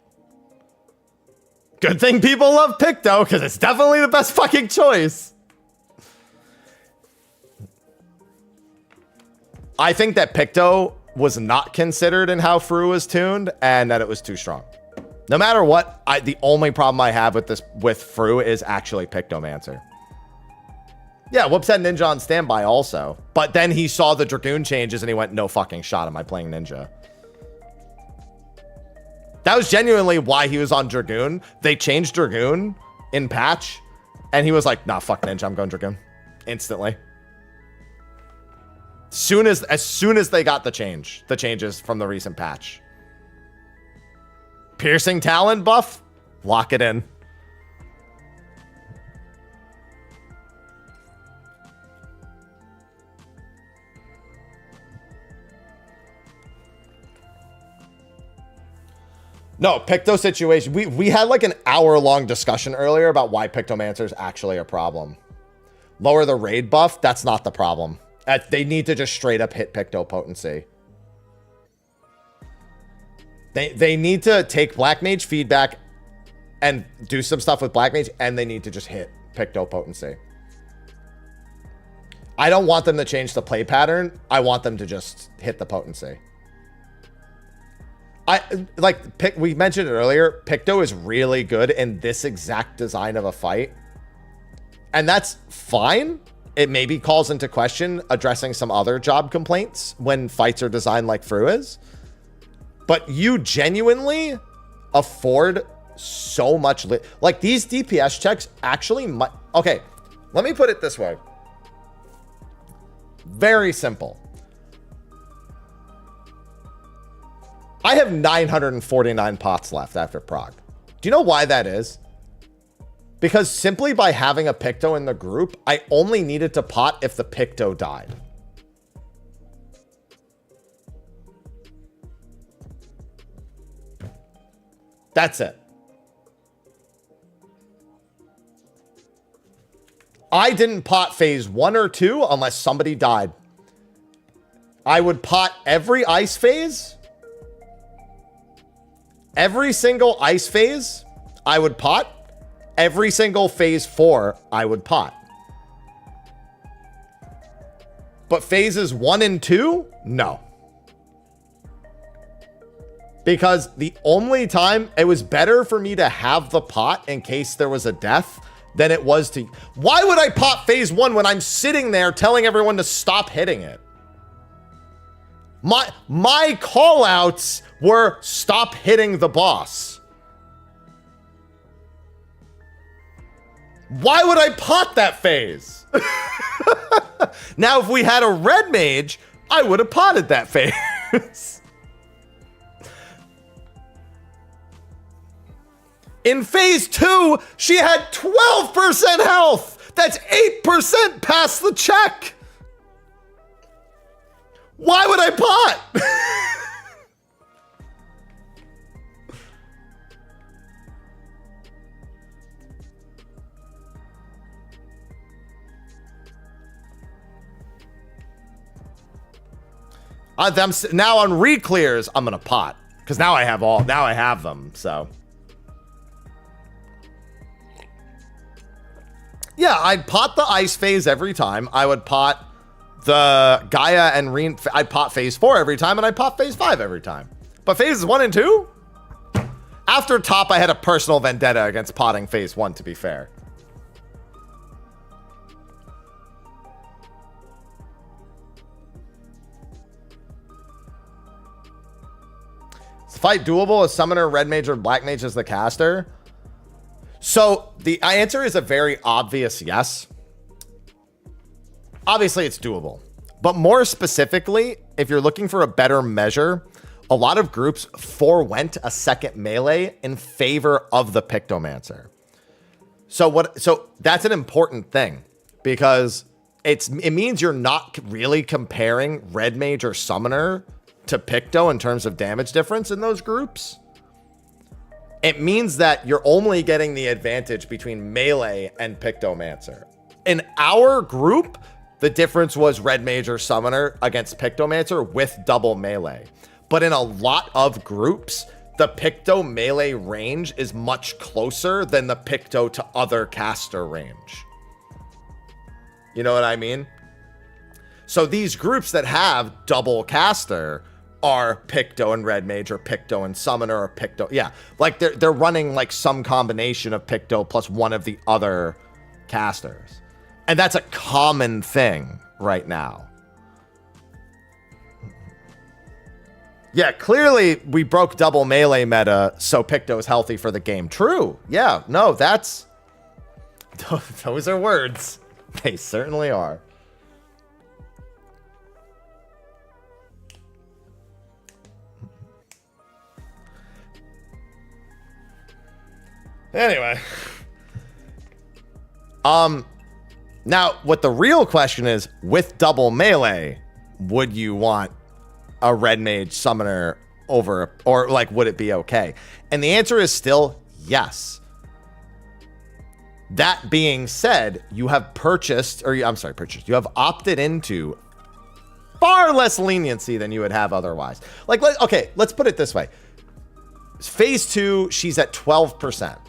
Good thing people love Picto, because it's definitely the best fucking choice. I think that Picto was not considered in how FRU was tuned, and that it was too strong. No matter what, the only problem I have with FRU is actually Pictomancer. Yeah, Whoops had Ninja on standby also. But then he saw the Dragoon changes and he went, no fucking shot am I playing Ninja. That was genuinely why he was on Dragoon. They changed Dragoon in patch, and he was like, nah, fuck Ninja, I'm going Dragoon. Instantly. As soon as they got the changes from the recent patch. Piercing Talon buff? Lock it in. No, Picto situation. We had like an hour-long discussion earlier about why Pictomancer is actually a problem. Lower the raid buff, that's not the problem. They need to just straight up hit Picto potency. They need to take Black Mage feedback and do some stuff with Black Mage, and they need to just hit Picto potency. I don't want them to change the play pattern. I want them to just hit the potency. We mentioned it earlier, Picto is really good in this exact design of a fight. And that's fine. It maybe calls into question addressing some other job complaints when fights are designed like FRU is. But you genuinely afford so much like these DPS checks actually might. Okay, let me put it this way. Very simple. I have 949 pots left after prog. Do you know why that is? Because simply by having a Picto in the group, I only needed to pot if the Picto died. That's it. I didn't pot phase 1 or 2 unless somebody died. I would pot every ice phase. Every single ice phase, I would pot. Every single phase 4, I would pot. But phases 1 and 2, no. Because the only time it was better for me to have the pot in case there was a death than it was to. Why would I pot phase 1 when I'm sitting there telling everyone to stop hitting it? My call outs were stop hitting the boss. Why would I pot that phase? Now, if we had a red mage, I would have potted that phase. In phase 2, she had 12% health. That's 8% past the check. Why would I pot? Now on re-clears, I'm gonna pot because now I have them. So yeah, I'd pot the ice phase every time. I would pot the Gaia and Reen. I'd pot phase 4 every time, and I'd pot phase 5 every time. But phases 1 and 2, after top, I had a personal vendetta against potting phase 1. To be fair. Is the fight doable? Is summoner red mage or black mage as the caster? So the answer is a very obvious yes. Obviously, it's doable. But more specifically, if you're looking for a better measure, a lot of groups forewent a second melee in favor of the Pictomancer. So that's an important thing because it means you're not really comparing red mage or summoner to Picto in terms of damage difference in those groups. It means that you're only getting the advantage between melee and Pictomancer. In our group, the difference was red mage or summoner against Pictomancer with double melee. But in a lot of groups, the Picto melee range is much closer than the Picto to other caster range. You know what I mean? So these groups that have double caster are Picto and red mage or Picto and summoner or Picto. Yeah, like they're running like some combination of Picto plus one of the other casters. And that's a common thing right now. Yeah, clearly we broke double melee meta, so Picto is healthy for the game. True. Yeah, no, that's... Those are words. They certainly are. Anyway. Now, what the real question is, with double melee, would you want a red mage summoner over, or like, would it be okay? And the answer is still yes. That being said, you have you have opted into far less leniency than you would have otherwise. Like, okay, let's put it this way. Phase 2, she's at 12%.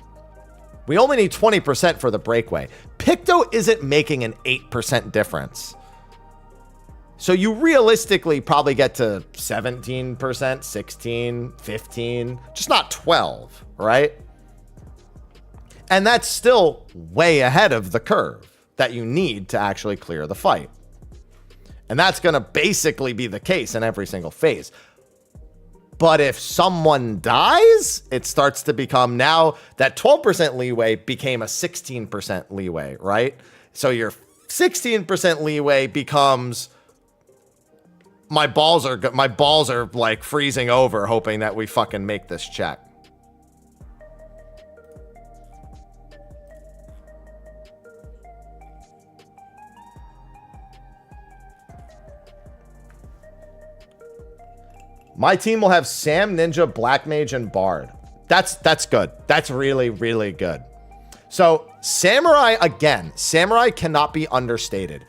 We only need 20% for the breakaway. Picto isn't making an 8% difference. So you realistically probably get to 17%, 16, 15, just not 12, right? And that's still way ahead of the curve that you need to actually clear the fight. And that's going to basically be the case in every single phase. But if someone dies, it starts to become, now that 12% leeway became a 16% leeway, right? So your 16% leeway becomes, my balls are like freezing over hoping that we fucking make this check. My team will have Sam, Ninja, Black Mage, and Bard. That's good. That's really, really good. So Samurai, again, Samurai cannot be understated.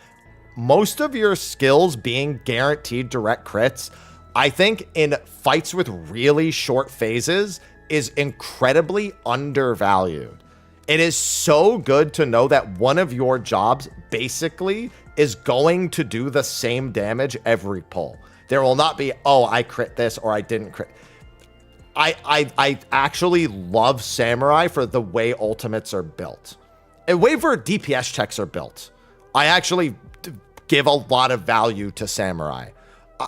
Most of your skills being guaranteed direct crits, I think in fights with really short phases is incredibly undervalued. It is so good to know that one of your jobs basically is going to do the same damage every pull. There will not be, oh, I crit this or I didn't crit. I actually love Samurai for the way ultimates are built. And way for DPS checks are built. I actually give a lot of value to Samurai.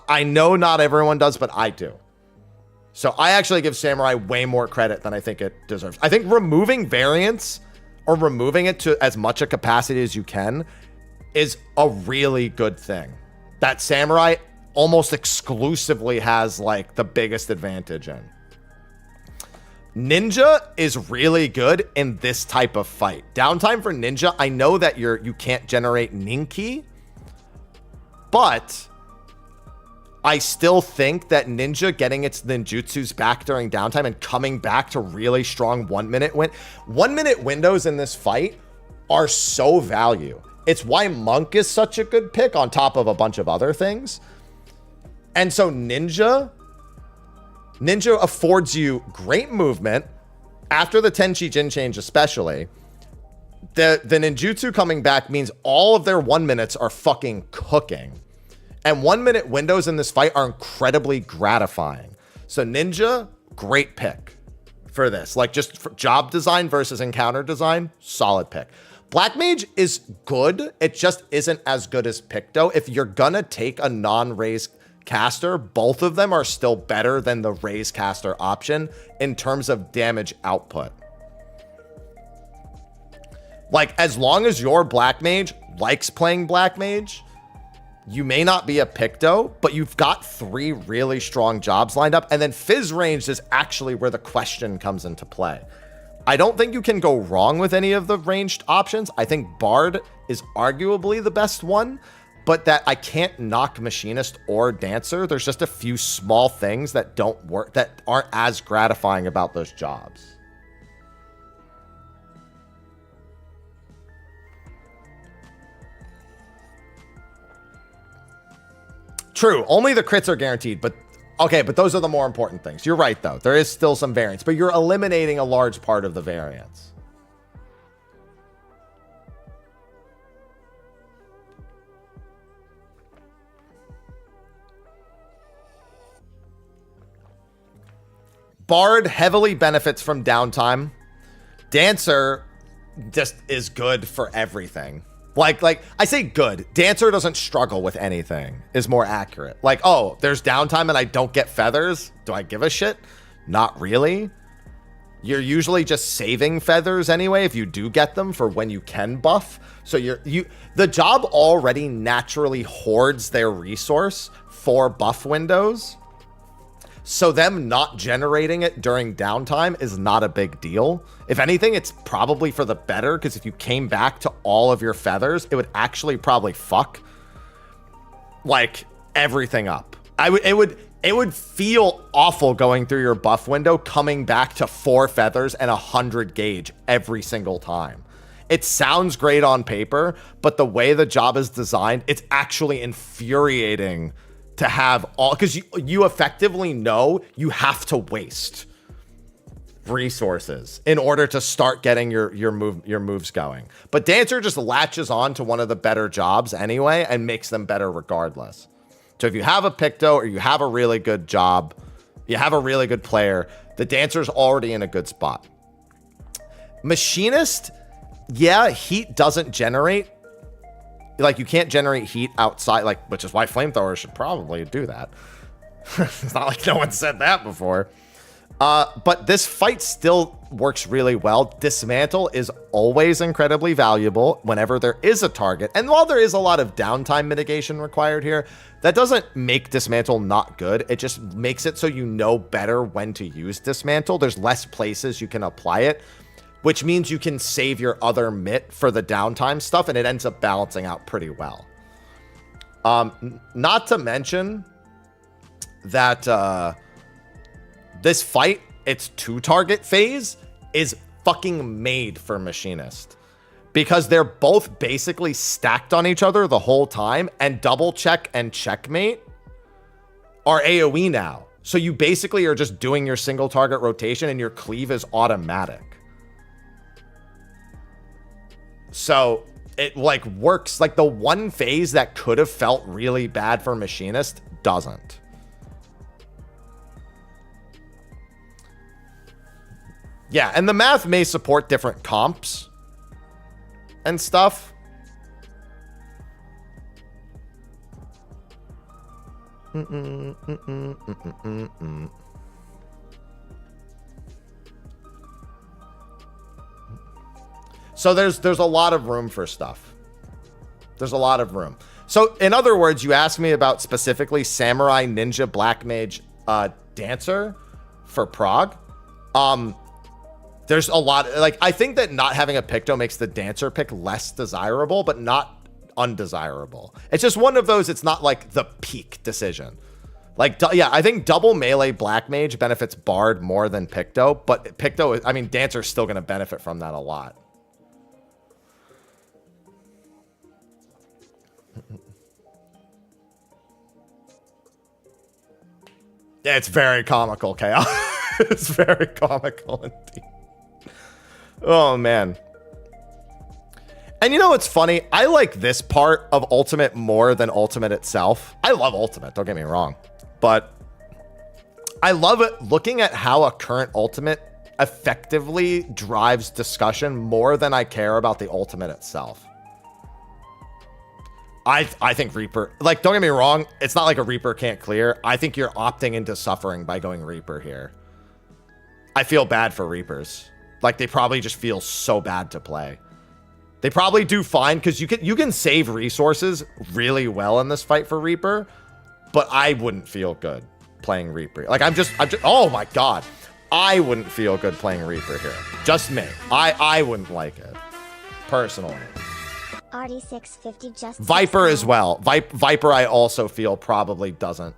I know not everyone does, but I do. So I actually give Samurai way more credit than I think it deserves. I think removing variance or removing it to as much a capacity as you can is a really good thing. That Samurai almost exclusively has like the biggest advantage in. Ninja is really good in this type of fight. Downtime for Ninja, I know that you can't generate Ninki, but I still think that Ninja getting its ninjutsus back during downtime and coming back to really strong 1 minute 1 minute windows in this fight are so value. It's why Monk is such a good pick on top of a bunch of other things. And so Ninja affords you great movement after the Tenchi Jin change, especially. The ninjutsu coming back means all of their 1 minutes are fucking cooking. And 1 minute windows in this fight are incredibly gratifying. So Ninja, great pick for this. Like just for job design versus encounter design, solid pick. Black Mage is good. It just isn't as good as Picto. If you're gonna take a non-raise caster, both of them are still better than the raise caster option in terms of damage output. Like, as long as your Black Mage likes playing Black Mage, you may not be a Picto, but you've got 3 really strong jobs lined up. And then Fizz ranged is actually where the question comes into play. I don't think you can go wrong with any of the ranged options. I think Bard is arguably the best one, but that I can't knock Machinist or Dancer. There's just a few small things that don't work, that aren't as gratifying about those jobs. True, only the crits are guaranteed, but okay, but those are the more important things. You're right, though. There is still some variance, but you're eliminating a large part of the variance. Bard heavily benefits from downtime. Dancer just is good for everything. Like I say good. Dancer doesn't struggle with anything, is more accurate. Like, oh, there's downtime and I don't get feathers. Do I give a shit? Not really. You're usually just saving feathers anyway if you do get them for when you can buff. So the job already naturally hoards their resource for buff windows. So them not generating it during downtime is not a big deal. If anything, it's probably for the better, because if you came back to all of your feathers, it would actually probably fuck like everything up. It would feel awful going through your buff window, coming back to 4 feathers and 100 gauge every single time. It sounds great on paper, but the way the job is designed, it's actually infuriating to have all, because you effectively know you have to waste resources in order to start getting your moves going. But Dancer just latches on to one of the better jobs anyway and makes them better regardless. So if you have a Picto or you have a really good job, you have a really good player, the Dancer's already in a good spot. Machinist, yeah, heat doesn't generate. Like, you can't generate heat outside, like, which is why flamethrowers should probably do that. It's not like no one said that before. But this fight still works really well. Dismantle is always incredibly valuable whenever there is a target. And while there is a lot of downtime mitigation required here, that doesn't make Dismantle not good. It just makes it so you know better when to use Dismantle. There's less places you can apply it, which means you can save your other Mit for the downtime stuff, and it ends up balancing out pretty well. Not to mention that this fight, its 2-target phase, is fucking made for Machinist. Because they're both basically stacked on each other the whole time, and double check and checkmate are AoE now. So you basically are just doing your single target rotation and your cleave is automatic. So it like works, like the one phase that could have felt really bad for Machinist doesn't. Yeah, and the math may support different comps and stuff. So there's a lot of room for stuff. There's a lot of room. So in other words, you asked me about specifically Samurai, Ninja, Black Mage, Dancer for prog. There's a lot, like, I think that not having a Picto makes the Dancer pick less desirable, but not undesirable. It's just one of those, it's not like the peak decision. Like, yeah, I think double melee Black Mage benefits Bard more than Picto, but Picto, I mean, Dancer's still going to benefit from that a lot. Yeah, it's very comical, Chaos. It's very comical indeed. Oh, man. And you know what's funny? I like this part of Ultimate more than Ultimate itself. I love Ultimate, don't get me wrong. But I love it looking at how a current Ultimate effectively drives discussion more than I care about the Ultimate itself. I think Reaper, like, don't get me wrong, it's not like a Reaper can't clear. I think you're opting into suffering by going Reaper here. I feel bad for Reapers. Like, they probably just feel so bad to play. They probably do fine because you can save resources really well in this fight for Reaper, but I wouldn't feel good playing Reaper. Like, I'm just oh my god. I wouldn't feel good playing Reaper here. Just me. I wouldn't like it. Personally. RD650 just Viper as well. Viper I also feel probably doesn't.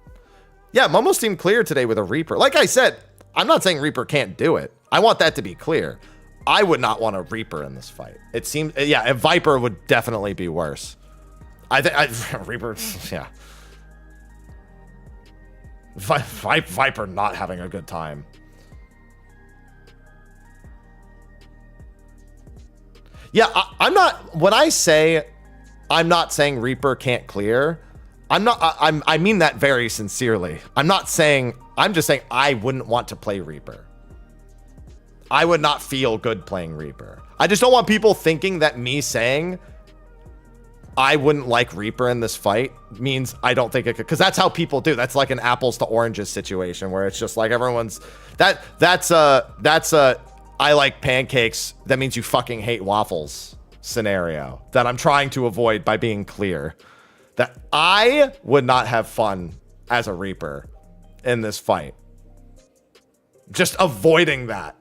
Yeah, Momo seemed clear today with a Reaper. Like I said, I'm not saying Reaper can't do it. I want that to be clear. I would not want a Reaper in this fight. It seems, yeah, a Viper would definitely be worse. I think Reaper, yeah. Viper not having a good time. Yeah, I'm not, when I say I'm not saying Reaper can't clear, I mean that very sincerely. I'm just saying I wouldn't want to play Reaper. I would not feel good playing Reaper. I just don't want people thinking that me saying I wouldn't like Reaper in this fight means I don't think it could, because that's how people do. That's like an apples to oranges situation where it's just like everyone's that's a I like pancakes, that means you fucking hate waffles scenario that I'm trying to avoid by being clear. That I would not have fun as a Reaper in this fight. Just avoiding that.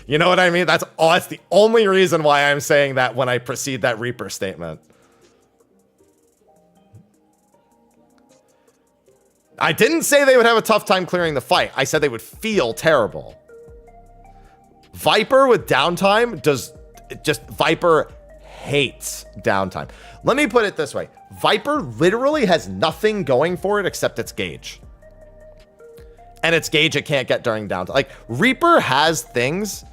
You know what I mean? That's the only reason why I'm saying that when I precede that Reaper statement. I didn't say they would have a tough time clearing the fight. I said they would feel terrible. Viper with downtime Viper hates downtime. Let me put it this way. Viper literally has nothing going for it except its gauge. And its gauge it can't get during downtime. Like, Reaper has things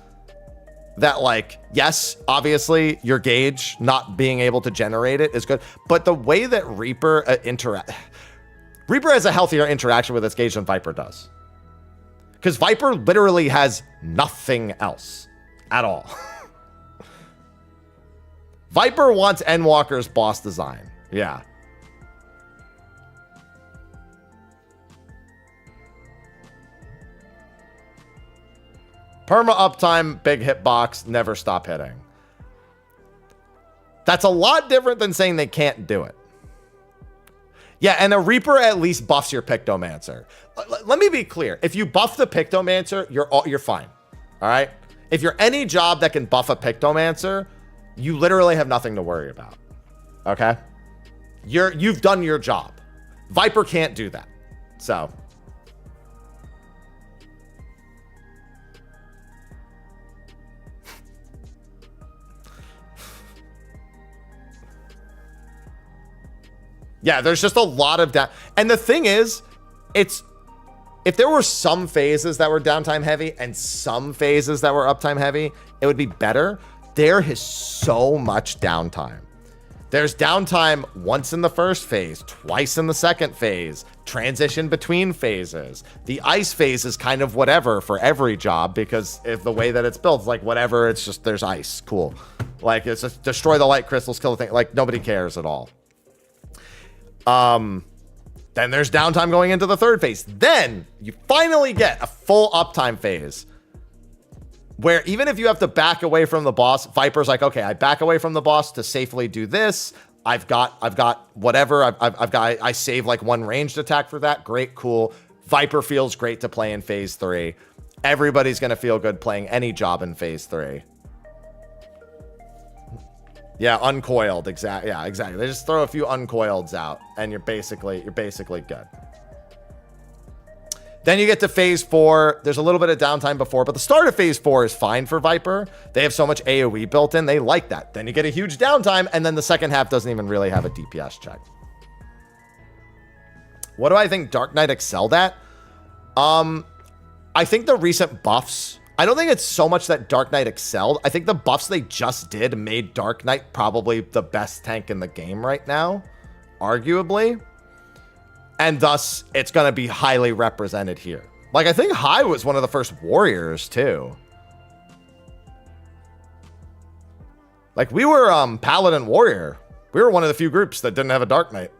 that, like, yes, obviously your gauge not being able to generate it is good. But the way that Reaper Reaper has a healthier interaction with its gauge than Viper does. Because Viper literally has nothing else at all. Viper wants Endwalker's boss design. Yeah. Perma uptime, big hitbox, never stop hitting. That's a lot different than saying they can't do it. Yeah, and a Reaper at least buffs your Pictomancer. Let me be clear. If you buff the Pictomancer, you're fine. All right? If you're any job that can buff a Pictomancer, you literally have nothing to worry about. Okay? You've done your job. Viper can't do that. So... yeah, there's just a lot of down. And the thing is, it's if there were some phases that were downtime heavy and some phases that were uptime heavy, it would be better. There is so much downtime. There's downtime once in the first phase, twice in the second phase, transition between phases. The ice phase is kind of whatever for every job because if the way that it's built, it's like whatever, it's just there's ice. Cool. Like it's just destroy the light crystals, kill the thing. Like nobody cares at all. Then there's downtime going into the third phase. Then you finally get a full uptime phase where even if you have to back away from the boss, Viper's like, okay, I back away from the boss to safely do this. I've got whatever. I save like one ranged attack for that. Great, cool. Viper feels great to play in phase 3. Everybody's going to feel good playing any job in phase 3. Yeah, uncoiled. Exactly. Yeah, exactly. They just throw a few uncoileds out, and you're basically good. Then you get to phase 4. There's a little bit of downtime before, but the start of phase 4 is fine for Viper. They have so much AoE built in. They like that. Then you get a huge downtime, and then the second half doesn't even really have a DPS check. What do I think Dark Knight excelled at? I think the recent buffs. I don't think it's so much that Dark Knight excelled. I think the buffs they just did made Dark Knight probably the best tank in the game right now, arguably. And thus, it's going to be highly represented here. Like, I think High was one of the first warriors, too. Like, we were Paladin Warrior. We were one of the few groups that didn't have a Dark Knight.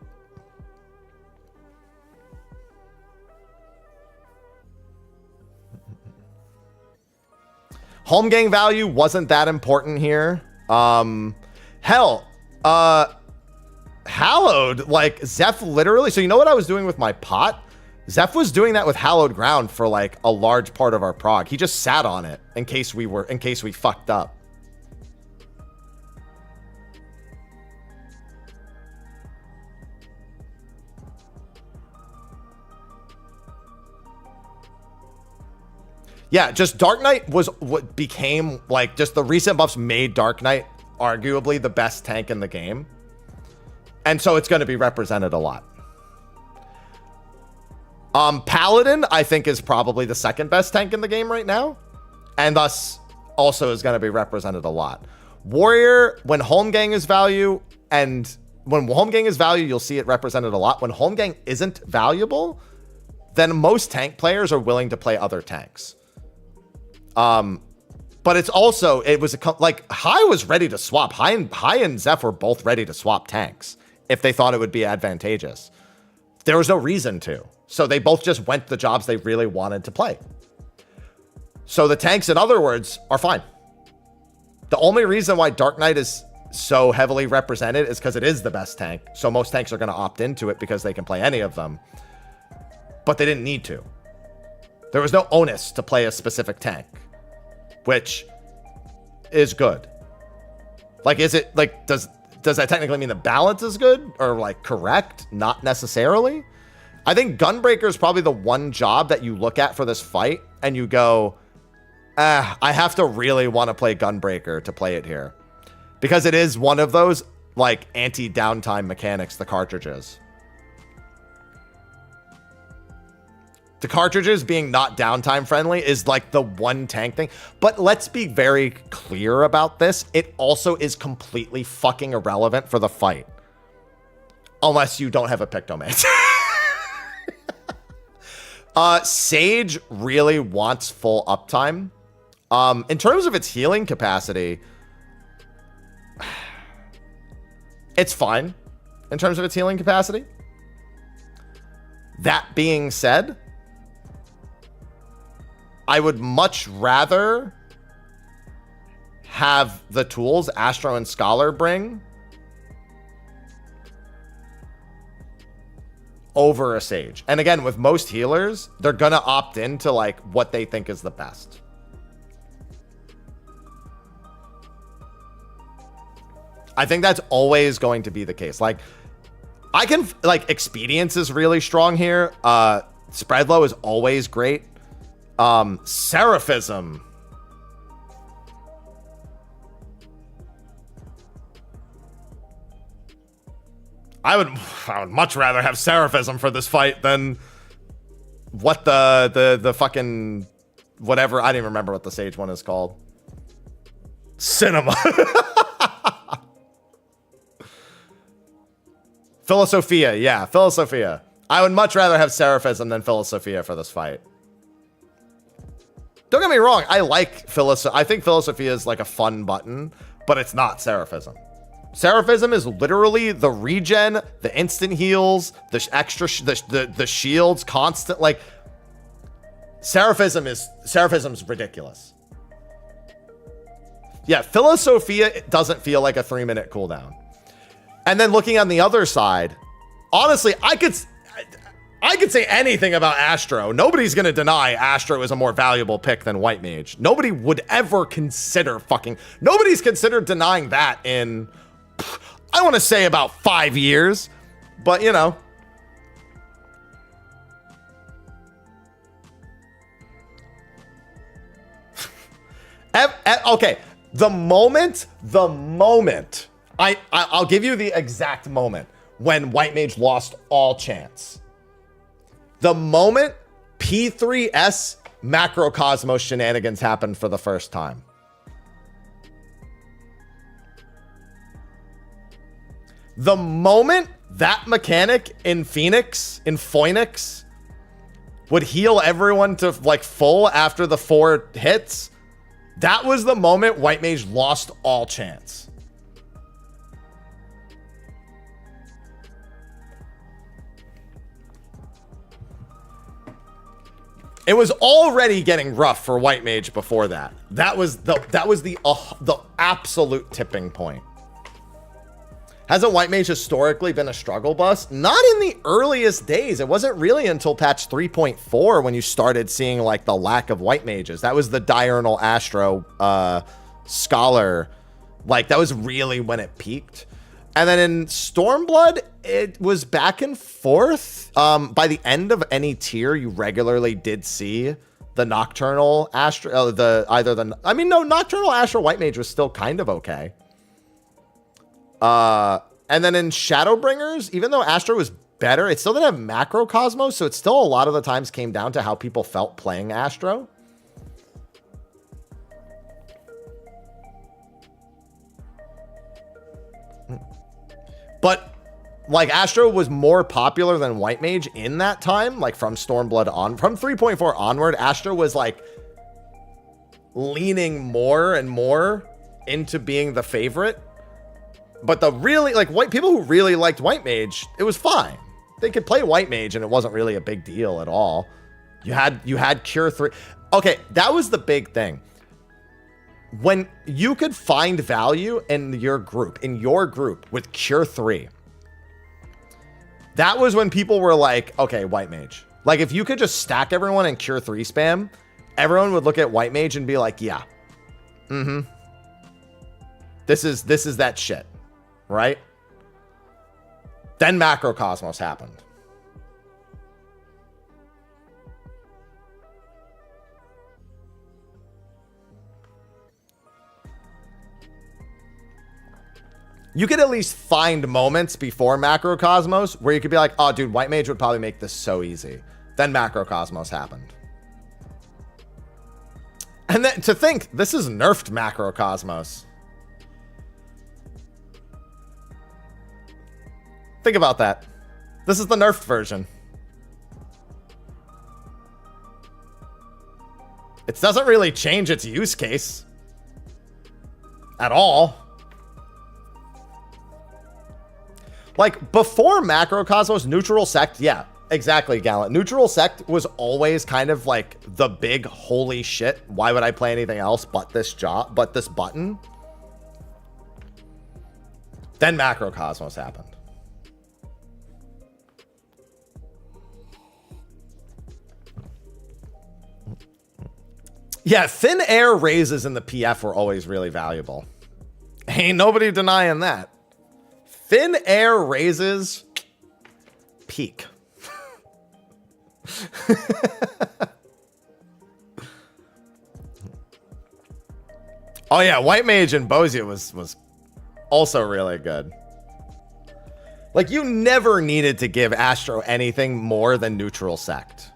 Home gang value wasn't that important here. Hell, Hallowed, like Zeph literally. So you know what I was doing with my pot? Zeph was doing that with Hallowed Ground for like a large part of our prog. He just sat on it in case we fucked up. Yeah, just Dark Knight was what became like just the recent buffs made Dark Knight arguably the best tank in the game. And so it's going to be represented a lot. Paladin, I think, is probably the second best tank in the game right now. And thus also is going to be represented a lot. Warrior, when home gang is value, and when home gang is value, you'll see it represented a lot. When home gang isn't valuable, then most tank players are willing to play other tanks. But it's also, it was like High was ready to swap. High and Zeph were both ready to swap tanks if they thought it would be advantageous. There was no reason to. So they both just went the jobs they really wanted to play. So the tanks, in other words, are fine. The only reason why Dark Knight is so heavily represented is because it is the best tank. So most tanks are going to opt into it because they can play any of them. But they didn't need to. There was no onus to play a specific tank, which is good. Like, is it like, does that technically mean the balance is good or like correct? Not necessarily. I think Gunbreaker is probably the one job that you look at for this fight and you go, I have to really want to play Gunbreaker to play it here, because it is one of those like anti-downtime mechanics, the cartridges. The cartridges being not downtime friendly is like the one tank thing. But let's be very clear about this. It also is completely fucking irrelevant for the fight. Unless you don't have a Pictomancer. Sage really wants full uptime. In terms of its healing capacity, it's fine in terms of its healing capacity. That being said, I would much rather have the tools Astro and Scholar bring over a Sage. And again, with most healers, they're gonna opt into like what they think is the best. I think that's always going to be the case. Like, I can, like, Expedience is really strong here. Spread low is always great. Seraphism. I would much rather have Seraphism for this fight than what the fucking whatever. I didn't even remember what the Sage one is called. Cinema. Philosophia, yeah, Philosophia. I would much rather have Seraphism than Philosophia for this fight. Don't get me wrong, I like Philosophia. I think Philosophia is like a fun button, but it's not Seraphism. Seraphism is literally the regen, the instant heals, the extra, the shields, constant, like, Seraphism's ridiculous. Yeah, Philosophia doesn't feel like a 3-minute cooldown. And then looking on the other side, honestly, I could say anything about Astro. Nobody's going to deny Astro is a more valuable pick than White Mage. Nobody would ever consider nobody's considered denying that in, I want to say about 5 years, but you know. Okay, the moment, I'll give you the exact moment when White Mage lost all chance. The moment P3S Macrocosmos shenanigans happened for the first time. The moment that mechanic in Phoenix would heal everyone to like full after the 4 hits, that was the moment White Mage lost all chance. It was already getting rough for White Mage before that. That was the absolute tipping point. Hasn't White Mage historically been a struggle bus? Not in the earliest days. It wasn't really until patch 3.4 when you started seeing like the lack of White Mages. That was the Diurnal Astro Scholar. Like that was really when it peaked. And then in Stormblood, it was back and forth. By the end of any tier, you regularly did see the Nocturnal Astro, Nocturnal Astro White Mage was still kind of okay. And then in Shadowbringers, even though Astro was better, it still didn't have Macrocosmos, so it still a lot of the times came down to how people felt playing Astro. But like Astro was more popular than White Mage in that time, like from Stormblood on, from 3.4 onward, Astro was like leaning more and more into being the favorite. But the really like people who really liked White Mage, it was fine. They could play White Mage and it wasn't really a big deal at all. You had Cure 3. Okay, that was the big thing. When you could find value in your group with Cure 3, that was when people were like, okay, White Mage. Like if you could just stack everyone in Cure 3 spam, everyone would look at White Mage and be like, yeah. This is that shit. Right? Then Macrocosmos happened. You could at least find moments before Macrocosmos where you could be like, oh, dude, White Mage would probably make this so easy. Then Macrocosmos happened. And then to think, this is nerfed Macrocosmos. Think about that. This is the nerfed version. It doesn't really change its use case at all. Like before Macrocosmos, Neutral Sect, yeah, exactly, Gallant. Neutral Sect was always kind of like the big holy shit. Why would I play anything else but this button? Then Macrocosmos happened. Yeah, thin air raises in the PF were always really valuable. Ain't nobody denying that. Thin air raises peak. Oh yeah, White Mage and Bozia was also really good. Like, you never needed to give Astro anything more than Neutral Sect.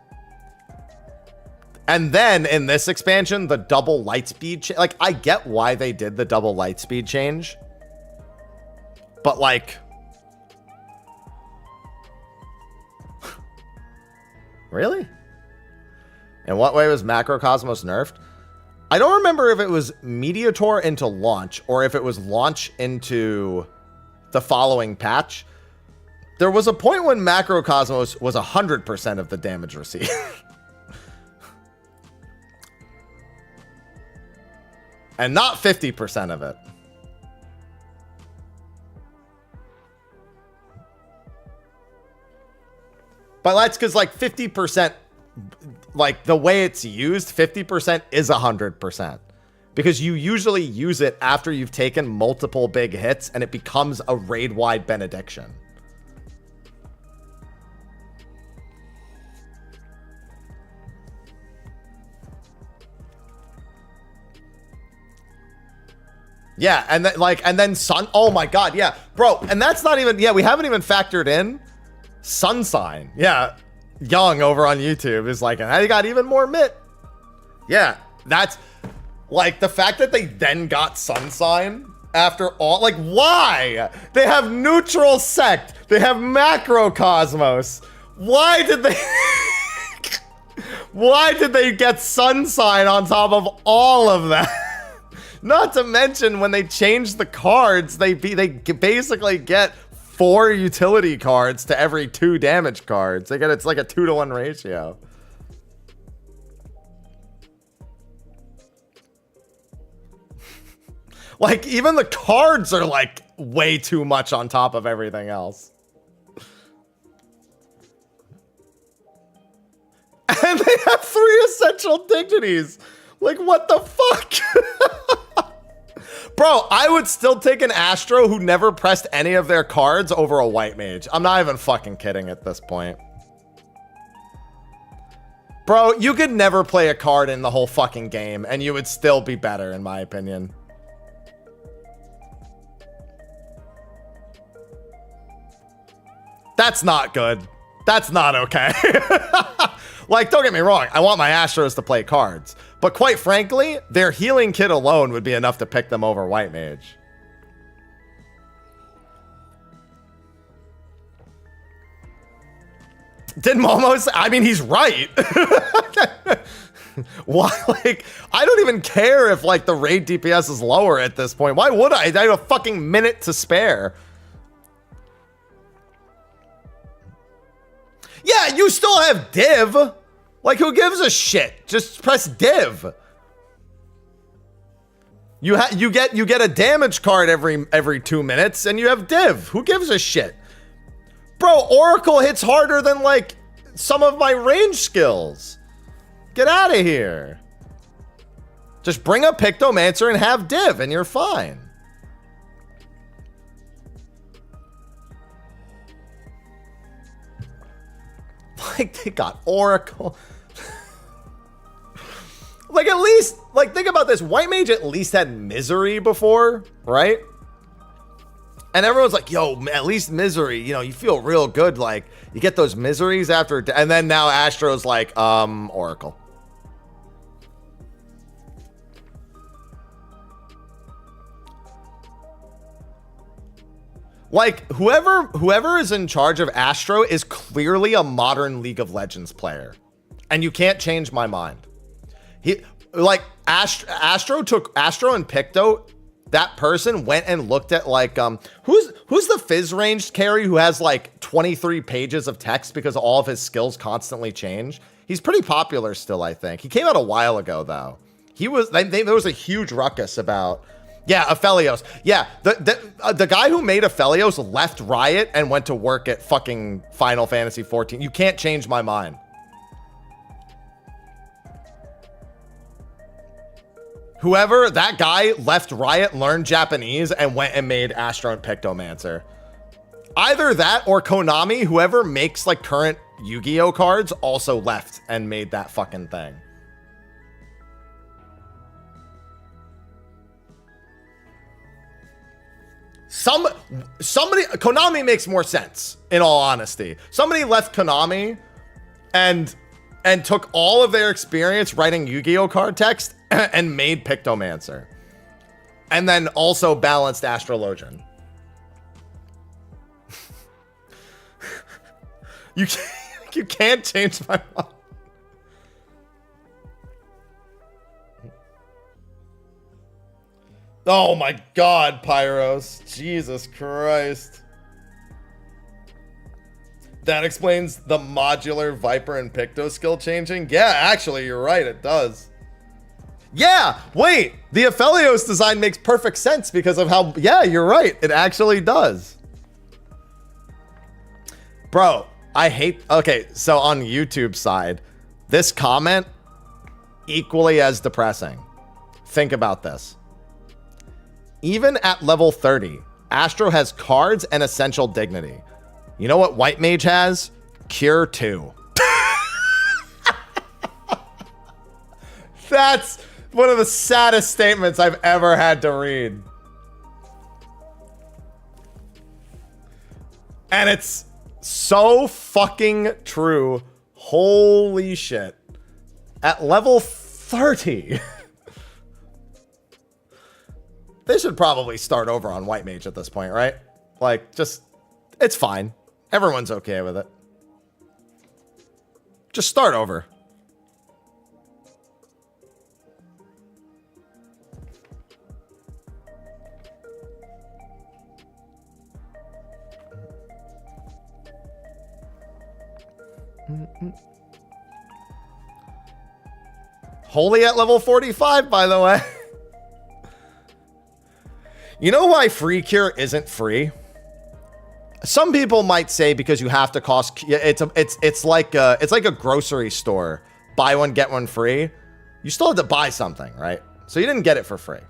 And then in this expansion, the double light speed like, I get why they did the double light speed change, but like, really? In what way was Macrocosmos nerfed? I don't remember if it was Mediator into launch or if it was launch into the following patch. There was a point when Macrocosmos was 100% of the damage received. And not 50% of it. But that's because like 50%, like the way it's used, 50% is 100%. Because you usually use it after you've taken multiple big hits and it becomes a raid-wide benediction. Yeah, and then and then Sun. Oh my God, yeah, bro. And that's not even. Yeah, we haven't even factored in Sun Sign. Yeah, Young over on YouTube is like, and I got even more Mitt. Yeah, that's like the fact that they then got Sun Sign after all. Like, why? They have Neutral Sect. They have Macrocosmos. Why did they? Why did they get Sun Sign on top of all of that? Not to mention, when they change the cards, they basically get 4 utility cards to every 2 damage cards. It's like a 2-to-1 ratio. Like, even the cards are like way too much on top of everything else. And they have 3 essential dignities. Like, what the fuck? Bro, I would still take an Astro who never pressed any of their cards over a White Mage. I'm not even fucking kidding at this point. Bro, you could never play a card in the whole fucking game and you would still be better, in my opinion. That's not good. That's not okay. Like, don't get me wrong. I want my Astros to play cards. But quite frankly, their healing kit alone would be enough to pick them over White Mage. Did Momo say? I mean, he's right. Why? Like, I don't even care if, like, the raid DPS is lower at this point. Why would I? I have a fucking minute to spare. Yeah, you still have div. Like, who gives a shit? Just press div. You get a damage card every 2 minutes, and you have div. Who gives a shit? Bro, Oracle hits harder than like some of my range skills. Get out of here. Just bring a Pictomancer and have div, and you're fine. Like, they got Oracle. Like, at least, like, think about this. White Mage at least had Misery before, right? And everyone's like, yo, at least Misery, you know, you feel real good. Like, you get those miseries after, and then now Astro's like, Oracle. Like, whoever is in charge of Astro is clearly a modern League of Legends player. And you can't change my mind. Astro and Picto, that person went and looked at like, Who's the Fizz ranged carry who has like 23 pages of text because all of his skills constantly change? He's pretty popular still, I think. He came out a while ago, though. There was a huge ruckus about... Yeah, Aphelios. Yeah, the guy who made Aphelios left Riot and went to work at fucking Final Fantasy 14. You can't change my mind. Whoever, that guy left Riot, learned Japanese, and went and made Astro and Pictomancer. Either that or Konami, whoever makes like current Yu-Gi-Oh cards, also left and made that fucking thing. Somebody, Konami makes more sense, in all honesty. Somebody left Konami and took all of their experience writing Yu-Gi-Oh card text and made Pictomancer. And then also balanced Astrologian. You can't change my mind. Oh my God, Pyros. Jesus Christ. That explains the modular Viper and Picto skill changing? Yeah, actually, you're right, it does. Yeah, wait, the Aphelios design makes perfect sense because of how, yeah, you're right, it actually does. Bro, I hate, okay, so on YouTube side, this comment, equally as depressing. Think about this. Even at level 30, Astro has cards and essential dignity. You know what White Mage has? Cure 2. That's one of the saddest statements I've ever had to read. And it's so fucking true. Holy shit. At level 30. They should probably start over on White Mage at this point, right? Like, just, it's fine. Everyone's okay with it. Just start over. Holy at level 45, by the way. You know why free cure isn't free? Some people might say because you have to cost. It's like a grocery store. Buy one get one free. You still have to buy something, right? So you didn't get it for free.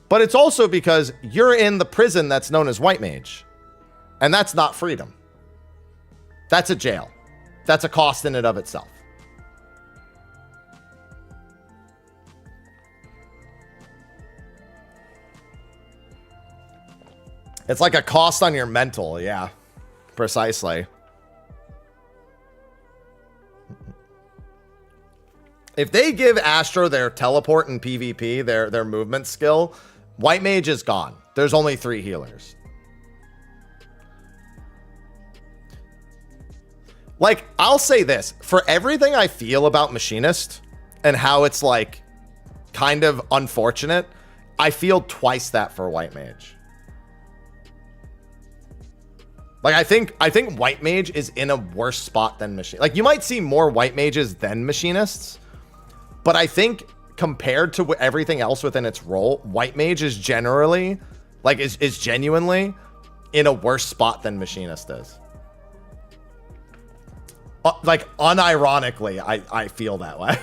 But it's also because you're in the prison that's known as White Mage, and that's not freedom. That's a jail. That's a cost in and of itself. It's like a cost on your mental. Yeah, precisely. If they give Astro their teleport and PvP, their movement skill, White Mage is gone. There's only 3 healers. Like, I'll say this. For everything I feel about Machinist and how it's like kind of unfortunate, I feel twice that for White Mage. Like, I think White Mage is in a worse spot than Machinist. Like, you might see more White Mages than Machinists, but I think compared to everything else within its role, White Mage is generally, like, is genuinely in a worse spot than Machinist is. Like, unironically, I feel that way.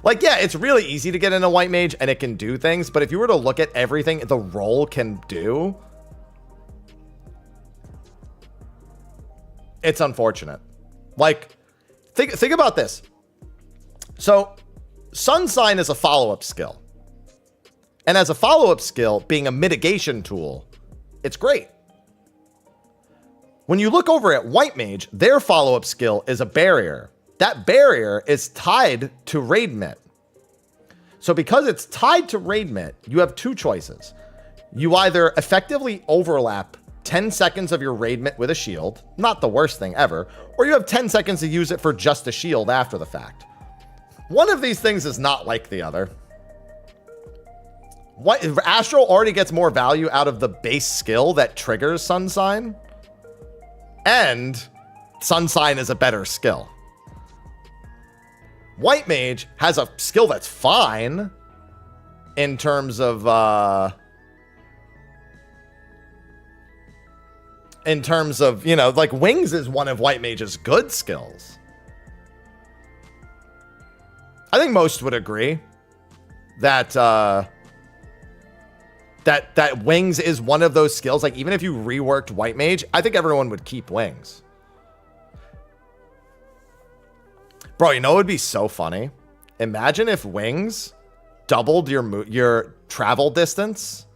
Like, yeah, it's really easy to get into White Mage and it can do things, but if you were to look at everything the role can do, it's unfortunate. Like, think about this. So, Sun Sign is a follow-up skill. And as a follow-up skill, being a mitigation tool, it's great. When you look over at White Mage, their follow-up skill is a barrier. That barrier is tied to Raid Mit. So because it's tied to Raid Mit, you have 2 choices. You either effectively overlap 10 seconds of your Raid Mit with a shield, not the worst thing ever, or you have 10 seconds to use it for just a shield after the fact. One of these things is not like the other. What Astral already gets more value out of the base skill that triggers Sun Sign, and Sun Sign is a better skill. White Mage has a skill that's fine in terms of you know, like Wings is one of White Mage's good skills. I think most would agree that that Wings is one of those skills. Like, even if you reworked White Mage, I think everyone would keep Wings. Bro, you know what would be so funny? Imagine if Wings doubled your travel distance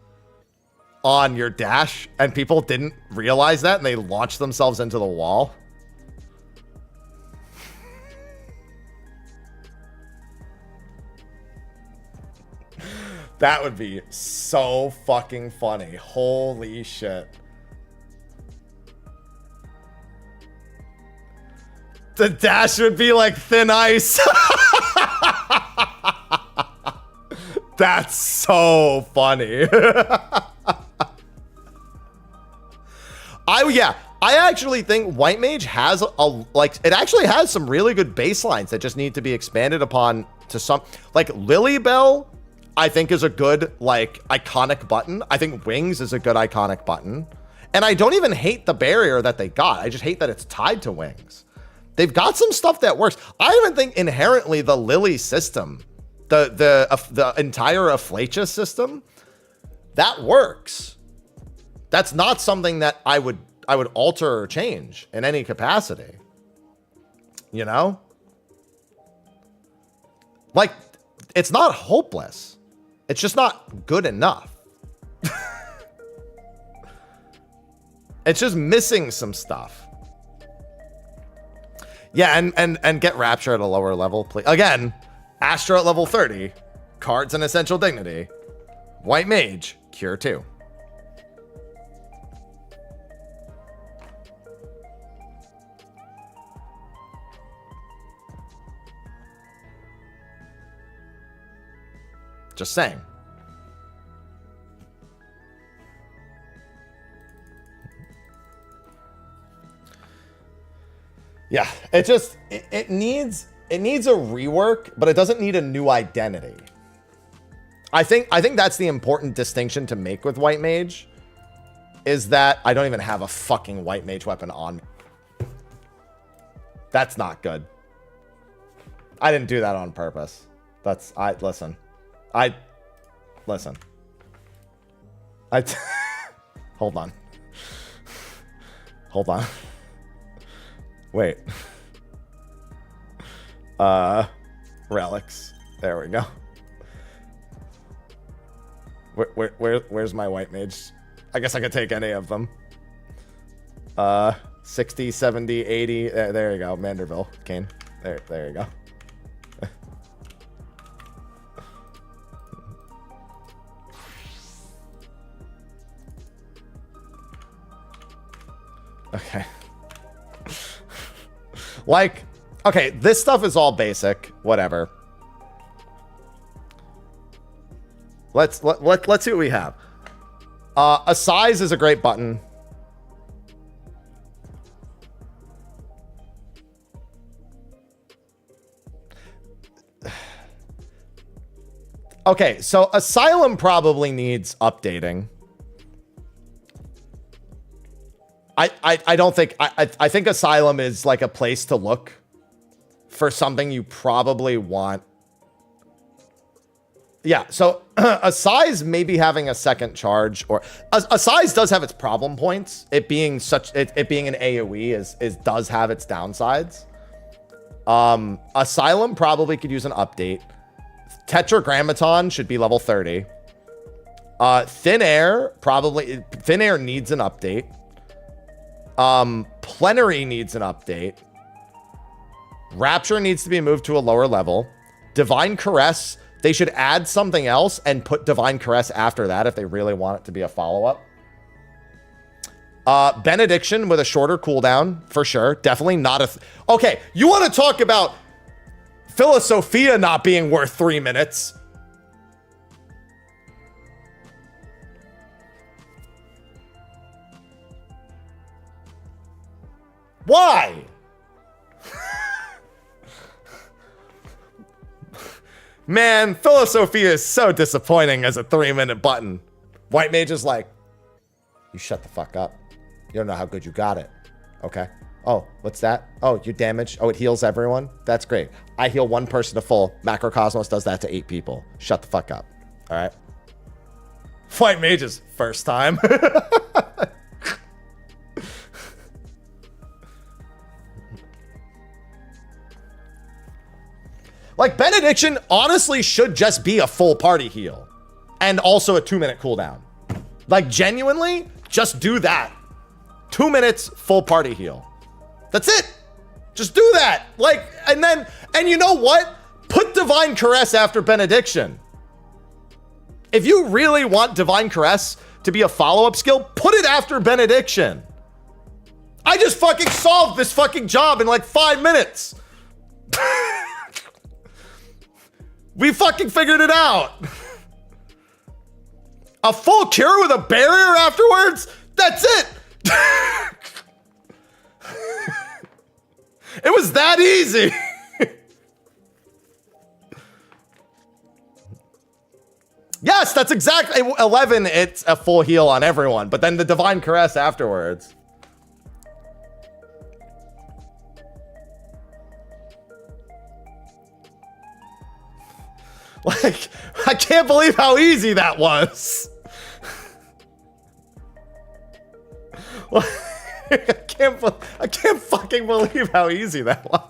on your dash and people didn't realize that and they launched themselves into the wall. That would be so fucking funny. Holy shit. The dash would be like thin ice. That's so funny. I actually think White Mage has it actually has some really good baselines that just need to be expanded upon to some, like Lilybell, I think is a good, like, iconic button. I think Wings is a good iconic button. And I don't even hate the barrier that they got. I just hate that it's tied to Wings. They've got some stuff that works. I even think inherently the Lily system, the entire Afflatus system, that works. That's not something that I would alter or change in any capacity. You know? Like, it's not hopeless. It's just not good enough. It's just missing some stuff. Yeah, and get Rapture at a lower level, please. Again, Astra at level 30, cards and Essential Dignity, White Mage, Cure 2. Just saying. Yeah, it needs a rework, but it doesn't need a new identity. I think that's the important distinction to make with White Mage, is that I don't even have a fucking White Mage weapon on me. That's not good. I didn't do that on purpose. Listen. Hold on. Wait. Relics. There we go. Where's my White Mage? I guess I could take any of them. 60, 70, 80. There you go. Manderville. Kane. There you go. Okay. Like, okay, this stuff is all basic. Whatever. Let's see what we have. A size is a great button. Okay, so Asylum probably needs updating. I don't think I think Asylum is like a place to look for something you probably want. Yeah, so a size maybe having a second charge, or a size does have its problem points. It being it being an AoE does have its downsides. Asylum probably could use an update. Tetragrammaton should be level 30. Thin Air needs an update. Plenary needs an update. Rapture needs to be moved to a lower level. Divine Caress, they should add something else and put Divine Caress after that if they really want it to be a follow-up. Benediction with a shorter cooldown, for sure. Definitely not a... Okay, you want to talk about Philosophia not being worth 3 minutes. Why? Man, Philosophia is so disappointing as a 3-minute button. White Mage is like, you shut the fuck up. You don't know how good you got it. Okay. Oh, what's that? Oh, you're damaged. Oh, it heals everyone? That's great. I heal 1 person to full. Macrocosmos does that to 8 people. Shut the fuck up. All right. White Mage's first time. Like, Benediction honestly should just be a full party heal. And also a 2-minute cooldown. Like, genuinely, just do that. 2 minutes, full party heal. That's it. Just do that. Like, and you know what? Put Divine Caress after Benediction. If you really want Divine Caress to be a follow-up skill, put it after Benediction. I just fucking solved this fucking job in like 5 minutes. We fucking figured it out. A full cure with a barrier afterwards? That's it. It was that easy. Yes, that's exactly 11. It's a full heal on everyone, but then the Divine Caress afterwards. Like, I can't believe how easy that was. I can't fucking believe how easy that was.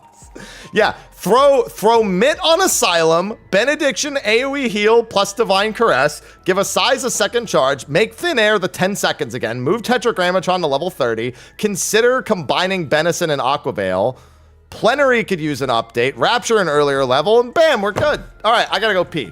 Yeah, throw Mitt on Asylum, Benediction, AoE heal plus Divine Caress, give a size a second charge, make Thin Air the 10 seconds again, move Tetragrammatron to level 30, consider combining Benison and Aquaveil, Plenary could use an update, Rapture an earlier level, and bam, we're good. All right, I gotta go pee.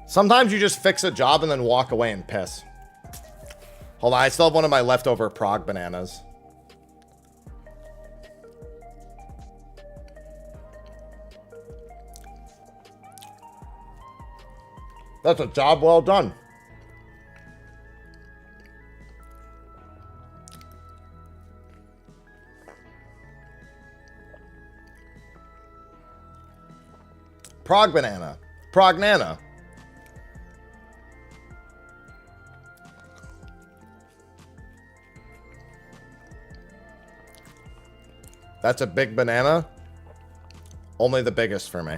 Sometimes you just fix a job and then walk away and piss. Hold on, I still have one of my leftover prog bananas. That's a job well done. Prog banana. Prognana. That's a big banana. Only the biggest for me.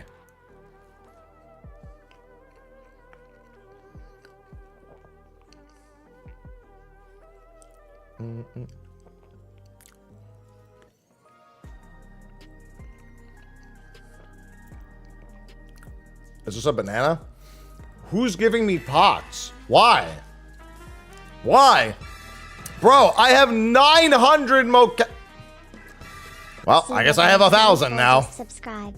Is this a banana? Who's giving me pots? Why? Why? Bro, I have 900 mocha. Well, I guess I have 1,000 now. Subscribe.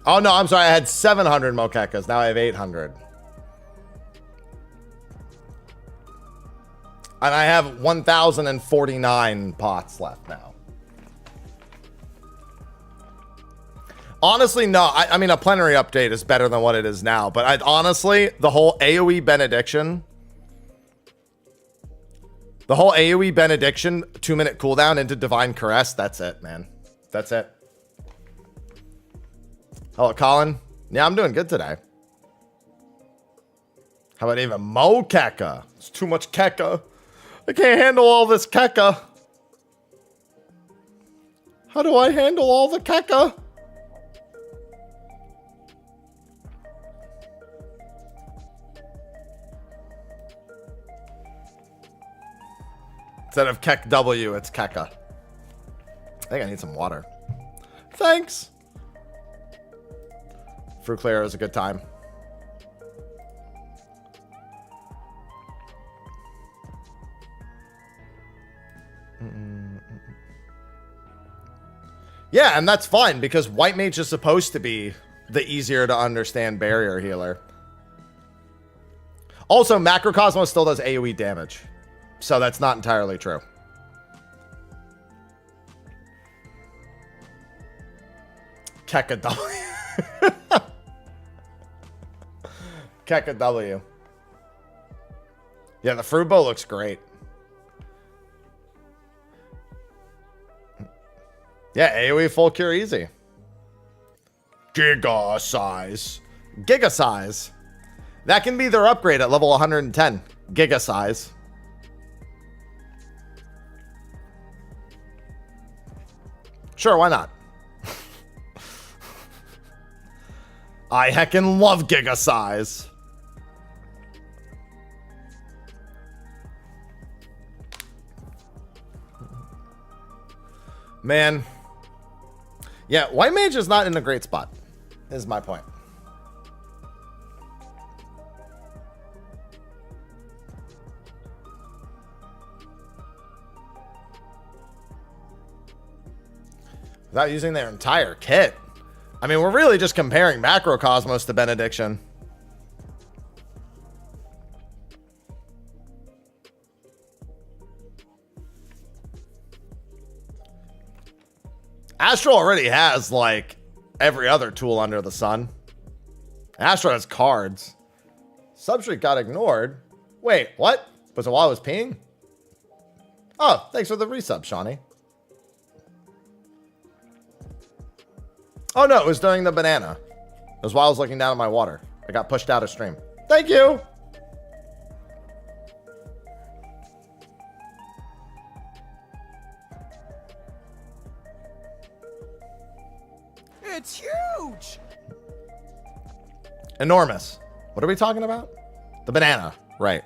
Oh, no, I'm sorry. I had 700 Mokekas. Now I have 800. And I have 1,049 pots left now. Honestly, no. I mean, a plenary update is better than what it is now. But honestly, the whole AoE benediction... The whole AoE benediction 2-minute cooldown into Divine Caress, that's it, man. That's it. Hello, Colin. Yeah, I'm doing good today. How about even Mo Keka? It's too much Keka. I can't handle all this Keka. How do I handle all the Keka? Instead of Kek W, it's Keka. I think I need some water. Thanks. FRU clear is a good time. Yeah, and that's fine because White Mage is supposed to be the easier to understand barrier healer. Also, Macrocosmos still does AoE damage. So that's not entirely true. Keka W. Keka W. Yeah, the FRU bow looks great. Yeah, AoE full cure easy. Giga size. Giga size. That can be their upgrade at level 110. Giga size. Sure, why not? I heckin' love Giga size. Man. Yeah, White Mage is not in a great spot, is my point. Without using their entire kit. I mean, we're really just comparing Macrocosmos to Benediction. Astro already has, like, every other tool under the sun. Astro has cards. Substreak got ignored. Wait, what? Was it while I was peeing? Oh, thanks for the resub, Shawnee. Oh, no, it was during the banana. It was while I was looking down at my water. I got pushed out of stream. Thank you. It's huge. Enormous. What are we talking about? The banana. Right.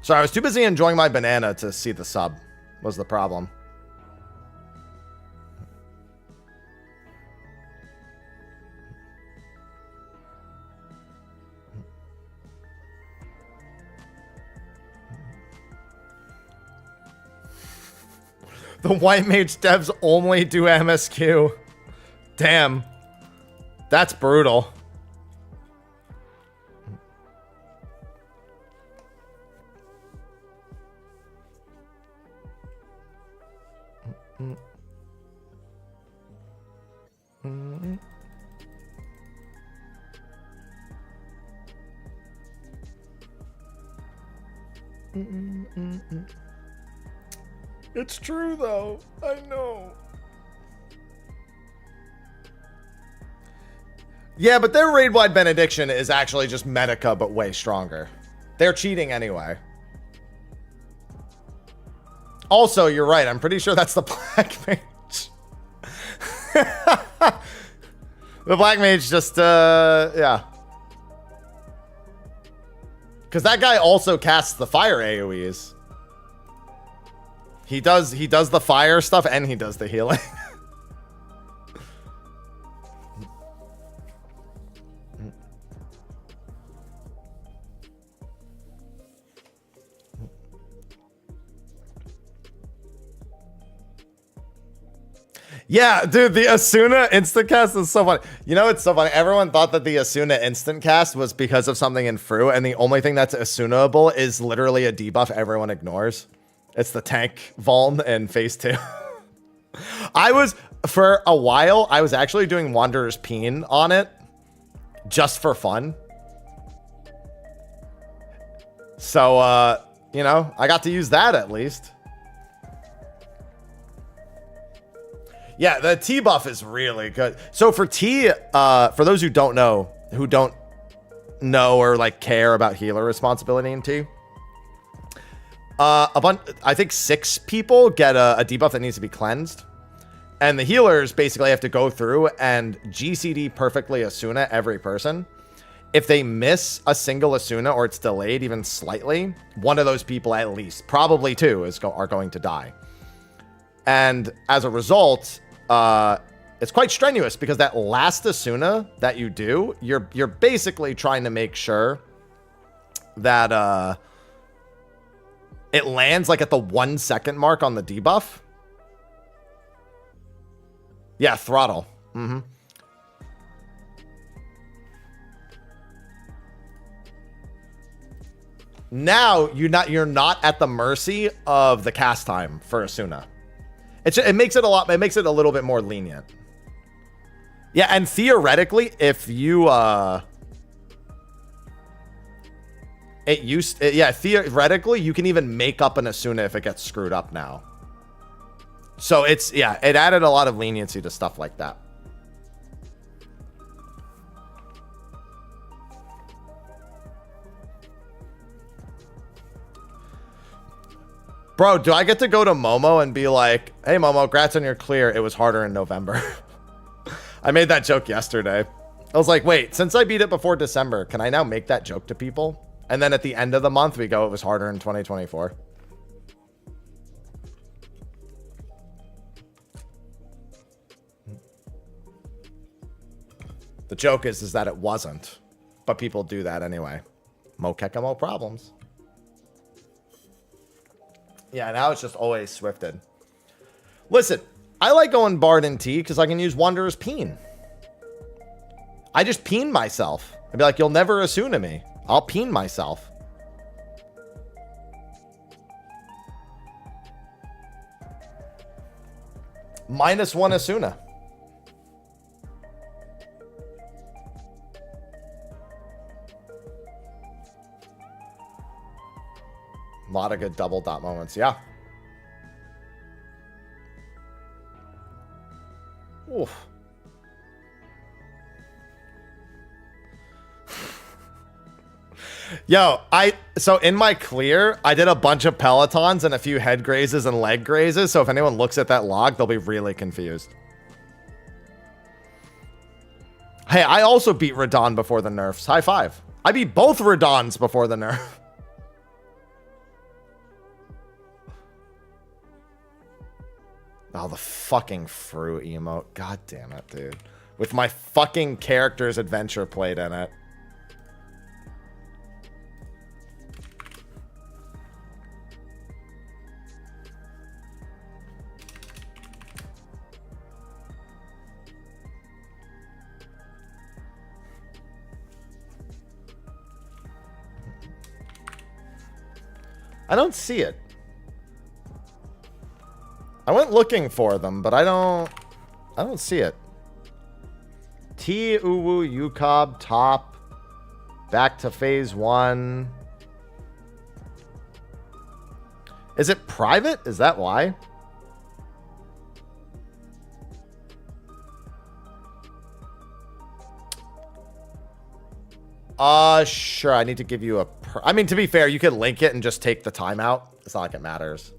Sorry, I was too busy enjoying my banana to see the sub. Was the problem. The White Mage devs only do MSQ. Damn. That's brutal. It's true, though. I know. Yeah, but their raid-wide benediction is actually just Medica, but way stronger. They're cheating anyway. Also, you're right. I'm pretty sure that's the Black Mage. The Black Mage just, yeah. Because that guy also casts the fire AoEs. He does the fire stuff and he does the healing. Yeah, dude, the Asuna instant cast is so funny. You know, it's so funny. Everyone thought that the Asuna instant cast was because of something in FRU, and the only thing that's Asunable is literally a debuff everyone ignores. It's the tank Vuln in phase 2. I was, for a while, I was actually doing Wanderer's Peen on it just for fun. So, you know, I got to use that at least. Yeah, the T buff is really good. So for T, for those who don't know or like care about healer responsibility in T, I think 6 people get a debuff that needs to be cleansed. And the healers basically have to go through and GCD perfectly Asuna every person. If they miss a single Asuna or it's delayed even slightly, one of those people at least, probably 2, are going to die. And as a result, it's quite strenuous because that last Asuna that you do, you're basically trying to make sure that it lands like at the 1 second mark on the debuff. Yeah, throttle. Mm-hmm. Now you're not at the mercy of the cast time for Asuna. It makes it a little bit more lenient. Yeah, and theoretically, if you theoretically you can even make up an Asuna if it gets screwed up now. So it added a lot of leniency to stuff like that. Bro, do I get to go to Momo and be like, hey, Momo, congrats on your clear. It was harder in November. I made that joke yesterday. I was like, wait, since I beat it before December, can I now make that joke to people? And then at the end of the month, we go, it was harder in 2024. The joke is that it wasn't. But people do that anyway. Mo kekamo problems. Yeah, now it's just always swifted. Listen, I like going Bard in T because I can use Wanderer's Peen. I just peen myself. I'd be like, you'll never Asuna me. I'll peen myself. -1 Asuna. A lot of good double dot moments, yeah. Oof. Yo, so in my clear, I did a bunch of pelotons and a few head grazes and leg grazes, so if anyone looks at that log, they'll be really confused. Hey, I also beat Radon before the nerfs. High five. I beat both Radons before the nerf. Oh, the fucking FRU emote. God damn it, dude. With my fucking character's adventure plate in it. I don't see it. I went looking for them, but I don't see it. T Uwu Yukob top. Back to phase 1. Is it private? Is that why? Sure. I need to give you a... I mean, to be fair, you could link it and just take the time out. It's not like it matters.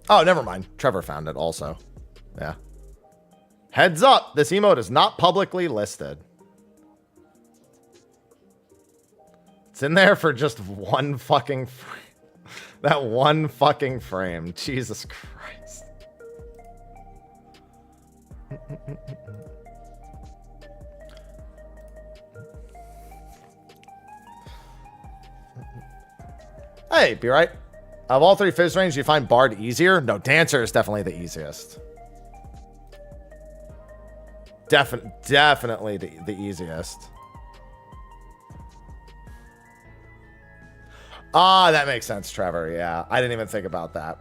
Oh, never mind. Trevor found it also. Yeah. Heads up. This emote is not publicly listed. It's in there for just one fucking frame. That one fucking frame. Jesus Christ. Hey, be right. Of all three fizz range, do you find Bard easier? No, Dancer is definitely the easiest. Definitely the easiest. Ah, that makes sense, Trevor. Yeah, I didn't even think about that.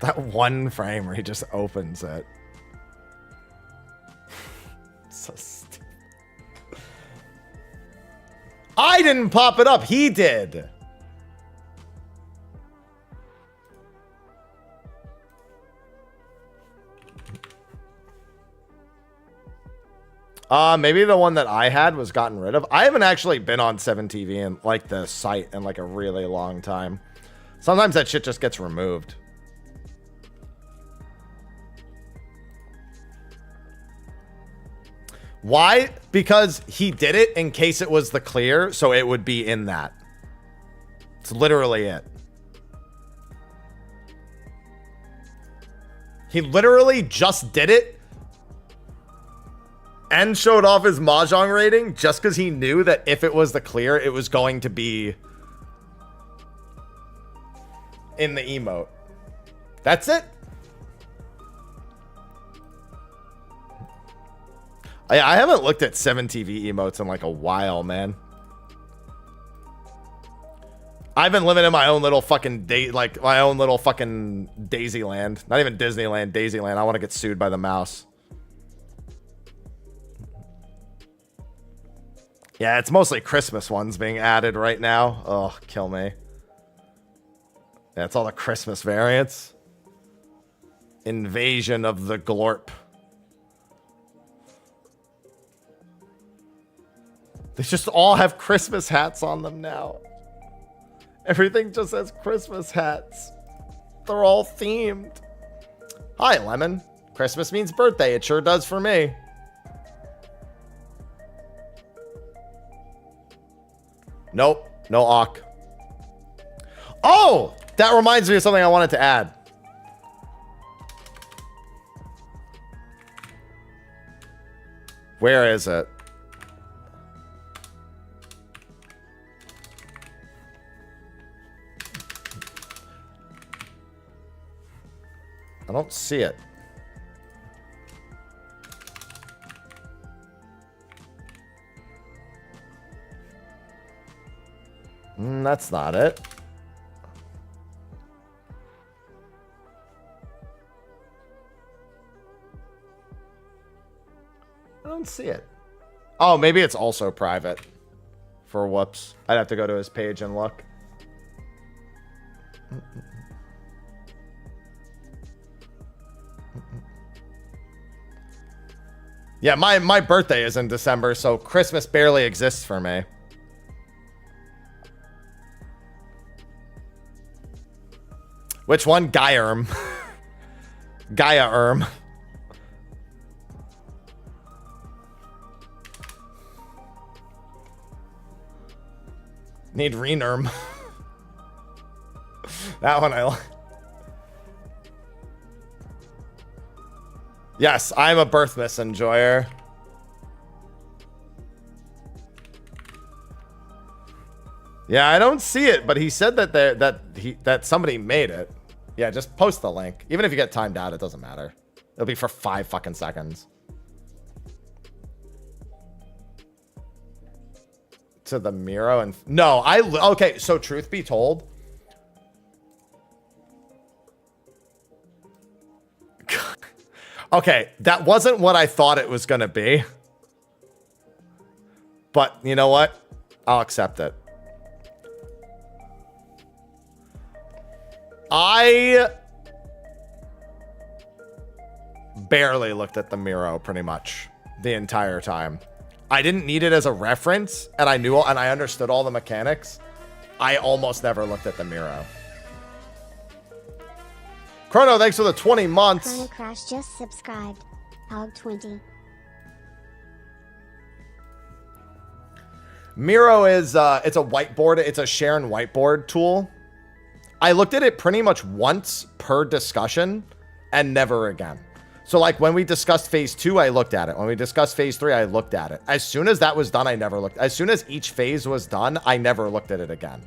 That one frame where he just opens it. So stupid. I didn't pop it up. He did. Maybe the one that I had was gotten rid of. I haven't actually been on 7TV and like the site in like a really long time. Sometimes that shit just gets removed. Why? Because he did it in case it was the clear, so it would be in that. It's literally it. He literally just did it and showed off his Mahjong rating just because he knew that if it was the clear, it was going to be in the emote. That's it. I haven't looked at 7TV emotes in like a while, man. I've been living in my own little fucking my own little fucking Daisyland. Not even Disneyland, Daisyland. I want to get sued by the mouse. Yeah, it's mostly Christmas ones being added right now. Oh, kill me. Yeah, it's all the Christmas variants. Invasion of the Glorp. They just all have Christmas hats on them now. Everything just has Christmas hats. They're all themed. Hi, Lemon. Christmas means birthday. It sure does for me. Nope. No awk. Oh! That reminds me of something I wanted to add. Where is it? I don't see it. That's not it. I don't see it. Oh, maybe it's also private. For whoops. I'd have to go to his page and look. Yeah, my birthday is in December, so Christmas barely exists for me. Which one? Gaia-erm. Gaia-erm. Need Renerm. That one I like. Yes, I'm a birthmas enjoyer. Yeah, I don't see it, but he said that that somebody made it. Yeah, just post the link. Even if you get timed out, it doesn't matter. It'll be for 5 fucking seconds. To the Miro and no, okay, so truth be told, okay, that wasn't what I thought it was going to be. But you know what? I'll accept it. I barely looked at the Miro pretty much the entire time. I didn't need it as a reference, and I knew and I understood all the mechanics. I almost never looked at the Miro. Chrono, thanks for the 20 months. Chrono Crash just subscribed. Hog 20. Miro is it's a whiteboard. It's a share and whiteboard tool. I looked at it pretty much once per discussion and never again. So like when we discussed phase 2, I looked at it. When we discussed phase 3, I looked at it. As soon as that was done, I never looked. As soon as each phase was done, I never looked at it again.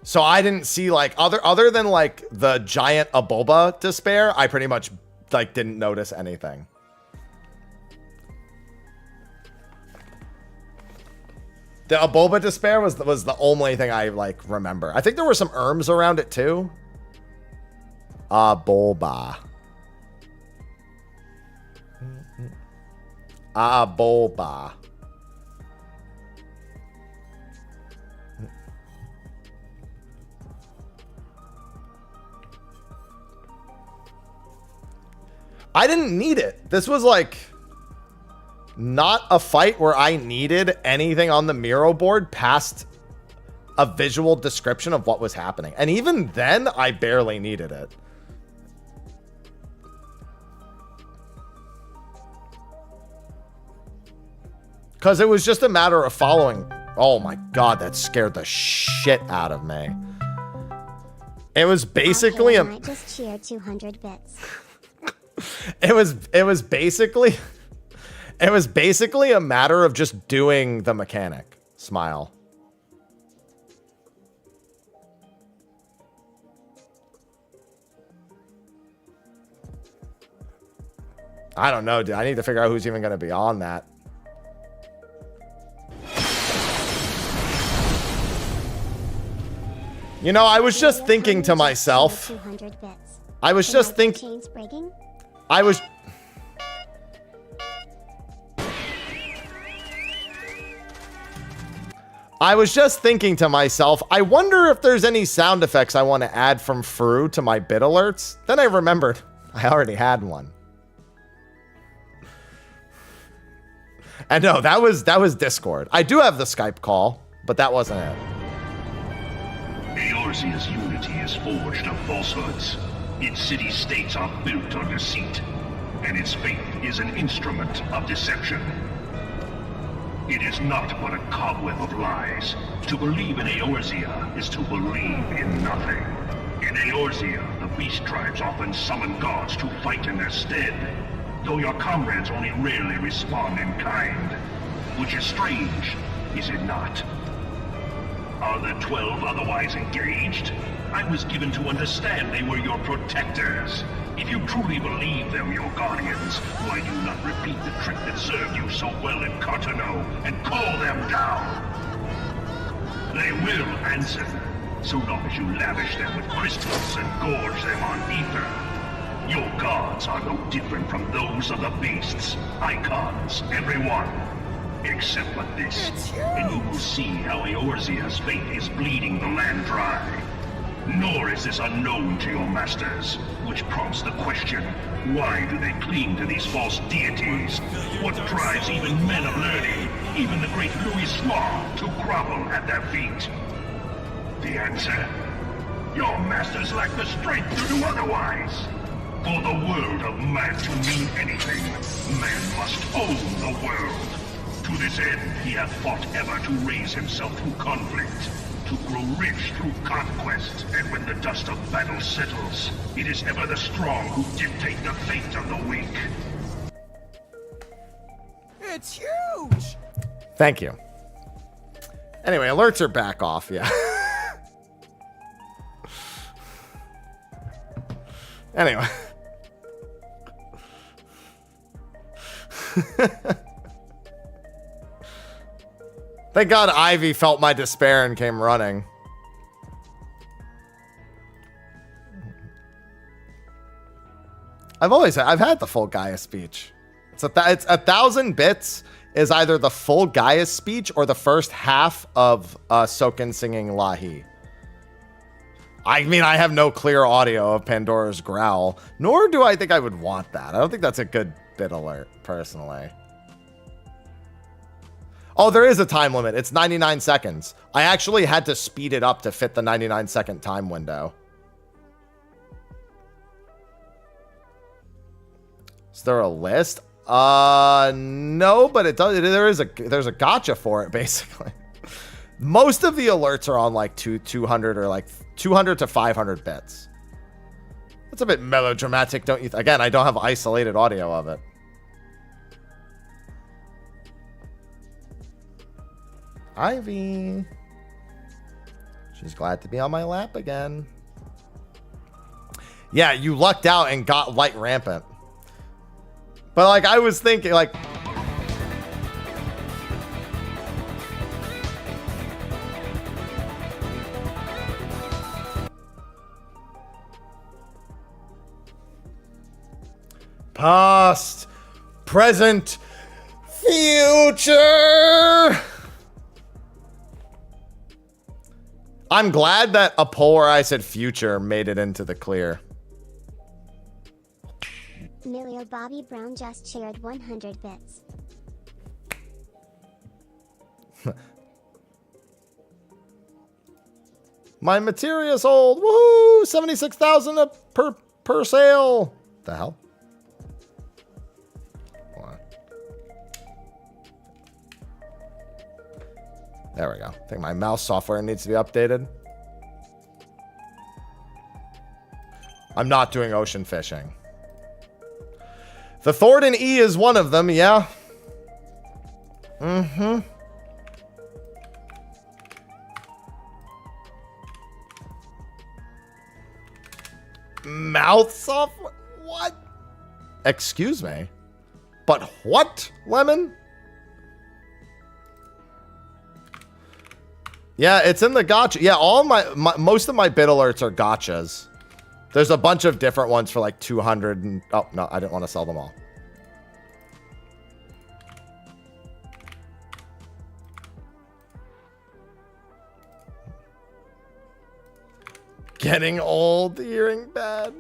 So I didn't see like other than like the giant Aboba despair, I pretty much like didn't notice anything. The Aboba despair was the only thing I like remember. I think there were some erms around it too. Aboba. Aboba. I didn't need it. This was like not a fight where I needed anything on the Miro board past a visual description of what was happening. And even then, I barely needed it. Because it was just a matter of following. Oh my God, that scared the shit out of me. It was basically I might just cheer 200 bits. It was basically a matter of just doing the mechanic. Smile. I don't know, dude. I need to figure out who's even going to be on that. You know, I was just thinking to myself. I was just thinking. I was just thinking to myself, I wonder if there's any sound effects I want to add from FRU to my bit alerts. Then I remembered I already had one. And no, that was Discord. I do have the Skype call, but that wasn't it. Eorzea's unity is forged of falsehoods. Its city-states are built on deceit, and its faith is an instrument of deception. It is not but a cobweb of lies. To believe in Eorzea is to believe in nothing. In Eorzea, the beast tribes often summon gods to fight in their stead, though your comrades only rarely respond in kind. Which is strange, is it not? Are the 12 otherwise engaged? I was given to understand they were your protectors. If you truly believe them your guardians, why do you not repeat the trick that served you so well in Cartano and call them down? They will answer, so long as you lavish them with crystals and gorge them on ether. Your gods are no different from those of the beasts. Icons, every one. Except but this, and you will see how Eorzea's faith is bleeding the land dry. Nor is this unknown to your masters, which prompts the question, why do they cling to these false deities? What drives even men of learning, even the great Louis Suave, to grovel at their feet? The answer? Your masters lack the strength to do otherwise. For the world of man to mean anything, man must own the world. To this end, he hath fought ever to raise himself through conflict, to grow rich through conquest, and when the dust of battle settles, it is ever the strong who dictate the fate of the weak. It's huge! Thank you. Anyway, alerts are back off, yeah. Anyway. Thank God Ivy felt my despair and came running. I've had the full Gaia speech. It's 1,000 bits is either the full Gaia speech or the first half of Soken singing Lahi. I mean, I have no clear audio of Pandora's Growl, nor do I think I would want that. I don't think that's a good bit alert, personally. Oh, there is a time limit. It's 99 seconds. I actually had to speed it up to fit the 99-second time window. Is there a list? No, but it does. There's a gotcha for it, basically. Most of the alerts are on like 200 or like 200 to 500 bits. That's a bit melodramatic, don't you? Again, I don't have isolated audio of it. Ivy. She's glad to be on my lap again. Yeah, you lucked out and got light rampant. But like, I was thinking like... Past, present, future. I'm glad that a poll where I said future made it into the clear. Emilio Bobby Brown just shared 100 bits. My materia sold. Woohoo! 76,000 per sale. The hell? There we go. I think my mouse software needs to be updated. I'm not doing ocean fishing. The Thornton E is one of them, yeah. Mm-hmm. Mouth software? What? Excuse me? But what, Lemon? Yeah, it's in the gotcha. Yeah, all most of my bit alerts are gotchas. There's a bunch of different ones for like 200 and... Oh, no, I didn't want to sell them all. Getting old, hearing bad.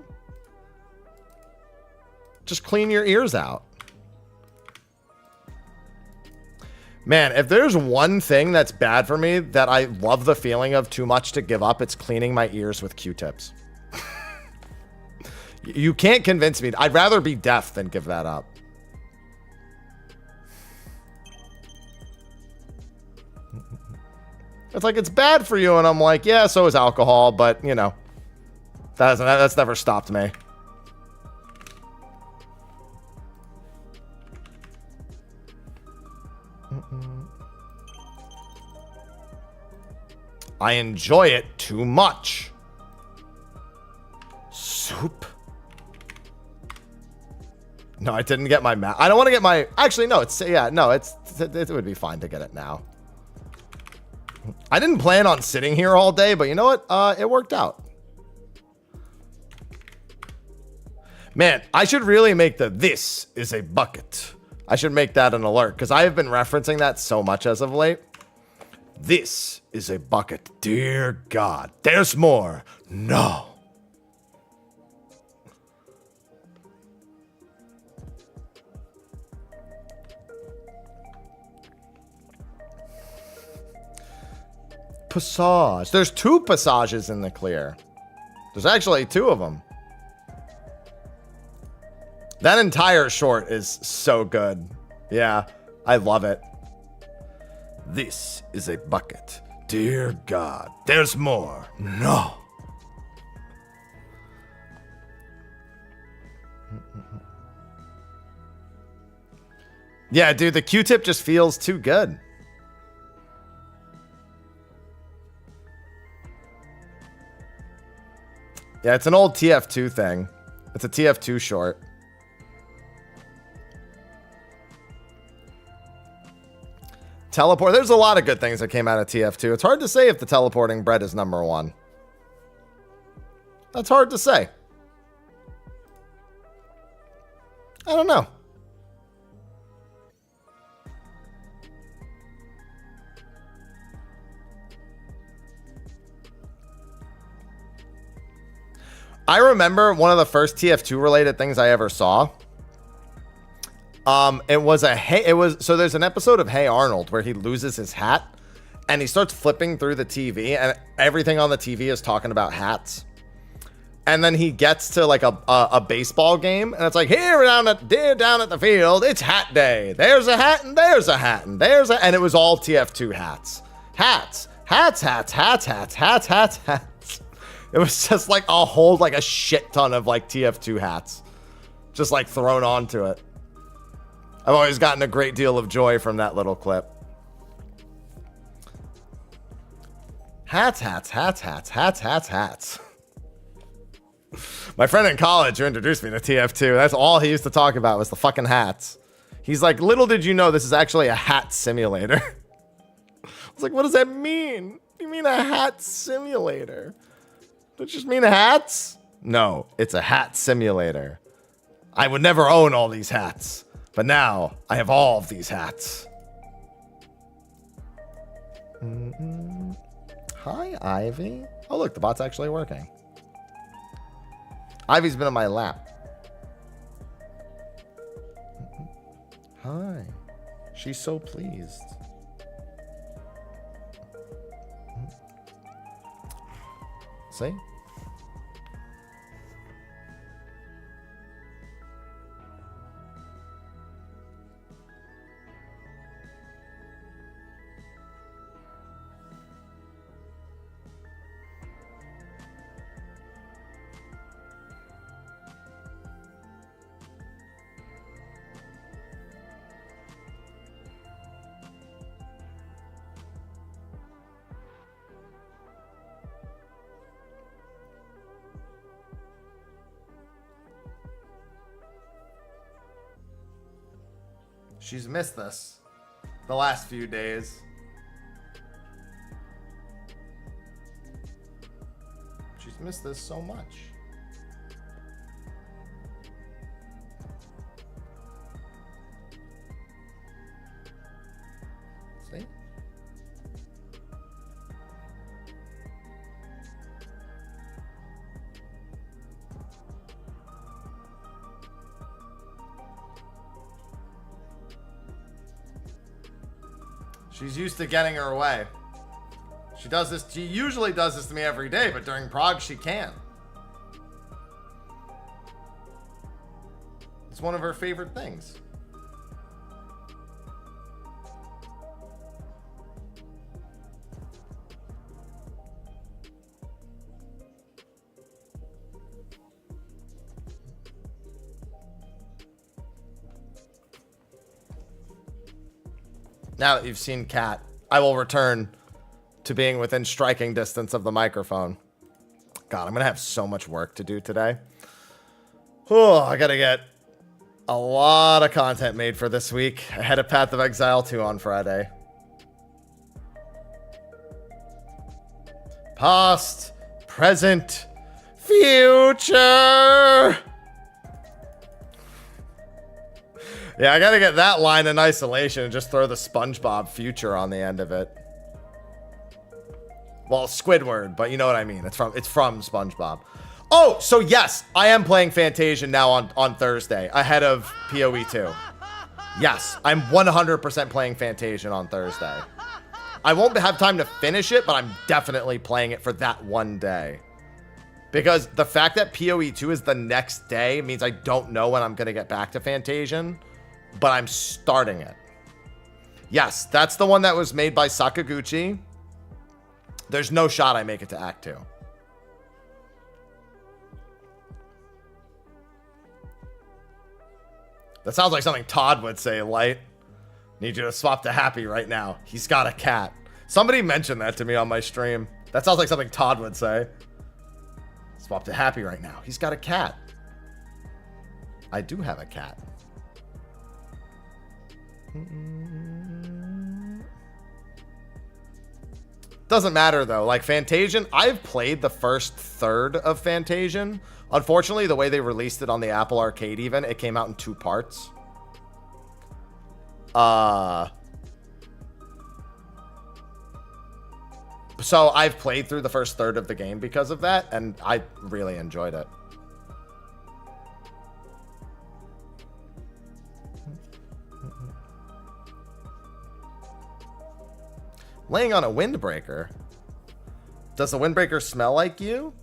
Just clean your ears out. Man, if there's one thing that's bad for me that I love the feeling of too much to give up, it's cleaning my ears with Q-tips. You can't convince me. I'd rather be deaf than give that up. It's like, it's bad for you, and I'm like, yeah, so is alcohol, but, you know, that's never stopped me. I enjoy it too much. Soup. No, I didn't get my map. I don't want to get my... Actually, no, it's... Yeah, no, it would be fine to get it now. I didn't plan on sitting here all day, but you know what? It worked out. Man, I should really make this is a bucket. I should make that an alert, because I have been referencing that so much as of late. This is a bucket. Dear God, there's more. No. Passage. There's 2 passages in the clear. There's actually 2 of them. That entire short is so good. Yeah, I love it. This is a bucket. Dear God, there's more. No. Yeah, dude, the Q-tip just feels too good. Yeah, it's an old TF2 thing. It's a TF2 short. Teleport. There's a lot of good things that came out of TF2. It's hard to say if the teleporting bread is number 1. That's hard to say. I don't know. I remember one of the first TF2 related things I ever saw. So there's an episode of Hey Arnold where he loses his hat and he starts flipping through the TV and everything on the TV is talking about hats. And then he gets to like a baseball game and it's like, here down at the field, it's hat day. There's a hat and there's a hat and there's a, and it was all TF2 hats. Hats, Hats. It was just like a whole, like a shit ton of like TF2 hats. Just like thrown onto it. I've always gotten a great deal of joy from that little clip. Hats. My friend in college who introduced me to TF2, that's all he used to talk about was the fucking hats. He's like, little did you know this is actually a hat simulator. I was like, what does that mean? What do you mean a hat simulator? Does it just mean hats? No, it's a hat simulator. I would never own all these hats, but now I have all of these hats. Hi, Ivy. Oh, look, the bot's actually working. Ivy's been on my lap. Hi. She's so pleased. See? She's missed this the last few days. She's missed this so much. See? She's used to getting her way. She does this. She usually does this to me every day, but during prog, she can't. It's one of her favorite things. Now that you've seen Cat, I will return to being within striking distance of the microphone. God, I'm going to have so much work to do today. Oh, I got to get a lot of content made for this week ahead of Path of Exile 2 on Friday. Past, present, future. Yeah, I gotta get that line in isolation and just throw the SpongeBob future on the end of it. Well, Squidward, but you know what I mean. It's from SpongeBob. Oh, so yes, I am playing Fantasia now on Thursday ahead of PoE 2. Yes, I'm 100% playing Fantasia on Thursday. I won't have time to finish it, but I'm definitely playing it for that one day. Because the fact that PoE 2 is the next day means I don't know when I'm going to get back to Fantasian. But I'm starting it. Yes, that's the one that was made by Sakaguchi. There's no shot I make it to Act 2. That sounds like something Todd would say, Light. Need you to swap to Happy right now. He's got a cat. Somebody mentioned that to me on my stream. That sounds like something Todd would say. Swap to Happy right now. He's got a cat. I do have a cat. Doesn't matter though. Like Fantasian, I've played the first third of Fantasian. Unfortunately, the way they released it on the Apple Arcade even, it came out in 2 parts. So I've played through the first third of the game because of that, and I really enjoyed it. Laying on a windbreaker. Does the windbreaker smell like you?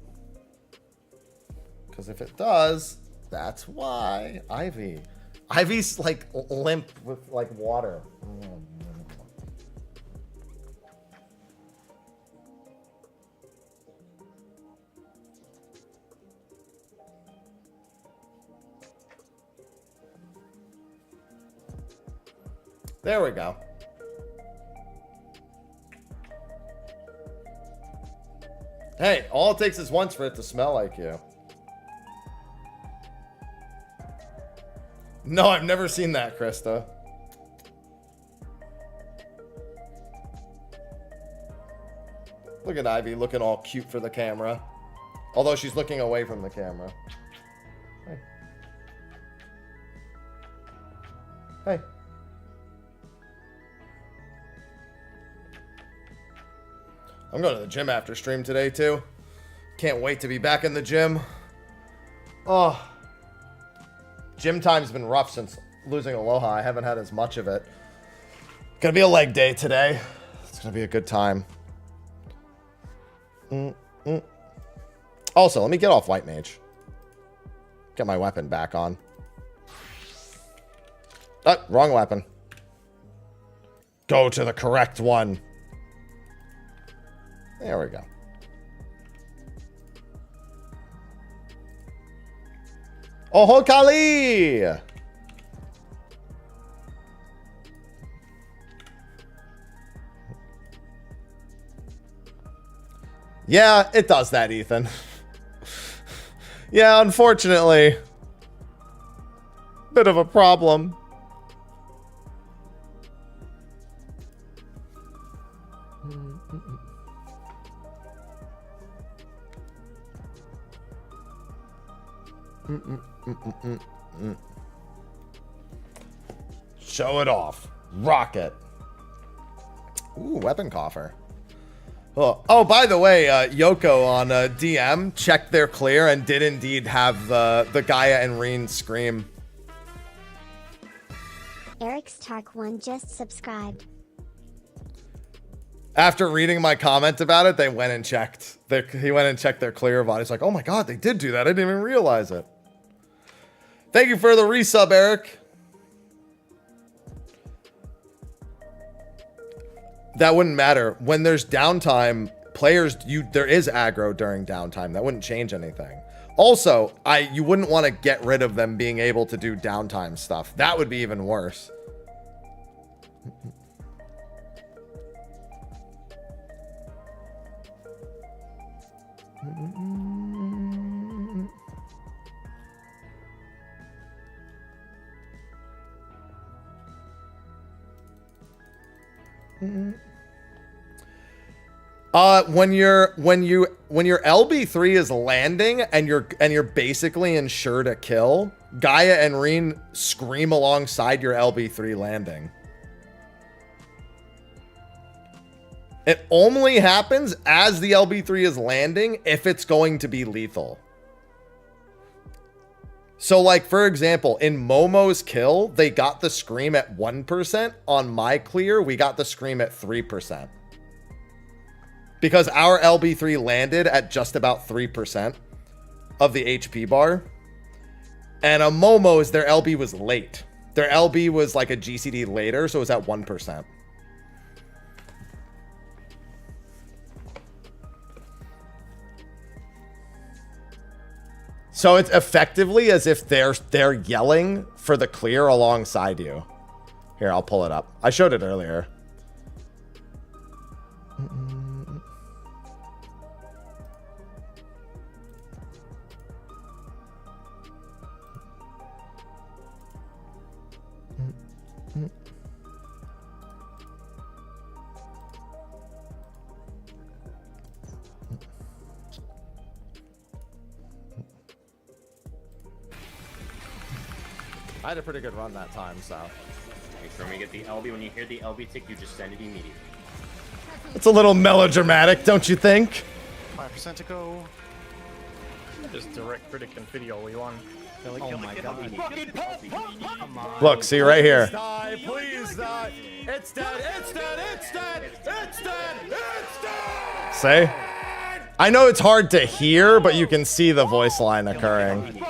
Because if it does, that's why. Ivy. Ivy's like limp with like water. There we go. Hey, all it takes is once for it to smell like you. No, I've never seen that, Krista. Look at Ivy looking all cute for the camera. Although she's looking away from the camera. Hey. Hey. I'm going to the gym after stream today, too. Can't wait to be back in the gym. Oh. Gym time's been rough since losing Aloha. I haven't had as much of it. Gonna be a leg day today. It's gonna be a good time. Also, let me get off White Mage. Get my weapon back on. Oh, wrong weapon. Go to the correct one. There we go. Oh, Kali! Yeah, it does that, Ethan. Yeah, unfortunately. Bit of a problem. Show it off. Rock it. Ooh, weapon coffer. Oh, by the way, Yoko on DM checked their clear and did indeed have the Gaia and Reen scream. Eric's Tark 1 just subscribed. After reading my comment about it, they went and checked. He went and checked their clear VOD. He's like, oh my god, they did do that. I didn't even realize it. Thank you for the resub, Eric. That wouldn't matter. When there's downtime, players, there is aggro during downtime. That wouldn't change anything. Also, you wouldn't want to get rid of them being able to do downtime stuff. That would be even worse. When your LB3 is landing and you're basically ensured a kill, Gaia and Reen scream alongside your LB3 landing. It only happens as the LB3 is landing if it's going to be lethal. So, like, for example, in Momo's kill, they got the scream at 1%. On my clear, we got the scream at 3%. Because our LB3 landed at just about 3% of the HP bar. And a Momo's, their LB was late. Their LB was like a GCD later, so it was at 1%. So it's effectively as if they're yelling for the clear alongside you. Here, I'll pull it up. I showed it earlier. I had a pretty good run that time, so. Make sure when you get the LB, when you hear the LB tick, you just send it immediately. It's a little melodramatic, don't you think? 5% to go. Just direct critic and video we won. Oh my god. Look, see right here. Die, please die. It's dead, it's dead, it's dead, it's dead, it's dead. See? I know it's hard to hear, but you can see the voice line occurring.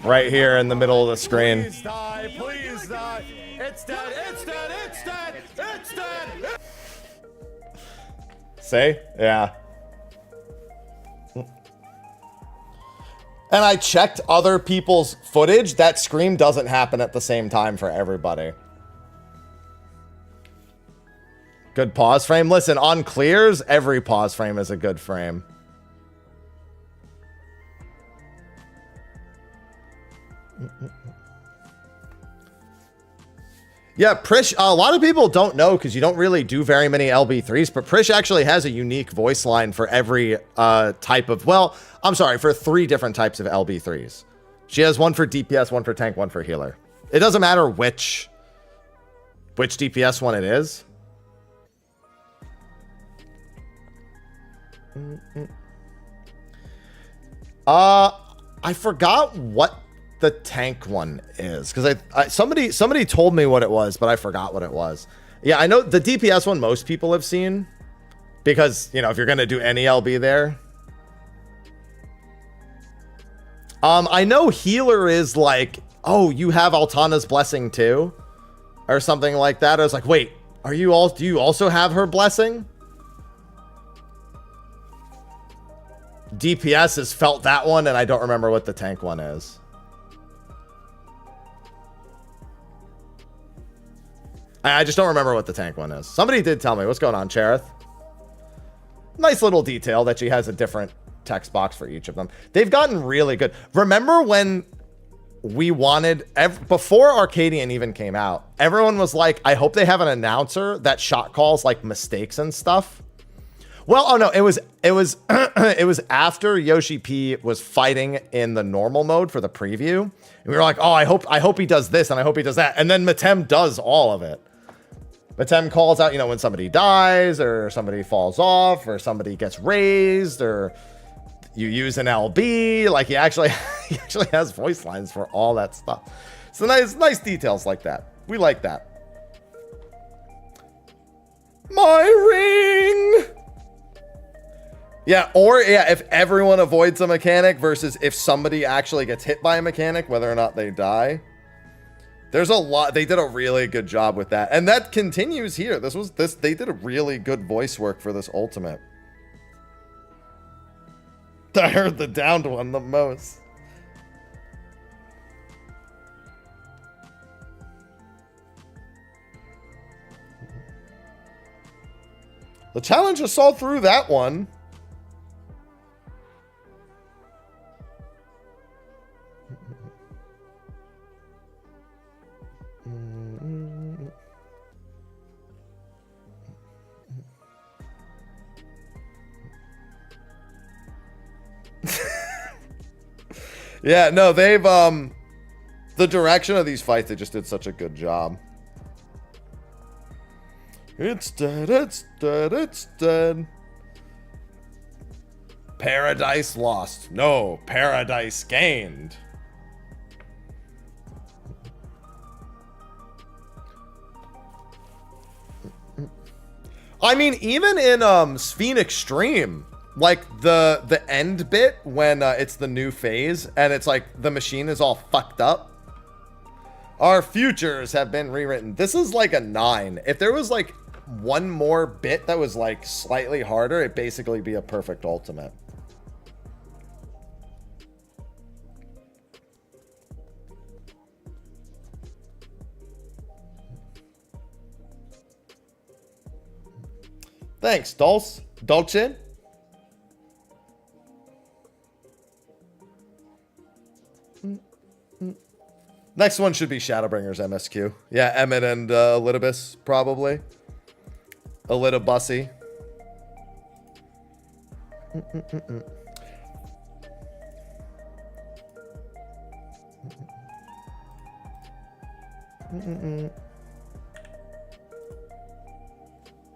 Right here in the middle of the screen. Please die, please die. It's dead, it's dead, it's dead, it's dead. See? Yeah. And I checked other people's footage. That scream doesn't happen at the same time for everybody. Good pause frame. Listen, on clears, every pause frame is a good frame. Yeah, Prish, a lot of people don't know because you don't really do very many LB3s, but Prish actually has a unique voice line for every type of, well, I'm sorry, for 3 different types of LB3s. She has one for DPS, one for tank, one for healer. It doesn't matter which DPS one it is. I forgot what the tank one is because somebody told me what it was, but I forgot what it was. Yeah, I know the DPS one most people have seen because, you know, if you're gonna do any LB there. I know healer is like, oh, you have Altana's blessing too, or something like that. I was like, wait, do you also have her blessing? DPS has felt that one, and I don't remember what the tank one is. I just don't remember what the tank one is. Somebody did tell me. What's going on, Cherith? Nice little detail that she has a different text box for each of them. They've gotten really good. Remember when we wanted, before Arcadian even came out, everyone was like, I hope they have an announcer that shot calls like mistakes and stuff. Well, oh no, it was it was after Yoshi P was fighting in the normal mode for the preview. And we were like, oh, I hope he does this and I hope he does that. And then Matem does all of it. Matem calls out, you know, when somebody dies or somebody falls off or somebody gets raised or you use an LB. Like he actually has voice lines for all that stuff. So nice details like that. We like that. My ring. Yeah, or yeah, if everyone avoids a mechanic versus if somebody actually gets hit by a mechanic, whether or not they die. There's a lot. They did a really good job with that. And that continues here. They did a really good voice work for this ultimate. I heard the downed one the most. The challenger saw through that one. Yeah, no, they've the direction of these fights, they just did such a good job. It's dead, it's dead, it's dead. Paradise lost. No, paradise gained. I mean, even in Sphere Extreme, like the end bit when it's the new phase and it's like the machine is all fucked up. Our futures have been rewritten. This is like a 9. If there was like one more bit that was like slightly harder, it'd basically be a perfect ultimate. Thanks, Dolce. Next one should be Shadowbringers MSQ. Yeah, Emmett and Elidibus, probably. Elidibussy.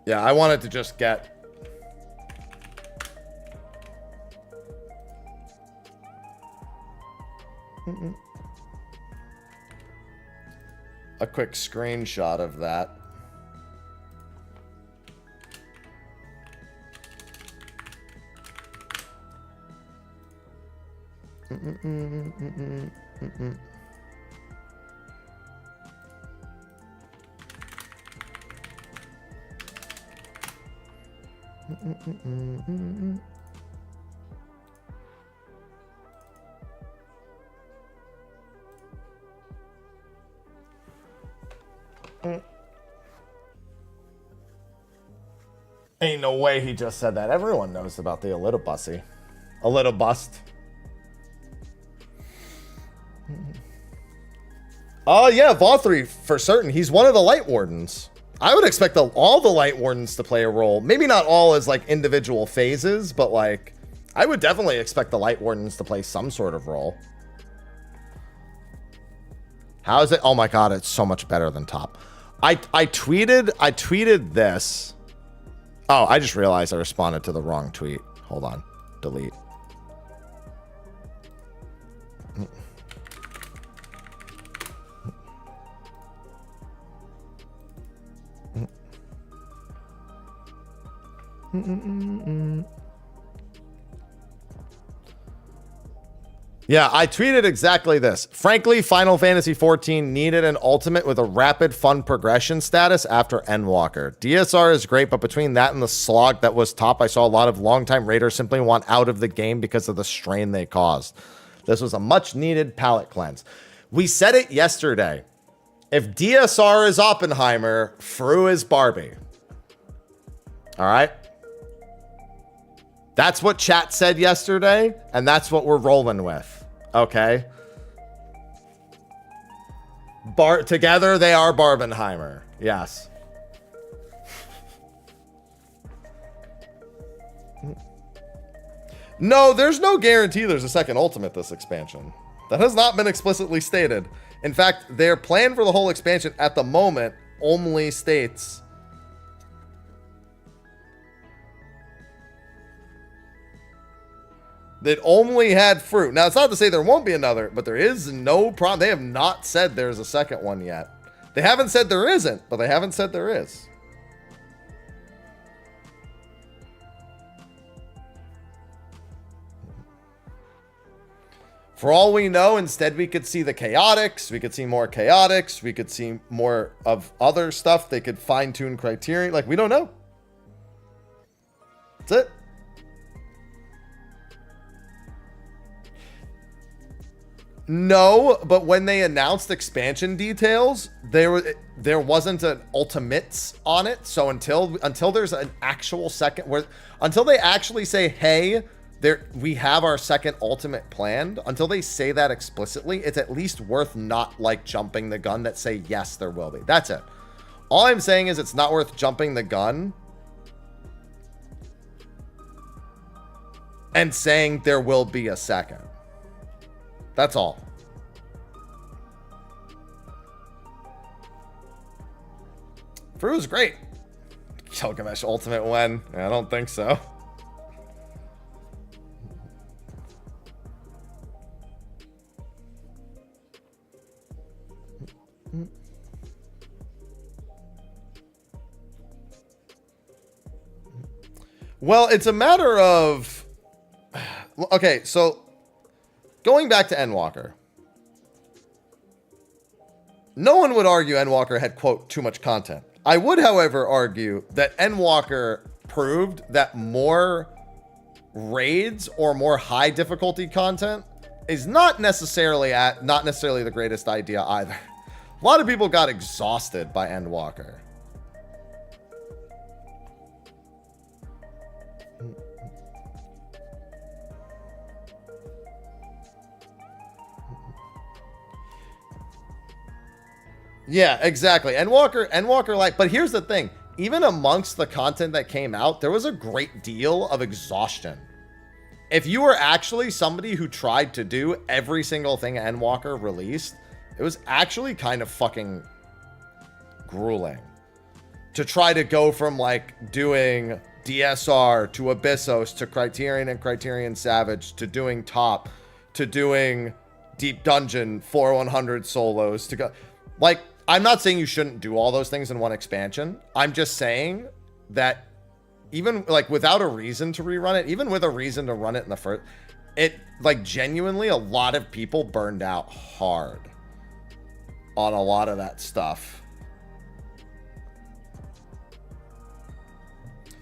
Yeah, I wanted to just get... a quick screenshot of that. Ain't no way he just said that. Everyone knows about the a little bussy. A little bust. Oh, yeah, Vothri, for certain. He's one of the Light Wardens. I would expect all the Light Wardens to play a role. Maybe not all as, like, individual phases, but, like, I would definitely expect the Light Wardens to play some sort of role. How is it? Oh, my God, it's so much better than top. I tweeted this. Oh, I just realized I responded to the wrong tweet. Hold on. Delete. Yeah, I tweeted exactly this. Frankly, Final Fantasy XIV needed an ultimate with a rapid, fun progression status after Endwalker. DSR is great, but between that and the slog that was top, I saw a lot of longtime raiders simply want out of the game because of the strain they caused. This was a much-needed palate cleanse. We said it yesterday. If DSR is Oppenheimer, FRU is Barbie. All right? That's what chat said yesterday, and that's what we're rolling with. Okay? Together, they are Barbenheimer. Yes. No, there's no guarantee there's a second ultimate this expansion. That has not been explicitly stated. In fact, their plan for the whole expansion at the moment only states that only had fruit. Now, it's not to say there won't be another, but there is no problem. They have not said there's a second one yet. They haven't said there isn't, but they haven't said there is. For all we know, instead we could see the chaotics. We could see more chaotics. We could see more of other stuff. They could fine-tune criteria. Like, we don't know. That's it. No, but when they announced expansion details, there wasn't an ultimates on it. So until there's an actual second, until they actually say, hey, we have our second ultimate planned, until they say that explicitly, it's at least worth not like jumping the gun that say, yes, there will be. That's it. All I'm saying is it's not worth jumping the gun and saying there will be a second. That's all. FRU is great. Gilgamesh Ultimate when? I don't think so. Well, it's a matter of... Okay, so... Going back to Endwalker. No one would argue Endwalker had, quote, too much content. I would, however, argue that Endwalker proved that more raids or more high difficulty content is not necessarily the greatest idea either. A lot of people got exhausted by Endwalker. Yeah, exactly. Endwalker like, but here's the thing. Even amongst the content that came out, there was a great deal of exhaustion. If you were actually somebody who tried to do every single thing Endwalker released, it was actually kind of fucking grueling. To try to go from like doing DSR to Abyssos to Criterion and Criterion Savage to doing Top to doing Deep Dungeon 4100 solos to go like, I'm not saying you shouldn't do all those things in one expansion. I'm just saying that even like without a reason to rerun it, even with a reason to run it in the first, it like genuinely a lot of people burned out hard on a lot of that stuff.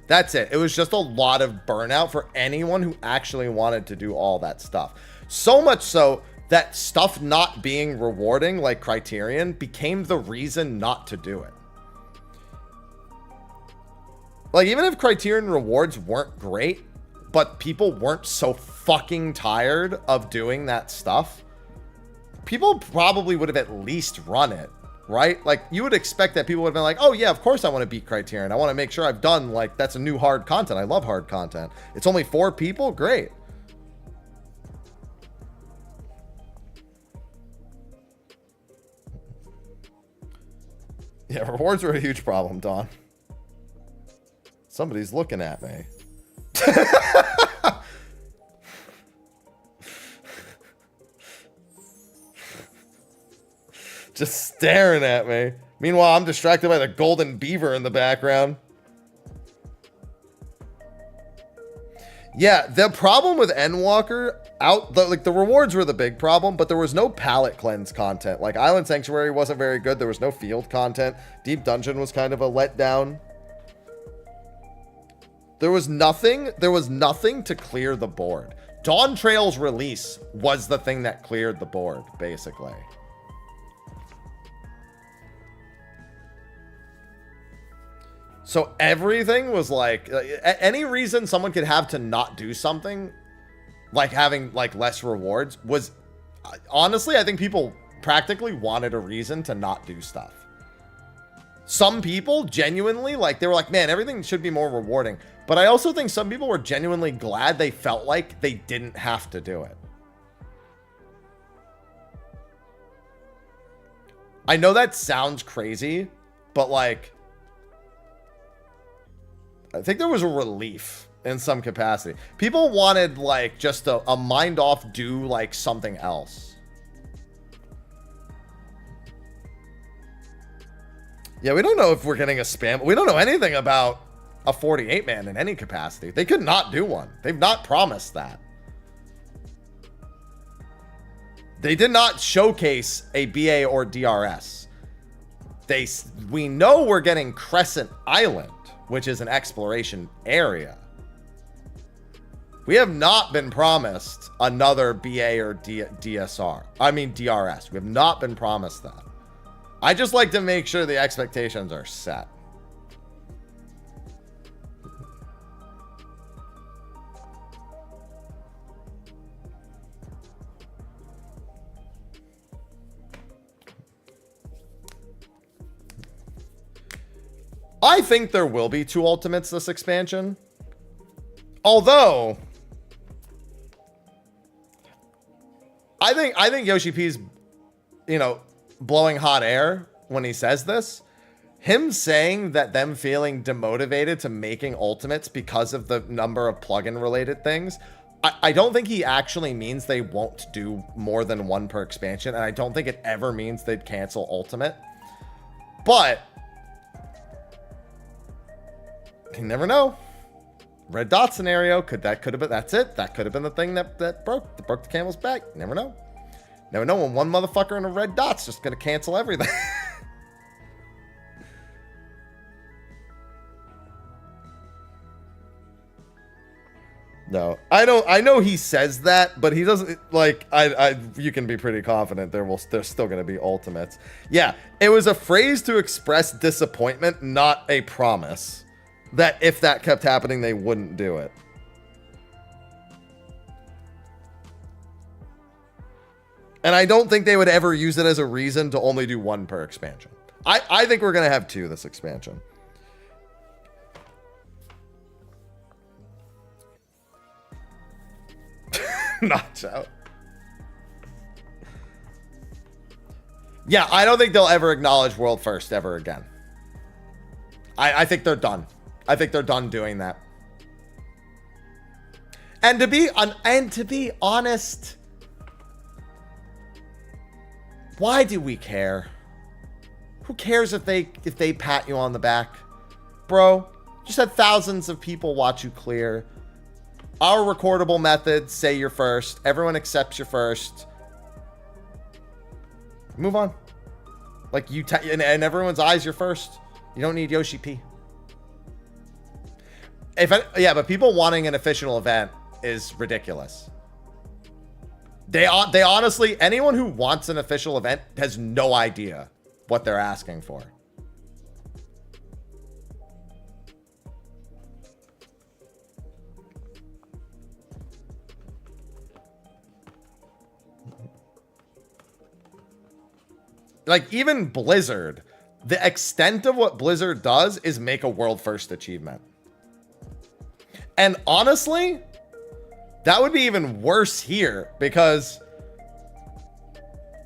That's it. It was just a lot of burnout for anyone who actually wanted to do all that stuff. So much so that stuff not being rewarding like Criterion became the reason not to do it. Like, even if Criterion rewards weren't great, but people weren't so fucking tired of doing that stuff, people probably would have at least run it, right? Like, you would expect that people would have been like, oh yeah, of course I want to beat Criterion. I want to make sure I've done, like, that's a new hard content. I love hard content. It's only 4 people? Great. Yeah, rewards are a huge problem, Don. Somebody's looking at me. Just staring at me. Meanwhile, I'm distracted by the golden beaver in the background. Yeah, the problem with Endwalker, the rewards were the big problem, but there was no palette cleanse content. Like, Island Sanctuary wasn't very good. There was no field content. Deep Dungeon was kind of a letdown. There was nothing to clear the board. Dawn Trail's release was the thing that cleared the board, basically. So everything was like, any reason someone could have to not do something, like having like less rewards, was honestly, I think people practically wanted a reason to not do stuff. Some people genuinely, like, they were like, man, everything should be more rewarding. But I also think some people were genuinely glad they felt like they didn't have to do it. I know that sounds crazy, but like, I think there was a relief in some capacity. People wanted like just a mind off, do like something else. Yeah, we don't know if we're getting a spam. We don't know anything about a 48 man in any capacity. They could not do one. They've not promised that. They did not showcase a BA or DRS. We know we're getting Crescent Island, which is an exploration area. We have not been promised another BA or DSR. I mean DRS. We have not been promised that. I just like to make sure the expectations are set. I think there will be 2 ultimates this expansion. Although I think Yoshi P's, you know, blowing hot air when he says this. Him saying that them feeling demotivated to making ultimates because of the number of plugin related things, I don't think he actually means they won't do more than 1 per expansion, and I don't think it ever means they'd cancel ultimate. But you never know. Red dot scenario, could have been, that's it. That could have been the thing that broke the camel's back. Never know. Never know when one motherfucker in a red dot's just gonna cancel everything. No, I know he says that, but he doesn't, like, you can be pretty confident there's still gonna be ultimates. Yeah, it was a phrase to express disappointment, not a promise that if that kept happening, they wouldn't do it. And I don't think they would ever use it as a reason to only do 1 per expansion. I think we're going to have 2 this expansion. Nacho. Yeah, I don't think they'll ever acknowledge World First ever again. I think they're done. I think they're done doing that. And to be honest, why do we care? Who cares if they pat you on the back? Bro, just had thousands of people watch you clear. Our recordable methods say you're first. Everyone accepts you're first. Move on. Like, in everyone's eyes, you're first. You don't need Yoshi P. Yeah, but people wanting an official event is ridiculous. They honestly, anyone who wants an official event has no idea what they're asking for. like even Blizzard, the extent of what Blizzard does is make a world first achievement. And honestly, that would be even worse here because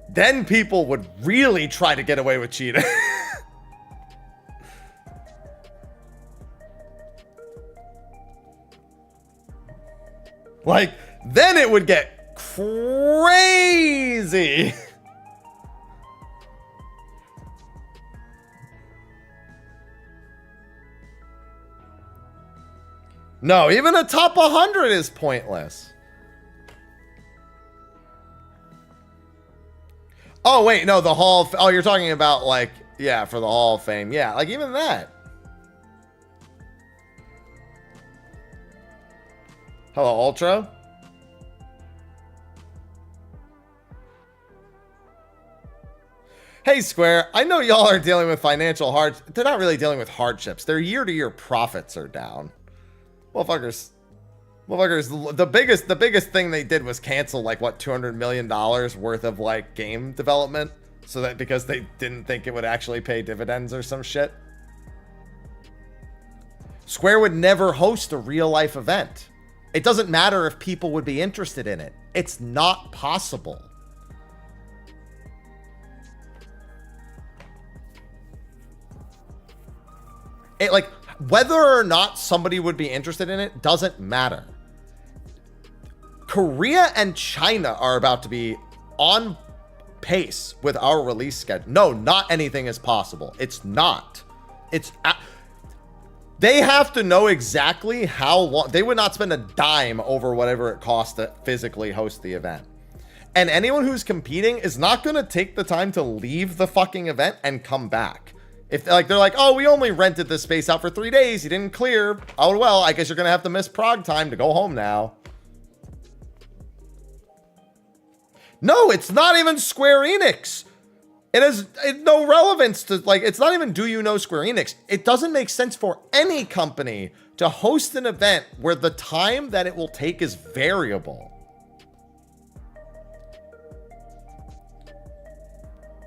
then people would really try to get away with cheating. Like, then it would get crazy. No, even a top 100 is pointless. Oh, wait, no, the Hall of... Oh, you're talking about, like, yeah, for the Hall of Fame. Yeah, like, even that. Hello, Ultra? Hey, Square, I know y'all are dealing with financial They're not really dealing with hardships. Their year-to-year profits are down. Motherfuckers, the biggest thing they did was cancel like what $200 million worth of like game development, so that because they didn't think it would actually pay dividends or some shit. Square would never host a real life event. It doesn't matter if people would be interested in it. It's not possible. It like whether or not somebody would be interested in it doesn't matter. Korea and China are about to be on pace with our release schedule. No, not anything is possible. It's not. They have to know exactly how long. They would not spend a dime over whatever it costs to physically host the event. And anyone who's competing is not going to take the time to leave the fucking event and come back. If like they're like, oh, we only rented this space out for 3 days. You didn't clear. Oh, well, I guess you're going to have to miss prog time to go home now. No, it's not even Square Enix. It has no relevance to, like, it's not even do you know Square Enix. It doesn't make sense for any company to host an event where the time that it will take is variable.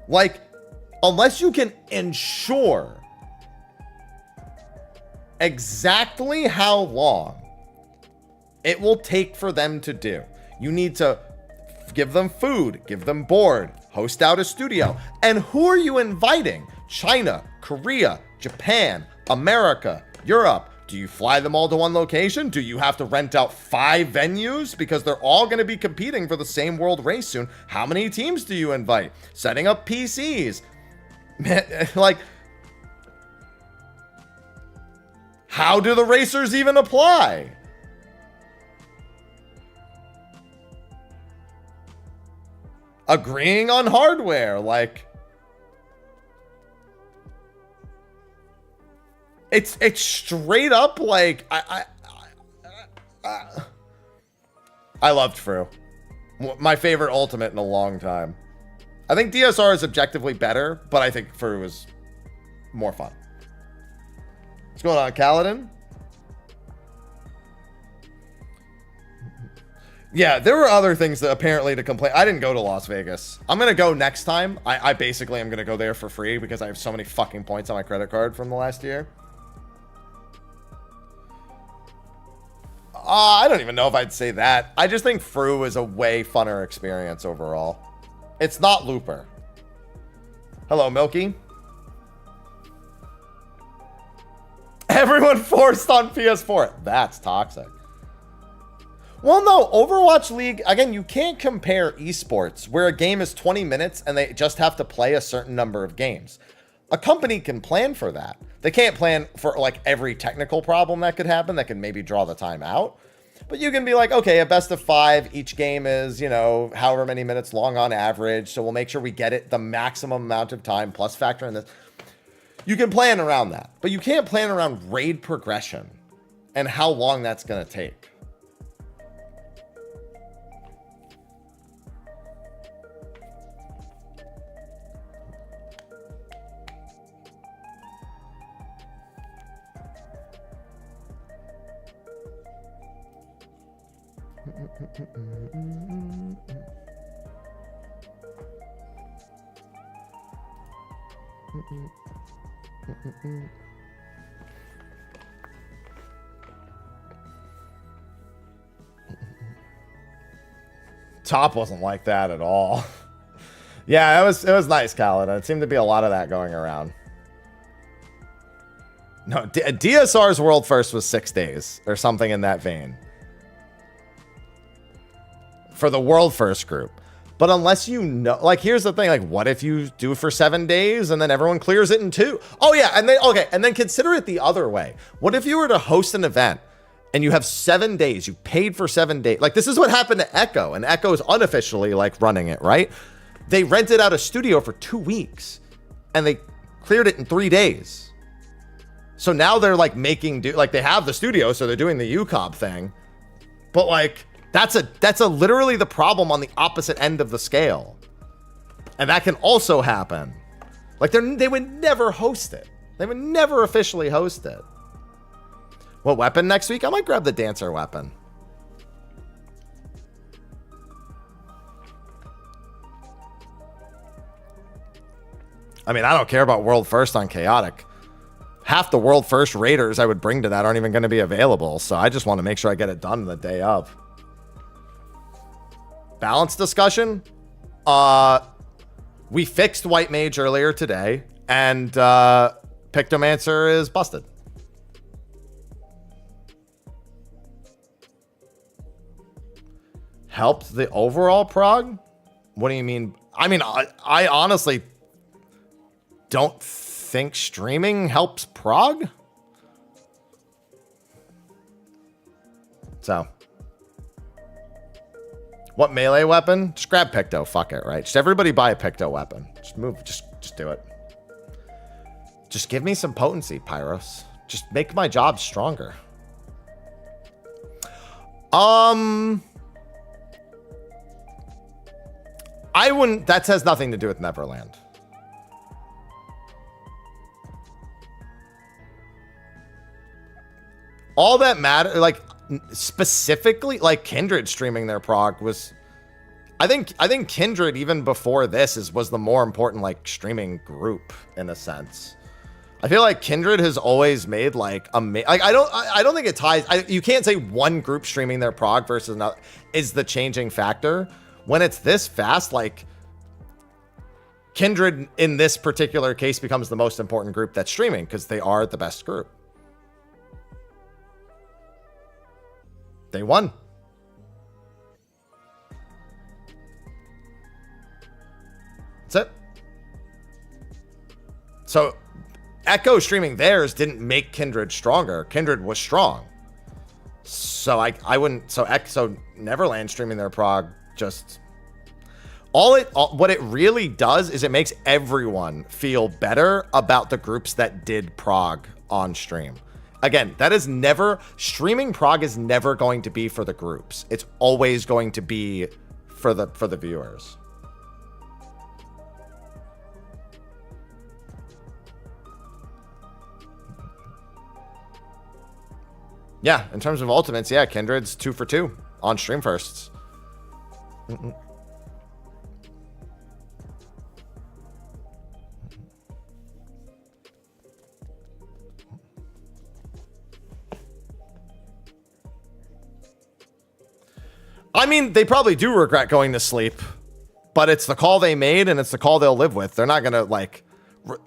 Like, unless you can ensure exactly how long it will take for them to do. You need to give them food, give them board, host out a studio. And who are you inviting? China, Korea, Japan, America, Europe. Do you fly them all to one location? Do you have to rent out 5 venues? Because they're all going to be competing for the same world race soon. How many teams do you invite? Setting up PCs. Man, like, how do the racers even apply? Agreeing on hardware, like, it's straight up like I loved FRU. My favorite ultimate in a long time. I think DSR is objectively better, but I think FRU is more fun. What's going on, Kaladin? Yeah, there were other things that apparently to complain. I didn't go to Las Vegas. I'm going to go next time. I basically am going to go there for free because I have so many fucking points on my credit card from the last year. I don't even know if I'd say that. I just think FRU is a way funner experience overall. It's not Looper. Hello, Milky. Everyone forced on PS4. That's toxic. Well, no, Overwatch League, again, you can't compare esports where a game is 20 minutes and they just have to play a certain number of games. A company can plan for that. They can't plan for like every technical problem that could happen that can maybe draw the time out. But you can be like, okay, a best of 5, each game is, you know, however many minutes long on average. So we'll make sure we get it the maximum amount of time plus factor in this. You can plan around that, but you can't plan around raid progression and how long that's going to take. Top wasn't like that at all. Yeah, it was nice, Khaled. It seemed to be a lot of that going around. No, DSR's world first was 6 days or something in that vein for the world first group. But unless you know, like, here's the thing, like, what if you do it for 7 days and then everyone clears it in 2? Oh yeah, and then, okay, and then consider it the other way. What if you were to host an event and you have 7 days, you paid for 7 days? Like, this is what happened to Echo, and Echo's unofficially, like, running it, right? They rented out a studio for 2 weeks and they cleared it in 3 days. So now they're, like, making do, like, they have the studio, so they're doing the UCOB thing, but, like, that's a literally the problem on the opposite end of the scale. And that can also happen. Like, they would never host it. They would never officially host it. What weapon next week? I might grab the dancer weapon. I mean, I don't care about world first on chaotic. Half the world first raiders I would bring to that aren't even going to be available. So I just want to make sure I get it done the day of. Balance discussion. We fixed White Mage earlier today, and Pictomancer is busted. Helped the overall prog? What do you mean? I mean, I honestly don't think streaming helps prog. So. What melee weapon? Just grab Picto. Fuck it, right? Just everybody buy a Picto weapon. Just move. Just do it. Just give me some potency, Pyros. Just make my job stronger. I wouldn't. That has nothing to do with Neverland. All that matter, like, specifically, like, Kindred streaming their prog was, I think Kindred even before this was the more important, like, streaming group in a sense. I feel like Kindred has always made like I don't think it ties. You can't say one group streaming their prog versus another is the changing factor when it's this fast. Like, Kindred in this particular case becomes the most important group that's streaming because they are the best group. They won. That's it. So Echo streaming theirs didn't make Kindred stronger. Kindred was strong. So I wouldn't. So Neverland streaming their prog just what it really does is it makes everyone feel better about the groups that did prog on stream. Again, that is never, streaming prog is never going to be for the groups. It's always going to be for the viewers. Yeah, in terms of ultimates, yeah, Kindred's 2 for 2 on stream firsts. I mean, they probably do regret going to sleep, but it's the call they made and it's the call they'll live with. They're not going to, like,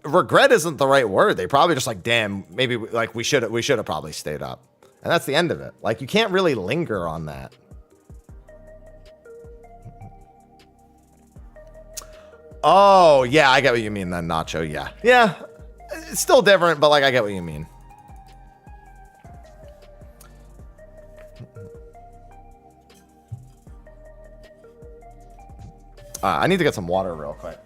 regret isn't the right word. They probably just like, damn, maybe like we should have probably stayed up. And that's the end of it. Like, you can't really linger on that. Oh, yeah, I get what you mean then, Nacho. Yeah. Yeah. It's still different, but like, I get what you mean. I need to get some water real quick.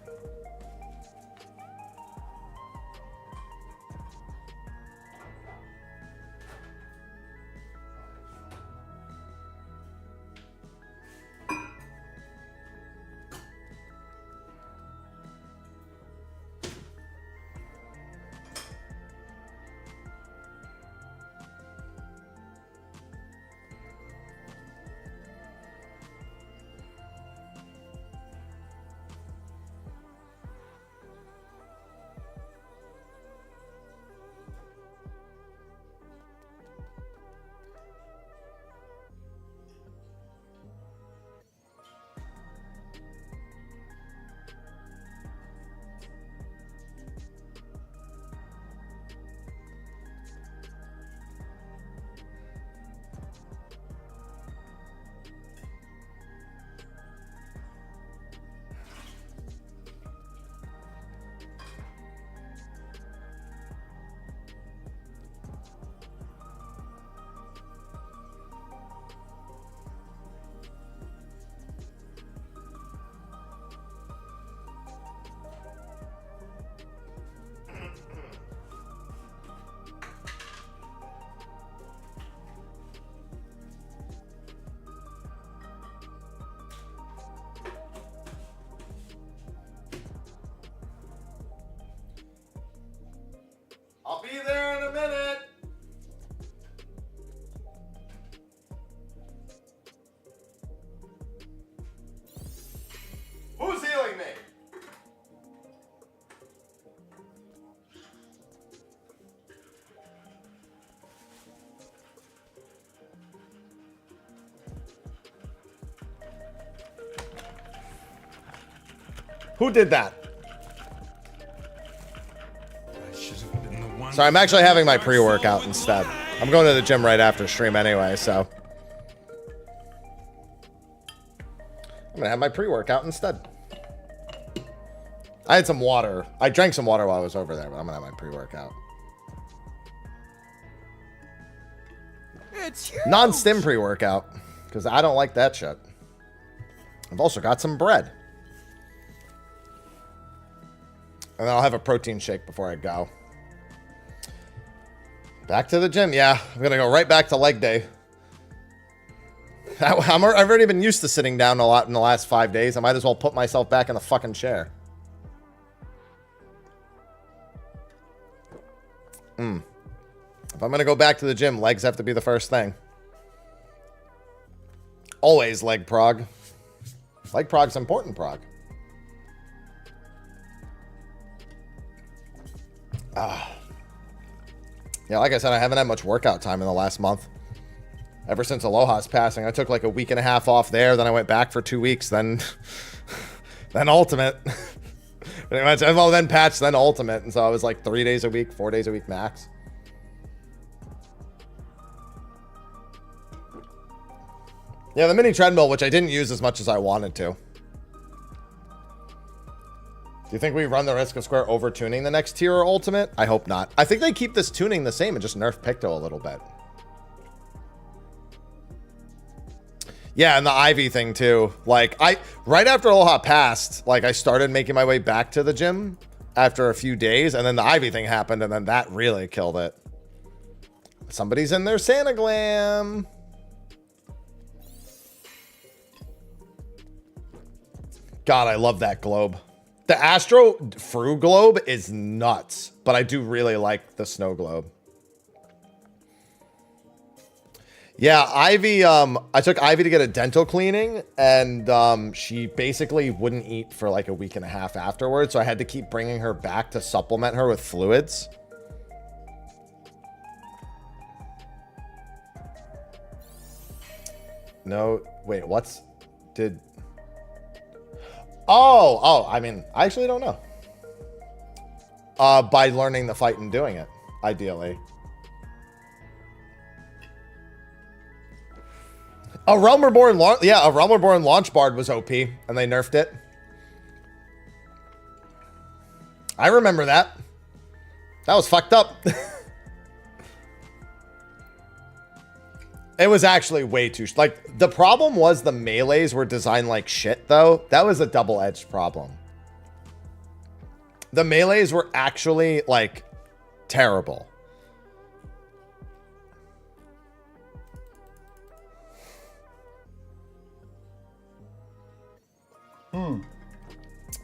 be there in a minute. Who's healing me? Who did that? So I'm actually having my pre-workout instead. I'm going to the gym right after stream anyway, so I'm gonna have my pre-workout instead. I had some water. I drank some water while I was over there, but I'm gonna have my pre-workout. Non-stim pre-workout, because I don't like that shit. I've also got some bread. And then I'll have a protein shake before I go. Back to the gym. Yeah, I'm going to go right back to leg day. I've already been used to sitting down a lot in the last 5 days. I might as well put myself back in the fucking chair. If I'm going to go back to the gym, legs have to be the first thing. Always leg prog. Leg prog's important prog. Yeah, like I said, I haven't had much workout time in the last month. Ever since Aloha's passing, I took like a week and a half off there. Then I went back for 2 weeks. Then Ultimate. Pretty much. Well, then Patch, then Ultimate. And so I was like 3 days a week, 4 days a week max. Yeah, the mini treadmill, which I didn't use as much as I wanted to. Do you think we run the risk of Square over-tuning the next tier or Ultimate? I hope not. I think they keep this tuning the same and just nerf Picto a little bit. Yeah, and the Ivy thing too. Like, right after Aloha passed, like, I started making my way back to the gym after a few days, and then the Ivy thing happened, and then that really killed it. Somebody's in their Santa Glam. God, I love that globe. The Astro FRU globe is nuts, but I do really like the snow globe. Yeah, Ivy, I took Ivy to get a dental cleaning, and she basically wouldn't eat for like a week and a half afterwards, so I had to keep bringing her back to supplement her with fluids. No, wait, Oh, I mean, I actually don't know. By learning the fight and doing it, ideally. A Realm Reborn a Realm Reborn launch bard was OP, and they nerfed it. I remember that. That was fucked up. It was actually way too... Like, the problem was the melees were designed like shit, though. That was a double-edged problem. The melees were actually, like, terrible.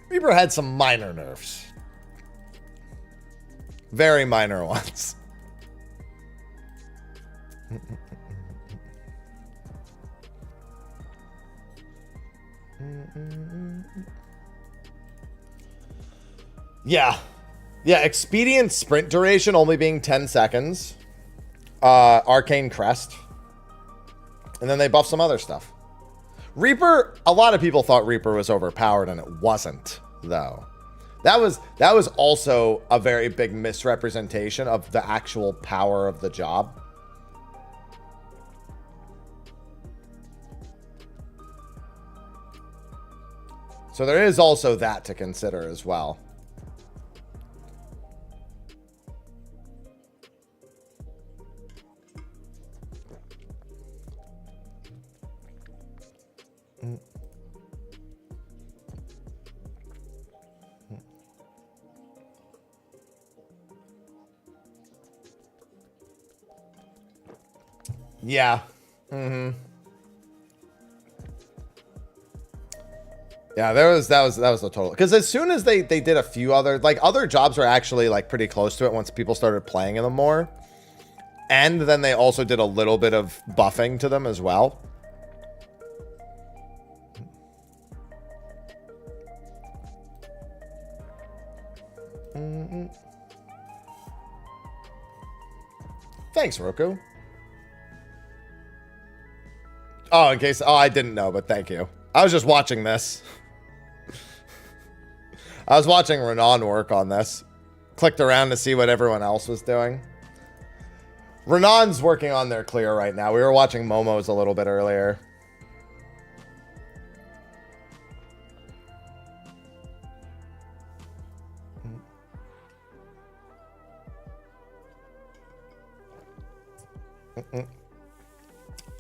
Reaper had some minor nerfs. Very minor ones. Yeah. Yeah, expedient sprint duration only being 10 seconds. Arcane Crest. And then they buff some other stuff. Reaper, a lot of people thought Reaper was overpowered, and it wasn't, though. That was also a very big misrepresentation of the actual power of the job. So there is also that to consider as well. Yeah. Yeah, that was the total. Because as soon as they did a few other, like, other jobs were actually, like, pretty close to it once people started playing in them more. And then they also did a little bit of buffing to them as well. Thanks, Roku. Oh, in case... Oh, I didn't know, but thank you. I was just watching this. I was watching Renan work on this. Clicked around to see what everyone else was doing. Renan's working on their clear right now. We were watching Momo's a little bit earlier.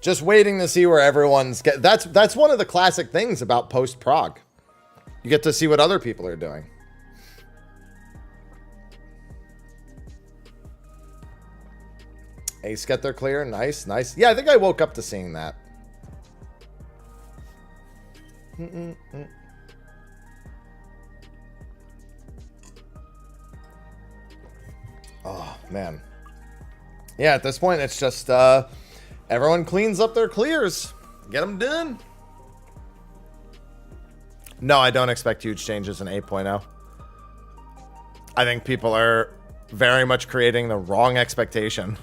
Just waiting to see where everyone's that's one of the classic things about post prog. You get to see what other people are doing. Ace get their clear. Nice, nice. Yeah, I think I woke up to seeing that. Oh, man. Yeah, at this point, it's just everyone cleans up their clears. Get them done. No, I don't expect huge changes in 8.0. I think people are very much creating the wrong expectation.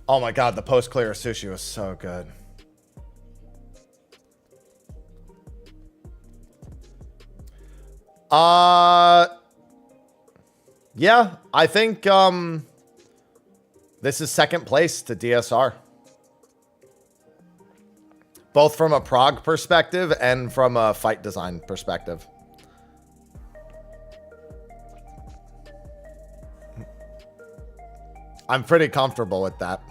Oh my god, the post-clear sushi was so good. Yeah, I think this is second place to DSR. Both from a prog perspective and from a fight design perspective. I'm pretty comfortable with that.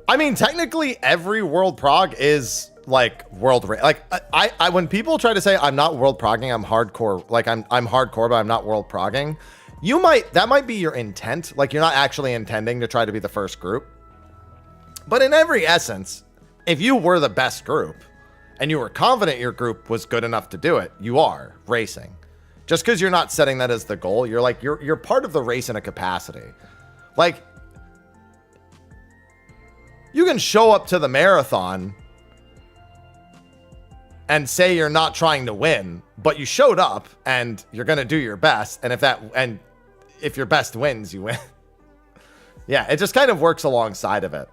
I mean, technically every world prog is like world like I when people try to say I'm not world progging, I'm hardcore, like I'm hardcore but I'm not world progging, that might be your intent, like you're not actually intending to try to be the first group. But in every essence, if you were the best group and you were confident your group was good enough to do it, you are racing. Just because you're not setting that as the goal, you're like you're part of the race in a capacity. Like, you can show up to the marathon and say you're not trying to win, but you showed up and you're going to do your best. And if your best wins, you win. Yeah, it just kind of works alongside of it.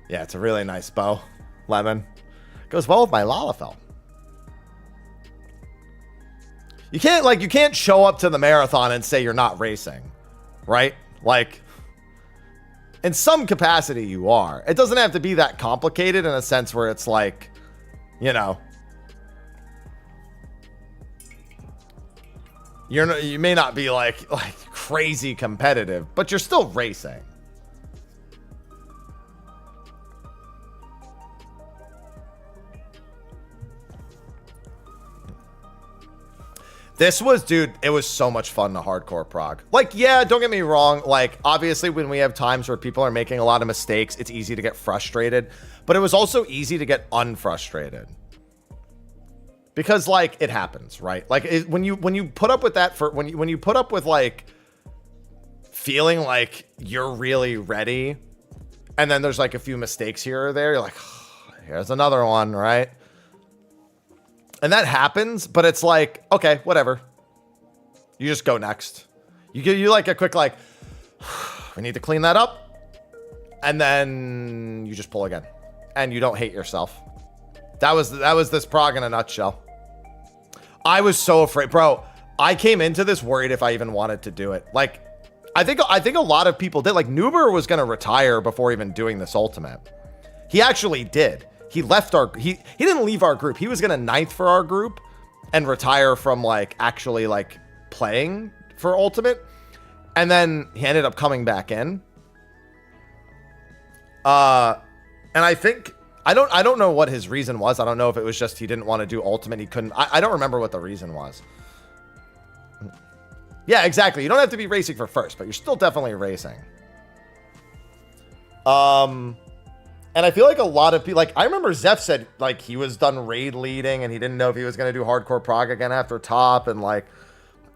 Yeah, it's a really nice bow, Lemon. Goes well with my Lalafell. You can't show up to the marathon and say you're not racing, right? Like, in some capacity you are. It doesn't have to be that complicated in a sense where it's like, you know, you may not be like crazy competitive, but you're still racing. This was, dude, it was so much fun to hardcore prog. Like, yeah, don't get me wrong. Like, obviously, when we have times where people are making a lot of mistakes, it's easy to get frustrated. But it was also easy to get unfrustrated. Because, like, it happens, right? Like, when you put up with that, when you put up with, like, feeling like you're really ready, and then there's, like, a few mistakes here or there, you're like, oh, here's another one, right? And that happens, but it's like, okay, whatever. You just go next. You like a quick, like, we need to clean that up. And then you just pull again. And you don't hate yourself. That was this prog in a nutshell. I was so afraid. Bro, I came into this worried if I even wanted to do it. Like, I think a lot of people did. Like, Nuber was going to retire before even doing this ultimate. He actually did. He left he didn't leave our group. He was going to 9th for our group and retire from like actually like playing for ultimate. And then he ended up coming back in. And I think I don't know what his reason was. I don't know if it was just he didn't want to do ultimate. He couldn't. I don't remember what the reason was. Yeah, exactly. You don't have to be racing for first, but you're still definitely racing. And I feel like a lot of people, like, I remember Zeph said, like, he was done raid leading and he didn't know if he was going to do hardcore prog again after top. And, like,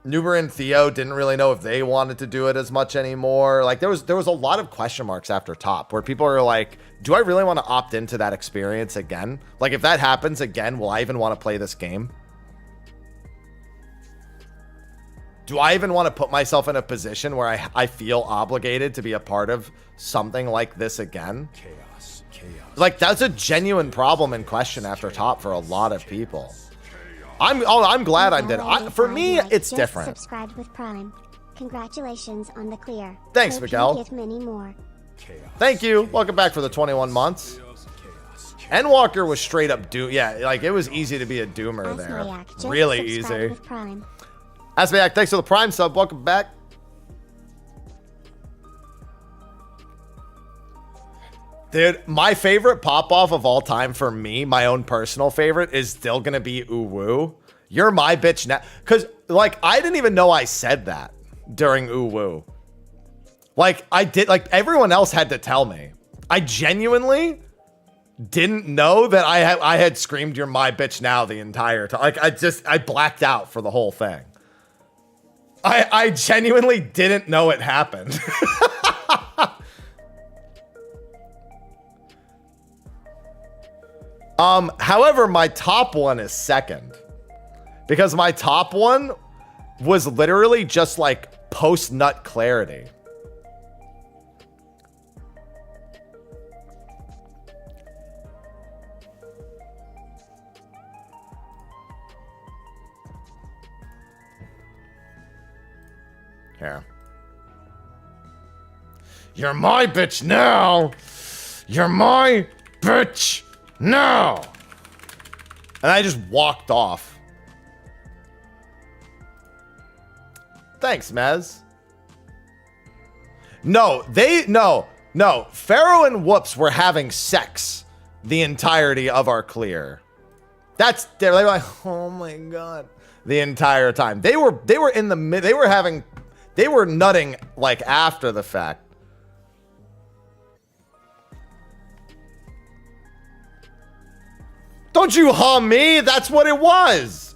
Nuber and Theo didn't really know if they wanted to do it as much anymore. Like, there was a lot of question marks after top where people are like, do I really want to opt into that experience again? Like, if that happens again, will I even want to play this game? Do I even want to put myself in a position where I feel obligated to be a part of something like this again? Like, that's a genuine problem and question after top for a lot of people. I'm glad I did. For me, it's different. Subscribed with Prime. Congratulations on the clear. Thanks, Hope Miguel. you get many more. Thank you. Welcome back for the 21 months. Endwalker was straight up doom. Yeah, like, it was easy to be a doomer there. Really easy. With Prime. Asmayak, thanks for the Prime sub. Welcome back. Dude, my favorite pop-off of all time for me, my own personal favorite, is still going to be Uwu. You're my bitch now. Because, like, I didn't even know I said that during Uwu. Like, I did, like, everyone else had to tell me. I genuinely didn't know that I had screamed, "You're my bitch now" the entire time. Like, I blacked out for the whole thing. I genuinely didn't know it happened. However, my top one is second. Because my top one was literally just like post-nut clarity. Here. You're my bitch now. You're my bitch now. And I just walked off. Thanks, Mez. No, Pharaoh and Whoops were having sex the entirety of our clear. They were like, oh my god, the entire time. They were in the mid. They were nutting like after the fact. Don't you hum me? That's what it was.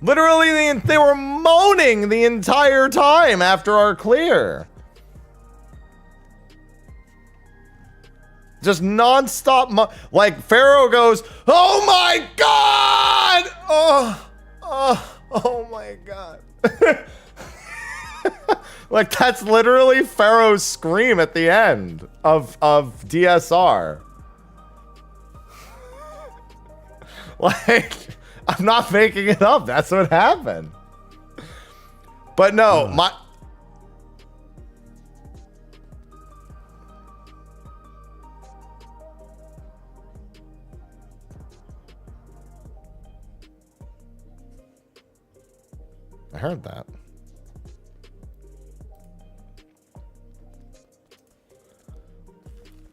Literally, they were moaning the entire time after our clear. Just nonstop. Like, Pharaoh goes, oh my god! Oh my god. Like, that's literally Pharaoh's scream at the end of DSR. Like, I'm not making it up. That's what happened. But no, I heard that.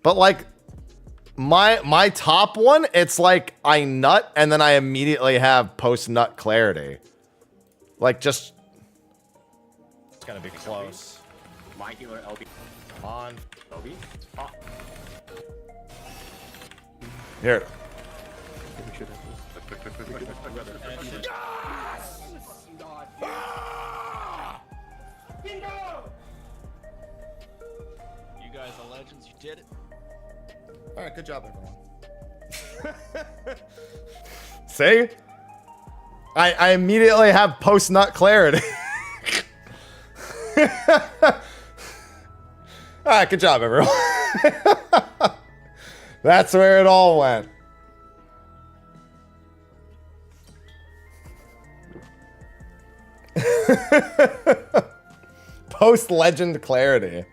But like, my top one, it's like I nut and then I immediately have post-nut clarity. Like, just... It's gonna be close. My healer LB. On. LB? Oh. Here. You guys are legends, you did it. All right, good job, everyone. See? I immediately have post-nut clarity. All right, good job, everyone. That's where it all went. Post-legend clarity.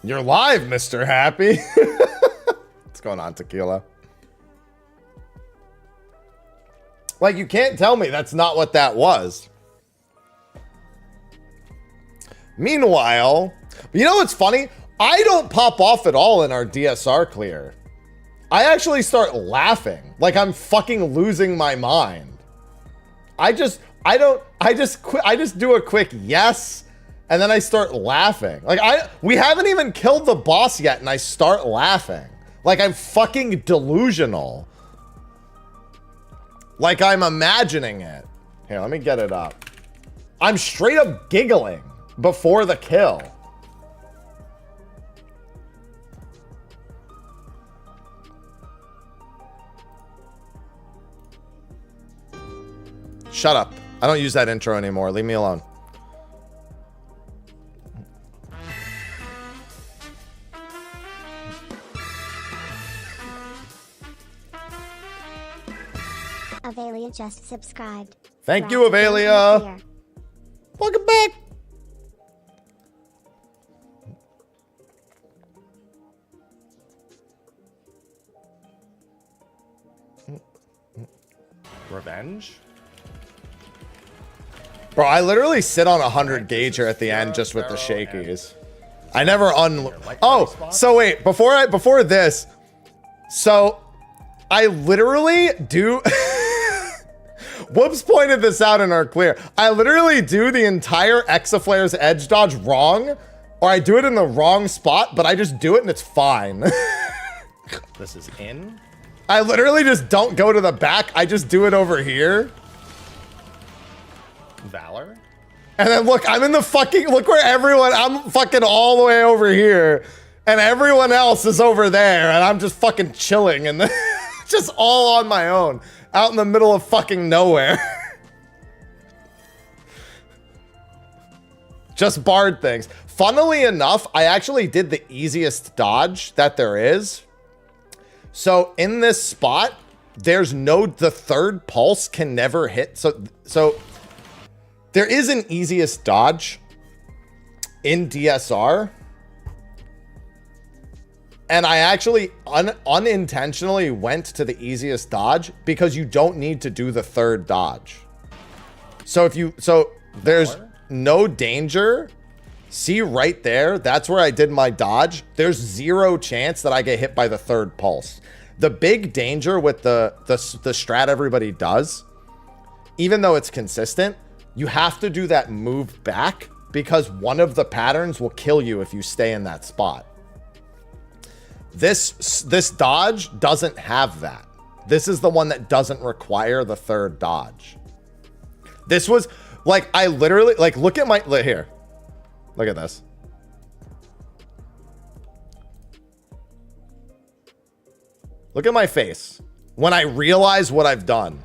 You're live, Mr. Happy. What's going on, Tequila? Like, you can't tell me that's not what that was. Meanwhile, you know what's funny? I don't pop off at all in our DSR clear. I actually start laughing like I'm fucking losing my mind. I just do a quick yes, and then I start laughing. Like we haven't even killed the boss yet, and I start laughing. Like I'm fucking delusional. Like I'm imagining it. Here, let me get it up. I'm straight up giggling before the kill. Shut up. I don't use that intro anymore. Leave me alone. Avelia just subscribed. Thank you, Avelia. Welcome back. Revenge? Bro, I literally sit on 100 gauge here at the end just with the shakies. I never Oh, so wait, before this, so I literally do Whoops pointed this out in our clear. I literally do the entire Exaflare's edge dodge wrong, or I do it in the wrong spot, but I just do it and it's fine. This is in. I literally just don't go to the back. I just do it over here. Valor? And then look, I'm in the fucking, look where everyone, I'm fucking all the way over here. And everyone else is over there. And I'm just fucking chilling and just all on my own. Out in the middle of fucking nowhere. Just barred things. Funnily enough, I actually did the easiest dodge that there is. So in this spot, there's the third pulse can never hit. So there is an easiest dodge in DSR. And I actually unintentionally went to the easiest dodge because you don't need to do the third dodge. So there's no danger. See right there, that's where I did my dodge. There's zero chance that I get hit by the third pulse. The big danger with the strat everybody does, even though it's consistent, you have to do that move back because one of the patterns will kill you if you stay in that spot. This dodge doesn't have that. This is the one that doesn't require the third dodge. This was like, I literally, like, look at my, here. Look at this. Look at my face when I realize what I've done.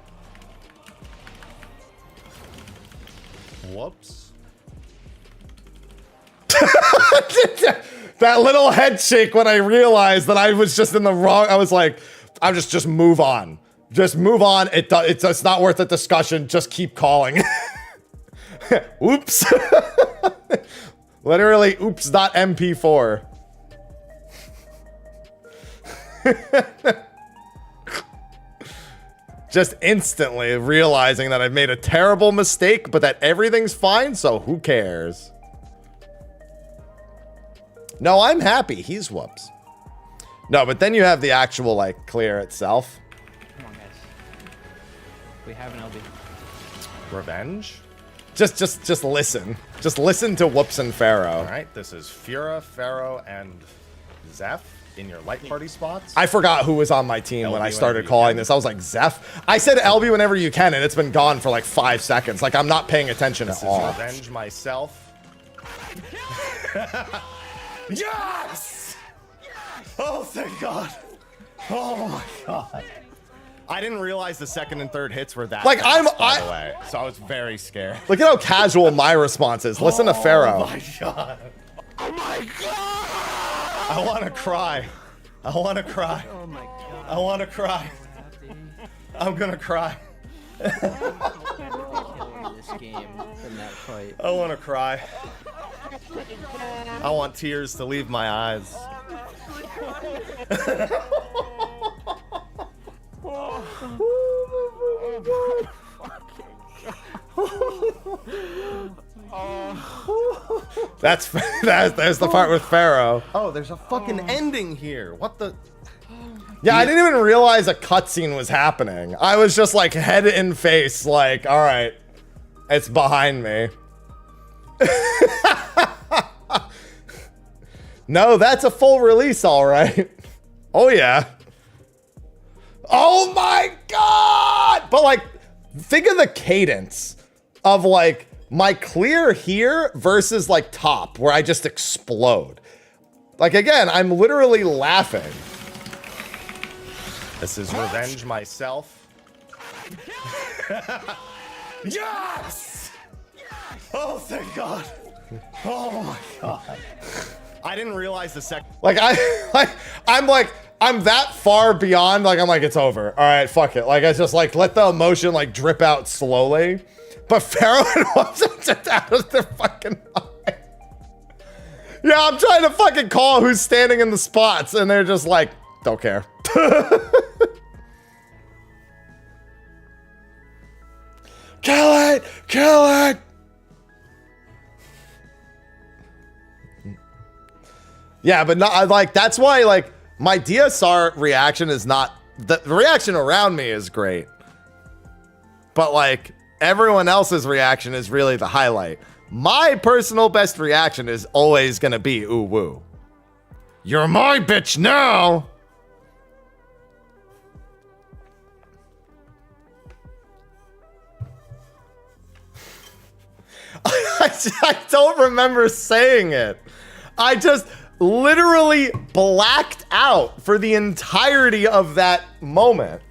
Whoops. That little head shake when I realized that I was just in the wrong. I was like, I'm just move on. Just move on. It's not worth a discussion. Just keep calling. Oops. Literally, oops.mp4. Just instantly realizing that I've made a terrible mistake, but that everything's fine, so who cares? No, I'm happy. He's whoops. No, but then you have the actual, like, clear itself. Come on, guys. We have an LB. Revenge? Just listen. Just listen to Whoops and Pharaoh. All right, this is Fura, Pharaoh, and Zeph in your light party spots. I forgot who was on my team when I started calling this. I was like, Zeph? I said LB whenever you can, and it's been gone for like 5 seconds. Like, I'm not paying attention at all. This is Revenge myself. Yes! Oh, thank God. Oh, my God. I didn't realize the second and third hits were that like fast, by the way, so I was very scared. Look at how casual my response is. Listen to Pharaoh. Oh my God. Oh my God. I want to cry. I want to cry. Oh my god. I want to cry. I'm gonna cry. This game from that fight. I want to cry. I want tears to leave my eyes. There's the part with Pharaoh. Oh, there's a fucking ending here. What the? Yeah, I didn't even realize a cutscene was happening. I was just like head in face, like, all right, it's behind me. No, that's a full release, all right. Oh yeah. Oh my God! But like, think of the cadence of like my clear here versus like top, where I just explode. Like again, I'm literally laughing. This is revenge myself. Yes! Oh, thank God. Oh my God. I didn't realize the second. Like I'm that far beyond. Like I'm like, it's over. All right, fuck it. Like I just like let the emotion like drip out slowly. But Pharaoh and Wubs just out of their fucking mind. Yeah, I'm trying to fucking call who's standing in the spots, and they're just like, don't care. Kill it! Kill it! Yeah, but not like that's why like my DSR reaction is not the reaction around me is great. But like everyone else's reaction is really the highlight. My personal best reaction is always gonna be ooh woo. You're my bitch now. I don't remember saying it. I just literally blacked out for the entirety of that moment.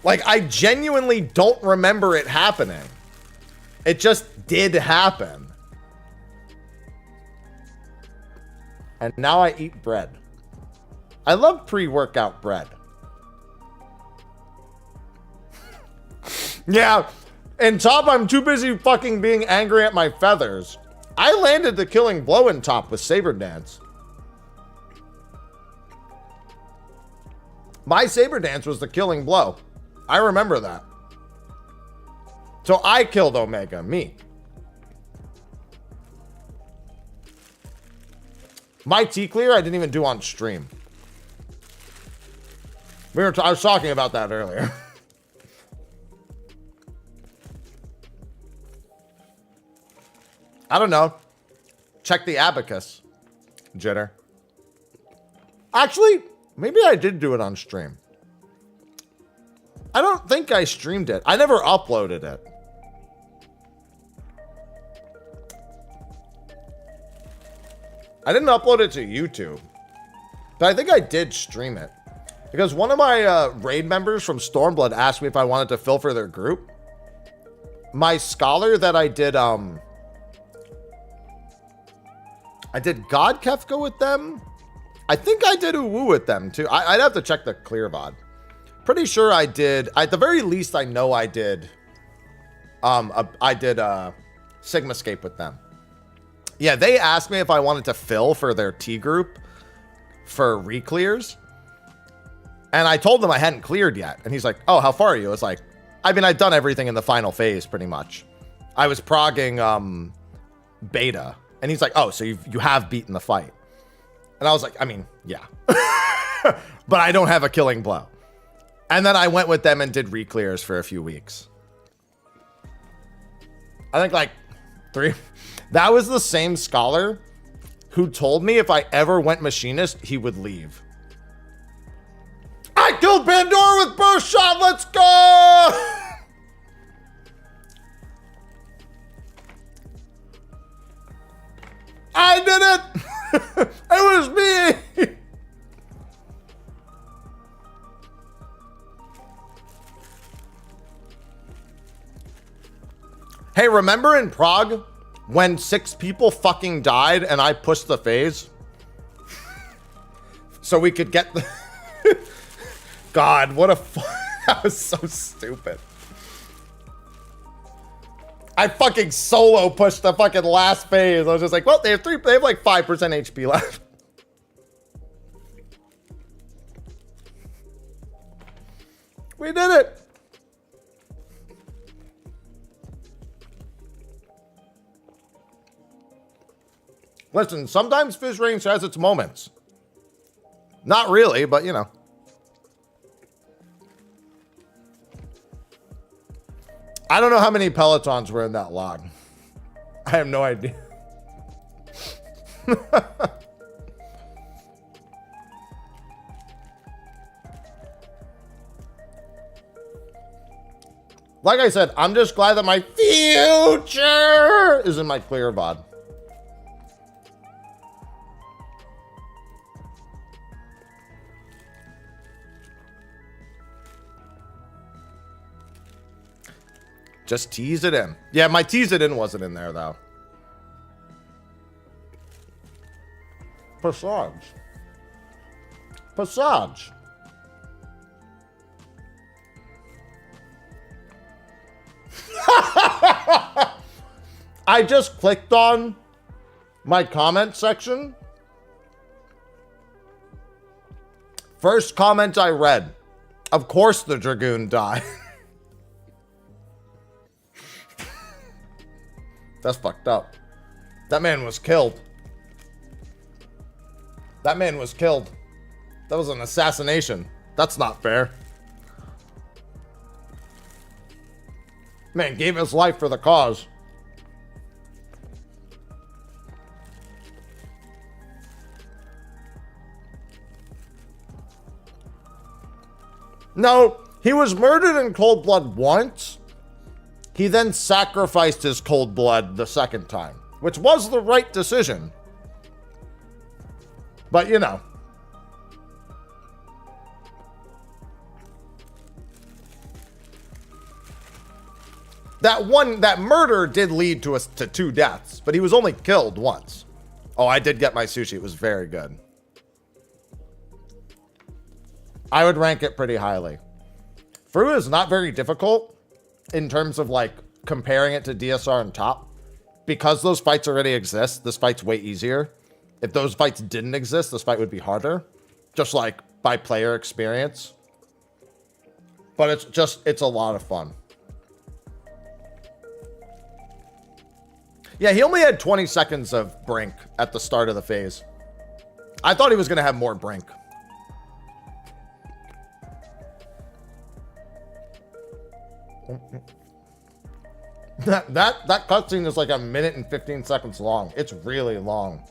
Like, I genuinely don't remember it happening. It just did happen. And now I eat bread. I love pre-workout bread. Yeah, in top, I'm too busy fucking being angry at my feathers. I landed the killing blow in top with Saber Dance. My Saber Dance was the killing blow. I remember that. So I killed Omega, me. My T-clear I didn't even do on stream. I was talking about that earlier. I don't know. Check the abacus, Jitter. Actually, maybe I did do it on stream. I don't think I streamed it. I never uploaded it. I didn't upload it to YouTube. But I think I did stream it. Because one of my raid members from Stormblood asked me if I wanted to fill for their group. My scholar that I did God Kefka with them. I think I did Uwu with them too. I'd have to check the clear VOD. Pretty sure I did. At the very least, I know I did. Sigmascape with them. Yeah, they asked me if I wanted to fill for their T group for reclears. And I told them I hadn't cleared yet. And he's like, oh, how far are you? It's like, I mean, I'd done everything in the final phase pretty much. I was progging beta. And he's like, oh, so you have beaten the fight. And I was like, I mean, yeah. But I don't have a killing blow. And then I went with them and did reclears for a few weeks. I think like 3. That was the same scholar who told me if I ever went machinist, he would leave. I killed Pandora with burst shot. Let's go. I did it. It was me. Hey, remember in Prague when 6 people fucking died and I pushed the phase? So we could get the... God, what a... That was so stupid. I fucking solo pushed the fucking last phase. I was just like, well, they have like 5% HP left. We did it. Listen, sometimes fish range has its moments. Not really, but you know. I don't know how many pelotons were in that log. I have no idea. Like I said, I'm just glad that my future is in my clear VOD. Just tease it in. Yeah, my tease it in wasn't in there, though. Passage. Passage. I just clicked on my comment section. First comment I read. Of course the Dragoon died. That's fucked up. That man was killed. That man was killed. That was an assassination. That's not fair. Man gave his life for the cause. No, he was murdered in cold blood once. He then sacrificed his cold blood the second time, which was the right decision. But, you know. That murder did lead to to 2 deaths, but he was only killed once. Oh, I did get my sushi. It was very good. I would rank it pretty highly. FRU is not very difficult in terms of like comparing it to DSR and top. Because those fights already exist, this fight's way easier. If those fights didn't exist, this fight would be harder. Just like by player experience. But it's a lot of fun. Yeah, he only had 20 seconds of brink at the start of the phase. I thought he was going to have more brink. That cutscene is like 1 minute and 15 seconds long. It's really long.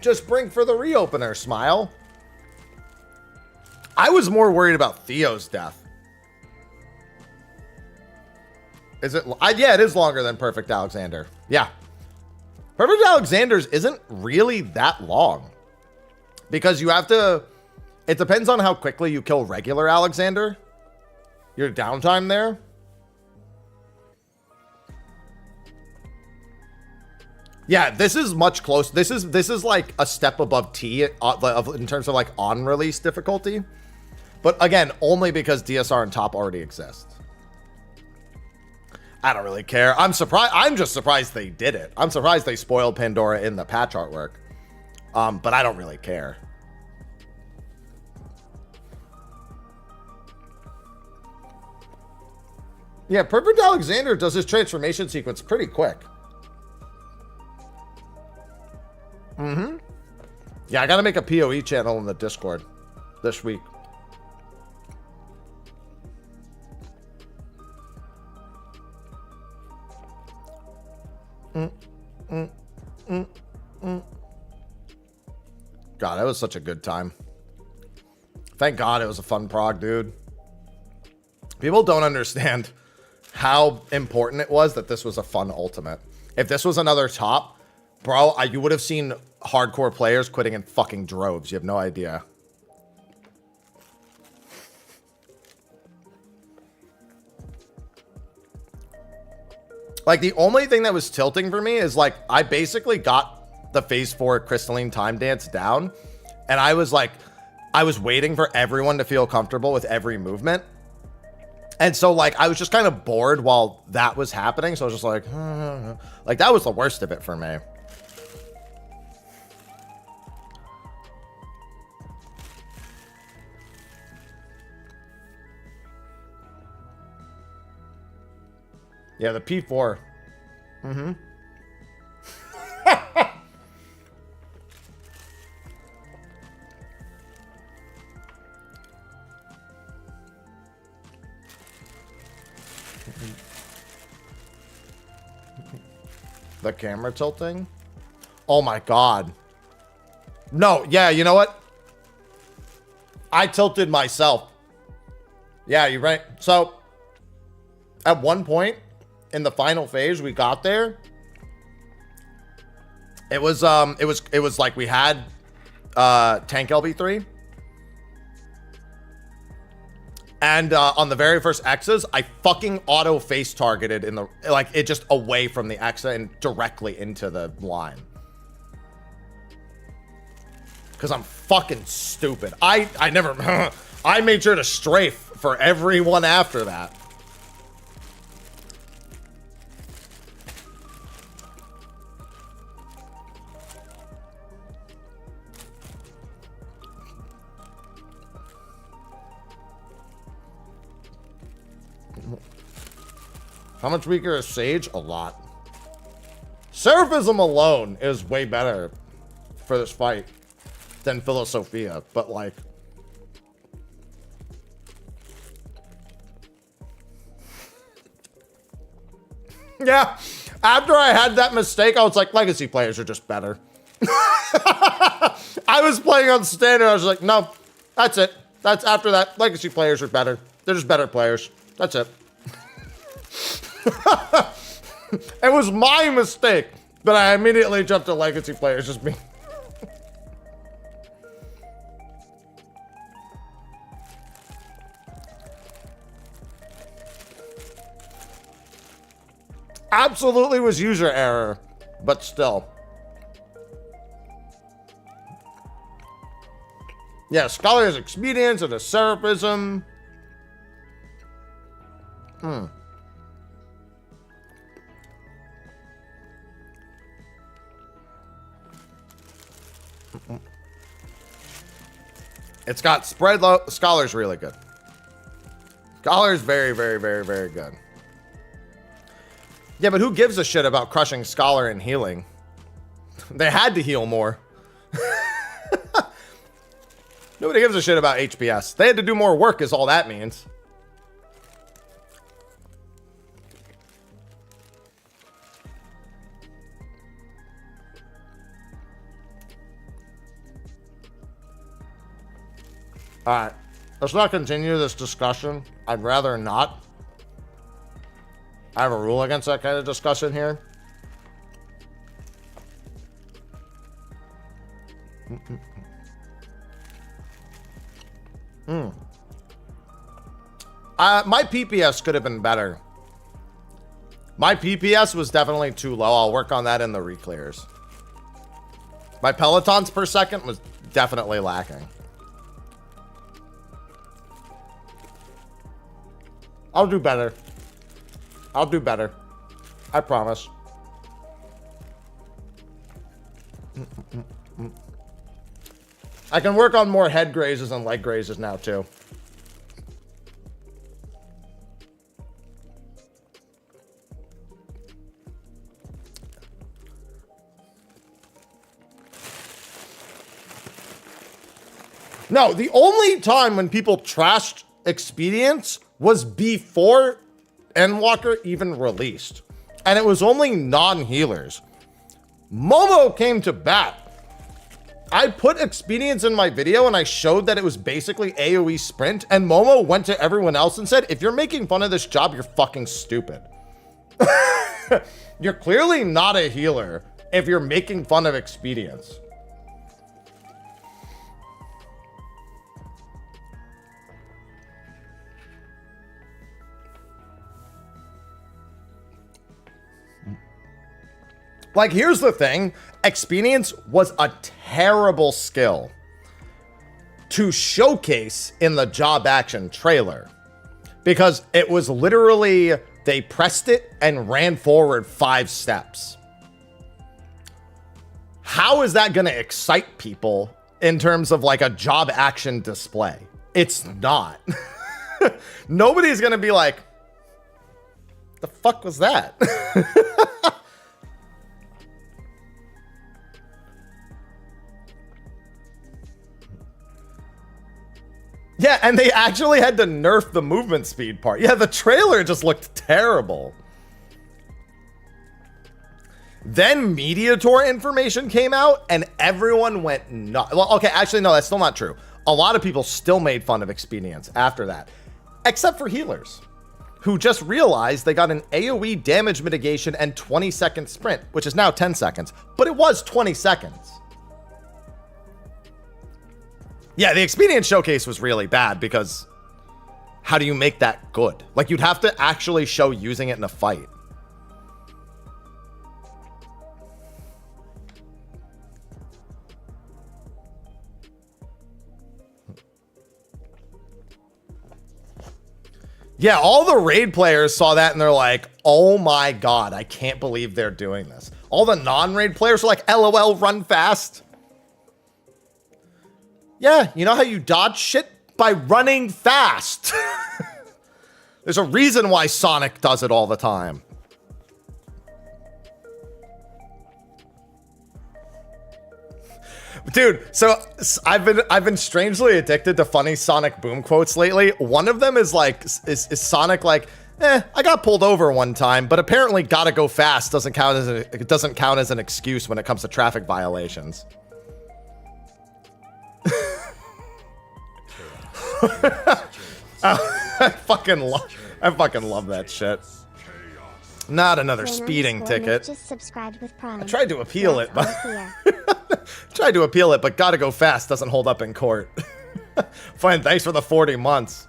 Just bring for the reopener, smile. I was more worried about Theo's death. Is it? Yeah, it is longer than Perfect Alexander. Yeah. Perfect Alexander's isn't really that long. Because you have to... It depends on how quickly you kill regular Alexander. Your downtime there. Yeah, this is much closer. This is like a step above T in terms of like on-release difficulty. But again, only because DSR and top already exist. I don't really care. I'm surprised. I'm just surprised they did it. I'm surprised they spoiled Pandora in the patch artwork. But I don't really care. Yeah, Perfect Alexander does his transformation sequence pretty quick. Mm-hmm. Yeah, I gotta make a PoE channel in the Discord this week. God, that was such a good time. Thank God it was a fun prog, dude. People don't understand how important it was that this was a fun ultimate. If this was another top, bro, you would have seen hardcore players quitting in fucking droves. You have no idea. Like, the only thing that was tilting for me is, like, I basically got the phase 4 crystalline time dance down, and I was like, I was waiting for everyone to feel comfortable with every movement. And so, like, I was just kind of bored while that was happening. So I was just like, that was the worst of it for me. Yeah, the P4. Mm-hmm. The camera tilting? Oh my god. No, yeah, you know what? I tilted myself. Yeah, you're right. So, at one point in the final phase, we got there. It was like we had tank LB3. And on the very first X's, I fucking auto face targeted in the, like, it just away from the X and directly into the line. Because I'm fucking stupid. I never, I made sure to strafe for everyone after that. How much weaker is Sage? A lot. Seraphism alone is way better for this fight than Philosophia, but like... Yeah, after I had that mistake, I was like, Legacy players are just better. I was playing on Standard, I was like, no, that's it. That's after that, Legacy players are better. They're just better players. That's it. It was my mistake, but I immediately jumped to Legacy players, just me. Absolutely was user error, but still. Yeah, Scholar has expedience and a seraphism. It's got spread low. Scholar's really good. Scholar's very, very, very, very good. Yeah, but who gives a shit about crushing Scholar and healing? They had to heal more. Nobody gives a shit about HPS. They had to do more work is all that means. Alright, let's not continue this discussion. I'd rather not. I have a rule against that kind of discussion here. My PPS could have been better. My PPS was definitely too low. I'll work on that in the reclears. My pelotons per second was definitely lacking. I'll do better. I'll do better. I promise. I can work on more head grazes and leg grazes now too. No, the only time when people trashed expedience was before Endwalker even released. And it was only non-healers. Momo came to bat. I put expedience in my video and I showed that it was basically AoE sprint, and Momo went to everyone else and said, if you're making fun of this job, you're fucking stupid. You're clearly not a healer if you're making fun of expedience. Like, here's the thing. Expedience was a terrible skill to showcase in the job action trailer. Because it was literally, they pressed it and ran forward 5 steps. How is that going to excite people in terms of like a job action display? It's not. Nobody's going to be like, The fuck was that? Yeah, and they actually had to nerf the movement speed part. Yeah, the trailer just looked terrible. Then Mediator information came out and everyone went nuts. Well, okay, actually, no, that's still not true. A lot of people still made fun of Expedience after that, except for healers, who just realized they got an AoE damage mitigation and 20-second sprint, which is now 10 seconds, but it was 20 seconds. Yeah, the Expedience showcase was really bad because how do you make that good? Like, you'd have to actually show using it in a fight. Yeah, all the raid players saw that and they're like, oh my god, I can't believe they're doing this. All the non-raid players were like, LOL, run fast. Yeah, you know how you dodge shit? By running fast. There's a reason why Sonic does it all the time. Dude, so I've been strangely addicted to funny Sonic Boom quotes lately. One of them is like, is Sonic like, I got pulled over one time, but apparently gotta go fast doesn't count as an excuse when it comes to traffic violations. I fucking love that shit. Not another speeding ticket. Just subscribed with Prime. I tried to appeal it, but gotta go fast doesn't hold up in court. Fine, thanks for the 40 months.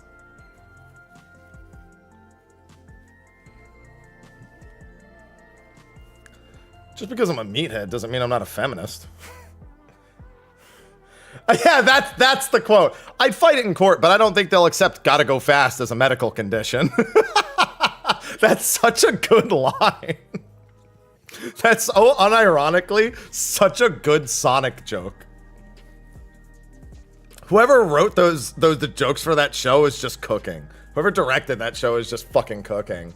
Just because I'm a meathead doesn't mean I'm not a feminist. Yeah, that's the quote. I'd fight it in court, but I don't think they'll accept gotta go fast as a medical condition. That's such a good line. That's so unironically such a good Sonic joke. Whoever wrote the jokes for that show is just cooking. Whoever directed that show is just fucking cooking.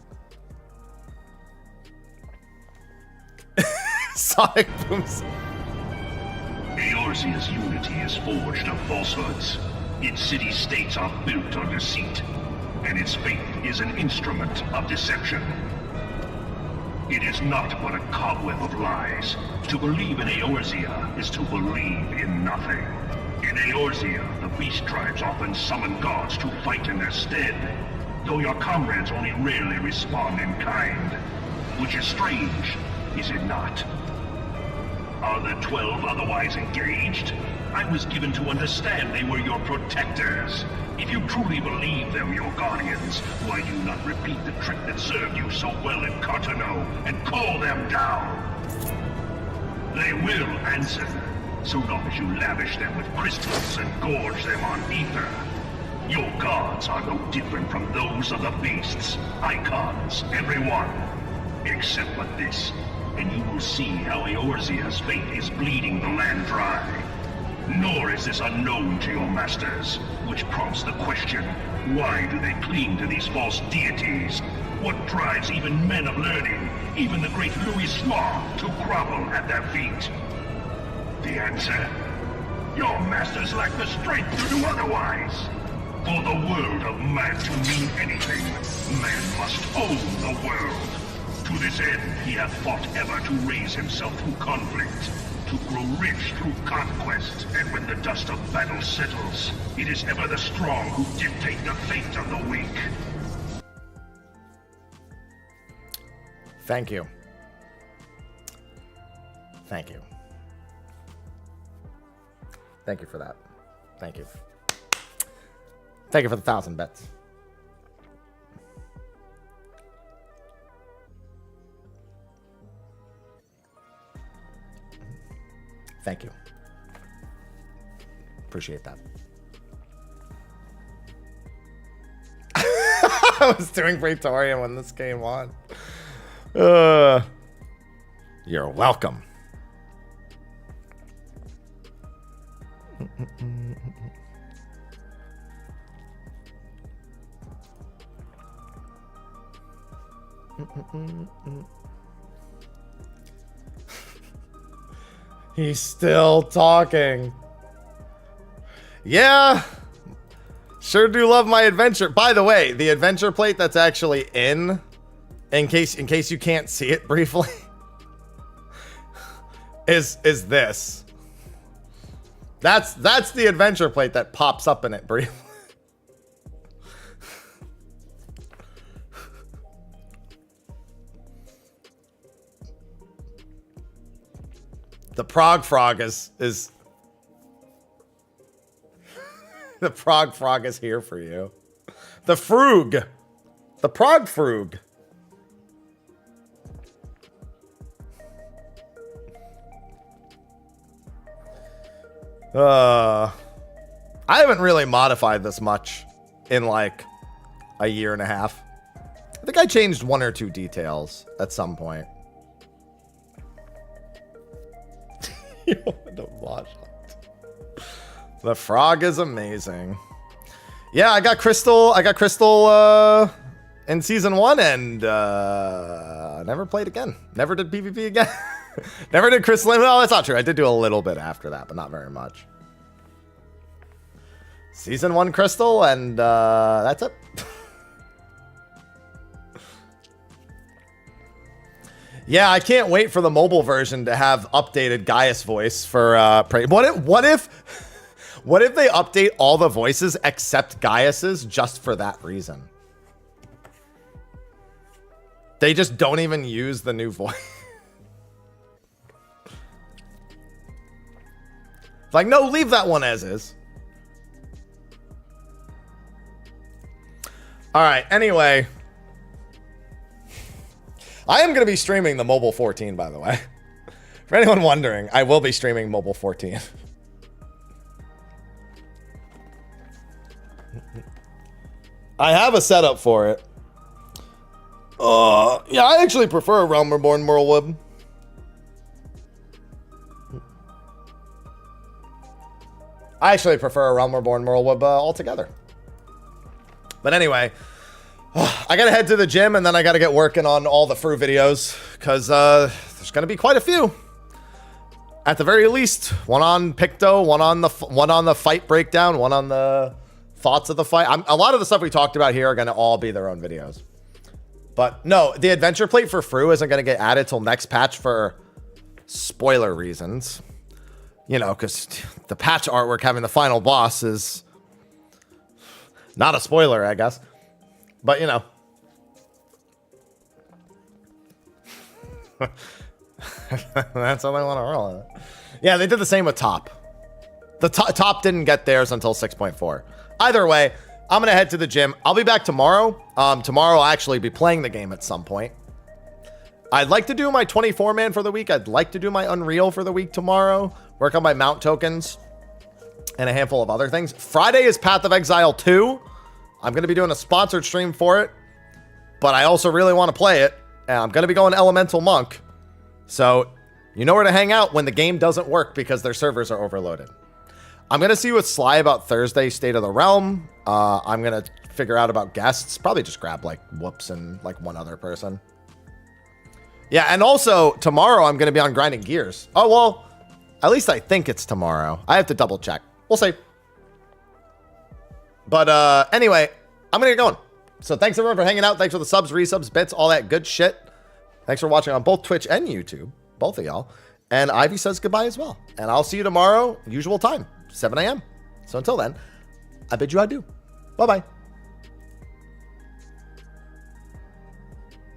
Sonic Booms. Eorzea's unity is forged of falsehoods. Its city-states are built on deceit, and its faith is an instrument of deception. It is not but a cobweb of lies. To believe in Eorzea is to believe in nothing. In Eorzea, the beast tribes often summon gods to fight in their stead, though your comrades only rarely respond in kind. Which is strange, is it not? Are the 12 otherwise engaged? I was given to understand they were your protectors. If you truly believe them your guardians, why do you not repeat the trick that served you so well in Cartano and call them down? They will answer, so long as you lavish them with crystals and gorge them on ether. Your gods are no different from those of the beasts. Icons, every one. Except but this, and you will see how Eorzea's fate is bleeding the land dry. Nor is this unknown to your masters, which prompts the question, why do they cling to these false deities? What drives even men of learning, even the great Louis Sma, to grovel at their feet? The answer? Your masters lack the strength to do otherwise. For the world of man to mean anything, man must own the world. To this end, he hath fought ever to raise himself through conflict, to grow rich through conquest, and when the dust of battle settles, it is ever the strong who dictate the fate of the weak. Thank you. Thank you. Thank you for that. Thank you. Thank you for the 1,000 bits. Thank you. Appreciate that. I was doing Praetorian when this came on. You're welcome. He's still talking. Yeah. Sure do love my adventure. By the way, the adventure plate that's actually in case you can't see it briefly, is this. That's the adventure plate that pops up in it briefly. The prog frog is the prog frog is here for you. The frug. The prog frug. I haven't really modified this much in like a year and a half. I think I changed one or two details at some point. You want to watch it. The frog is amazing. Yeah, I got crystal in season 1 and never played again. Never did PvP again. Never did crystal. Well, that's not true. I did do a little bit after that, but not very much. Season 1 crystal and that's it. Yeah, I can't wait for the mobile version to have updated Gaius voice for what if they update all the voices except Gaius's just for that reason? They just don't even use the new voice. Like, no, leave that one as is. All right, anyway. I am going to be streaming the mobile 14, by the way. For anyone wondering, I will be streaming mobile 14. I have a setup for it. Yeah, I actually prefer Realm Reborn Whirlwood. I actually prefer a Realm Reborn Whirlwood altogether. But anyway, I gotta head to the gym and then I gotta get working on all the FRU videos because there's gonna be quite a few. At the very least, one on Picto, one on the fight breakdown, one on the thoughts of the fight. A lot of the stuff we talked about here are gonna all be their own videos. But no, the adventure plate for FRU isn't gonna get added till next patch for spoiler reasons. You know, because the patch artwork having the final boss is not a spoiler, I guess. But, you know. That's how they want to roll it. Yeah, they did the same with Top. The Top didn't get theirs until 6.4. Either way, I'm going to head to the gym. I'll be back tomorrow. Tomorrow I'll actually be playing the game at some point. I'd like to do my 24-man for the week. I'd like to do my Unreal for the week tomorrow. Work on my mount tokens. And a handful of other things. Friday is Path of Exile 2. I'm going to be doing a sponsored stream for it. But I also really want to play it. And I'm going to be going Elemental Monk. So, you know where to hang out when the game doesn't work because their servers are overloaded. I'm going to see with Sly about Thursday State of the Realm. I'm going to figure out about guests. Probably just grab like Whoops and like one other person. Yeah, and also tomorrow I'm going to be on Grinding Gears. Oh, well, at least I think it's tomorrow. I have to double check. We'll see. But anyway, I'm going to get going. So thanks everyone for hanging out. Thanks for the subs, resubs, bits, all that good shit. Thanks for watching on both Twitch and YouTube. Both of y'all. And Ivy says goodbye as well. And I'll see you tomorrow, usual time, 7 a.m. So until then, I bid you adieu. Bye-bye.